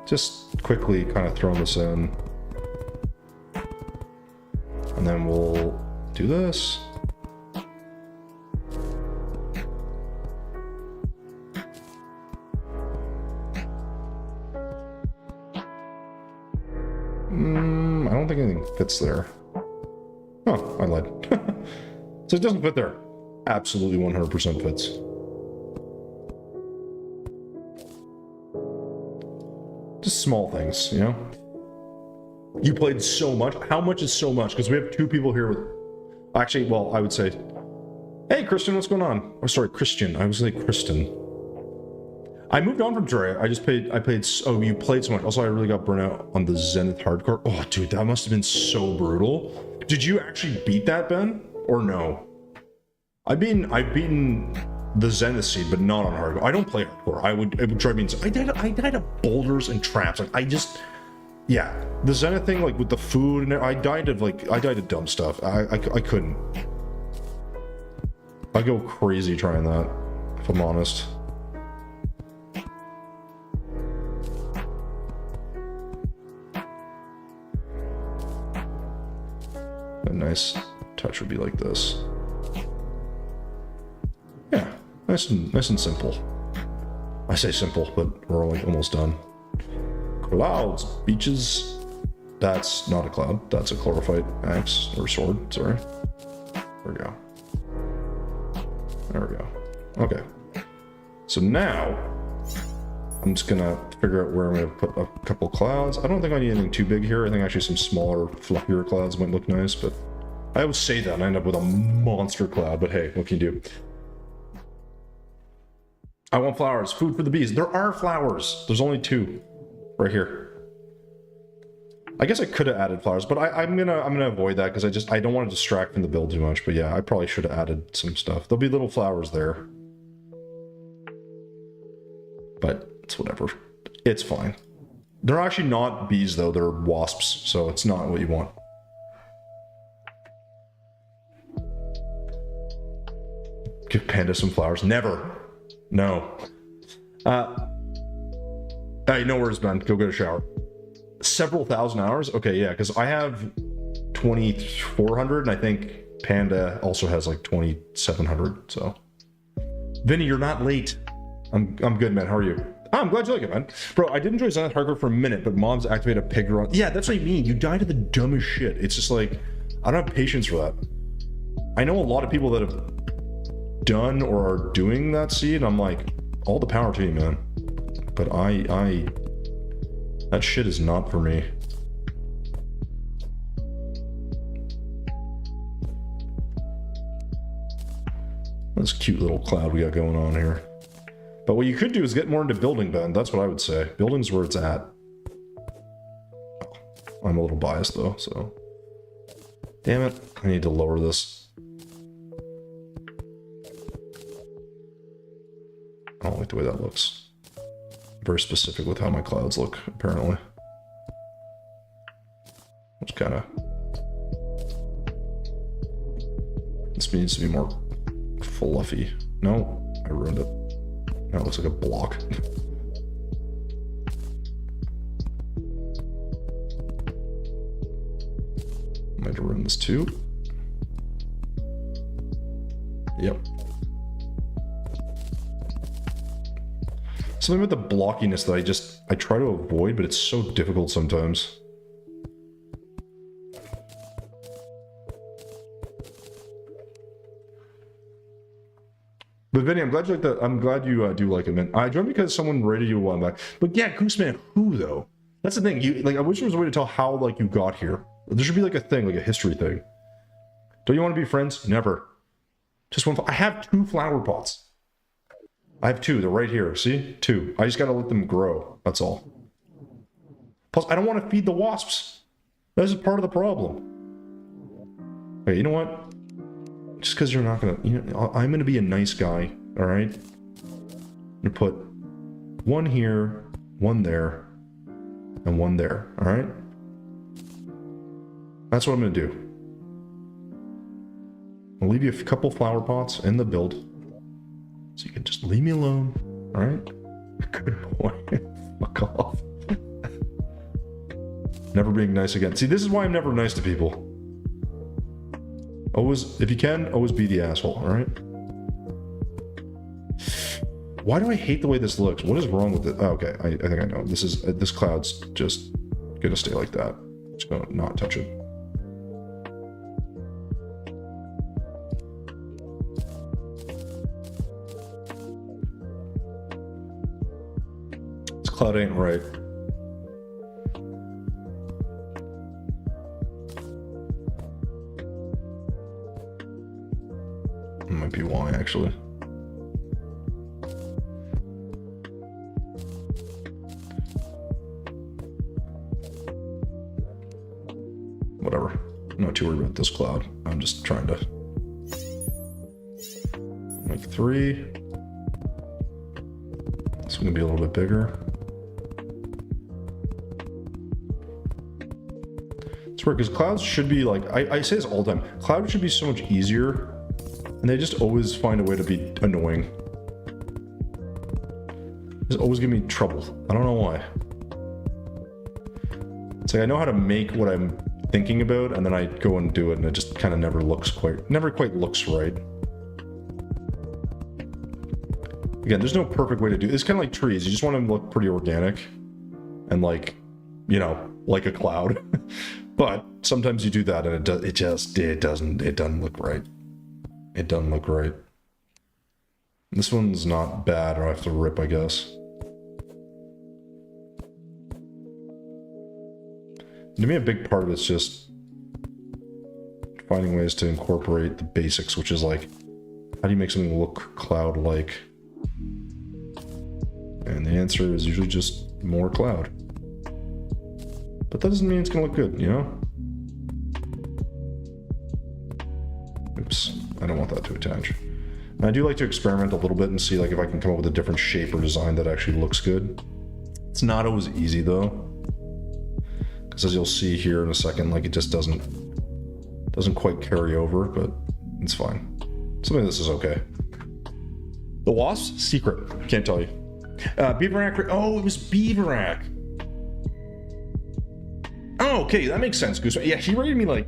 just quickly kind of throwing this in. And then we'll do this. I don't think anything fits there. Oh, I lied. So it doesn't fit there. Absolutely 100% fits. Just small things, you know? You played so much. How much is so much? Because we have 2 people here with... Actually, well, I would say... Hey, Christian, what's going on? Oh, sorry, Christian. I was like Kristen. I moved on from Terraria. I played... Oh, you played so much. Also, I really got burnt out on the Zenith Hardcore. Oh, dude, that must have been so brutal. Did you actually beat that, Ben? Or no? I've beaten the Zenith Seed, but not on Hardcore. I don't play Hardcore. It would drive me insane. I died of boulders and traps. Like, yeah, the Zenith thing, like with the food, and I died of dumb stuff. I couldn't. I go crazy trying that, if I'm honest. A nice touch would be like this. Yeah, nice and simple. I say simple, but we're like almost done. Clouds, beaches. That's not a cloud. That's a chlorophyte axe or sword. Sorry. There we go. There we go. Okay. So now I'm just gonna figure out where I'm gonna put a couple clouds. I don't think I need anything too big here. I think actually some smaller, fluffier clouds might look nice, but I always say that and I end up with a monster cloud, but hey, what can you do? I want flowers. Food for the bees. There are flowers. There's only 2 right here. I guess I could have added flowers, but I'm gonna avoid that because I don't want to distract from the build too much. But yeah, I probably should have added some stuff. There'll be little flowers there, but it's whatever. It's fine. They're actually not bees though; they're wasps, so it's not what you want. Give Panda some flowers. Never. No. Hey, no worries, man. Go get a shower. Several thousand hours? Okay, yeah, because I have 2,400, and I think Panda also has like 2,700, so. Vinny, you're not late. I'm good, man. How are you? Oh, I'm glad you like it, man. Bro, I did enjoy Zenith Hardcore for a minute, but Mobs activated a pig run. Yeah, that's what I mean. You die to the dumbest shit. It's just like, I don't have patience for that. I know a lot of people that have done or are doing that seed, and I'm like, all the power to you, man. But that shit is not for me. This cute little cloud we got going on here. But what you could do is get more into building, Ben. That's what I would say. Building's where it's at. I'm a little biased though, so. Damn it, I need to lower this. I don't like the way that looks. Very specific with how my clouds look, apparently. It's kind of... This needs to be more fluffy. No, I ruined it. Now it looks like a block. I might ruin this too. Yep. Something with the blockiness that I try to avoid, but it's so difficult sometimes. But Vinny, I'm glad you like that. I'm glad you do like it, man. I joined because someone rated you a while back. But yeah, Gooseman, who though? That's the thing. I wish there was a way to tell how like you got here. There should be like a thing, like a history thing. Don't you want to be friends? Never. Just one. I have 2 flower pots. I have 2. They're right here. See? 2. I just gotta let them grow. That's all. Plus, I don't want to feed the wasps. This is part of the problem. Okay, you know what? Just because you're not gonna, I'm gonna be a nice guy. All right. I'm gonna put 1 here, 1 there, and 1 there. All right. That's what I'm gonna do. I'll leave you a couple flower pots in the build, so you can just leave me alone. All right. Good boy. Fuck off. Never being nice again. See, this is why I'm never nice to people. Always, if you can, always be the asshole, all right? Why do I hate the way this looks? What is wrong with it? Oh, okay, I think I know. This cloud's just gonna stay like that. Just gonna not touch it. This cloud ain't right. Might be why, actually. Whatever. I'm not too worried about this cloud. I'm just trying to make 3. It's gonna be a little bit bigger. It's weird because clouds should be like, I say this all the time, clouds should be so much easier. And they just always find a way to be annoying. Just always give me trouble. I don't know why. It's like I know how to make what I'm thinking about, and then I go and do it, and it just kind of never quite looks right. Again, there's no perfect way to do it. It's kind of like trees. You just want them to look pretty organic, and like, like a cloud. But sometimes you do that, and it doesn't look right. It doesn't look right. This one's not bad, or I have to rip, I guess. To me, a big part of it's just finding ways to incorporate the basics, which is like, how do you make something look cloud-like? And the answer is usually just more cloud. But that doesn't mean it's gonna look good, you know? Oops, I don't want that to attach. And I do like to experiment a little bit and see like if I can come up with a different shape or design that actually looks good. It's not always easy though, because as you'll see here in a second, like it just doesn't quite carry over, but it's fine. Some of this is okay. The wasp? Secret. Can't tell you. Beaverack. Oh, it was Beaverack. Oh, okay, that makes sense, Goose. Yeah, he rated me like,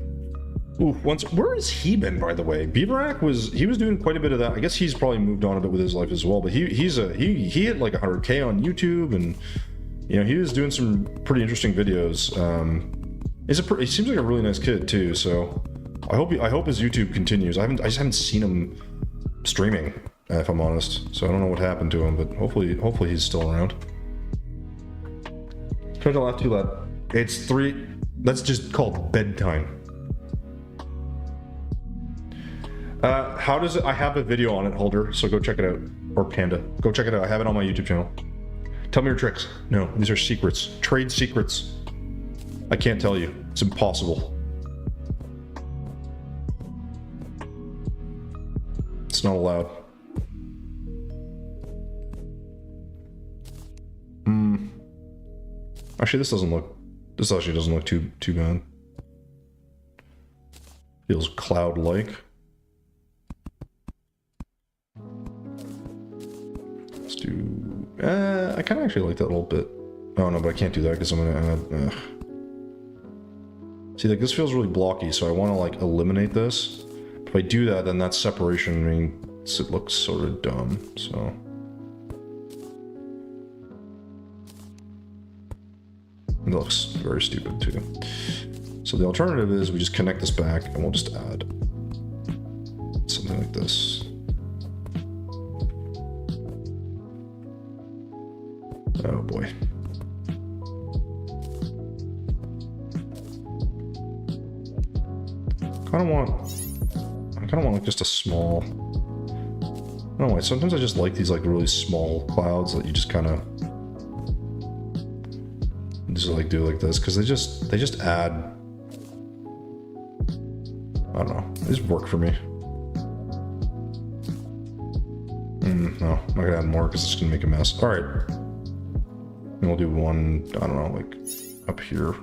ooh, once. Where has he been, by the way? Beaverack was doing quite a bit of that. I guess he's probably moved on a bit with his life as well. But he hit like 100K on YouTube, and he was doing some pretty interesting videos. He seems like a really nice kid too. So I hope his YouTube continues. I just haven't seen him streaming, if I'm honest. So I don't know what happened to him, but hopefully he's still around. Try to laugh too loud. It's 3. That's just called bedtime. How does it? I have a video on it, Holder, so go check it out. Or Panda. Go check it out. I have it on my YouTube channel. Tell me your tricks. No, these are secrets. Trade secrets. I can't tell you. It's impossible. It's not allowed. Actually, this actually doesn't look too bad. Feels cloud-like. Let's do... I kind of actually like that a little bit. Oh no, but I can't do that because I'm gonna... See, like this feels really blocky, so I want to like eliminate this. If I do that, then that separation means it looks sort of dumb, so... It looks very stupid too. So the alternative is we just connect this back and we'll just add something like this. Oh boy. kind of want like just a small. I don't know why. Sometimes I just like these like really small clouds that you just kind of just like do like this because they just add. I don't know. They just work for me. No, I'm not gonna add more because it's gonna make a mess. All right. And we'll do one. I don't know, like up here.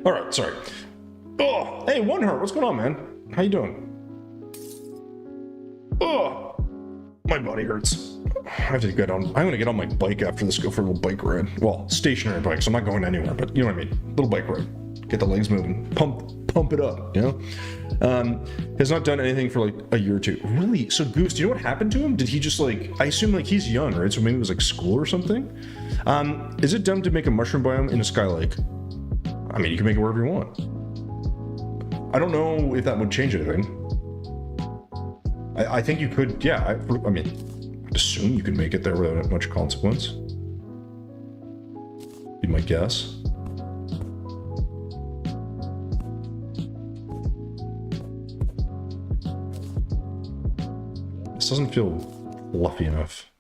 All right, sorry. Oh, hey, One Heart, what's going on, man? How you doing? Oh, my body hurts. I have to get on. I'm gonna get on my bike after this. Go for a little bike ride. Well, stationary bike, so I'm not going anywhere. But you know what I mean. Little bike ride. Get the legs moving. Pump it up. You know. Has not done anything for like a year or two. Really? So Goose, do you know what happened to him? Did he just like? I assume like he's young, right? So maybe it was like school or something. Is it dumb to make a mushroom biome in a sky lake? I mean, you can make it wherever you want. I don't know if that would change anything. I think you could, yeah. I mean, I'd assume you could make it there without much consequence. Be my guess. This doesn't feel fluffy enough.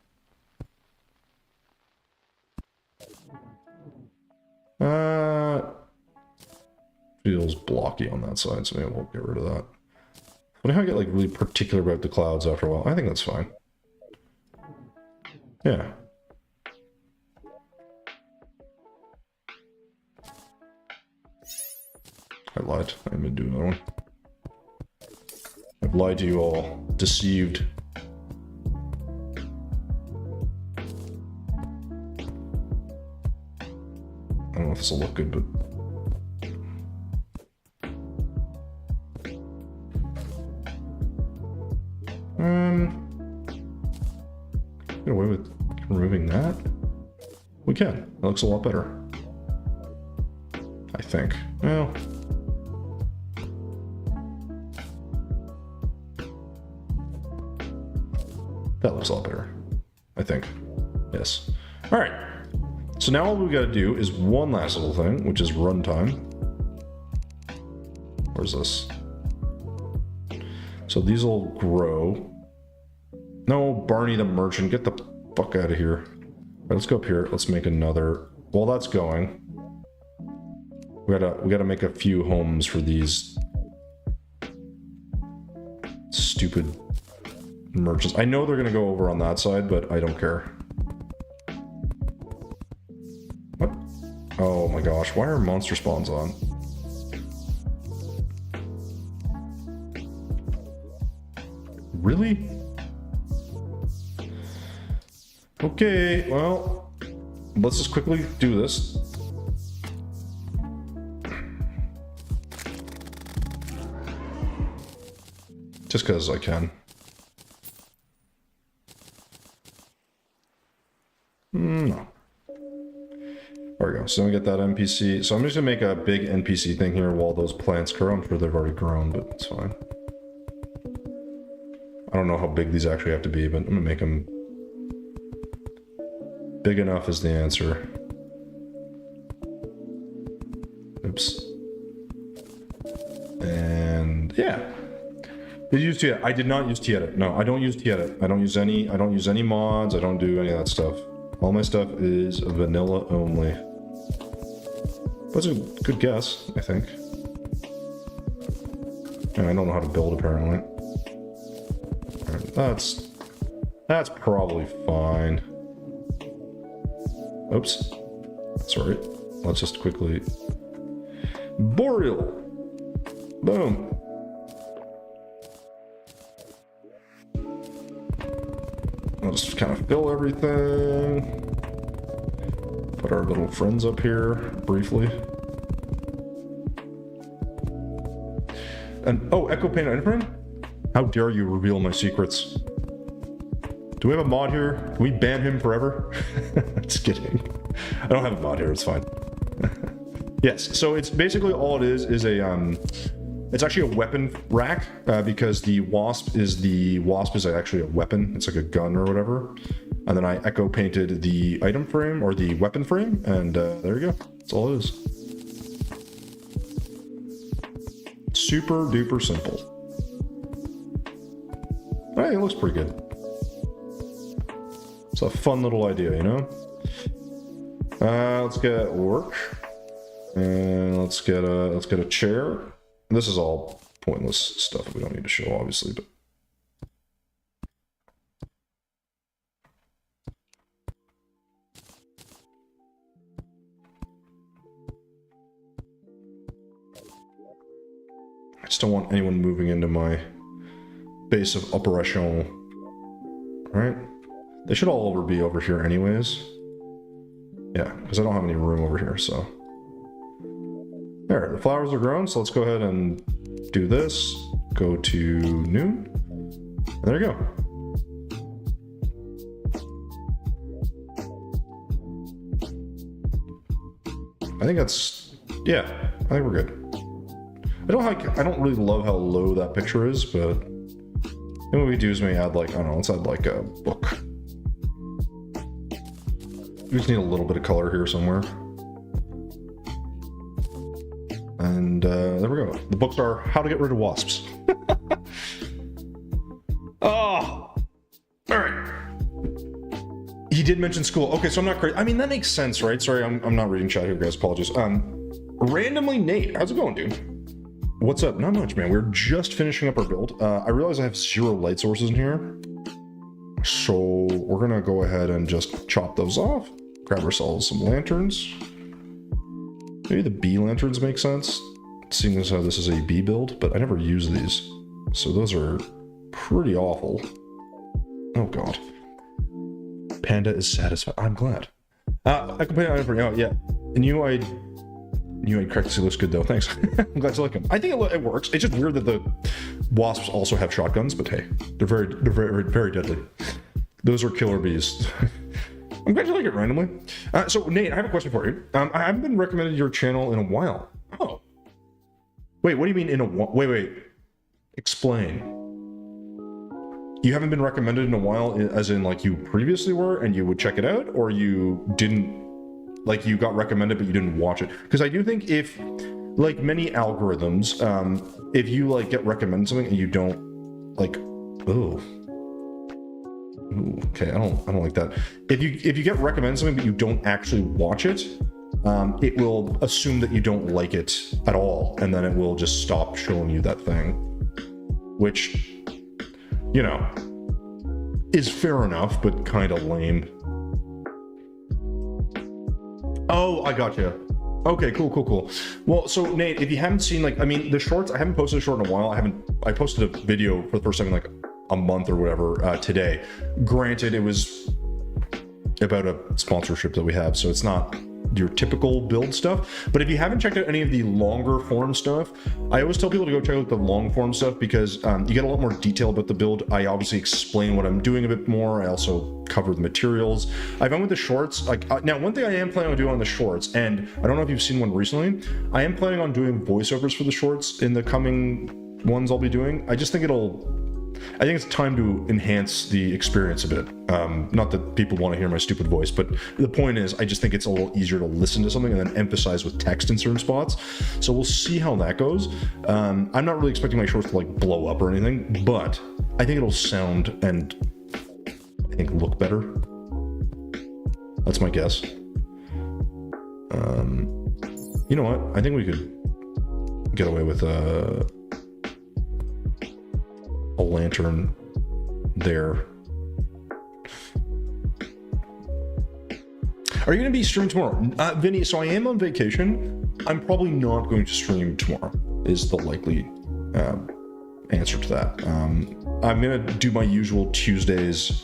Feels blocky on that side, so maybe we'll get rid of that. Funny how I get like really particular about the clouds after a while. I think that's fine. Yeah. I lied. I'm gonna do another one. I've lied to you all. Deceived. I don't know if this will look good, but get away with removing that? We can. That looks a lot better. I think. Well. That looks a lot better. I think. Yes. Alright. So now all we gotta do is one last little thing, which is runtime. Where's this? So these will grow. No, Barney the merchant, get the fuck out of here. All right, let's go up here. Let's make another. While that's going, we gotta make a few homes for these stupid merchants. I know they're gonna go over on that side, but I don't care. What? Oh my gosh! Why are monster spawns on? Really? Okay, well, let's just quickly do this. Just because I can. No. There we go. So we get that NPC. So I'm just gonna make a big NPC thing here while those plants grow. I'm sure they've already grown, but it's fine. I don't know how big these actually have to be, but I'm gonna make them big enough is the answer. Oops. And yeah. Did you use T-Edit? I did not use T-Edit. No, I don't use T-Edit. I don't use any mods. I don't do any of that stuff. All my stuff is vanilla only. That's a good guess, I think. And I don't know how to build apparently. That's probably fine. Oops. Sorry. Let's just quickly... Boreal! Boom! I'll just kind of fill everything. Put our little friends up here, briefly. And, oh, Echo Pain Infrared? How dare you reveal my secrets? Do we have a mod here? Can we ban him forever? Just kidding. I don't have a mod here, it's fine. Yes, so it's basically all it is a It's actually a weapon rack because the wasp is actually a weapon. It's like a gun or whatever. And then I echo painted the item frame or the weapon frame, and there you go. That's all it is. Super duper simple. Hey, it looks pretty good. It's a fun little idea, you know? Let's get work. And let's get a chair. This is all pointless stuff we don't need to show, obviously, but I just don't want anyone moving into my base of operation. Right? They should all be over here anyways. Yeah, because I don't have any room over here, so. There, the flowers are grown, so let's go ahead and do this. Go to noon. And there you go. I think that's, yeah, I think we're good. I don't really love how low that picture is, but then what we do is maybe add like, I don't know, let's add like a book. We just need a little bit of color here somewhere. And there we go. The books are How to Get Rid of Wasps. Oh! Alright. He did mention school. Okay, so I'm not crazy. I mean, that makes sense, right? Sorry, I'm not reading chat here, guys. Apologies. Randomly Nate. How's it going, dude? What's up? Not much, man. We're just finishing up our build. I realize I have 0 light sources in here. So we're gonna go ahead and just chop those off. Grab ourselves some lanterns. Maybe the bee lanterns make sense, seeing as how this is a bee build, but I never use these. So those are pretty awful. Oh god. Panda is satisfied. I'm glad. I can put it on for yeah. New-eyed Cactus looks good though. Thanks. I'm glad you like them. I think it works. It's just weird that the wasps also have shotguns, but hey, they're very deadly. Those are killer bees. I'm glad you like it randomly. So Nate, I have a question for you. I haven't been recommended your channel in a while. Oh. Wait, what do you mean in a while? Wait. Explain. You haven't been recommended in a while, as in like you previously were and you would check it out, or you didn't, like you got recommended but you didn't watch it? Because I do think if, like many algorithms, if you like get recommended something and you don't, like, oh. Ooh, okay, I don't like that. If you get recommended something but you don't actually watch it, it will assume that you don't like it at all, and then it will just stop showing you that thing, which, you know, is fair enough, but kind of lame. Oh, I gotcha. Okay, cool. Well, so Nate, if you haven't seen, like, I mean, the shorts, I haven't posted a short in a while. I posted a video for the first time in like a month or whatever today. Granted, it was about a sponsorship that we have, so it's not your typical build stuff. But if you haven't checked out any of the longer form stuff, I always tell people to go check out the long form stuff because you get a lot more detail about the build. I obviously explain what I'm doing a bit more. I also cover the materials. I found with the shorts, like now one thing I am planning on doing on the shorts, and I don't know if you've seen one recently, I am planning on doing voiceovers for the shorts in the coming ones I'll be doing. I just think I think it's time to enhance the experience a bit. Not that people want to hear my stupid voice, but the point is, I just think it's a little easier to listen to something and then emphasize with text in certain spots. So we'll see how that goes. I'm not really expecting my shorts to like blow up or anything, but I think it'll sound and I think look better. That's my guess. You know what? I think we could get away with a lantern there. Are you going to be streaming tomorrow? Vinny, so I am on vacation. I'm probably not going to stream tomorrow, is the likely answer to that. I'm going to do my usual Tuesdays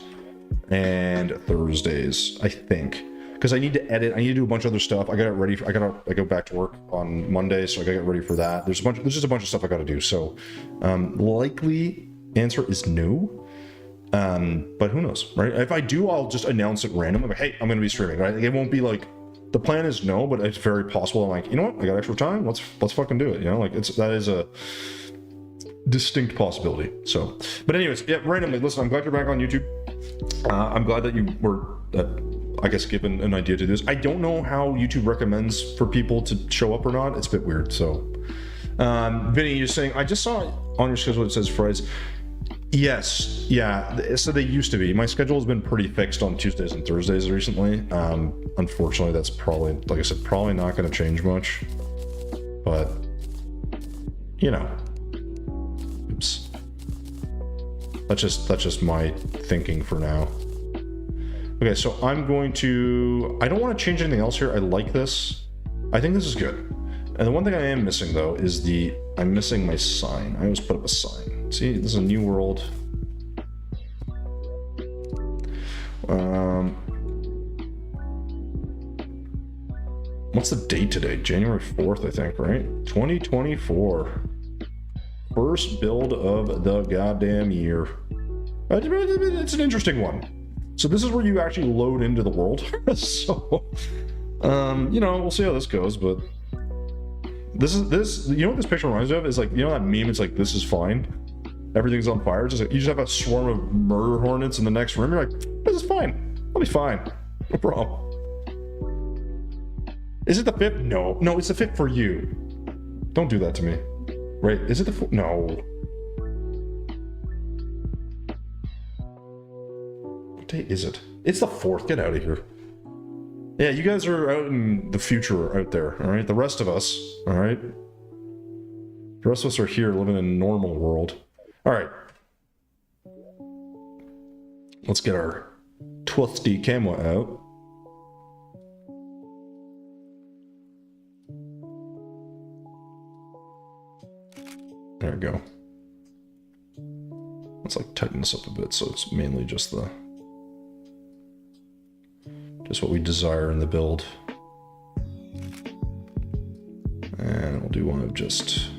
and Thursdays, I think. Because I need to edit, I need to do a bunch of other stuff. I go back to work on Monday, so I gotta get ready for that. There's just a bunch of stuff I gotta do. So likely answer is no. But who knows, right? If I do, I'll just announce it randomly. Like, hey, I'm gonna be streaming, right? Like, it won't be like The plan is no, but it's very possible. I'm like, you know what? I got extra time. Let's fucking do it. You know, like that is a distinct possibility. So, but anyways, yeah. Randomly, listen. I'm glad you're back on YouTube. I'm glad that you were, I guess, given an idea to do this. I don't know how YouTube recommends for people to show up or not. It's a bit weird. So, Vinny, you're saying I just saw on your schedule it says Fridays. Yes, yeah. So they used to be. My schedule has been pretty fixed on Tuesdays and Thursdays recently. Unfortunately, that's probably, like I said, probably not going to change much. But, you know, oops. That's just my thinking for now. Okay, so I'm going to. I don't want to change anything else here. I like this. I think this is good. And the one thing I am missing though is I'm missing my sign. I always put up a sign. See, this is a new world. What's the date today? January 4th, I think, right? 2024. First build of the goddamn year. It's an interesting one. So this is where you actually load into the world. So, you know, we'll see how this goes, but this, you know what this picture reminds me of? Is like, you know that meme, it's like, this is fine. Everything's on fire. It's just like, you just have a swarm of murder hornets in the next room. You're like, this is fine. I'll be fine. No problem. Is it the 5th? No. No, it's the 5th for you. Don't do that to me. Right? Is it the 4th? No. What day is it? It's the 4th. Get out of here. Yeah, you guys are out in the future out there, all right? The rest of us, all right? The rest of us are here living in a normal world. All right. Let's get our trusty camera out. There we go. Let's like tighten this up a bit so it's mainly just what we desire in the build. And we'll do one of just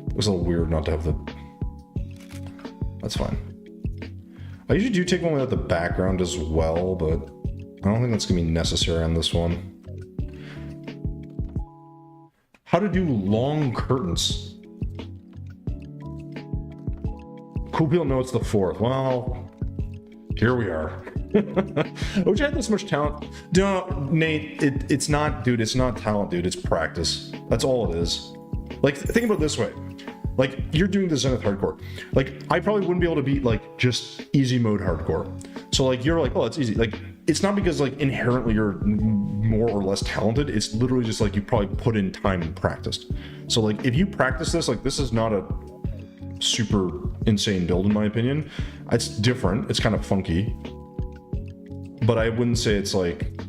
it was a little weird not to have the. That's fine. I usually do take one without the background as well, but I don't think that's gonna be necessary on this one. How to do long curtains. Cool people know it's the 4th. Well, here we are. I wish I had this much talent. No, Nate, it's not, dude, it's not talent, dude. It's practice. That's all it is. Like, think about it this way. Like, you're doing the Zenith hardcore. Like, I probably wouldn't be able to beat, like, just easy mode hardcore. So, like, you're like, oh, it's easy. Like, it's not because, like, inherently you're more or less talented. It's literally just, like, you probably put in time and practiced. So, like, if you practice this, like, this is not a super insane build, in my opinion. It's different. It's kind of funky. But I wouldn't say it's, like,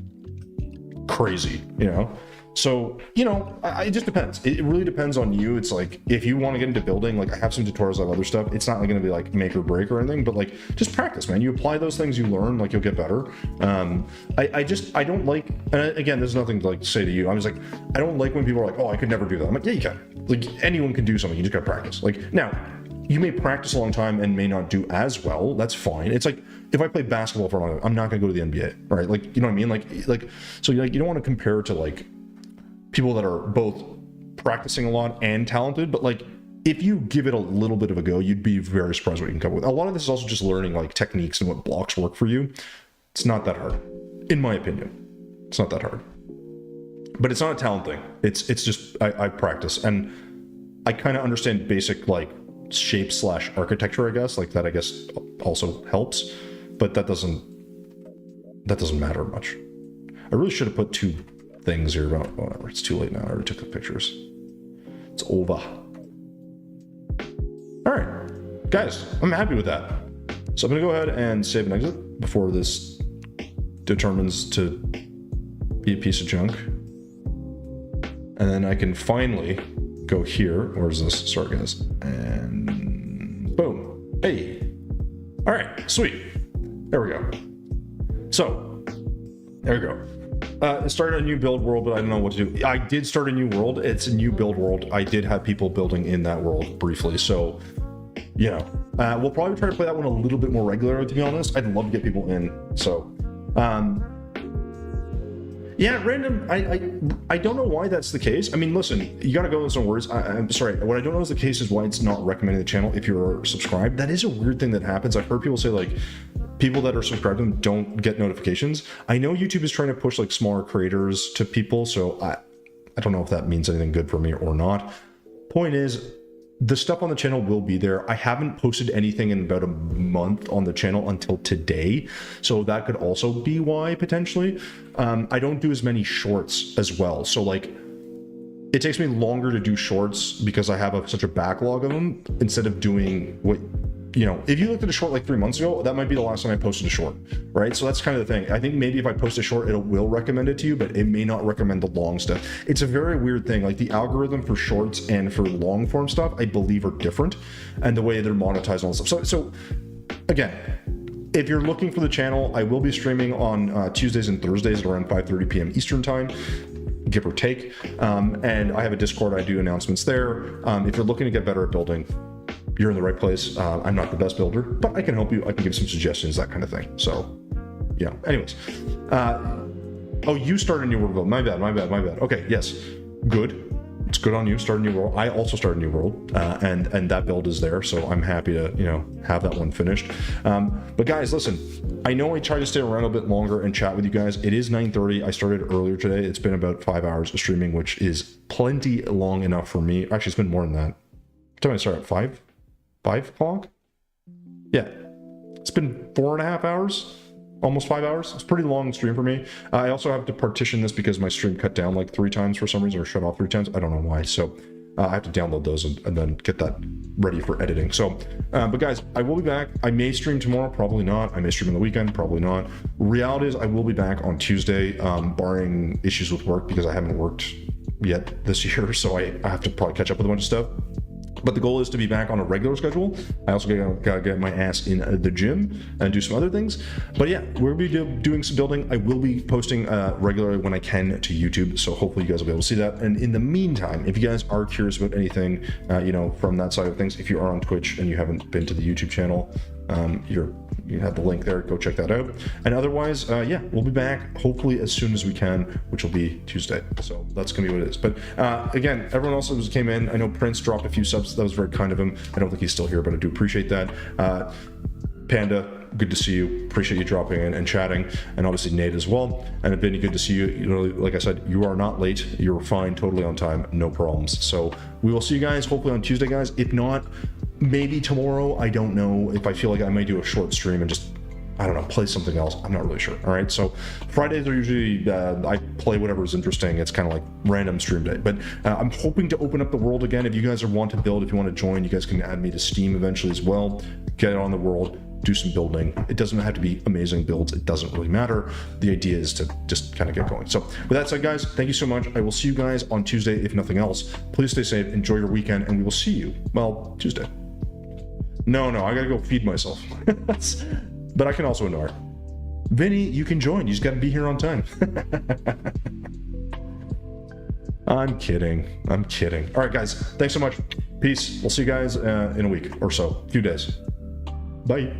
crazy, you know? So, you know, it just depends. It really depends on you. It's like, if you want to get into building, like I have some tutorials on other stuff. It's not like going to be like make or break or anything, but like just practice, man. You apply those things, you learn, like you'll get better. I don't like, and again, there's nothing to like say to you. I'm just like, I don't like when people are like, oh, I could never do that. I'm like, yeah, you can. Like anyone can do something. You just got to practice. Like now, you may practice a long time and may not do as well. That's fine. It's like, if I play basketball for a long time, I'm not going to go to the NBA, right? Like, you know what I mean? Like, so like, you don't want to compare to like people that are both practicing a lot and talented, but like if you give it a little bit of a go, you'd be very surprised what you can come up with. A lot of this is also just learning like techniques and what blocks work for you. It's not that hard, in my opinion. It's not that hard, but it's not a talent thing. It's just I practice and I kind of understand basic like shape / architecture, I guess. Like that, I guess also helps, but that doesn't matter much. I really should have put 2 things here about whatever. It's too late now. I already took the pictures. It's over. All right, guys, I'm happy with that. So I'm gonna go ahead and save and exit before this determines to be a piece of junk. And then I can finally go here. Where's this? Sorry, guys. And boom. Hey. All right, sweet. There we go. So there we go. Started a new build world, but I don't know what to do. I did start a new world. It's a new build world. I did have people building in that world briefly. So you know, we'll probably try to play that one a little bit more regularly, to be honest. I'd love to get people in. So, yeah, random. I don't know why that's the case. I mean, listen, you gotta go in some words. I'm sorry. What I don't know is the case is why it's not recommending the channel if you're subscribed. That is a weird thing that happens. I've heard people say like people that are subscribed to them don't get notifications. I know YouTube is trying to push like smaller creators to people, so I don't know if that means anything good for me or not. Point is, the stuff on the channel will be there. I haven't posted anything in about a month on the channel until today, so that could also be why, potentially. I don't do as many shorts as well, so like it takes me longer to do shorts because I have such a backlog of them, instead of doing what, you know, if you looked at a short like 3 months ago, that might be the last time I posted a short, right? So that's kind of the thing. I think maybe if I post a short, it will recommend it to you, but it may not recommend the long stuff. It's a very weird thing. Like the algorithm for shorts and for long form stuff, I believe are different, and the way they're monetized and all this stuff. So again, if you're looking for the channel, I will be streaming on Tuesdays and Thursdays at around 5:30 p.m. Eastern time, give or take. And I have a Discord, I do announcements there. If you're looking to get better at building, you're in the right place. I'm not the best builder, but I can help you. I can give some suggestions, that kind of thing. So, yeah. Anyways, oh, you started a new world build. My bad. Okay, yes, good. It's good on you. Start a new world. I also started a new world, and that build is there. So I'm happy to, you know, have that one finished. But guys, listen. I know I try to stay around a bit longer and chat with you guys. It is 9:30. I started earlier today. It's been about 5 hours of streaming, which is plenty long enough for me. Actually, it's been more than that. What time did I start at 5 o'clock? Yeah, it's been 4.5 hours, almost 5 hours. It's a pretty long stream for me. I also have to partition this because my stream cut down like 3 times for some reason, or shut off 3 times. I don't know why. So I have to download those and then get that ready for editing. So, but guys, I will be back. I may stream tomorrow, probably not. I may stream on the weekend, probably not. Reality is I will be back on Tuesday, barring issues with work, because I haven't worked yet this year. So I have to probably catch up with a bunch of stuff. But the goal is to be back on a regular schedule. I also gotta get my ass in the gym and do some other things. But yeah, we'll be doing some building. I will be posting regularly when I can to YouTube. So hopefully you guys will be able to see that. And in the meantime, if you guys are curious about anything, you know, from that side of things, if you are on Twitch and you haven't been to the YouTube channel, you have the link there, go check that out. And otherwise, yeah, we'll be back hopefully as soon as we can, which will be Tuesday. So that's gonna be what it is. But again, everyone else that came in, I know Prince dropped a few subs. That was very kind of him. I don't think he's still here, but I do appreciate that. Panda, good to see you. Appreciate you dropping in and chatting, and obviously Nate as well. And Vinny, good to see you. You know, like I said, you are not late. You're fine, totally on time, no problems. So we will see you guys hopefully on Tuesday, guys. If not, maybe tomorrow. I don't know. If I feel like I might do a short stream and just, I don't know, play something else. I'm not really sure. All right. So Fridays are usually, I play whatever is interesting. It's kind of like random stream day, but I'm hoping to open up the world again. If you guys want to build, if you want to join, you guys can add me to Steam eventually as well. Get on the world, do some building. It doesn't have to be amazing builds. It doesn't really matter. The idea is to just kind of get going. So with that said, guys, thank you so much. I will see you guys on Tuesday. If nothing else, please stay safe, enjoy your weekend, and we will see you, well, Tuesday. No, I gotta go feed myself. But I can also ignore. Vinny, you can join. You just gotta be here on time. I'm kidding. All right, guys. Thanks so much. Peace. We'll see you guys in a week or so, a few days. Bye.